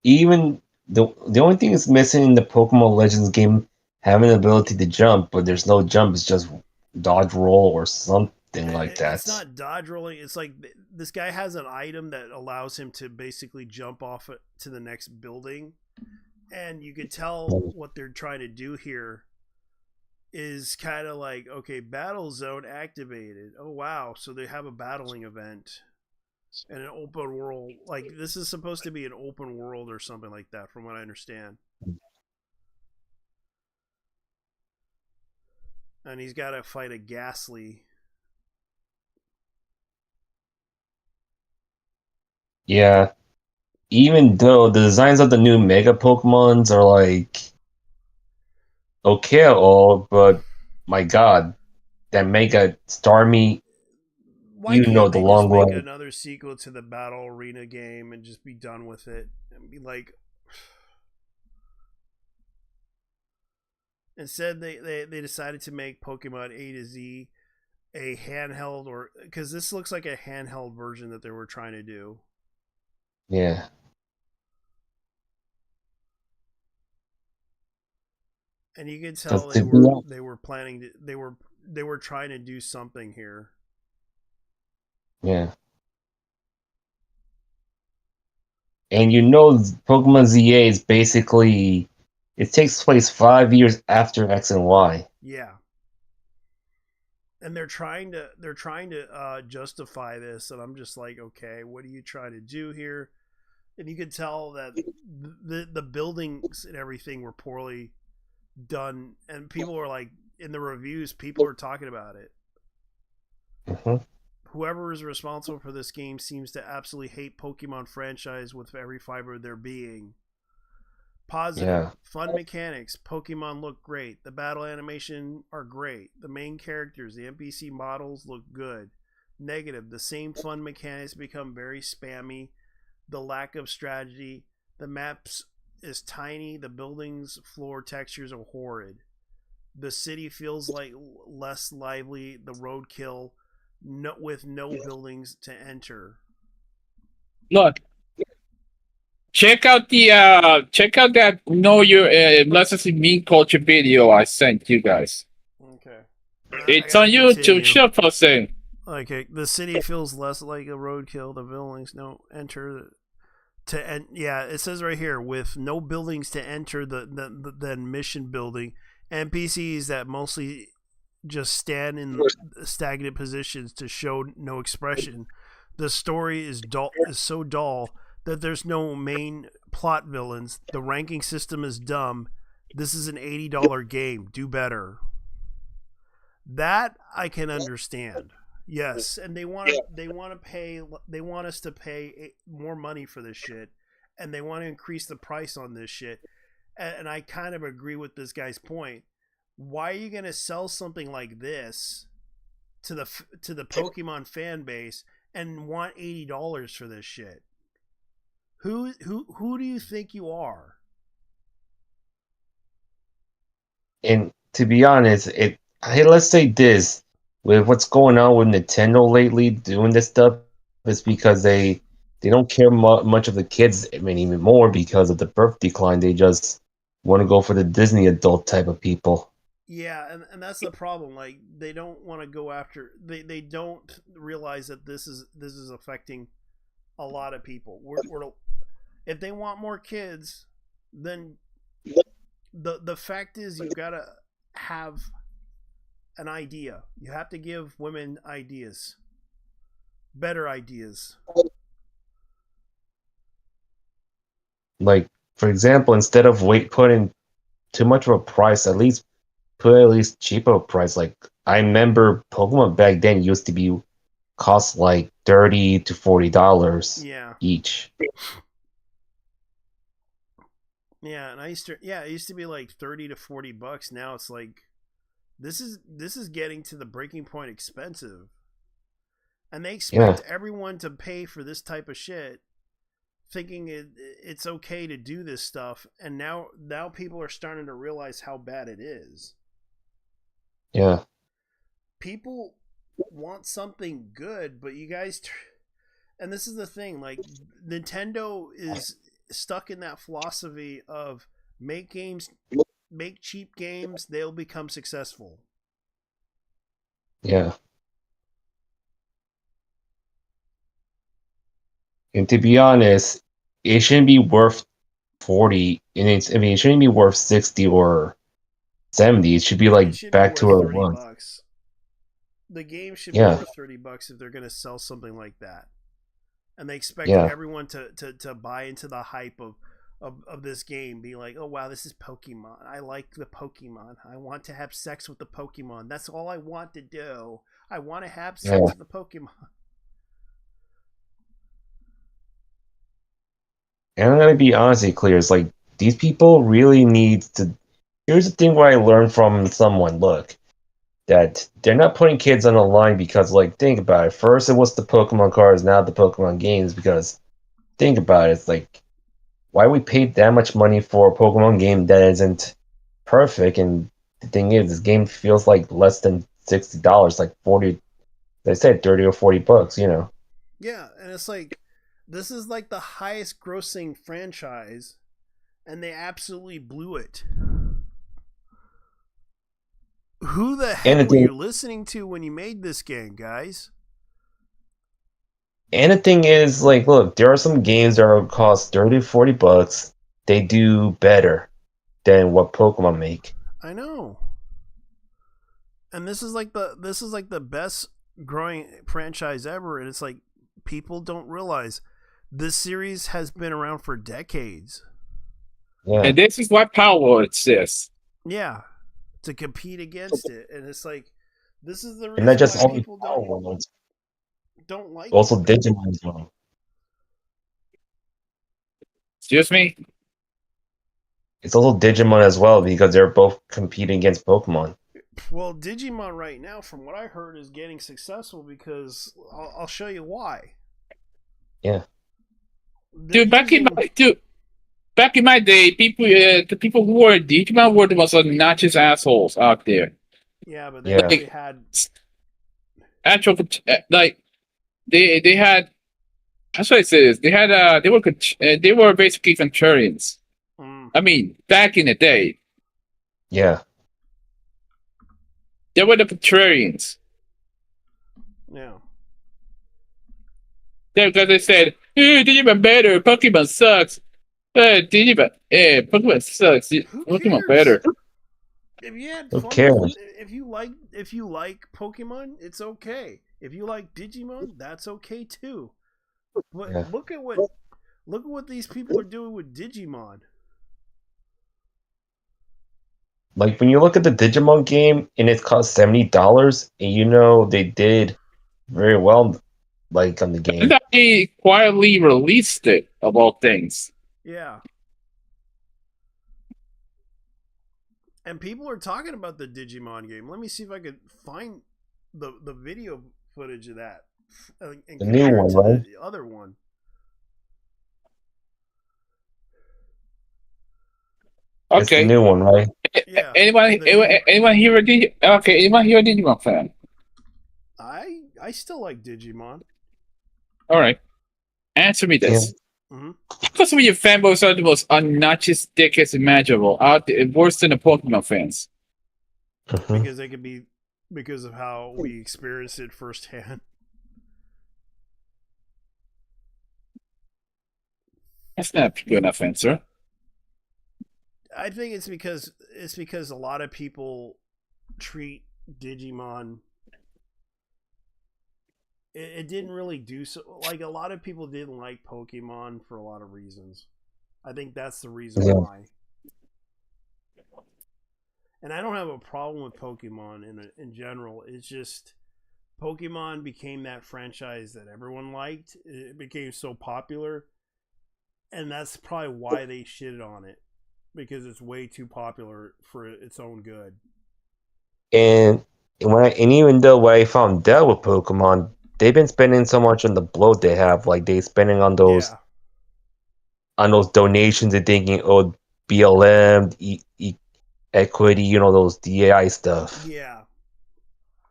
Even the only thing that's missing in the Pokemon Legends game having the ability to jump, but there's no jump. It's just dodge roll or something like that. It's not dodge rolling. It's like this guy has an item that allows him to basically jump off to the next building, and you could tell what they're trying to do here. is kind of like, okay, battle zone activated. Oh wow, so they have a battling event and an open world. Like this is supposed to be an open world or something like that, from what I understand. And he's got to fight a Ghastly. Yeah. Even though the designs of the new Mega Pokemons are like okay at all, but my god, that Mega Starmie, Why you know can't the they just long make run. another sequel to the Battle Arena game and just be done with it? And be like, instead they decided to make Pokemon A to Z a handheld, or because this looks like a handheld version that they were trying to do. Yeah. And you could tell Because to be honest, they were planning to, they were trying to do something here. yeah. And you know Pokemon ZA is basically it takes place 5 years after X and Y. Yeah. And they're trying to justify this, and I'm just like, okay, what are you trying to do here? And you could tell that the buildings and everything were poorly done, and people were like, in the reviews, people are talking about it. Mm-hmm. Whoever is responsible for this game seems to absolutely hate Pokemon franchise with every fiber of their being. Positive. Yeah. Fun mechanics. Pokemon look great. The battle animation are great. The main characters, the NPC models look good. Negative. The same fun mechanics become very spammy. The lack of strategy. The maps is tiny. The buildings, floor textures are horrid. The city feels like less lively. The roadkill, with no buildings to enter. Look, check out that Know Your Licensing Mean Culture video I sent you guys. Okay. It's on YouTube. Shut for a second. Okay, the city feels less like a roadkill. The buildings don't enter yeah, it says right here, with no buildings to enter the mission building, NPCs that mostly just stand in stagnant positions to show no expression. The story is so dull that there's no main plot villains. The ranking system is dumb. This is an $80 game. Do better. That I can understand. Yes, and they want us to pay more money for this shit, and they want to increase the price on this shit. And I kind of agree with this guy's point. Why are you going to sell something like this to the Pokemon fan base and want $80 for this shit? Who do you think you are? And to be honest, hey, let's say this with what's going on with Nintendo lately doing this stuff is because they don't care much of the kids anymore because of the birth decline. They just want to go for the Disney adult type of people. Yeah, and that's the problem. Like they don't want to go after. They don't realize that this is affecting a lot of people. If they want more kids, then the fact is you've got to have an idea. You have to give women ideas, better ideas. Like, for example, instead of putting too much of a price, at least put at least cheaper price. Like I remember Pokemon back then used to be cost like $30 to $40 each. Yeah, and it used to be like $30 to $40. Now it's like this is getting to the breaking point expensive. And they expect everyone to pay for this type of shit, thinking it's okay to do this stuff, and now people are starting to realize how bad it is. Yeah. People want something good, but you guys and this is the thing, like Nintendo is stuck in that philosophy of make cheap games, they'll become successful. Yeah. And to be honest, it shouldn't be worth 40, and it shouldn't be worth 60 or $70. It should be It like should be back worth to where it 30 was. bucks. The game should Yeah. be worth $30 if they're going to sell something like that. And they expect Yeah. everyone to buy into the hype of this game, be like, oh wow, this is Pokemon. I like the Pokemon. I want to have sex with the Pokemon. That's all I want to do. I want to have sex Yeah. with the Pokemon. And I'm gonna be honestly clear, it's like these people really need to. Here's the thing where I learned from someone. Look, that they're not putting kids on the line because, like, think about it. First, it was the Pokemon cards, now the Pokemon games. Because think about it, it's like, why we paid that much money for a Pokemon game that isn't perfect? And the thing is, this game feels like less than $60, like 40. They said 30 or 40 bucks. You know. Yeah, and it's like, this is like the highest grossing franchise, and they absolutely blew it. Who the heck were you listening to when you made this game, guys? And the thing is, like, look, there are some games that will cost 30, 40 bucks. They do better than what Pokemon make. I know. And this is like the best growing franchise ever, and it's like people don't realize this series has been around for decades. Yeah. And this is what Power exists. Yeah. To compete against it. And it's like, this is the reason And not just why only people Power Worlds, don't like also it. Digimon as well. Excuse me? It's also Digimon as well because they're both competing against Pokemon. Well, Digimon right now, from what I heard, is getting successful because I'll show you why. Yeah. Dude, back in my day, the people who were Digimon were the most obnoxious assholes out there. Yeah, but they actually had actual, like, they had. How should I say this? They were basically contrarians. I mean, back in the day, Yeah. they were the contrarians. Yeah. Because they said, "Hey, Digimon better. Pokemon sucks. Pokemon sucks. Pokemon better." If you had Who fun, cares? if you like Pokemon, it's okay. If you like Digimon, that's okay too. But Yeah. look at what these people are doing with Digimon. Like, when you look at the Digimon game and it cost $70, and you know they did very well, like, on the game. And they quietly released it, of all things. Yeah. And people are talking about the Digimon game. Let me see if I could find the video footage of that. And The new one, right? the other one. It's the Okay. new one, right? Yeah. Anyone here a Digimon fan? I still like Digimon. All right. Answer me this. Mm-hmm. Because some of your fanboys are the most obnoxious dickheads imaginable, out there, worse than the Pokemon fans. Because they could be, because of how we experienced it firsthand. That's not a good enough answer. I think it's because a lot of people treat Digimon. It didn't really do so. Like, a lot of people didn't like Pokemon for a lot of reasons. I think that's the reason why. And I don't have a problem with Pokemon in general. It's just Pokemon became that franchise that everyone liked. It became so popular, and that's probably why they shitted on it, because it's way too popular for its own good. And even though what I found out with Pokemon, they've been spending so much on the bloat they have. Like, they spending on those donations and thinking, oh, BLM, equity, you know, those DAI stuff. Yeah.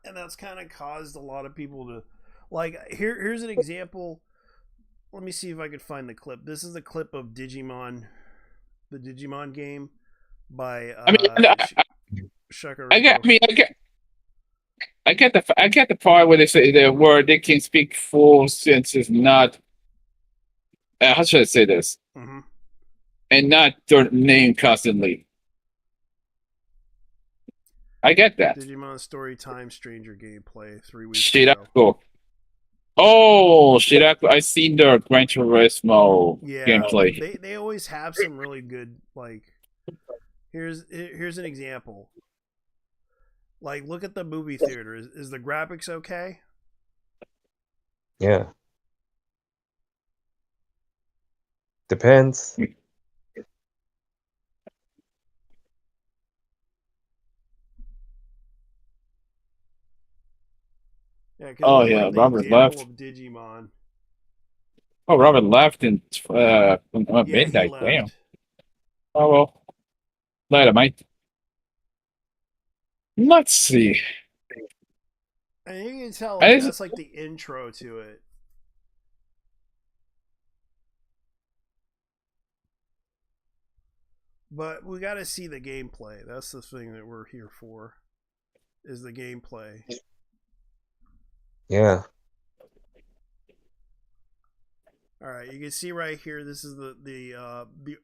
And that's kind of caused a lot of people to, like, here's an example. Let me see if I can find the clip. This is a clip of Digimon, the Digimon game by I get the part where they say the word they can speak full senses, not how should I say this, and not their name constantly. I get that. Digimon Story Time Stranger gameplay 3 weeks Shit, ago. cool. Oh, shit! I seen the Gran Turismo gameplay. They always have some really good, like, here's an example. Like, look at the movie theater. Is the graphics okay? Yeah. Depends. Yeah, because Oh like yeah, the Robert example left. of Digimon. Oh, Robert left in Yeah, he midnight. Damn. left. Oh well. Later, mate. Let's see. And you can tell, like, I just- that's like the intro to it. But we got to see the gameplay. That's the thing that we're here for, is the gameplay. Yeah. All right, you can see right here. This is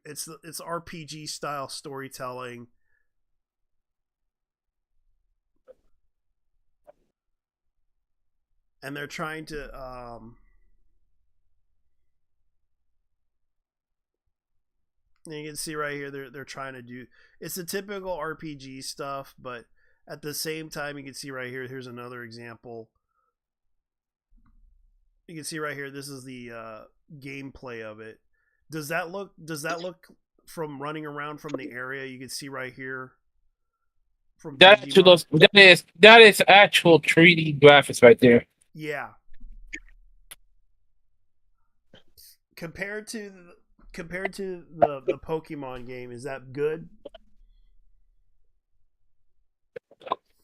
it's RPG style storytelling. And they're trying to and you can see right here they're trying to do, it's the typical RPG stuff, but at the same time you can see right here, here's another example. You can see right here, this is the gameplay of it. Does that look from running around from the area? You can see right here from that Digimon. that is actual 3D graphics right there. Yeah. Compared to the Pokemon game, is that good?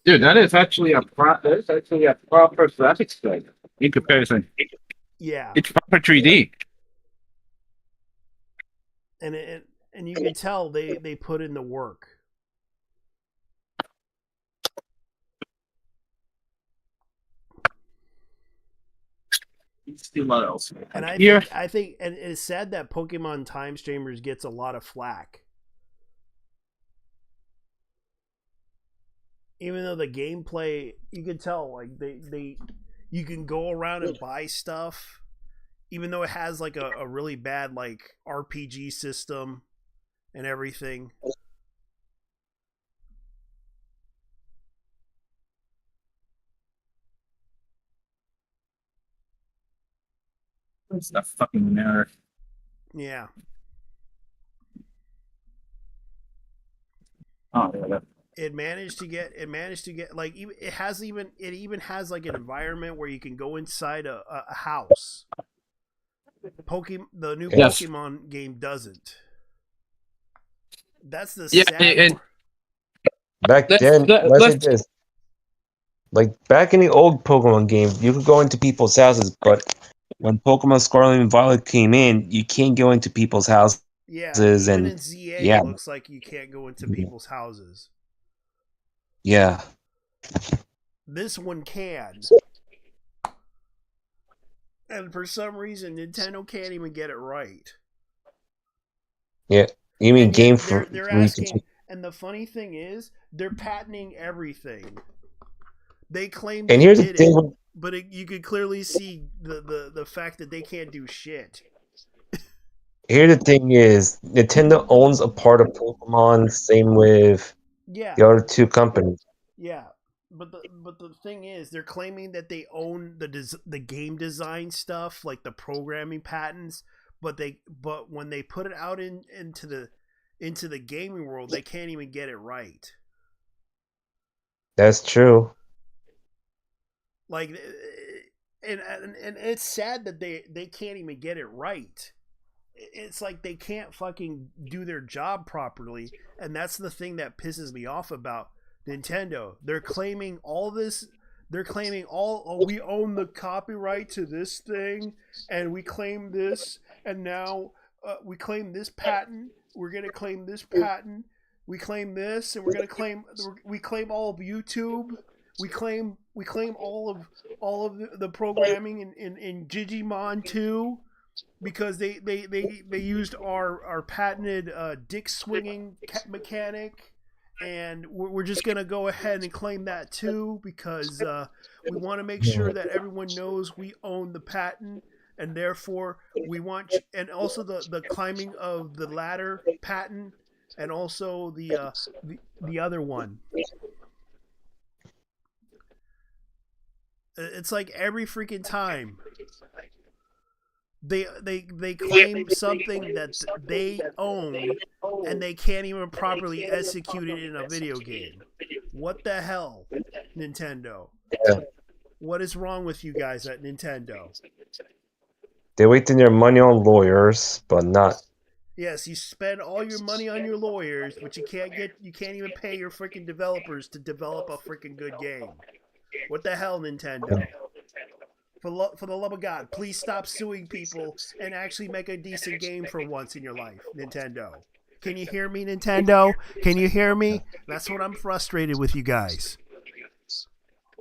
Dude, that is actually a proper graphics thing in comparison. Yeah. It's proper 3D. And you can tell they put in the work. What else? And I think and it's sad that Pokemon Time Streamers gets a lot of flack. Even though the gameplay, you can tell, like, you can go around and buy stuff, even though it has like a really bad like RPG system and everything. It's a fucking mirror. Yeah. Oh yeah. It managed to get like, it even has like an environment where you can go inside a house. The new Pokemon game doesn't. That's the sad. Back then, let's say this. Like back in the old Pokemon game, you could go into people's houses, but when Pokemon Scarlet and Violet came in, you can't go into people's houses. Yeah, even in ZA, yeah. It looks like you can't go into people's houses. Yeah. This one can. And for some reason, Nintendo can't even get it right. Yeah. You mean game for they're asking, and the funny thing is, they're patenting everything. They claim they did it, but you could clearly see the fact that they can't do shit. Here the thing is, Nintendo owns a part of Pokemon, same with the other two companies. Yeah, but the thing is, they're claiming that they own the game design stuff, like the programming patents, but when they put it out into the gaming world, they can't even get it right. That's true. Like, and it's sad that they can't even get it right. It's like they can't fucking do their job properly, and that's the thing that pisses me off about Nintendo. They're claiming all this. They're claiming we own the copyright to this thing, and we claim this, and now we claim this patent. We're gonna claim this patent. We claim this, and we claim all of YouTube. We claim all of the programming in Digimon 2. Because they used our patented dick swinging mechanic and we're just gonna go ahead and claim that too because we want to make sure that everyone knows we own the patent, and therefore we want and also the climbing of the ladder patent, and also the other one. It's like every freaking time they claim something that they own and they can't even properly execute it in a video game. What the hell, Nintendo? Yeah. What is wrong with you guys at Nintendo? They're wasting their money on lawyers, but not. Yes, you spend all your money on your lawyers, but you can't even pay your freaking developers to develop a freaking good game. What the hell, Nintendo? For the love of God, please stop suing people and actually make a decent game for once in your life, Nintendo. Can you hear me, Nintendo? Can you hear me? That's what I'm frustrated with you guys.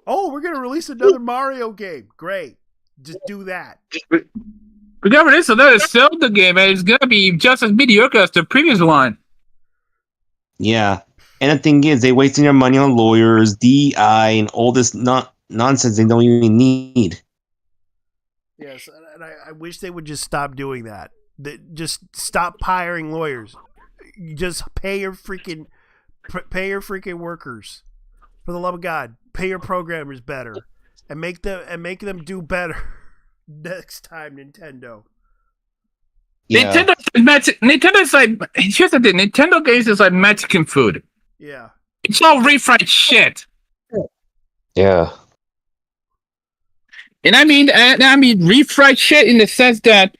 Oh, we're going to release another Mario game. Great. Just do that. We're gonna release another Zelda game, and it's gonna be just as mediocre as the previous one. Yeah. And the thing is, they're wasting their money on lawyers, DI, and all this nonsense they don't even need. Yes, and I wish they would just stop doing that. Just stop hiring lawyers. Just pay your freaking workers. For the love of God, pay your programmers better, and make them do better next time, Nintendo. Yeah. Nintendo's like, here's the thing: Nintendo games is like Mexican food. Yeah. It's all refried shit. Yeah. And I mean refried shit in the sense that,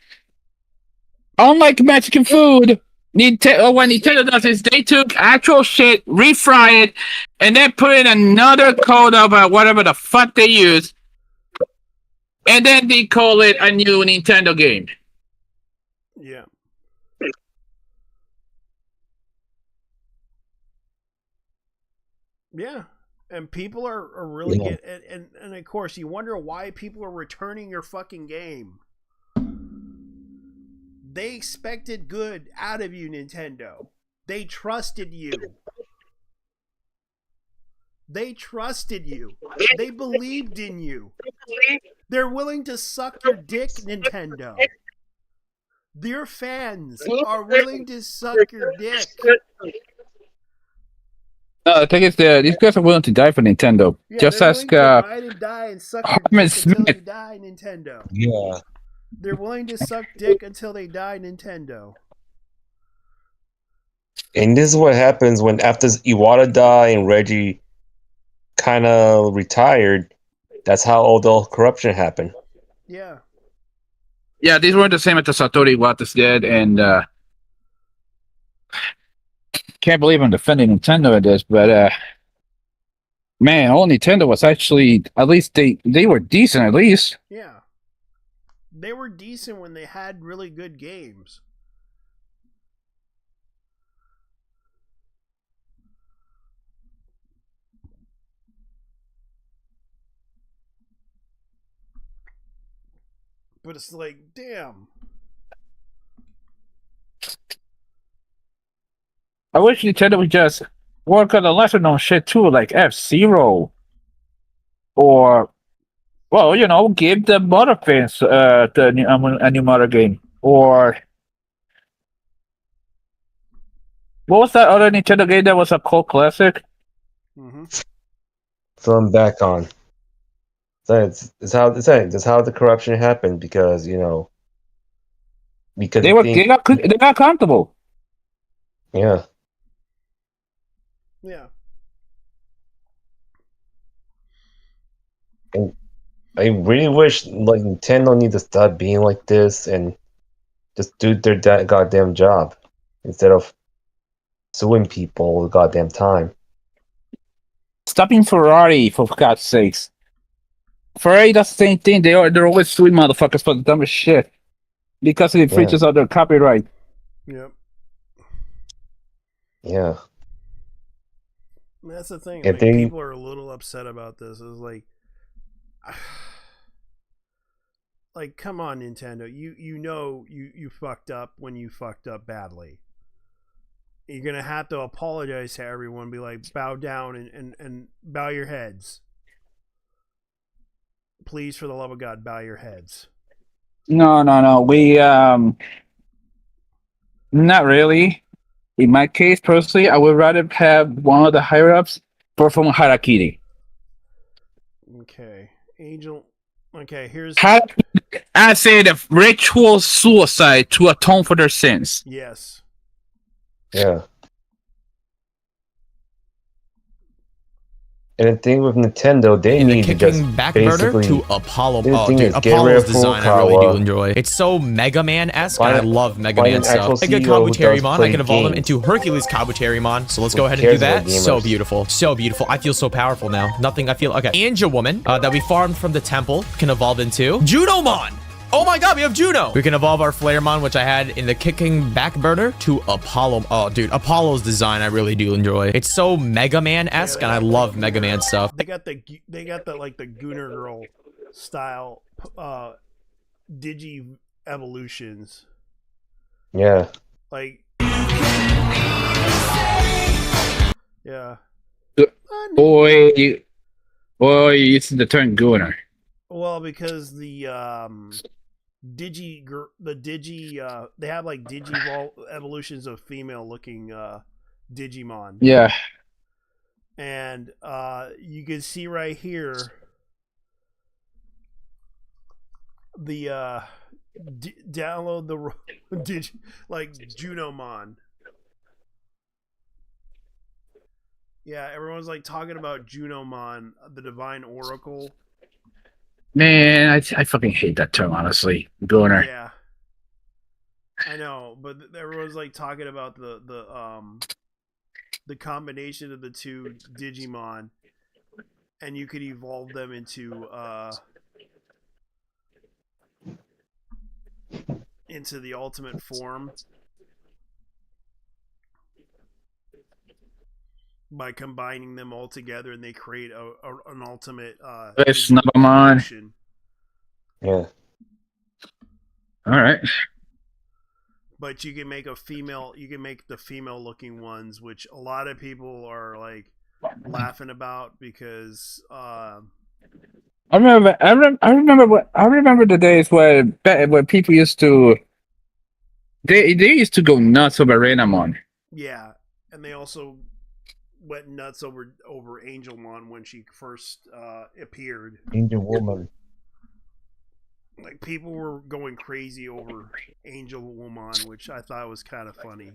unlike Mexican food, what Nintendo does is they took actual shit, refry it, and then put in another coat of whatever the fuck they use, and then they call it a new Nintendo game. Yeah. Yeah. And people are really and of course you wonder why people are returning your fucking game. They expected good out of you, Nintendo. They trusted you. They trusted you. They believed in you. They're willing to suck your dick, Nintendo. Their fans are willing to suck your dick. No, the thing is, these guys are willing to die for Nintendo. Yeah, just they're ask willing to ride and die and suck your dick until they die, Nintendo. Yeah. They're willing to suck dick until they die, Nintendo. And this is what happens when after Iwata died and Reggie kind of retired. That's how all the corruption happened. Yeah. Yeah, these weren't the same as the Satoru Iwata's did, and can't believe I'm defending Nintendo at this, but man, all Nintendo was actually, at least they were decent, at least. Yeah. They were decent when they had really good games. But it's like, damn. I wish Nintendo would just work on the lesser known shit too, like F-Zero. Or, well, give the Mother fans a new Mother game. Or, what was that other Nintendo game that was a cult classic? Mm-hmm. So I'm back on. So it's how the corruption happened because they got comfortable. Yeah. Yeah. And I really wish Nintendo need to stop being like this and just do their goddamn job instead of suing people all the goddamn time. Stopping Ferrari, for God's sakes. Ferrari does the same thing. They're always suing motherfuckers for the dumbest shit because it infringes on their copyright. Yep. Yeah. That's the thing. Like, people are a little upset about this. It's like, come on, Nintendo. You fucked up when you fucked up badly. You're gonna have to apologize to everyone. Be like, bow down and bow your heads. Please, for the love of God, bow your heads. No. We not really. In my case, personally, I would rather have one of the higher ups perform harakiri. Okay, Angel. Okay, here's. I say the ritual suicide to atone for their sins. Yes. Yeah. And the thing with Nintendo, they in the need to just kicking back burner basically. to Apollo. The Oh, thing dude, is, get rid Apollo's of design I really do Furukawa. enjoy. It's so Mega Man-esque, and I love Mega find Man an actual stuff. Like a CEO who does Kabuterimon, I play can evolve him games. into Hercules Kabuterimon. So let's go ahead and cares do about that. So gamers? beautiful, so beautiful. I feel so powerful now. Nothing. I feel okay. Angel Woman that we farmed from the temple can evolve into Junomon. Oh my god, we have Juno! We can evolve our Flaremon, which I had in the kicking back burner, to Apollo. Oh, dude, Apollo's design I really do enjoy. It's so Mega Man-esque, and I love Mega Man stuff. They got the like the Gunner Girl style digi evolutions. Yeah. Like yeah. Boy, it's the turn Gunner. Well, because the they have like digi evolutions of female looking Digimon. Yeah. And you can see right here the download the like Junomon. Yeah, everyone's like talking about Junomon, the Divine Oracle. Man, I fucking hate that term, honestly. Gunner. Yeah. I know, but everyone's like talking about the combination of the two Digimon, and you could evolve them into the ultimate form by combining them all together, and they create an ultimate Snubbermon. Yeah. All right. But you can make the female looking ones, which a lot of people are like laughing about because I remember the days where people used to they used to go nuts over Renamon. yeah, and they also went nuts over Angelmon when she first appeared. Angel Woman. Like people were going crazy over Angel Woman, which I thought was kind of funny.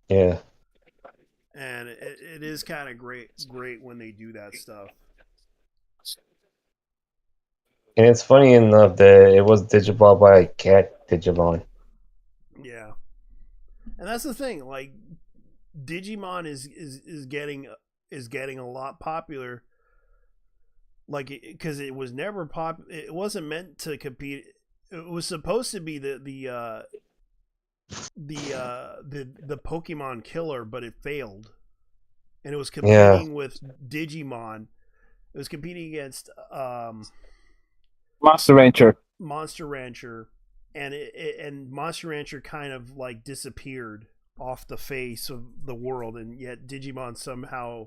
Yeah. And it is kind of great when they do that stuff. And it's funny enough that it was Digiball by a cat Digimon. Yeah. And that's the thing, like Digimon is getting a lot popular, like because it was never it wasn't meant to compete. It was supposed to be the Pokemon killer, but it failed, and it was competing with Digimon. It was competing against Monster Rancher, and Monster Rancher kind of like disappeared off the face of the world, and yet Digimon somehow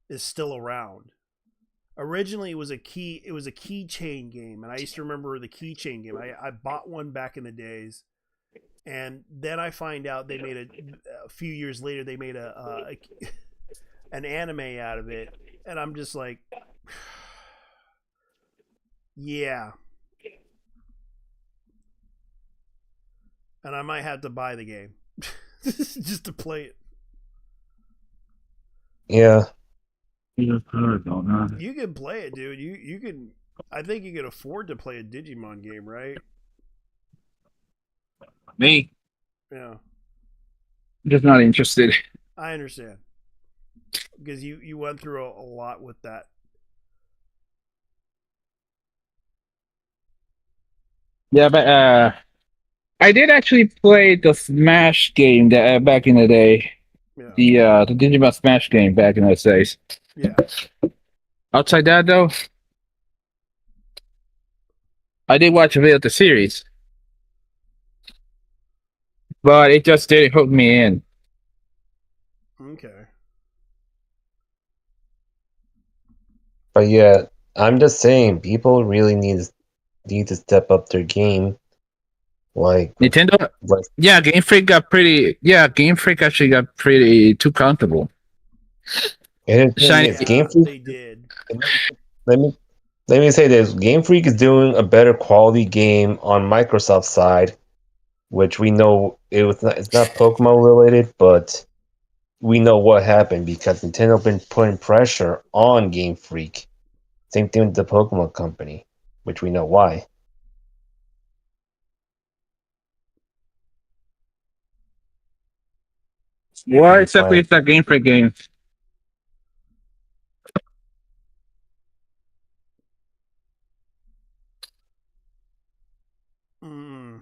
is still around. Originally, it was a keychain game, and I used to remember the keychain game. I bought one back in the days, and then I find out they made a few years later they made an anime out of it, and I'm just like, yeah. And I might have to buy the game just to play it. Yeah. You can play it, dude. You can. I think you can afford to play a Digimon game, right? Me? Yeah. Just not interested. I understand because you went through a lot with that. Yeah, but I did actually play the Smash game that back in the day. Yeah. The Digimon Smash game back in those days. Yeah. Outside that though, I did watch a bit of the series. but it just didn't hook me in. Okay. But yeah, I'm just saying, people really need to step up their game. Like Nintendo, yeah, Game Freak got pretty. Yeah, Game Freak actually got pretty too comfortable. And the thing is, Game Freak. They did. Let me say this: Game Freak is doing a better quality game on Microsoft's side, which we know it's not Pokemon related, but we know what happened because Nintendo been putting pressure on Game Freak. Same thing with the Pokemon Company, which we know why. What exactly is that Game Freak game?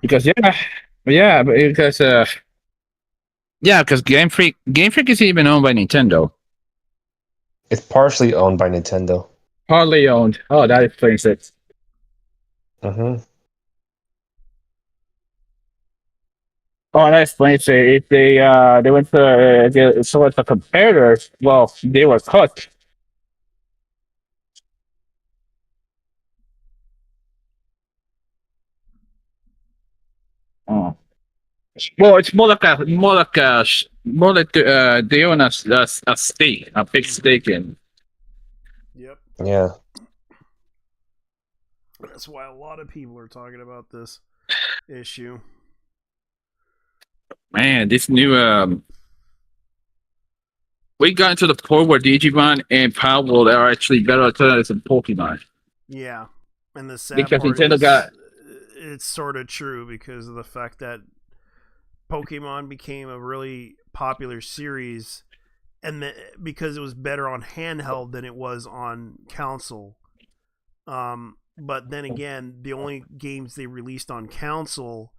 Because because Game Freak is even owned by Nintendo. It's partially owned by Nintendo. Hardly owned. Oh, that explains it. Mm-hmm. Oh, that explains it. If they went to so it's a competitor, well, they were cut. Oh. Well, it's more like they own a stake, a big stake in. Yep. Yeah. That's why a lot of people are talking about this issue. Man, this new we got into the point where Digimon and Power World are actually better alternatives than Pokemon. Yeah, and the sad Because part Nintendo is, got it's sort of true because of the fact that Pokemon became a really popular series, and because it was better on handheld than it was on console. But then again, the only games they released on console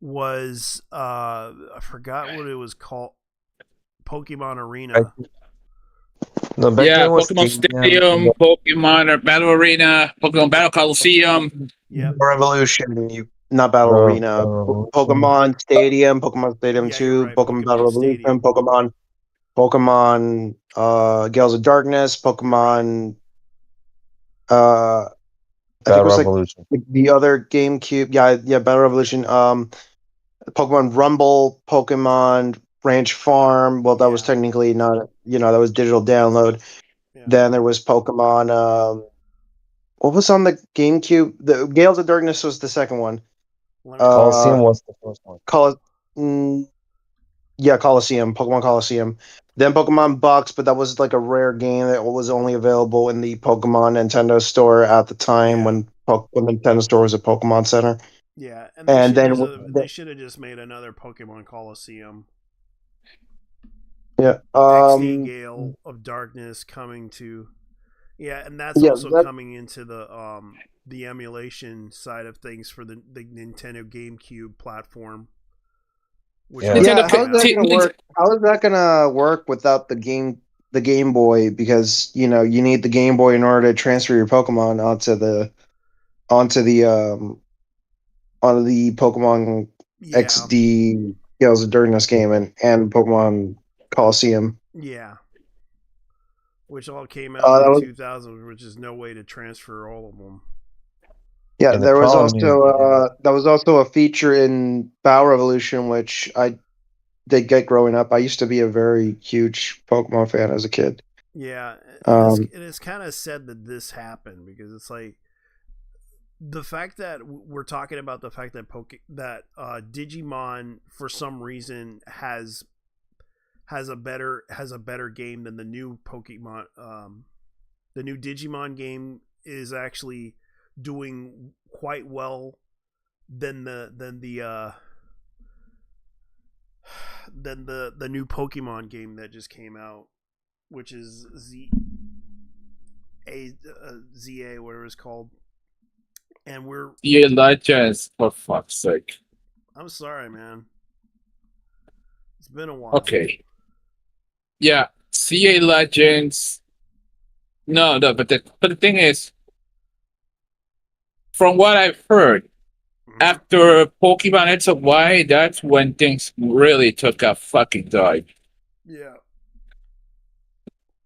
was I forgot what it was called, Pokemon Arena. No, back then it was Pokemon Stadium, Pokemon Battle Arena, Pokemon Battle Coliseum. Revolution, not Battle Arena. Pokemon Stadium, Pokemon Stadium 2, Pokemon Battle Revolution, Pokemon Gales of Darkness, Pokemon I think it was Revolution. like the other GameCube. Yeah, Battle Revolution. Pokemon Rumble, Pokemon Ranch Farm. Well, that was technically not, that was digital download. Yeah. Then there was Pokemon. What was on the GameCube? The Gales of Darkness was the second one. Coliseum was the first one. Coliseum, Pokemon Coliseum. Then Pokemon Bucks, but that was like a rare game that was only available in the Pokemon Nintendo store at the time when Nintendo store was a Pokemon Center. Yeah, and then they should have just made another Pokemon Coliseum. Yeah, XD Gale of Darkness coming to, and that's also coming into the emulation side of things for the Nintendo GameCube platform. How is that gonna work without the Game Boy? Because you need the Game Boy in order to transfer your Pokemon onto the Pokemon XD Gales of Darkness game and Pokemon Coliseum. Yeah. Which all came out in 2000, which is no way to transfer all of them. Yeah, there was also a feature in Battle Revolution, which I did get growing up. I used to be a very huge Pokemon fan as a kid. Yeah, it's kind of sad that this happened because it's like the fact that we're talking about the fact that Digimon for some reason has a better game than the new Pokemon. The new Digimon game is actually doing quite well than the new Pokemon game that just came out, which is ZA, whatever it's called. And we're Legends, for fuck's sake. I'm sorry, man. It's been a while. Okay. Yeah, CA Legends. No, but the thing is, from what I've heard, After Pokemon X and Y, that's when things really took a fucking dive. Yeah.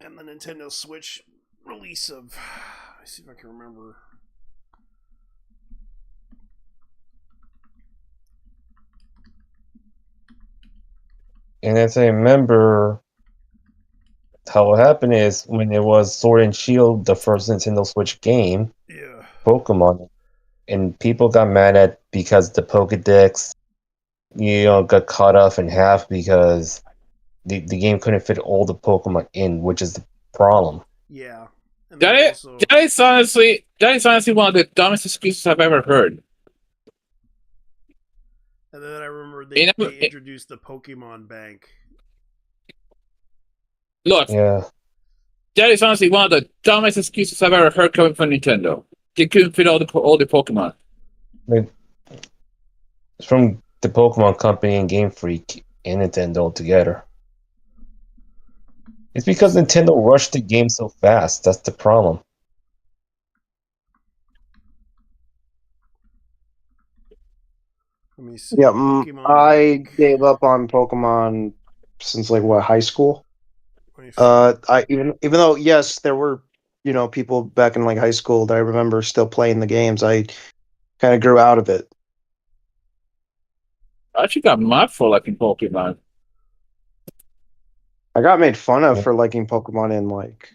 And the Nintendo Switch release of, let's see if I can remember. And as I remember, how it happened is when it was Sword and Shield, the first Nintendo Switch game, Yeah. Pokemon, and people got mad at because the Pokedex, got cut off in half because the game couldn't fit all the Pokemon in, which is the problem. Yeah. And That is, also, that is honestly one of the dumbest excuses I've ever heard. and then I remember they introduced the Pokemon Bank. Look, Yeah. that is honestly one of the dumbest excuses I've ever heard coming from Nintendo. They couldn't fit all the Pokemon. It's from the Pokemon Company and Game Freak and Nintendo together. It's because Nintendo rushed the game so fast. That's the problem. Let me see. Yeah, Pokemon I Bank. gave up on Pokemon since like what, high school. Even though yes, there were people back in like high school that I remember still playing the games. I kind of grew out of it. I actually got mad for liking Pokemon. I got made fun of for liking Pokemon in like.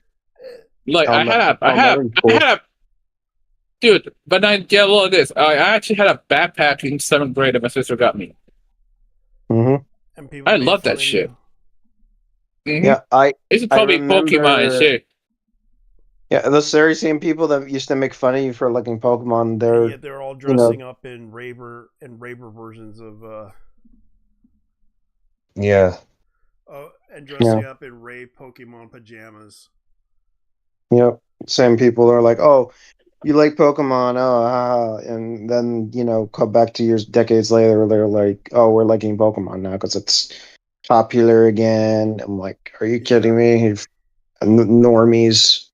I had a dude, but I get a lot of this. I actually had a backpack in 7th grade that my sister got me. Mm-hmm. I love that shit. Mm-hmm. Yeah, This is probably remember, Pokemon and shit. Yeah, those very same people that used to make fun of you for liking Pokemon, They're all dressing up in Raver versions of. Yeah. And dressing up in Ray Pokemon pajamas. Yep, same people are like, "Oh, you like Pokemon? Oh, and then come back 2 years, decades later, they're like, "Oh, we're liking Pokemon now because it's popular again." I'm like, "Are you kidding me? Normies."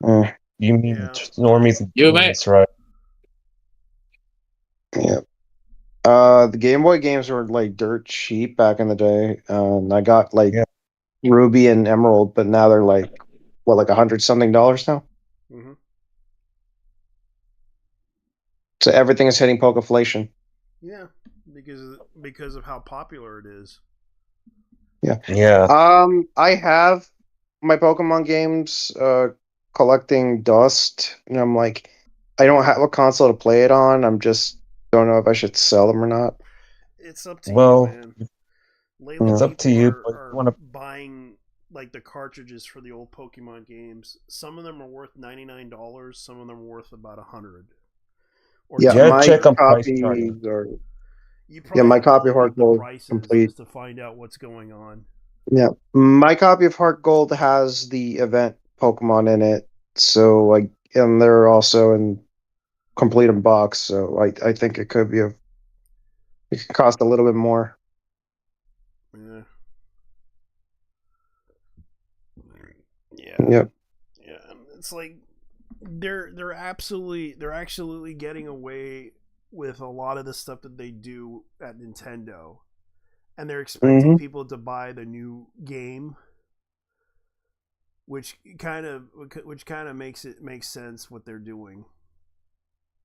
You mean normies and tourists, right? Yeah. The Game Boy games were like dirt cheap back in the day. I got like Ruby and Emerald, but now they're like like $100-something now. Mm-hmm. So everything is hitting Pokeflation. Yeah, because of how popular it is. Yeah. Yeah. I have my Pokemon games collecting dust, and I'm like, I don't have a console to play it on. I'm just don't know if I should sell them or not. It's up to you, man. Lately, it's up to you. Are buying like the cartridges for the old Pokemon games. Some of them are worth $99. Some of them are worth about $100. My copies are. Yeah, my copy of Heart Gold complete just to find out what's going on. Yeah, my copy of Heart Gold has the event Pokemon in it, so and they're also in complete in box. So I think it could cost a little bit more. Yeah. Yep. Yeah, it's like they're absolutely getting away with a lot of the stuff that they do at Nintendo, and they're expecting people to buy the new game, which kind of makes sense what they're doing.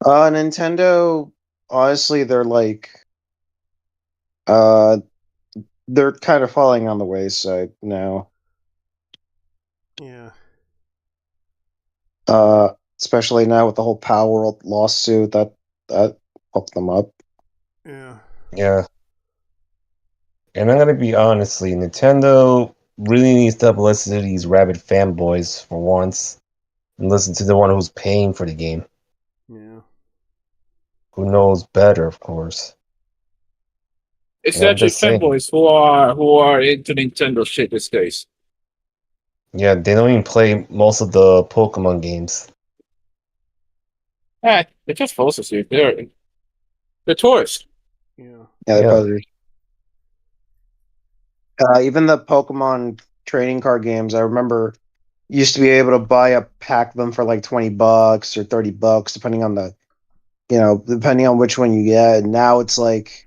Nintendo, honestly, they're like, they're kind of falling on the wayside now. Yeah. Especially now with the whole Power World lawsuit that fucked them up. Yeah. Yeah. And I'm gonna be honestly, Nintendo really needs to listen to these rabid fanboys for once, and listen to the one who's paying for the game. Yeah. Who knows better, of course. It's actually fanboys who are into Nintendo shit these days. Yeah, they don't even play most of the Pokemon games. They're just false you. They're tourists. Yeah. Yeah, they're posers. Even the Pokemon trading card games, I remember used to be able to buy a pack of them for like $20 or $30, depending on the depending on which one you get. And now it's like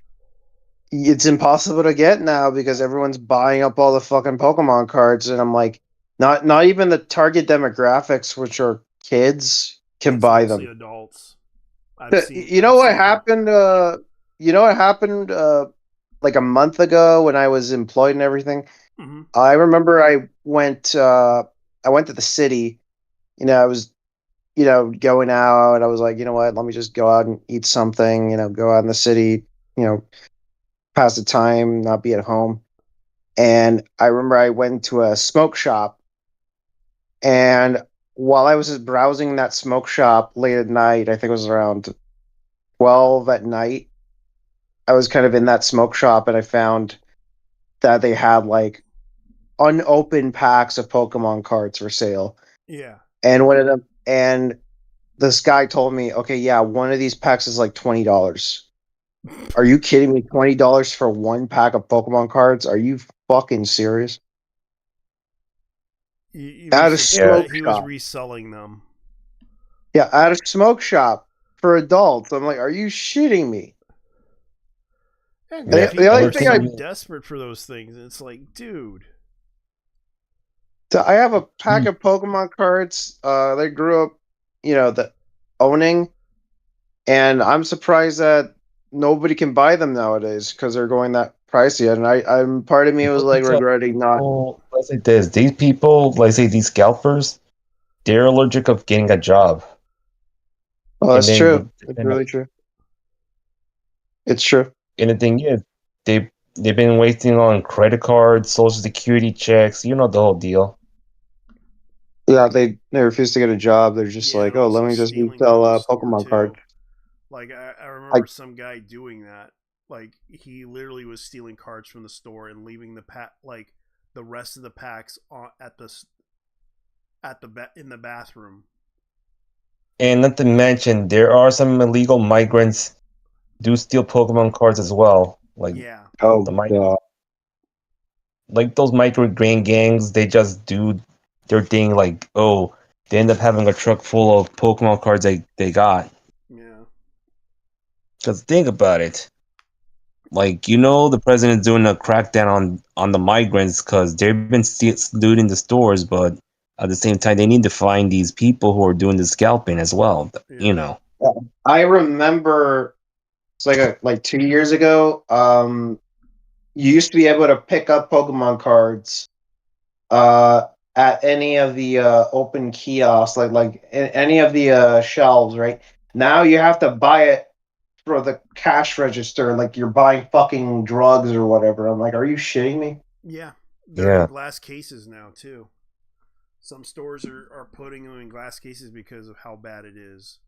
it's impossible to get now because everyone's buying up all the fucking Pokemon cards, and I'm like, not even the target demographics, which are kids, can It's buy mostly them. adults. You know what happened? Like a month ago when I was employed and everything. Mhm. I remember I went. I went to the city. I was, going out. I was like, you know what? Let me just go out and eat something. Go out in the city. You know, pass the time, not be at home. And I remember I went to a smoke shop, and while I was just browsing that smoke shop late at night, I think it was around 12 at night. I was kind of in that smoke shop, and I found that they had like unopened packs of Pokemon cards for sale. Yeah. And one of them, and this guy told me, okay, yeah, one of these packs is like $20. Are you kidding me? $20 for one pack of Pokemon cards? Are you fucking serious? He At a was smoke he was shop. reselling them. Yeah, at a smoke shop for adults. I'm like, are you shitting me? And The people other are thing so desperate for those things. It's like, dude. I have a pack of Pokemon cards. They grew up, the owning, and I'm surprised that nobody can buy them nowadays because they're going that pricey. And I'm part of me was like regretting not. Let's say this: these people, let's say these scalpers, they're allergic of getting a job. Oh, that's And then true. It's really true. It's true. And the thing is, they've been waiting on credit cards, social security checks, the whole deal. Yeah, they refuse to get a job. They're just like, oh, let me just resell Pokemon cards. Like I remember some guy doing that. Like he literally was stealing cards from the store and leaving the rest of the packs in the bathroom. And not to mention, there are some illegal migrants do steal Pokemon cards as well. Like God. Like those migrant grain gangs, they just do their thing. Like, oh, they end up having a truck full of Pokemon cards they got. Yeah. Because think about it. Like, the president's doing a crackdown on the migrants because they've been looting the stores, but at the same time, they need to find these people who are doing the scalping as well. Yeah. I remember it's like 2 years ago. You used to be able to pick up Pokemon cards at any of the open kiosks, like any of the shelves, right? Now you have to buy it for the cash register, like you're buying fucking drugs or whatever. I'm like, are you shitting me? Yeah. They're in glass cases now too. Some stores are putting them in glass cases because of how bad it is.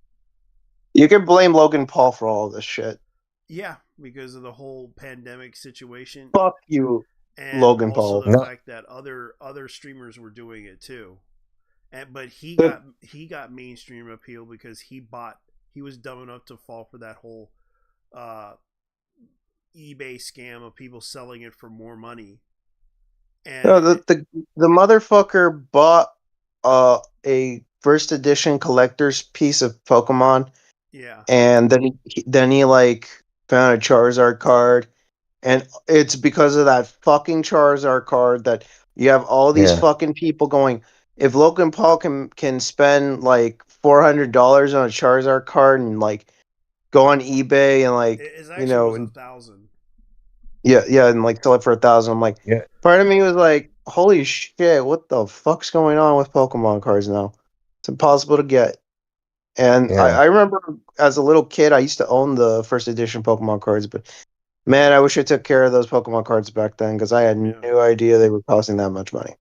You can blame Logan Paul for all this shit. Yeah, because of the whole pandemic situation. Fuck you, and Logan also Paul. the fact that other streamers were doing it too. But he got mainstream appeal because he was dumb enough to fall for that whole eBay scam of people selling it for more money. And no, the motherfucker bought a first edition collector's piece of Pokemon. Yeah. And then he like found a Charizard card, and it's because of that fucking Charizard card that you have all these fucking people going. If Logan Paul can spend like $400 on a Charizard card and like go on eBay and like it actually was and 1,000. yeah, and like sell it for 1,000. I'm like, part of me was like, holy shit, what the fuck's going on with Pokemon cards now? It's impossible to get. And I remember as a little kid, I used to own the first edition Pokemon cards, but man, I wish I took care of those Pokemon cards back then because I had no idea they were costing that much money.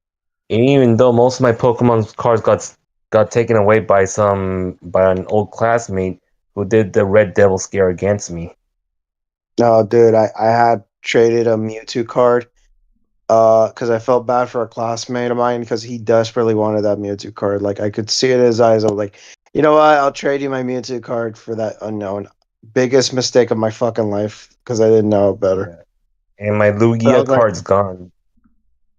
Even though most of my Pokemon cards got taken away by an old classmate who did the Red Devil scare against me. No, dude, I had traded a Mewtwo card because I felt bad for a classmate of mine because he desperately wanted that Mewtwo card. Like I could see it in his eyes. I was like, you know what? I'll trade you my Mewtwo card for that unknown. Biggest mistake of my fucking life because I didn't know better. And my Lugia card's gone.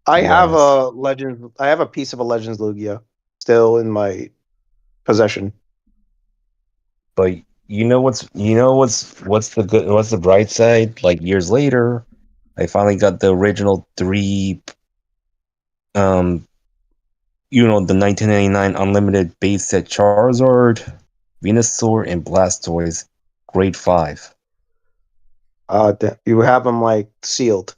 I have a legend. I have a piece of a Legends Lugia still in my possession. But what's the bright side? Like years later, I finally got the original 3 the 1999 unlimited base set Charizard, Venusaur, and Blastoise, grade 5. You have them like sealed.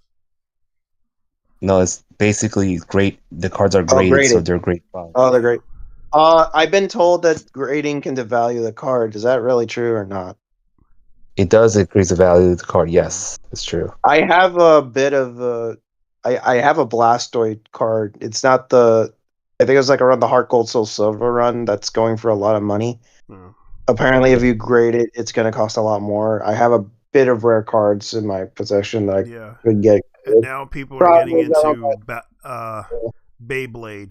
No, it's basically great. The cards are Oh, graded, so graded. they're grade 5. Oh, they're great. I've been told that grading can devalue the card. Is that really true or not? It does increase the value of the card. Yes, it's true. I have a bit of a. I have a Blastoid card. It's not the. I think it's like around the Heart Gold Soul Silver run that's going for a lot of money. Hmm. Apparently, if you grade it, it's going to cost a lot more. I have a bit of rare cards in my possession that I could get. And now people are getting into Beyblade.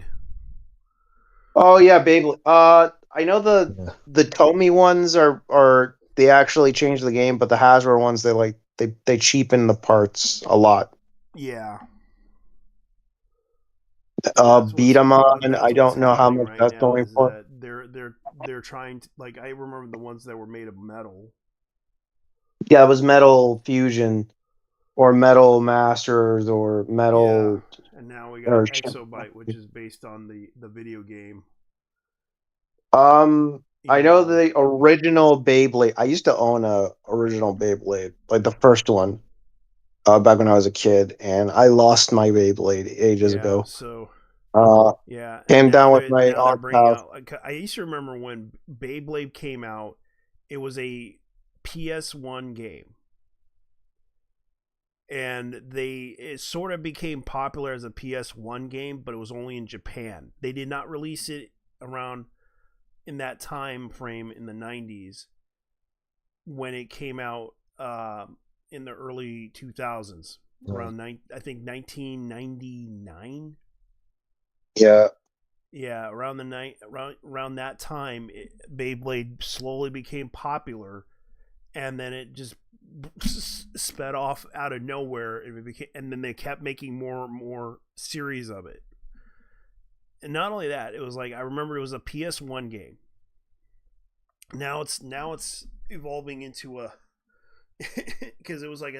Oh yeah, Beyblade. I know the Tomy ones are they actually changed the game, but the Hasbro ones they cheapen the parts a lot. Yeah. Beat 'em on. I don't know how much right that's now going is for. that they're trying to, like, I remember the ones that were made of metal. Yeah, it was Metal Fusion, or Metal Masters, or Metal. And now we got Exobyte, which is based on the video game. I know the original Beyblade. I used to own a original Beyblade, like the first one, back when I was a kid, and I lost my Beyblade ages ago. So Came and down now with my they're aunt's bringing house. out. Like, I used to remember when Beyblade came out, it was a PS1 game, and it sort of became popular as a PS1 game, but it was only in Japan. They did not release it around in that time frame in the 90s when it came out in the early 2000s, around I think 1999. Yeah, around that time, Beyblade slowly became popular, and then it just sped off out of nowhere, and then they kept making more and more series of it. And not only that, it was like, I remember it was a PS1 game. Now it's evolving into a because it was like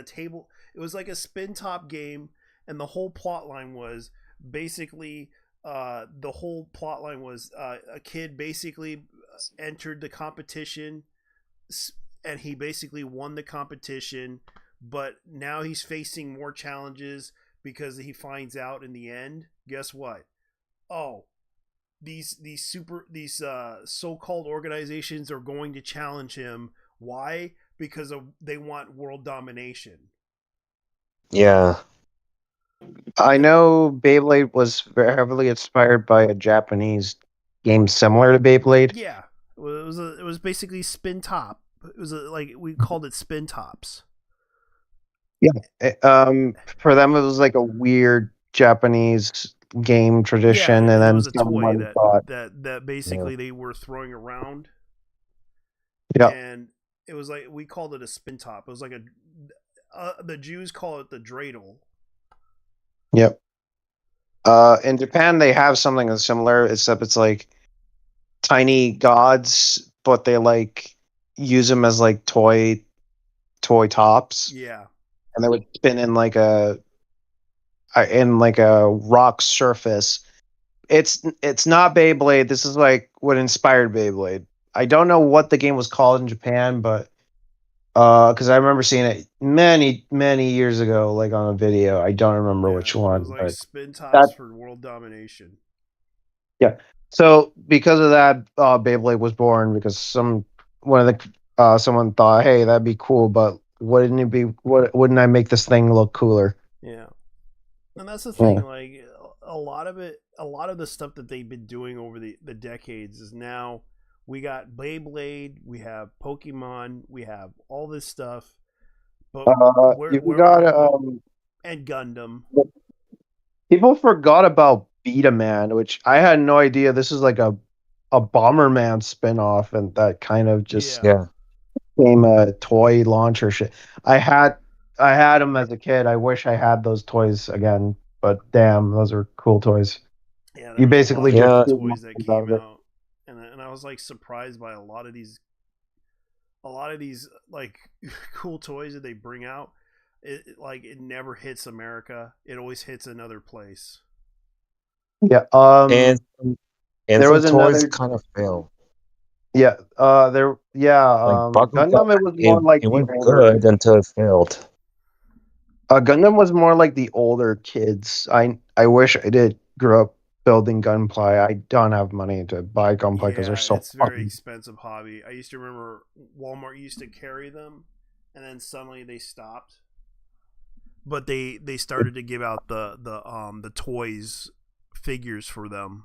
a spin top game, and the whole plot line was basically a kid basically entered the competition, and he basically won the competition, but now he's facing more challenges because he finds out in the end, guess what? Oh, these so-called organizations are going to challenge him. Why? Because they want world domination. Yeah. I know Beyblade was very heavily inspired by a Japanese game similar to Beyblade. Yeah, it was basically spin top. It was like, we called it spin tops. Yeah. For them, it was like a weird Japanese game tradition, and and it then was a toy someone thought that basically they were throwing around. Yeah. And it was like, we called it a spin top. It was like the Jews call it the dreidel. Yep. In Japan, they have something that's similar, except it's like tiny gods, but they like use them as like toy tops. Yeah. And they would spin in like a rock surface. It's not Beyblade. This is like what inspired Beyblade. I don't know what the game was called in Japan, but because I remember seeing it many years ago, like on a video. I don't remember which one. It was like but spin tops for world domination. Yeah. So because of that, Beyblade was born because someone thought, hey, that'd be cool, but wouldn't I make this thing look cooler? Yeah. And that's the thing, like, a lot of the stuff that they've been doing over the decades is now we got Beyblade, we have Pokemon, we have all this stuff. But and Gundam. People forgot about Beta-Man, which I had no idea. This is like a Bomberman spinoff, and that kind of just became a toy launcher shit. I had them as a kid. I wish I had those toys again, but damn, those are cool toys. Yeah, you basically just toys that came out, and I was like surprised by a lot of these a lot of these like cool toys that they bring out, it never hits America. It always hits another place. Yeah. And there some was toys another. kind of fail. Yeah. There. Yeah. Like Bakugan, Gundam. It was more like it the went older. good until it failed. Gundam was more like the older kids. I wish I did grow up building gunpla. I don't have money to buy gunpla because they're Yeah, so it's very fucking. expensive hobby. I used to remember Walmart used to carry them, and then suddenly they stopped. But they started to give out the toys figures for them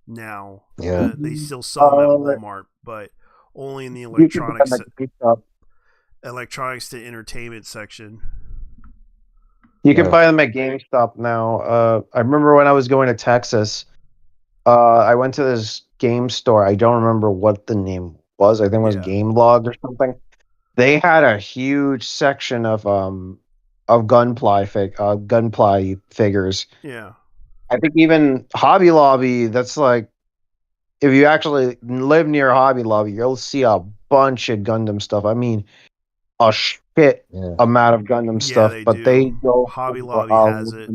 now. Yeah. They still sell them at Uh, Walmart, but only in the you can buy them at GameStop. electronics to entertainment section. You can Yeah. buy them at GameStop now. I remember when I was going to Texas. I went to this game store. I don't remember what the name was. I think it was Yeah. Game Log or something. They had a huge section of gunpla figures. Yeah. I think even Hobby Lobby. That's like if you actually live near Hobby Lobby, you'll see a bunch of Gundam stuff. I mean, a shit Yeah. amount of Gundam Yeah, stuff. they But do. they go Hobby for Lobby has it.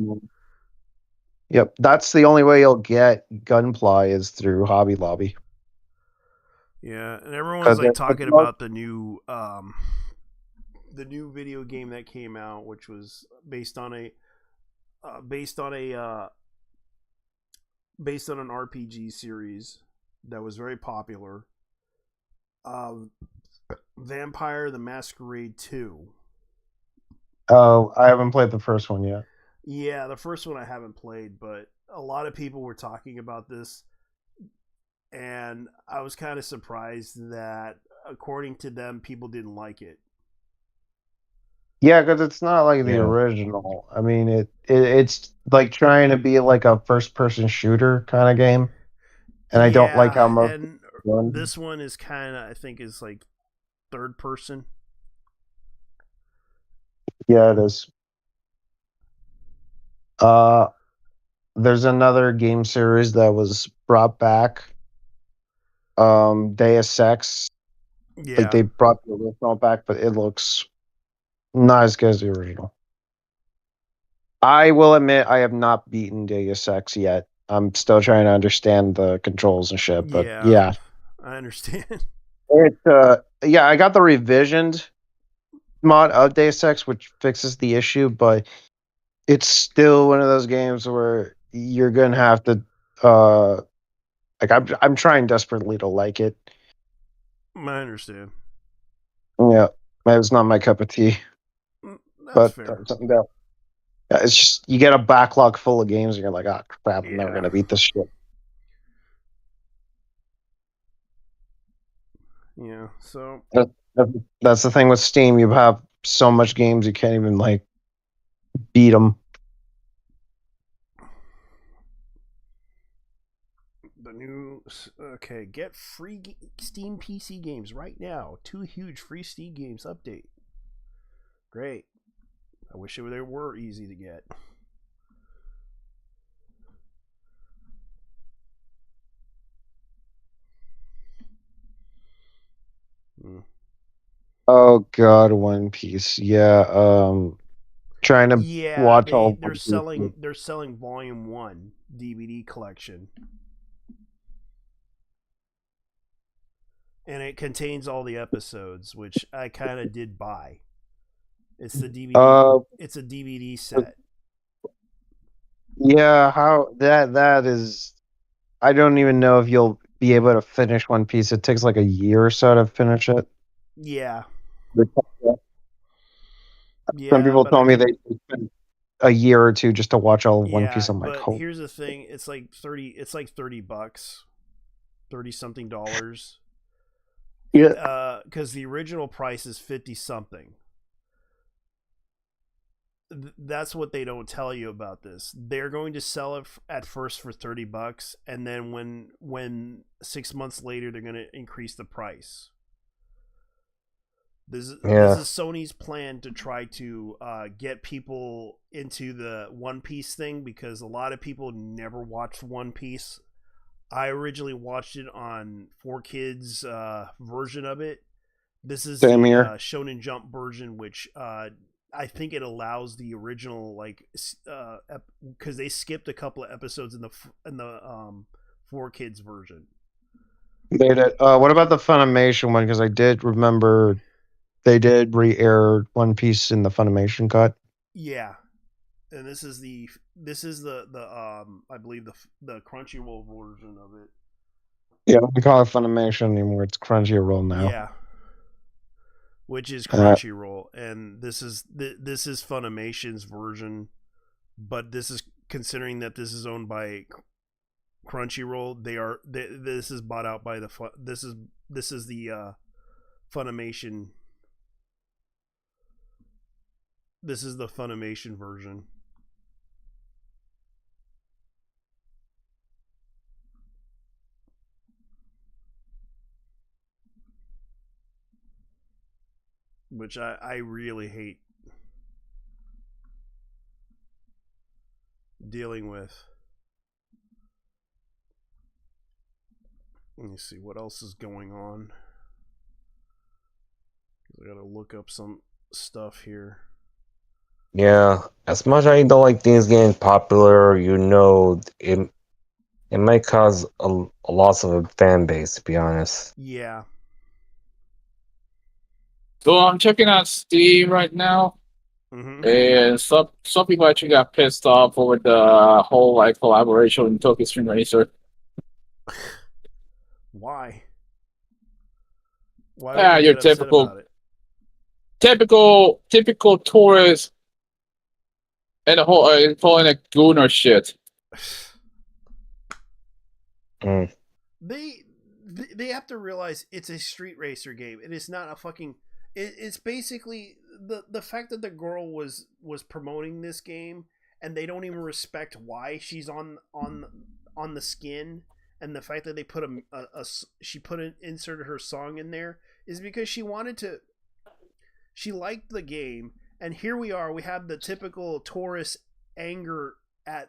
Yep, that's the only way you'll get Gunpla is through Hobby Lobby. Yeah, and everyone's 'Cause like it's talking most- about the new video game that came out, which was based on an RPG series that was very popular. Vampire the Masquerade 2. Oh, I haven't played the first one yet. Yeah, the first one I haven't played, but a lot of people were talking about this, and I was kind of surprised that, according to them, people didn't like it. Yeah, because it's not like the Yeah. original. I mean, it's like trying to be like a first-person shooter kind of game, and I don't like how most. And this one is kind of, I think, is like third person. Yeah, it is. There's another game series that was brought back. Deus Ex. Yeah. Like they brought the original back, but it looks not as good as the original. I will admit I have not beaten Deus Ex yet. I'm still trying to understand the controls and shit, but yeah. I understand. Yeah, I got the revisioned mod of Deus Ex, which fixes the issue, but it's still one of those games where you're gonna have to like I'm trying desperately to like it. I understand. Yeah, it's not my cup of tea. That's But fair. something that yeah, it's just you get a backlog full of games and you're like, oh crap, I'm never gonna beat this shit. Yeah, so That's the thing with Steam. You have so much games you can't even like beat them. the new get free Steam PC games right now. 2 huge free Steam games update. Great. I wish they were easy to get. Oh god, One Piece. Yeah, trying to watch all they're selling volume 1 DVD collection. And it contains all the episodes, which I kind of did buy. It's the DVD. It's a DVD set. Yeah, how that is. I don't even know if you'll be able to finish One Piece. It takes like a year or so to finish it. Yeah. Some people told me they spent a year or two just to watch all of One Piece. I'm like, but here's the thing: it's like $30, 30 something dollars. Yeah. Because the original price is 50 something. That's what they don't tell you about this. They're going to sell it at first for $30, and then when 6 months later they're going to increase the price. This is Sony's plan to try to get people into the One Piece thing, because a lot of people never watched One Piece. I originally watched it on 4Kids version of it This is Same the here. Shonen Jump version, which I think it allows the original because they skipped a couple of episodes in the 4Kids version. They did. What about the Funimation one? Because I did remember they did re-air One Piece in the Funimation cut. Yeah, and this is the I believe the Crunchyroll version of it. Yeah, we call it Funimation anymore. It's Crunchyroll now. Yeah, which is Crunchyroll, and this is Funimation's version, but this is considering that this is owned by Crunchyroll. This is bought out by this is the Funimation. This is the Funimation version. Which I really hate dealing with. Let me see what else is going on. I gotta look up some stuff here. Yeah, as much as I don't like things getting popular, it might cause a loss of a fan base, to be honest. Yeah. So I'm checking out Steam right now, and some people actually got pissed off over the whole collaboration in Tokyo Stream Racer. Why? Why? Your typical tourist and the whole calling it gooner shit. They have to realize it's a street racer game. It is not a fucking. It's basically the fact that the girl was promoting this game and they don't even respect why she's on the skin, and the fact that they put inserted her song in there is because she liked the game, and here we are. We have the typical tourist anger at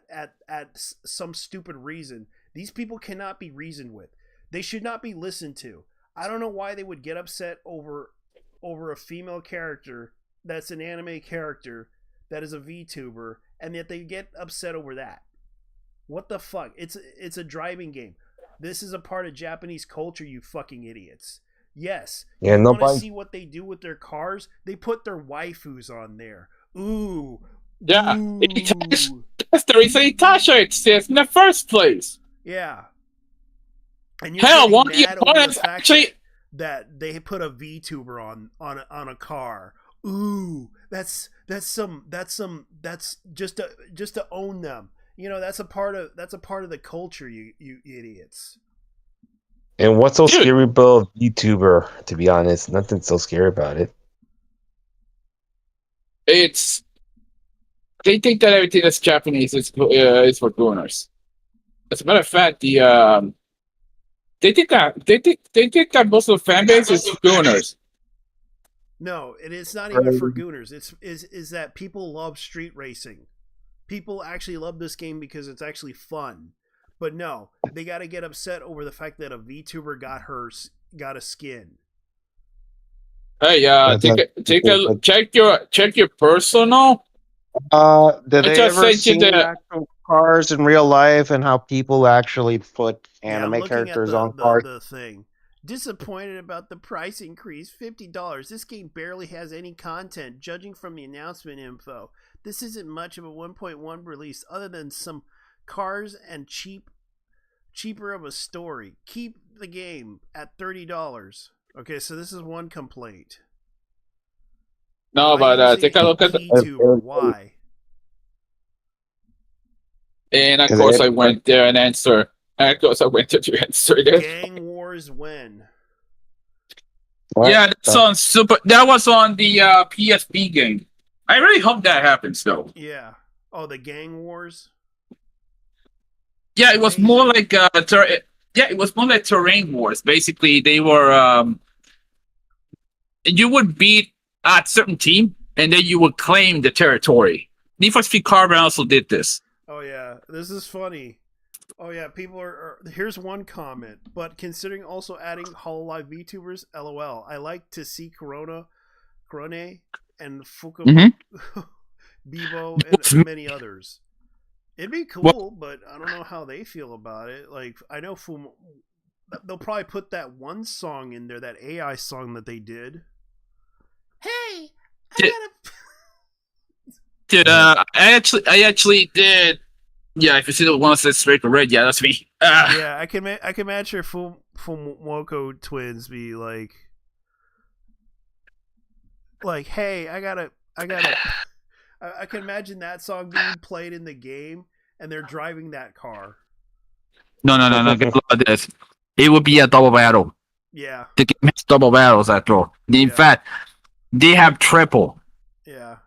some stupid reason. These people cannot be reasoned with. They should not be listened to. I don't know why they would get upset over a female character that's an anime character that is a VTuber, and yet they get upset over that. What the fuck? It's a driving game. This is a part of Japanese culture, you fucking idiots. Yes. Yeah, you want to nobody. see what they do with their cars? They put their waifus on there. Ooh. Yeah. Ooh. That's the reason Tasha exists in the first place. Yeah. And you're Hell, getting mad over the fact actually that they put a VTuber on a car. Ooh, that's just to own them. You know, that's a part of the culture, you idiots. And what's so scary about YouTuber? To be honest, nothing so scary about it. They think that everything that's Japanese is for gooners. As a matter of fact, they think that most of the fan base is gooners. No, it is not even for gooners. Is that people love street racing. People actually love this game because it's actually fun. But no, they got to get upset over the fact that a VTuber got a skin. Hey, check your personal. Did they ever see actual cars in real life and how people actually put anime characters on cars? The thing. Disappointed about the price increase, $50. This game barely has any content, judging from the announcement info. This isn't much of a 1.1 release other than some cars and cheaper of a story. Keep the game at $30. Okay, so this is one complaint. No, but take a look at the why. And of course I went there and answered. And of course I went to answer it. Gang Wars when? What? Yeah, that was on the PSP game. I really hope that happens though. Yeah. Oh, the Gang Wars? Yeah, it was more like it was more like terrain wars. Basically, they were you would beat a certain team and then you would claim the territory. Need for Speed Carbon also did this. Oh yeah, this is funny. Oh yeah, people are. Here's one comment. But considering also adding Hololive VTubers, LOL. I like to see Corone, and Fukumo, Bebo, and many others. It'd be cool, but I don't know how they feel about it. Like I know they'll probably put that one song in there, that AI song that they did. Hey, I actually did. Yeah, if you see the one that says straight red, yeah, that's me. Yeah, I can match your Fumoko twins be like, hey, I can imagine that song being played in the game, and they're driving that car. No. Get a look at this. It would be a double battle. Yeah. The game has double battles after all. In fact, they have triple. Yeah.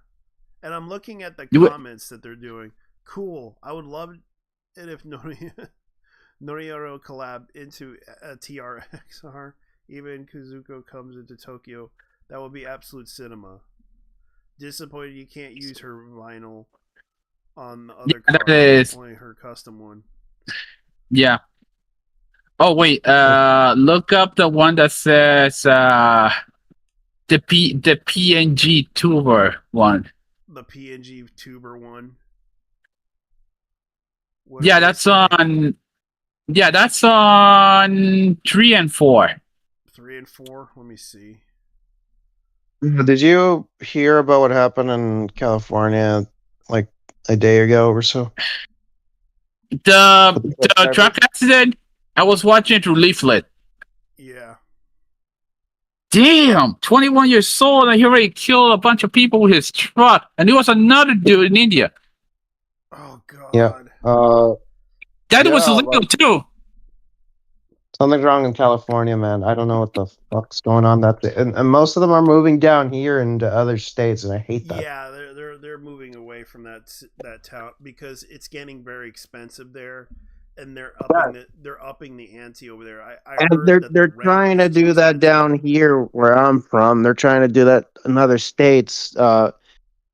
And I'm looking at the comments that they're doing. Cool. I would love it if Noriero collab into a TRXR. Even Kuzuko comes into Tokyo. That would be absolute cinema. Disappointed you can't use her vinyl on the other car. That is only her custom one. Yeah. Oh wait, look up the one that says the PNG tuber one. The PNG tuber one. Yeah, that's on 3 and 4. 3 and 4. Let me see. Did you hear about what happened in California like a day ago or so? The truck accident? I was watching it through Leaflet. Yeah. Damn, 21 years old and he already killed a bunch of people with his truck. And there was another dude in India. Oh god. Yeah. That was illegal too. Something's wrong in California, man. I don't know what the fuck's going on. And most of them are moving down here into other states, and I hate that. Yeah, they're moving away from that town because it's getting very expensive there, and they're upping the ante over there. I And they're trying to do that down here where I'm from. They're trying to do that in other states,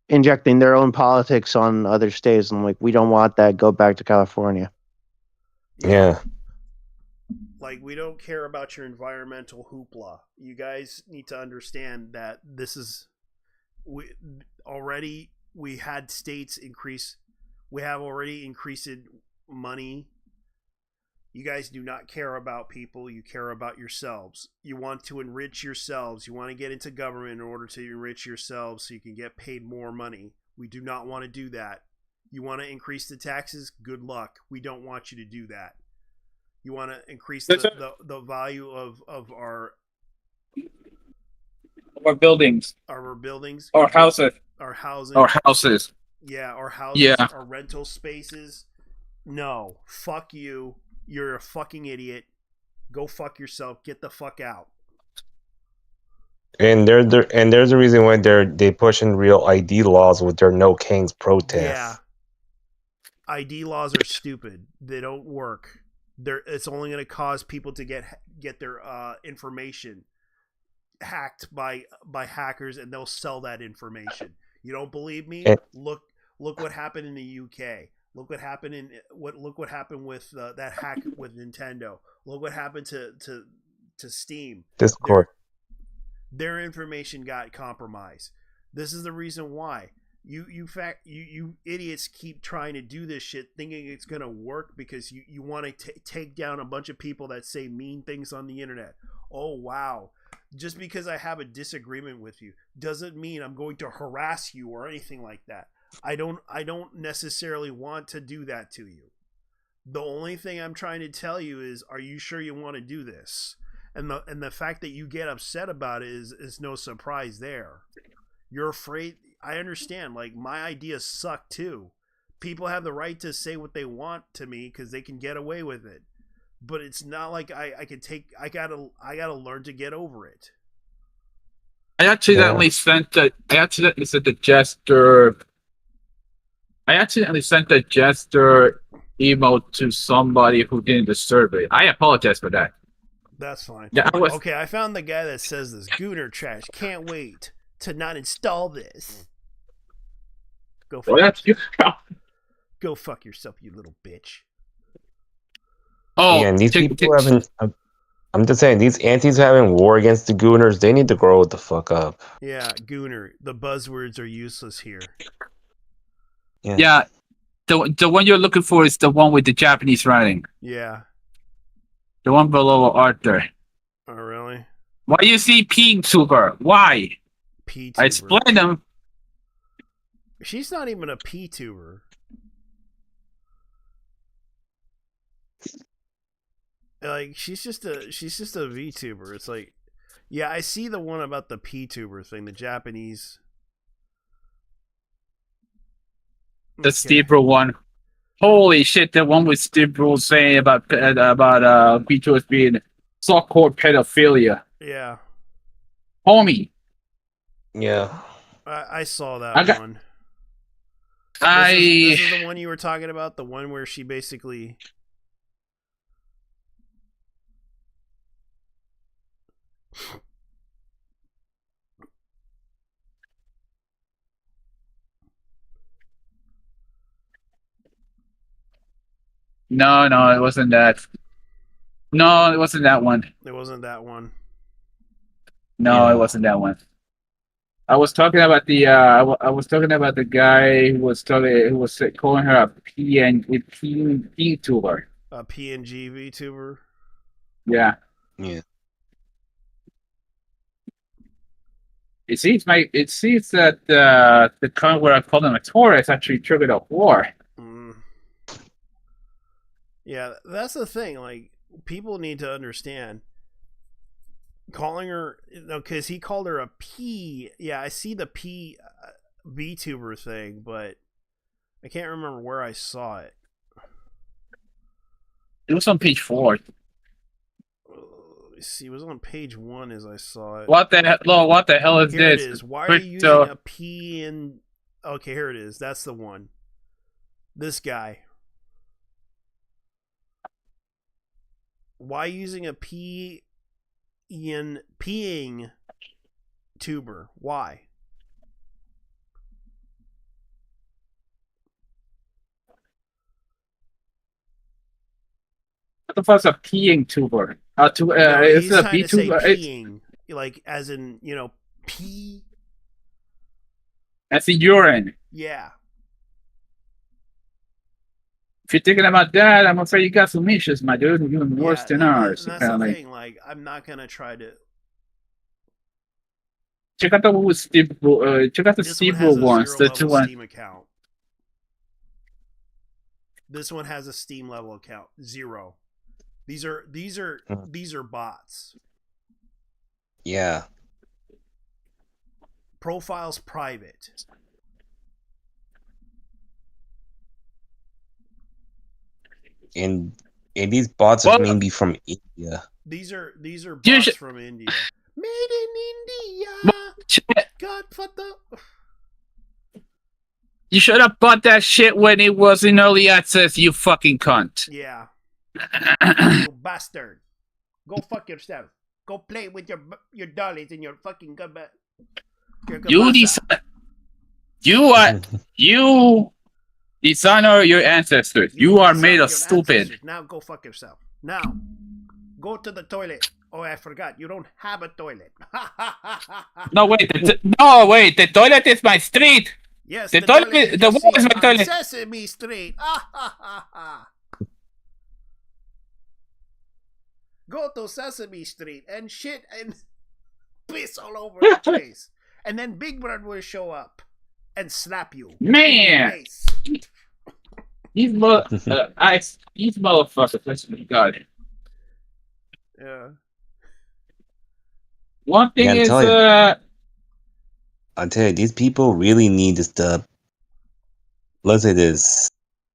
injecting their own politics on other states. I'm like, we don't want that. Go back to California. Yeah. Like, we don't care about your environmental hoopla. You guys need to understand that this is we had states increase. We have already increased money. You guys do not care about people. You care about yourselves. You want to enrich yourselves. You want to get into government in order to enrich yourselves so you can get paid more money. We do not want to do that. You want to increase the taxes? Good luck. We don't want you to do that. You want to increase the value of our buildings. Our buildings. Our houses. Our housing. Our houses. Yeah, our houses. Yeah. Our rental spaces. No. Fuck you. You're a fucking idiot. Go fuck yourself. Get the fuck out. And there's a reason why they pushing real ID laws with their No Kings protests. Yeah. ID laws are stupid. They don't work. It's only going to cause people to get their information hacked by hackers, and they'll sell that information. You don't believe me? Look what happened in the UK. Look what happened with that hack with Nintendo. Look what happened to Steam. Discord. Their information got compromised. This is the reason why. You idiots keep trying to do this shit thinking it's going to work because you want to take down a bunch of people that say mean things on the internet. Oh, wow. Just because I have a disagreement with you doesn't mean I'm going to harass you or anything like that. I don't necessarily want to do that to you. The only thing I'm trying to tell you is, are you sure you want to do this? And the fact that you get upset about it is no surprise there. You're afraid. I understand. Like, my ideas suck too. People have the right to say what they want to me because they can get away with it. But it's not like I gotta learn to get over it. I accidentally sent the gesture. I accidentally sent the gesture emote to somebody who didn't deserve it. I apologize for that. That's fine. Yeah, Okay, I found the guy that says this. Gooner Trash. Can't wait to not install this. Go fuck yourself, you little bitch. Oh, and these people haven't. I'm just saying, these aunties having war against the Gooners, they need to grow the fuck up. Yeah, Gooner. The buzzwords are useless here. Yeah. The one you're looking for is the one with the Japanese writing. Yeah. The one below Arthur. Oh, really? Why you see Pink Tuber? Why? P-tuber. I explained them. She's not even a P-tuber. Like she's just a VTuber. It's like, yeah, I see the one about the P-tuber thing, the Japanese. The Steve Bro one. Holy shit! The one with Steve Bro saying about P-tubers being so-called pedophilia. Yeah. Homie. Yeah. I saw that one. This is the one you were talking about. The one where she basically. No, it wasn't that. No, it wasn't that one. It wasn't that one. No, it wasn't that one. I was talking about the I was talking about the guy who was calling her a P tuber. A PNG VTuber. Yeah. Yeah. It seems that the comment where I called him a Taurus actually triggered a war. Yeah, that's the thing. Like, people need to understand. Calling her, because he called her a P. Yeah, I see the P VTuber thing, but I can't remember where I saw it. It was on page 4. Let me see, it was on page 1 as I saw it. What the hell is here this? It is. Why are you using a P in? Okay, here it is. That's the one. This guy. Why using a P in peeing tuber? Why? What the fuck's a peeing tuber? No, It's a trying B to say tuber. peeing, like as in pee. That's a urine. Yeah. If you're thinking about that, I'm afraid you got some issues, my dude. You're doing worse than ours. That's the thing. Like, I'm not gonna try to. Check out the Steve. Check out the Steve ones. The two ones. Steam account. This one has a Steam level account. 0. These are bots. Yeah. Profiles private. And these bots are mainly from India. These are bots from India. Made in India. Godfather. You should have bought that shit when it was in early access, you fucking cunt. Yeah. You bastard. Go fuck yourself. Go play with your dollies in your fucking cupboard. You dishonor your ancestors. You are made of stupid. Ancestors. Now go fuck yourself. Now, go to the toilet. Oh, I forgot. You don't have a toilet. No, wait. The toilet is my street. Yes, the toilet. The wall is my toilet. Sesame Street. Go to Sesame Street and shit and piss all over the place, and then Big Brother will show up and slap you. Man, these motherfuckers. Let's be God. Yeah. One thing is, I'll tell you, these people really need this stuff. Let's say this.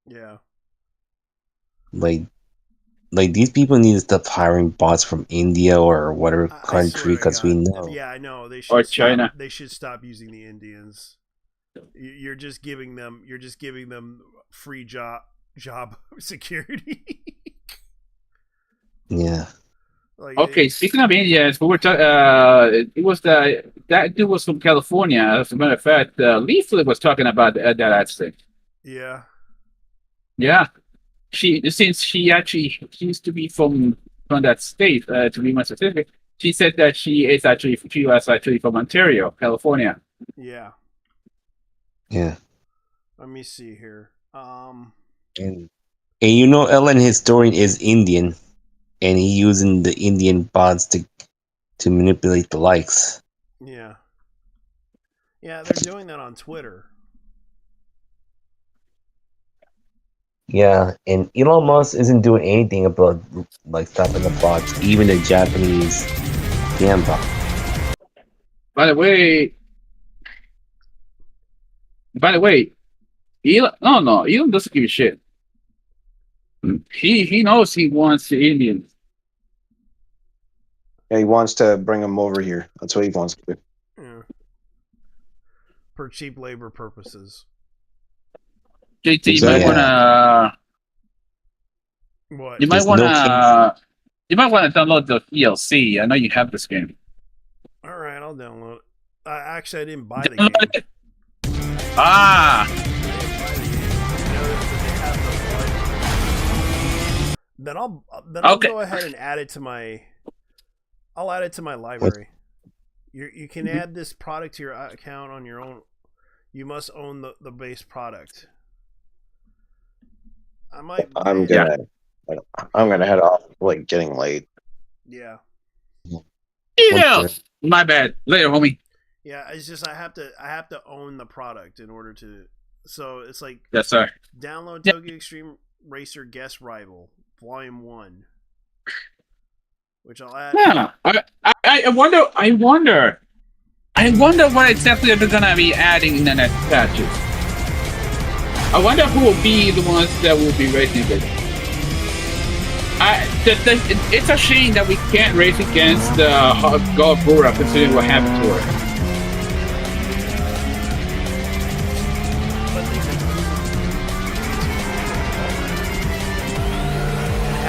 Yeah. Like these people need to stop hiring bots from India or whatever country, because we know. Yeah, I know. They should or China. They should stop using the Indians. You're just giving them free job security. Yeah. Like, okay, speaking of Indians, we were it was that dude was from California. As a matter of fact, Leaflet was talking about that accident. Yeah. Yeah. since she used to be from that state, to be more specific, she said that she was actually from Ontario, California. Yeah. Yeah. Let me see here. And you know, Ellen Historian is Indian, and he using the Indian bots to manipulate the likes. Yeah. Yeah, they're doing that on Twitter. Yeah, and Elon Musk isn't doing anything about like stopping the bots, even the Japanese scam bot. By the way, Elon doesn't give a shit. He knows he wants the Indians. Yeah, he wants to bring them over here. That's what he wants to do. Yeah. For cheap labor purposes. JT, Exactly. you might wanna. What? You might wanna. You might wanna download the DLC. I know you have this game. All right, I'll download it. Actually, I didn't buy the game. Ah. Then I'll Okay. go ahead and add it to my. I'll add it to my library. You can add this product to your account on your own. You must own the base product. I'm gonna head off. Like getting late. Yeah. Yeah. My bad. Later, homie. Yeah, it's just I have to own the product in order to. So it's like. Yes, sir. Download Tokyo Extreme Racer Guest Rival Volume 1, which I'll add. Yeah. I wonder what exactly they're gonna be adding in the next patches. I wonder who will be the ones that will be racing it. It's a shame that we can't race against Golf Gura considering what happened to her.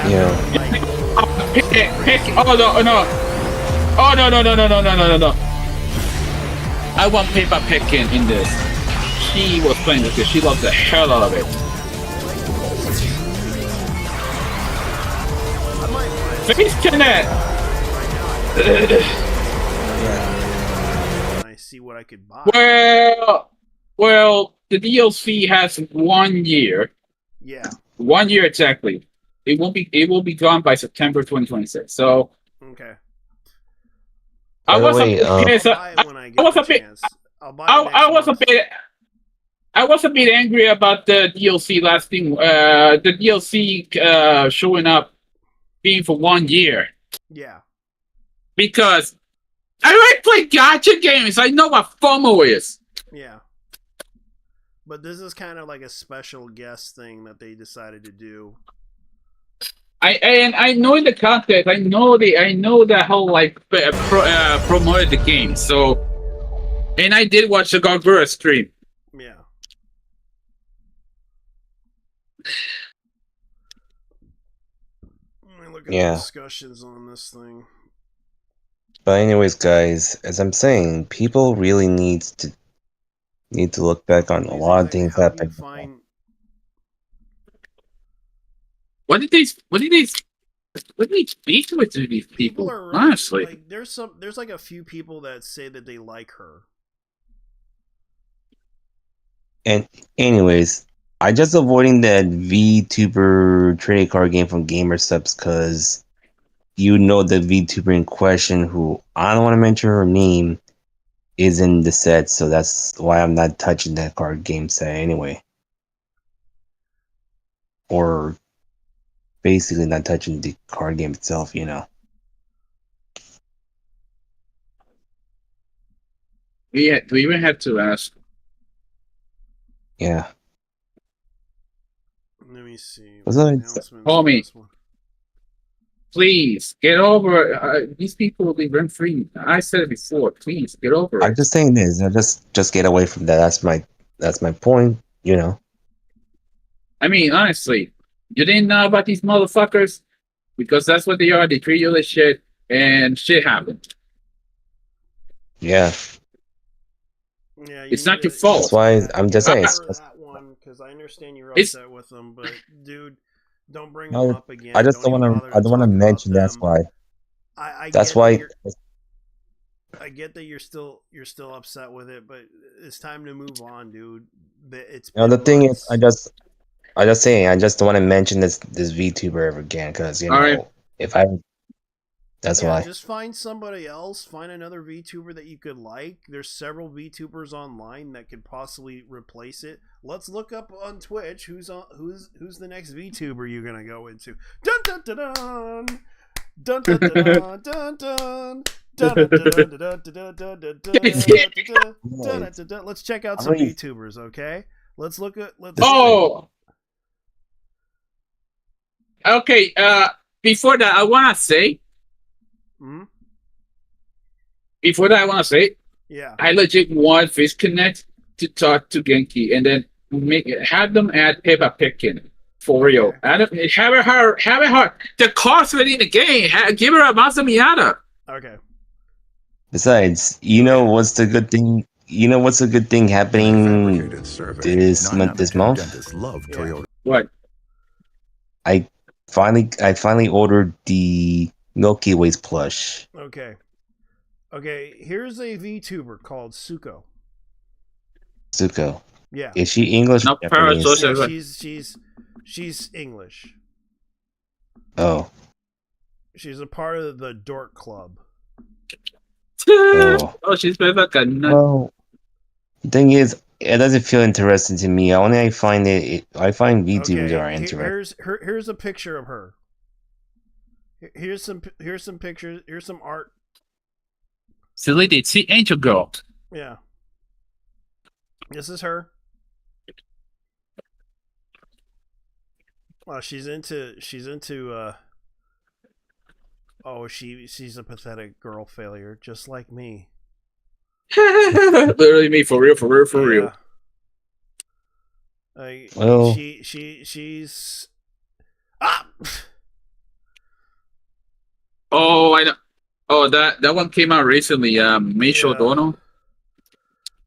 Yeah. No. I want Peppa Pickin in this. She was playing this because she loved the hell out of it. Face Connect! I see what I could buy. Well, the DLC has 1 year. Yeah. 1 year exactly. It will be gone by September 2026. So okay. I was a bit angry about the DLC lasting the DLC showing up being for 1 year. Yeah. Because I like play gacha games. I know what FOMO is. Yeah. But this is kind of like a special guest thing that they decided to do. I know in the context. I know that whole like promoted the game. So, and I did watch the Gogura stream. Yeah. Let me look at the discussions on this thing. But anyways, guys, as I'm saying, people really need to look back on a lot of things that happened. What did they speak with to these people? Are really, honestly, like, there's like a few people that say that they like her. And anyways, I just avoiding that VTuber trading card game from GamerSubs because you know the VTuber in question, who I don't want to mention her name, is in the set, so that's why I'm not touching that card game set anyway. Or basically not touching the card game itself, you know. Yeah, we even have to ask. Yeah. Let me see. Homie, please get over these people will be rent free. I said it before. Please get over it. I'm just saying this. I just get away from that. That's my point. You know. I mean, honestly, you didn't know about these motherfuckers because that's what they are. They treat you like shit, and shit happened. Yeah. Yeah. It's not your fault. That's why I'm just saying. That one, because I understand you're upset with them, but dude, Don't bring No, them up again. I just don't even want to. bother I don't want to talk about mention. That's them. why. I That's get that why. I get that you're still upset with it, but it's time to move on, dude. It's You know, been the thing is, months. I just saying, I just don't want to mention this VTuber ever again because All right. if I, that's Yeah, why. just find somebody else. Find another VTuber that you could like. There's several VTubers online that could possibly replace it. Let's look up on Twitch who's the next VTuber you're gonna go into. Dun dun dun dun dun dun dun dun dun. Let's check out some VTubers, okay? Let's look at. Oh. Okay. Before that, I wanna say. Before that, I wanna say. Yeah. I legit want Fish Connect to talk to Genki and then have them add Peppa Pig in. For real. Have it hard. The car's ready in the game. Give her a Mazda Miata. Okay. Besides, what's the good thing? You know what's a good thing happening this month? Love Toyota. What? I finally ordered the Milky Way's plush. Okay. Here's a VTuber called Suko. Suko. Yeah. Is she English? No, Yeah, she's English. Oh. She's a part of the Dork Club. Oh, she's very fucking. Well, the thing is, it doesn't feel interesting to me. I find VTubers are interesting. Here's a picture of her. Here's some pictures. Here's some art. Silly did see Angel Girl. Yeah. This is her. Well, she's into she's a pathetic girl failure, just like me. Literally me, for real. Well, she's Oh, I know. Oh, that one came out recently. Micho Dono.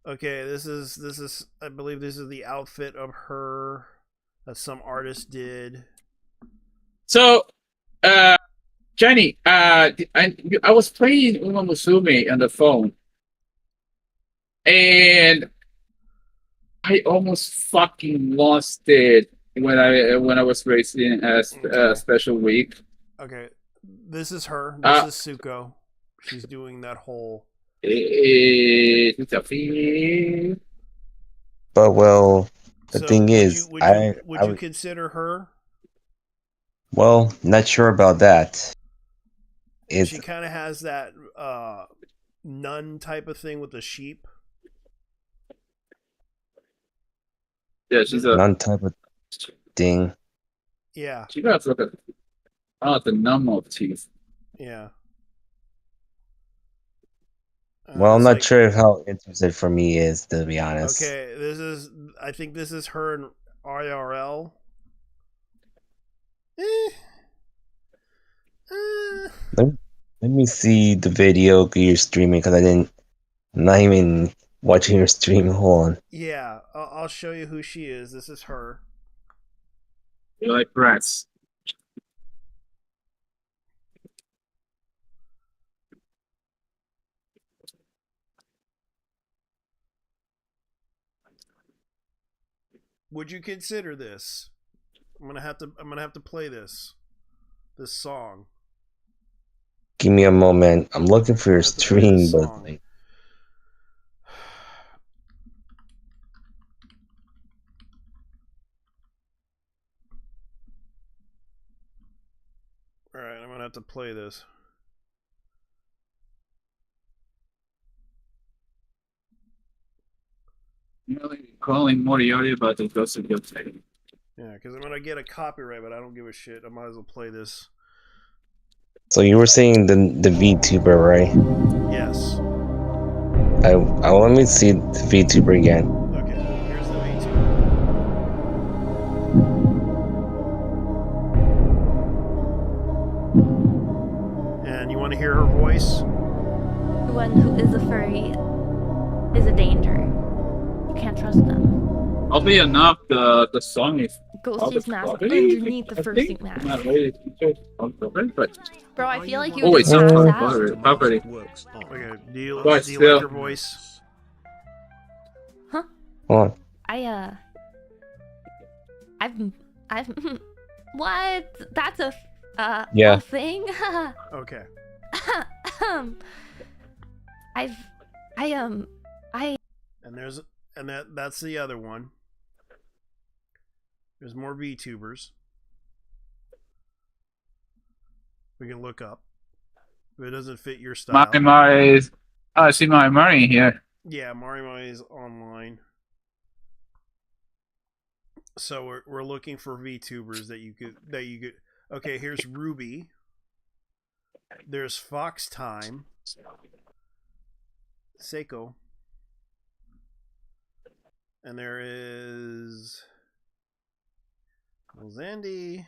Okay, this is I believe this is the outfit of her that some artist did. So, Jenny, I was playing Uma Musume on the phone, and I almost fucking lost it when I was racing a special week. Okay, this is her. This is Suko. She's doing that whole. But well, the thing is, would you consider her? Well, not sure about that. She kind of has that nun type of thing with the sheep. Yeah, she's a nun type of thing. Yeah. She got the nun motif. Yeah. Well, I'm not sure how interested for me is, to be honest. Okay, I think this is her in IRL. Let me see the video you're streaming because I'm not even watching your stream. Hold on. Yeah, I'll show you who she is. This is her. You like rats? Would you consider this? I'm gonna have to play this song. Give me a moment. I'm looking for your stream, but like, all right, I'm gonna have to play this. Calling Moriarty about the ghost of Yote. Yeah, because I'm gonna get a copyright, but I don't give a shit. I might as well play this. so you were saying the VTuber, right? Yes. I let me see the VTuber again. Okay, here's the VTuber. And you want to hear her voice? One who is a furry is a danger. You can't trust them. Oddly enough, the song is Ghost's mask quality, underneath the I fursuit think. mask. Not really featured on cover, but Bro, I feel like you oh, would it's just not pass out. property. Okay, do you But like still. her voice? Huh? What? I've what? That's a Yeah. a thing. Okay. And that's the other one. There's more VTubers we can look up. If it doesn't fit your style. I see my money here. Yeah, Mari is online. So we're looking for VTubers that you could. Okay, here's Ruby. There's Fox Time. Seiko. And there is Zandy.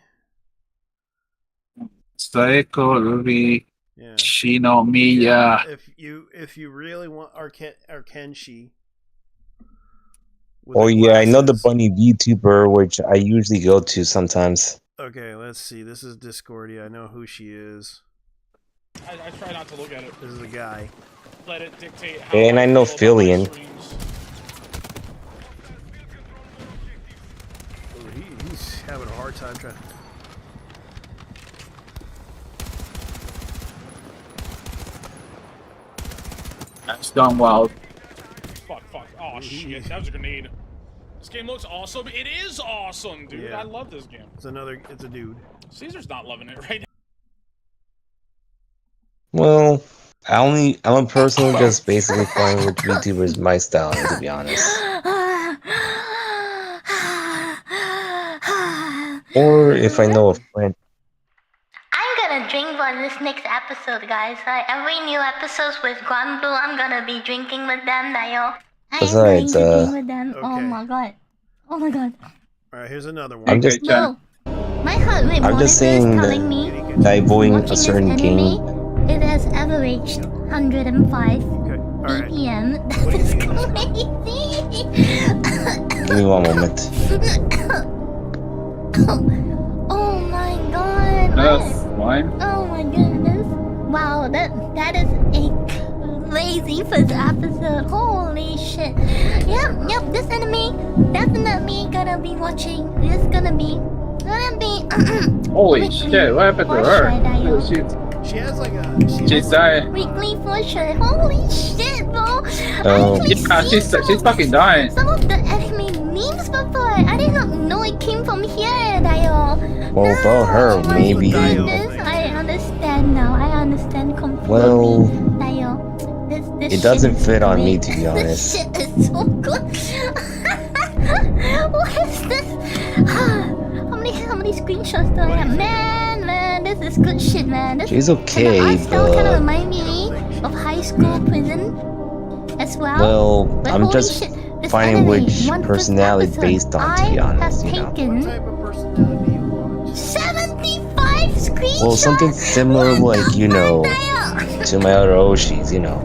Seiko, Ruby, Yeah. Shinomiya. If you really want our Kenshi. Oh yeah, I know the bunny VTuber, which I usually go to sometimes. Okay, let's see. This is Discordia. I know who she is. I try not to look at it. This is a guy. Let it dictate how And I know Fillion. He's having a hard time trying. That's done well. Fuck. Oh shit, that was a grenade. This game looks awesome. It is awesome, dude. Yeah. I love this game. It's a dude. Caesar's not loving it right now. Well, I'm personally just basically playing with VTubers my style, to be honest. Or if I know a friend. I'm gonna drink for this next episode, guys. Like every new episodes with Granblue, I'm gonna be drinking with them, Dayo. Besides, with them. Oh Okay. my god. Oh my god. All right, here's another one. I'm just No. My heart rate I'm monitor just is saying telling me that diving watching a this certain anime, game. it has averaged 105 right. BPM. That is crazy. Give me one moment. Oh my god. That's fine. Oh my goodness. Wow, that is a crazy first episode. Holy shit. Yep, this anime definitely gonna be watching. It's gonna be Holy shit, what happened to her? She has like She's dying. weekly for sure. Holy shit, bro. Oh. Yeah, she's fucking dying. Some of the anime memes before, I did not know it came from here, Dayo. Well, about her, maybe. Goodness, I understand now. I understand completely, Well, Dayo. This it doesn't shit is fit on great. me, to be honest. This shit is so good. What is this? How many screenshots do I have? Man, this is good shit, man. This She's okay, the art style kind of but remind me of high school prison as well. well, But I'm holy just shit, this finding anime, which one first personality episode, based on, to be honest, you know. taken 75 screenshots. Well, something similar, like, you know, to my other Oshis, you know.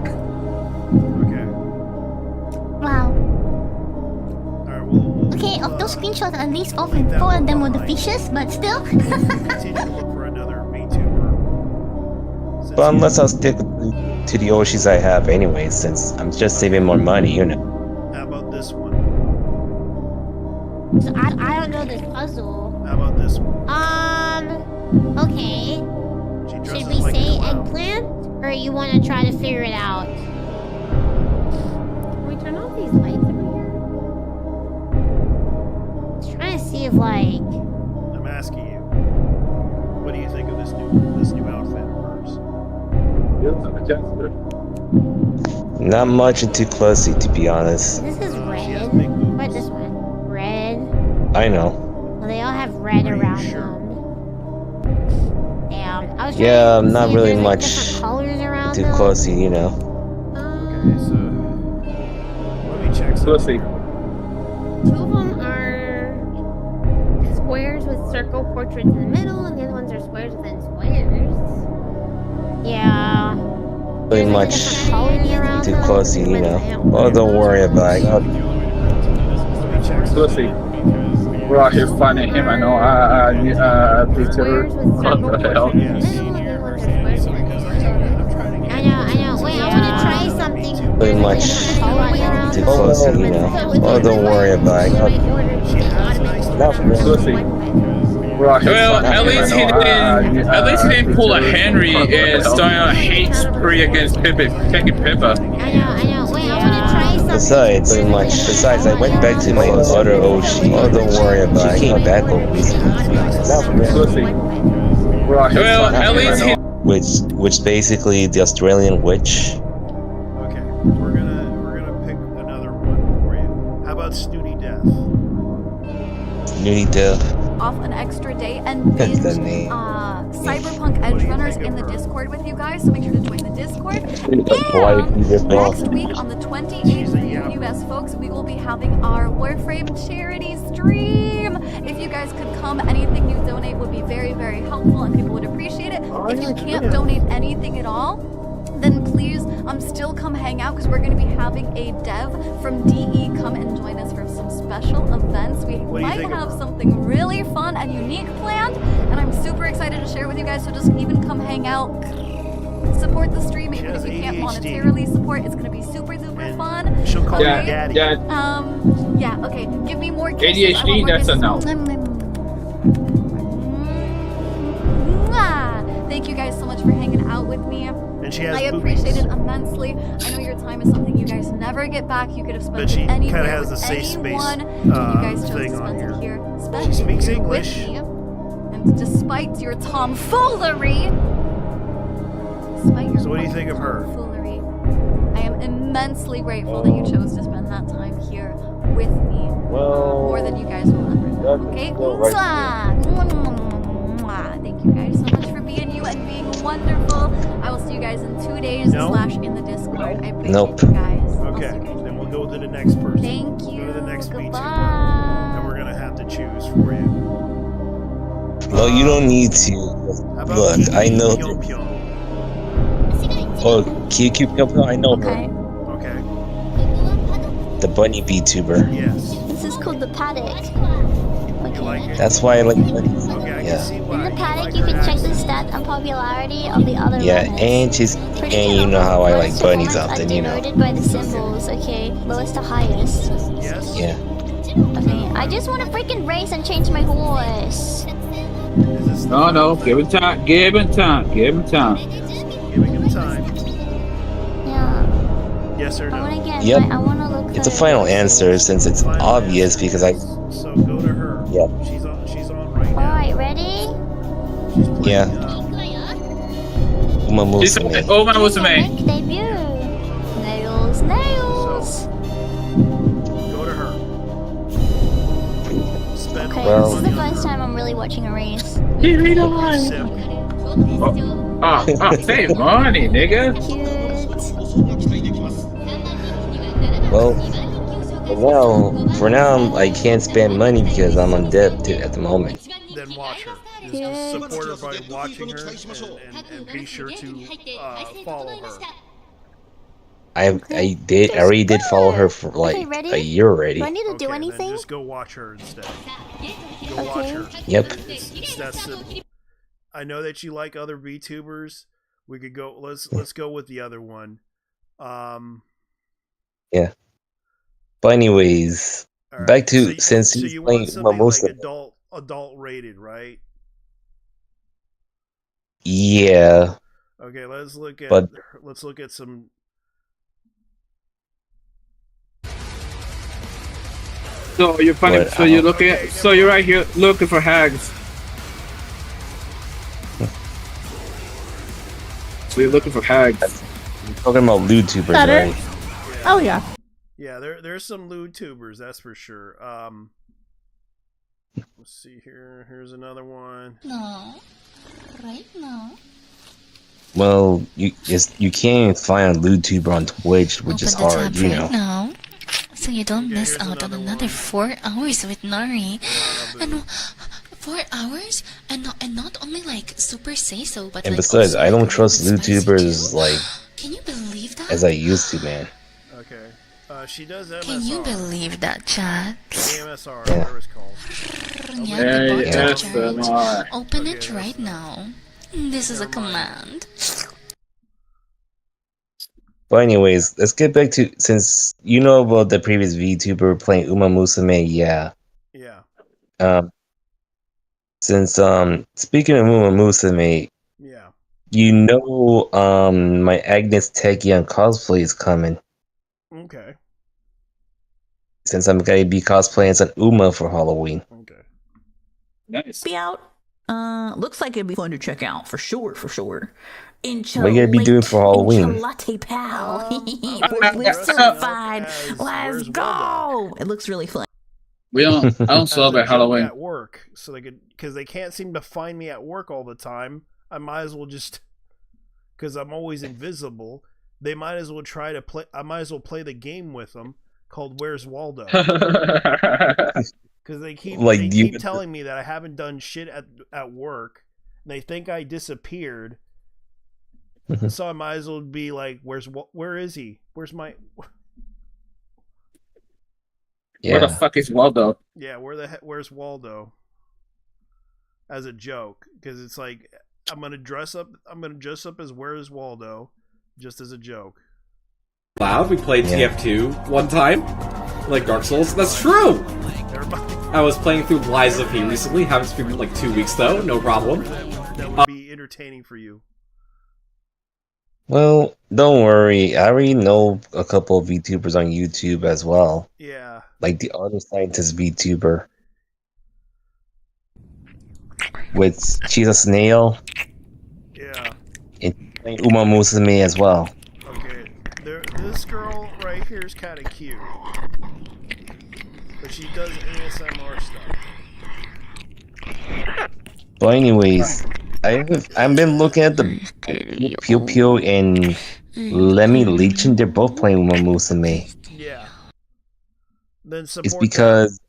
Wow. Okay, of those screenshots, at least all 4 of them were the fishes, but still. But unless I'll stick to the Oshis I have anyway, since I'm just saving more money, you know. How about this one? So I don't know this puzzle. How about this one? Okay. Should we say eggplant? Or you want to try to figure it out? Can we turn off these lights over here? Just trying to see if, like... I'm asking you. What do you think of this new outfit of hers? Not much and too classy, to be honest. This is red. What this one? Red. I know. Well, they all have red around them. Damn. I was trying Yeah, to not see if really there's, like, much different colors around too them. classy, you know. Okay, so let me check something. 2 of them are squares with circle portraits in the middle, and the other ones are squares within squares. Yeah. Really much too classy, you know. Well, don't worry about it. pussy. We're out here finding him. I know. Peter. What the hell? I know. Wait, I want to try something. Pretty much too close, you know. Oh, don't worry about it. Pussy. Well, at least he didn't pull a Henry and start a hate spree against Pippa. Taking Pippa. I know. Wait, I want to try something. Besides, pretty much. Besides, I went back to my other Oshi. Oh, don't worry about it. She came back over Pussy. Well, at least he. Which basically the Australian witch. Okay, we're gonna pick another one for you. How about Snooty Death? Snooty Death. Off an extra day and binge That's the name. Cyberpunk Edge Runners in the Discord with you guys, so make sure to join the Discord. Next Week on the 28th for you US folks, we will be having our Warframe charity stream. If you guys could come, anything you donate would be very, very helpful and people would appreciate it. If you can't donate anything at all, then please still come hang out because we're going to be having a dev from DE come and join us for some special events. We might have something really fun and unique planned, and I'm super excited to share with you guys, so just even come hang out. Support the stream even if you can't monetarily support. It's going to be super fun. She'll call you daddy. Yeah, okay. Give me more kisses. ADHD, that's a no. Thank you guys so much for hanging out with me. And she has I appreciate it immensely. I know your time is something you guys never get back. You could have spent it anywhere kinda has with the safe space, anyone. You guys chose to thing on spend here. it here. She Spend it speaks here English. with me. And despite your tomfoolery, So what do you think of her? I am immensely grateful that you chose to spend that time here with me. More than you guys will ever know. Okay? Mwah. Thank you guys so much for being you and being wonderful. I will see you guys in 2 days / in the Discord. I appreciate Nope. you guys. Okay, then we'll go to the next person. Thank you. Go to the next VTuber. And we're gonna have to choose for you. Well, you don't need to. Look, I know. Oh, QQ Pyong, I know her. Okay. The bunny VTuber. Yes. This is called the paddock. That's why I like bunnies. Yeah. In the paddock, you can check the stats and popularity of the other Yeah, runners. and you know how I like bunnies often, you know. Denoted by the symbols, okay? Lowest to highest. Yes. Yeah. Okay, I just want to freaking race and change my horse. No, give it time. Give it time. Giving him time. Yeah. Yes or I no? want to get. Yep. I want to look. It's a final answer since it's obvious because I. So go to her. Yeah. She's on right now. All right, ready? Yeah. Uma Musume. Debut. Nails. Go to her. Spend Okay, Well- this is the first time I'm really watching a race. Save money, nigga. Well, for now, I can't spend money because I'm on debt at the moment. Then watch her. Just support her by watching her and be sure to follow her. I already did follow her for like Okay, ready? a year already. Do I need to do Then anything? just go watch her instead. Go watch her. Yep. It's that simple. I know that you like other VTubers. We could go. Let's go with the other one. Yeah. But anyways, All right. back to So since he's you playing want something Mimosa. like adult rated, right? Yeah. Okay, let's look at some. So you're funny. What? So you're looking at. So you're right here looking for hags. So you're looking for hags. You're talking about YouTubers, Better. right? Oh yeah. Yeah, there's some lewd tubers, that's for sure. Let's see here. Here's another one. No. Right now. Well, you can't even find a YouTuber on Twitch, which is hard, you know. Now, so you don't miss out on another 4 hours with Nari. And 4 hours, and not only like super say so, but And like besides, also, I like, don't trust spicy YouTubers too. like Can you believe that? as I used to, man. Okay. She does MSR. Can you believe that, chat? AMSR, Yeah. whatever it's called. Yeah, Hey, the bot yes, charge. Open Okay, it right now. This is a command. But anyways, let's get back to, since you know about the previous VTuber playing Uma Musume, yeah. Yeah. Since speaking of Uma Musume, Yeah. you know my Agnes Tekion cosplay is coming. Okay. Since I'm gonna be cosplaying as an Uma for Halloween. Okay. Nice. Be out. Looks like it'd be fun to check out for sure. What are you gonna be doing for Halloween? Latte pal. Forklift certified. Let's go. It looks really fun. I don't celebrate Halloween. At work, so they could, because they can't seem to find me at work all the time. I might as well just, because I'm always invisible. They might as well try to play. I might as well play the game with them called "Where's Waldo?" Because they keep telling me that I haven't done shit at work. They think I disappeared. So I might as well be like, where is he? Where's my... Where the fuck is Waldo? Yeah, where's Waldo? As a joke, because it's like, I'm gonna dress up as Where's Waldo, just as a joke. Loud, we played TF2 one time, like Dark Souls. That's true! I was playing through Lies of P recently, haven't streamed in like 2 weeks though, no problem. That would be entertaining for you. Well, don't worry. I already know a couple of VTubers on YouTube as well. Yeah. Like the Auto Scientist VTuber. With She's a Snail. Yeah. And Uma Musume as well. Okay. This girl right here is kind of cute. But she does ASMR stuff. But anyways, I've been looking at the Pew Pew and Lemmy Leechin. They're both playing Uma Musume. Yeah. Then support It's because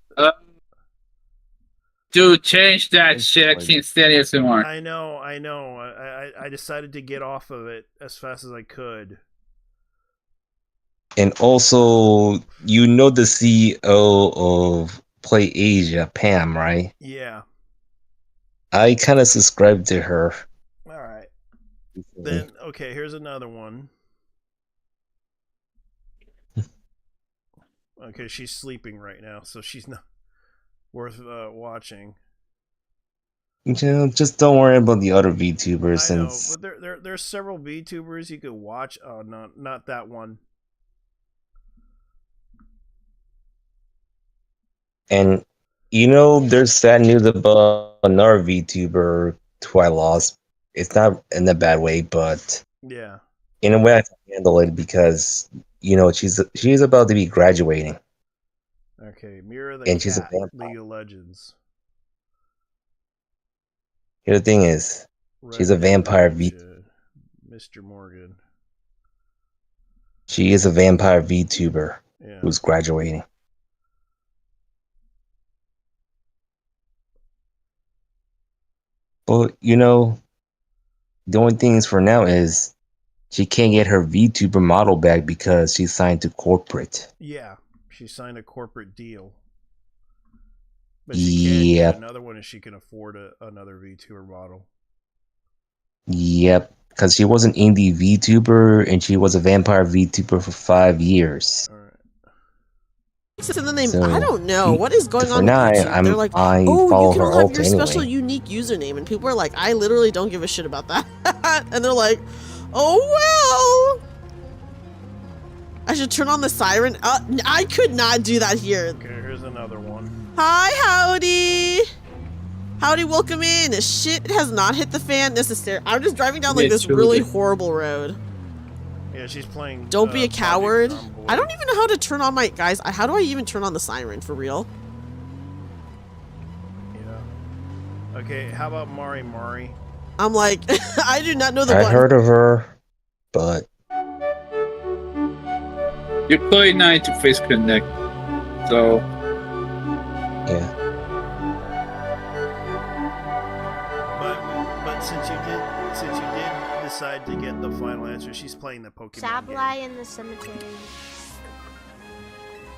dude, change that shit. I can't stand it anymore. I know. I decided to get off of it as fast as I could. And also, you know the CEO of Play Asia, Pam, right? Yeah. I kind of subscribed to her. All right. Then, okay, here's another one. Okay, she's sleeping right now, so she's not worth watching. You know, just don't worry about the other VTubers. I know, Since but there's several VTubers you could watch. Oh, no, not that one. and you know, there's sad news about another VTuber who I lost. It's not in a bad way, but Yeah. in a way I can handle it because you know she's about to be graduating. Okay, Mirror the And she's a Cat, vampire. League of Legends. Here the thing is, she's a Red Dead vampire Redemption, Mr. Morgan. She is a vampire VTuber Yeah. who's graduating. But you know, the only thing is for now is she can't get her VTuber model back because she's signed to corporate. Yeah, she signed a corporate deal. But she can't Yep. get another one if she can afford another VTuber model. Yep, because she was an indie VTuber and she was a vampire VTuber for 5 years. So then they, So, I don't know what is going for on now, with YouTube. They're like, I oh, follow you can her all have alt your special anyway. unique username, and people are like, I literally don't give a shit about that. And they're like, oh well, I should turn on the siren. I could not do that here. Okay, here's another one. Hi, howdy. Howdy, welcome in. Shit has not hit the fan necessarily. I'm just driving down like this really horrible road. Yeah, she's playing. Don't be a coward. I don't even know how to turn on my guys. How do I even turn on the siren for real? Yeah. Okay, how about Mari Mari? I'm like, I do not know the I button. heard of her, but You're clearly not into face connect, so yeah. But since you did decide to get the final answer, she's playing the Pokemon game. Sableye in the cemetery.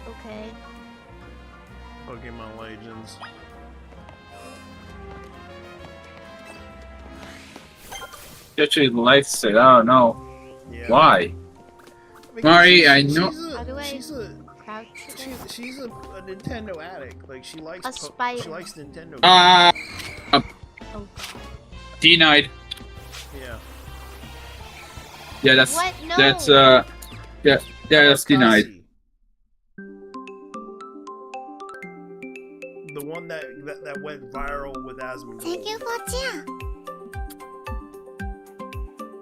Okay. Pokemon Legends. Actually likes it. I don't know. Yeah. Why? Because Mari, I know. She's a Nintendo addict. Like she likes she likes Nintendo. Denied. Yeah. Yeah, that's What? No. that's yeah that's denied. The one that went viral with Asmongold. Thank you for tea.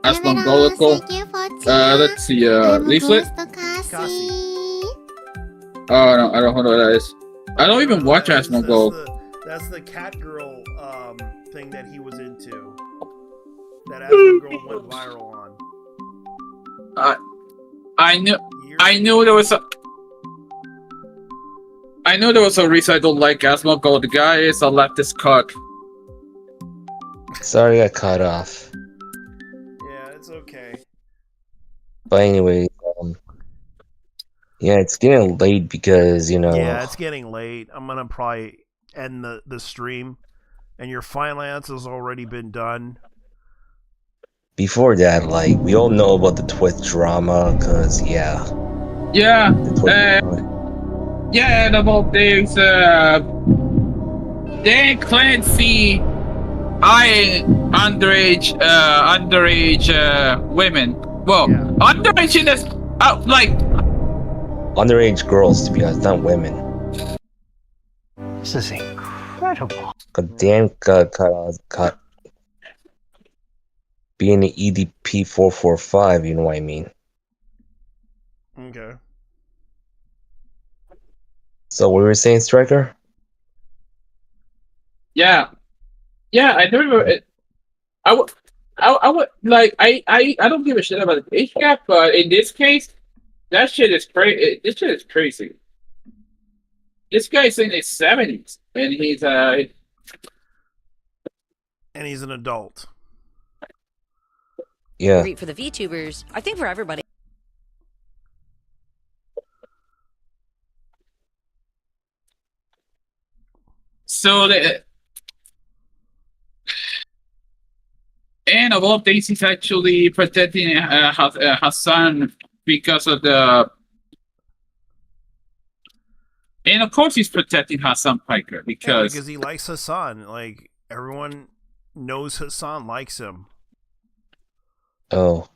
Asmongold. Let's see. Leaflet. Oh no, I don't know what that is. I don't even watch Asmongold. That's the cat girl thing that he was into. That Asmongold went viral on. I knew there was a. I know there was a reason I don't like Asmongold. The guy is a leftist cuck. Sorry I cut off. Yeah, it's okay. But anyway, yeah, it's getting late because, you know... Yeah, it's getting late. I'm gonna probably end the stream. And your finance has already been done. Before that, like, we all know about the Twitch drama, because, yeah. Yeah, yeah, and about things, Dan Clancy eyeing underage women. Well, underage in this, like... Underage girls, to be honest, not women. This is incredible. But Dan got caught being an EDP 445, you know what I mean? Okay. So what were you saying, Striker? Yeah, I remember it. I would like I don't give a shit about the age gap, but in this case, that shit is crazy. This shit is crazy. This guy's in his 70s, and he's And he's an adult. Yeah. Great for the VTubers. I think for everybody. So and of all things, he's actually protecting Hassan because of the. And of course, he's protecting Hassan Piker because he likes Hassan. Like everyone knows Hassan likes him. Oh.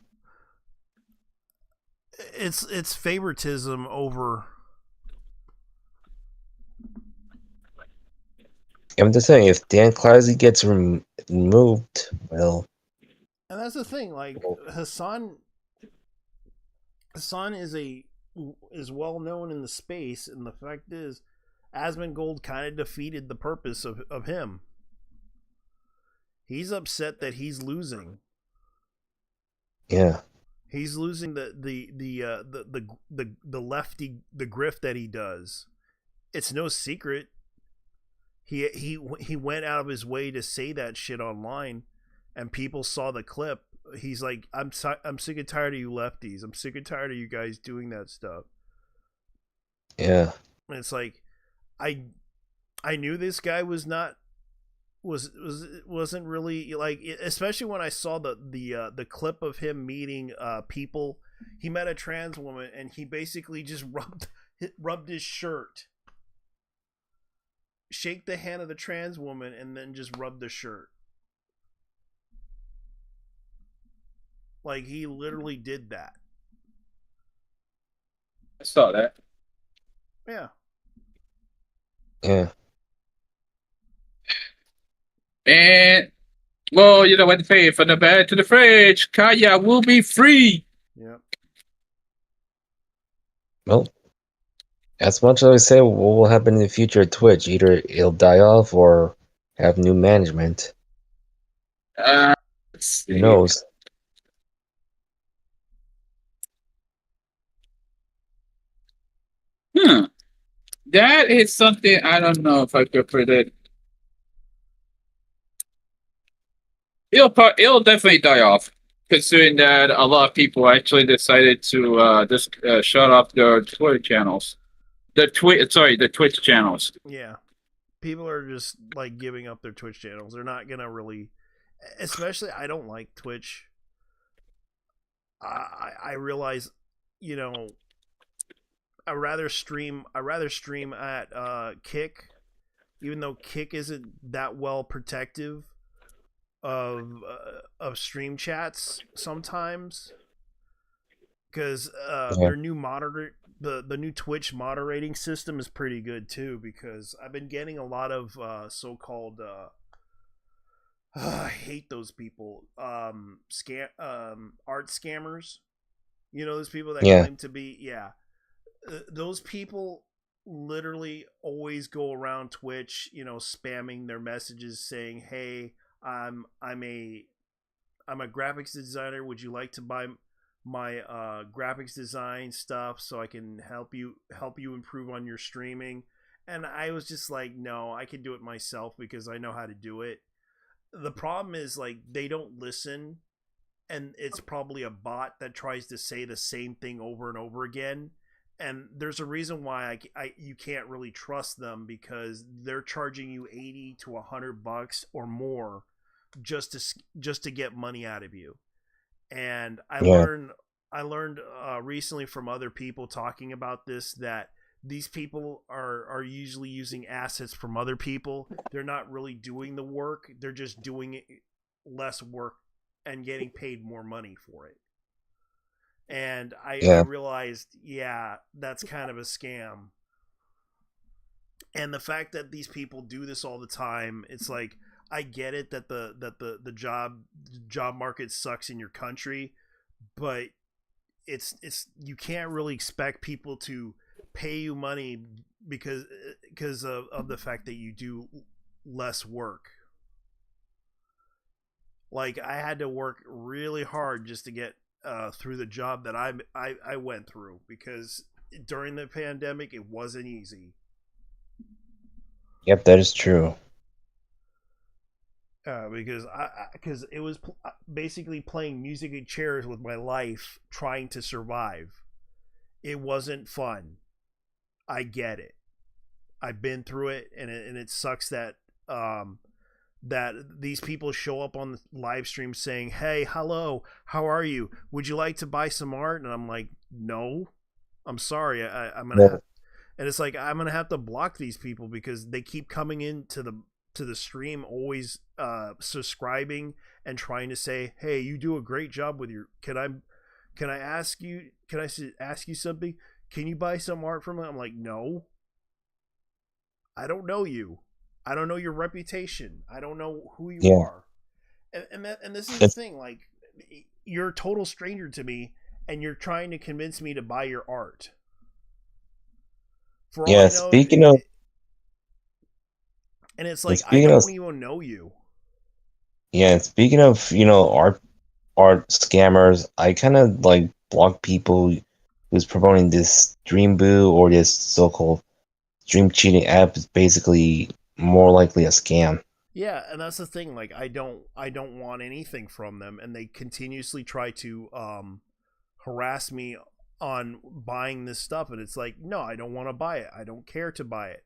It's favoritism over. I'm just saying, if Dan Clancy gets removed, well... And that's the thing, like Hassan is well known in the space, and the fact is, Asmongold kind of defeated the purpose of him. He's upset that he's losing. Yeah. He's losing the lefty the grift that he does. It's no secret. He went out of his way to say that shit online, and people saw the clip. He's like, I'm sick and tired of you lefties. I'm sick and tired of you guys doing that stuff. Yeah. And it's like, I knew this guy wasn't really like, especially when I saw the clip of him meeting people. He met a trans woman, and he basically just rubbed his shirt. Shake the hand of the trans woman and then just rub the shirt. Like he literally did that. I saw that. Yeah. Yeah. And well, you know what? Hey, from the bed to the fridge, Kaya will be free. Yeah. Well, as much as I say, what will happen in the future at Twitch? Either it'll die off or have new management. Let's see. Who knows? That is something I don't know if I could predict. It'll definitely die off, considering that a lot of people actually decided to just shut off their Twitter channels. The Twitch channels. Yeah. People are just like giving up their Twitch channels. They're not gonna really, especially I don't like Twitch. I realize, you know, I rather stream at Kick, even though Kick isn't that well protective of stream chats sometimes, because their new the new Twitch moderating system is pretty good too, because I've been getting a lot of so-called I hate those people, art scammers. You know, those people that claim to be those people literally always go around Twitch, you know, spamming their messages saying, "Hey, I'm a graphics designer. Would you like to buy my graphics design stuff so I can help you improve on your streaming?" And I was just like, "No, I can do it myself because I know how to do it." The problem is, like, they don't listen, and it's probably a bot that tries to say the same thing over and over again. And there's a reason why you can't really trust them, because they're charging you $80 to $100 or more just to get money out of you. And I learned recently from other people talking about this that these people are usually using assets from other people. They're not really doing the work. They're just doing less work and getting paid more money for it. And I realized, that's kind of a scam. And the fact that these people do this all the time, it's like, I get it that the job market sucks in your country, but it's you can't really expect people to pay you money because of the fact that you do less work. Like, I had to work really hard just to get through the job that I went through, because during the pandemic it wasn't easy. Yep, that is true. Because it was basically playing music and chairs with my life, trying to survive. It wasn't fun. I get it. I've been through it, and it sucks that that these people show up on the live stream saying, "Hey, hello, how are you? Would you like to buy some art?" And I'm like, "No, I'm sorry. I'm gonna have," and it's like, I'm gonna have to block these people because they keep coming into the stream, always subscribing and trying to say, "Hey, you do a great job with your. Can I ask you something? Can you buy some art from me?" I'm like, "No, I don't know you. I don't know your reputation. I don't know who you are." And this is the thing. Like, you're a total stranger to me, and you're trying to convince me to buy your art. For all I know, speaking of, and it's like, I don't even know you. Yeah, speaking of, art scammers, I kind of like block people who's promoting this Dream Boo or this so-called stream cheating app is basically more likely a scam. Yeah, and that's the thing. Like, I don't want anything from them, and they continuously try to harass me on buying this stuff, and it's like, no, I don't want to buy it. I don't care to buy it.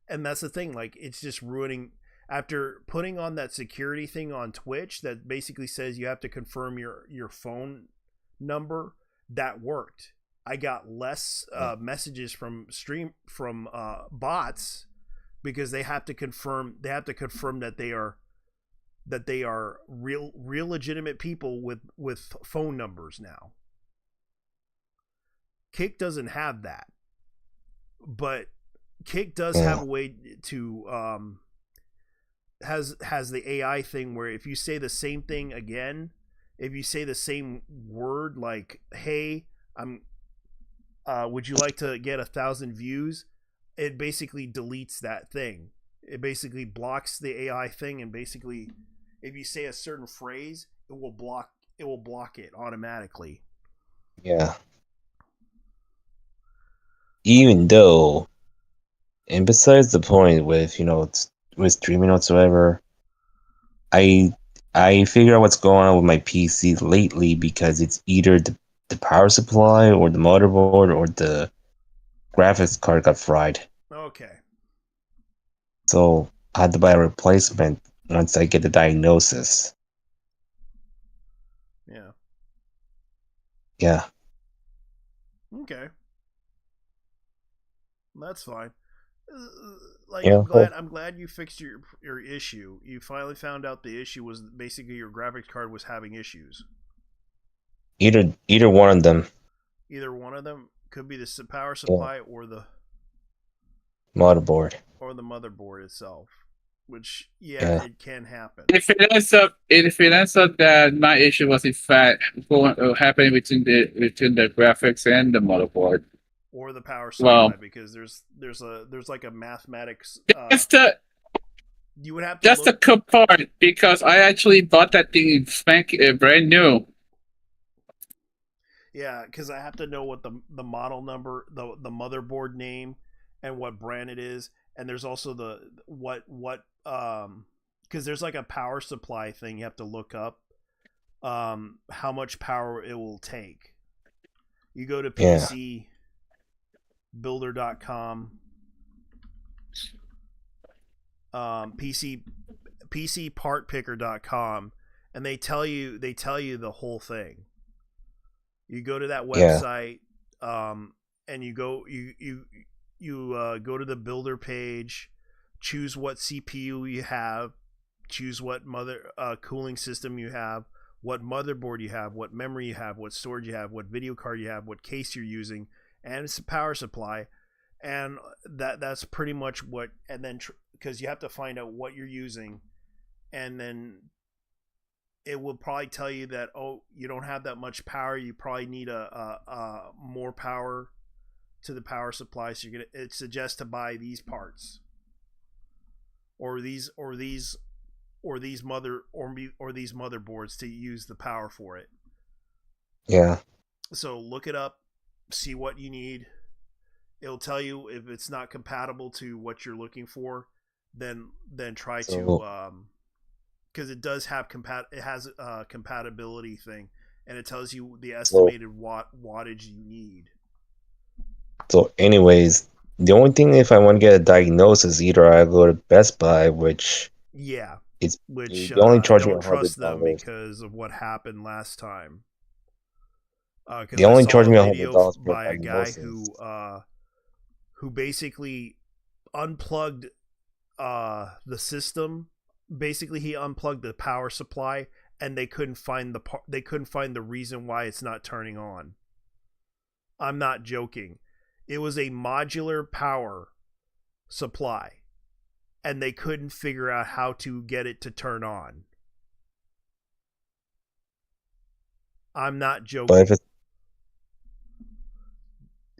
And that's the thing. Like, it's just ruining. After putting on that security thing on Twitch that basically says you have to confirm your phone number, that worked. I got less messages from bots, because they have to confirm that they are real legitimate people with phone numbers now. Kick doesn't have that, but Kick does have a way to has the AI thing where if you say the same thing again, if you say the same word, like, "Hey, would you like to get 1,000 views?" It basically deletes that thing. It basically blocks the AI thing, and basically, if you say a certain phrase, it will block it automatically. Yeah. Even though, and besides the point with with streaming whatsoever, I figure out what's going on with my PC lately, because it's either the power supply or the motherboard or graphics card got fried. Okay. So I had to buy a replacement once I get the diagnosis. Yeah. Yeah. Okay. That's fine. Like Yeah, I'm glad you fixed your issue. You finally found out the issue was basically your graphics card was having issues. Either one of them. Either one of them could be the power supply or the motherboard. Or the motherboard itself. Which it can happen. If it ends up that my issue was in fact happening between the graphics and the motherboard, or the power supply, because there's like a mathematics. That's the you would have to. That's the good part, because I actually bought that thing brand new. Yeah, because I have to know what the model number, the motherboard name, and what brand it is, and there's also the because there's like a power supply thing you have to look up, how much power it will take. You go to PCbuilder.com, PCpartpicker.com, and they tell you the whole thing. You go to that website, and you go go to the builder page, choose what CPU you have, choose what cooling system you have, what motherboard you have, what memory you have, what storage you have, what video card you have, what case you're using, and it's a power supply, and that's pretty much what. And then because you have to find out what you're using, and then it will probably tell you that, oh, you don't have that much power, you probably need a more power to the power supply, so it suggests to buy these parts or these motherboards to use the power for it. Yeah. So look it up, see what you need. It'll tell you if it's not compatible to what you're looking for, then try to because it does have it has a compatibility thing, and it tells you the estimated wattage you need. So anyways, the only thing, if I want to get a diagnosis, either I go to Best Buy, which they only charge me don't trust them $100 because of what happened last time. They only charge me $100 by a guy who basically unplugged the system. Basically, he unplugged the power supply, and they couldn't find the reason why it's not turning on. I'm not joking. It was a modular power supply, and they couldn't figure out how to get it to turn on. I'm not joking. But if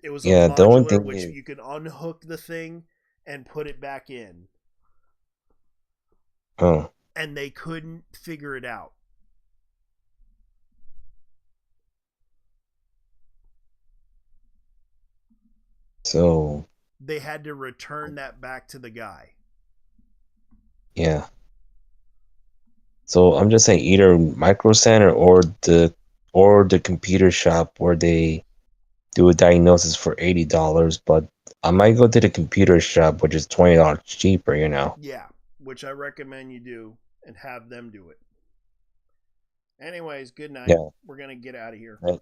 it was a modular, which you can unhook the thing and put it back in. Oh. And they couldn't figure it out. So they had to return that back to the guy. Yeah. So I'm just saying, either Micro Center or the computer shop where they do a diagnosis for $80, but I might go to the computer shop, which is $20 cheaper, Yeah, which I recommend you do, and have them do it. Anyways, good night. Yeah. We're going to get out of here. Right.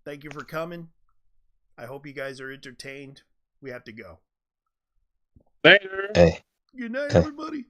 Thank you for coming. I hope you guys are entertained. We have to go. Later. Hey. Good night, everybody.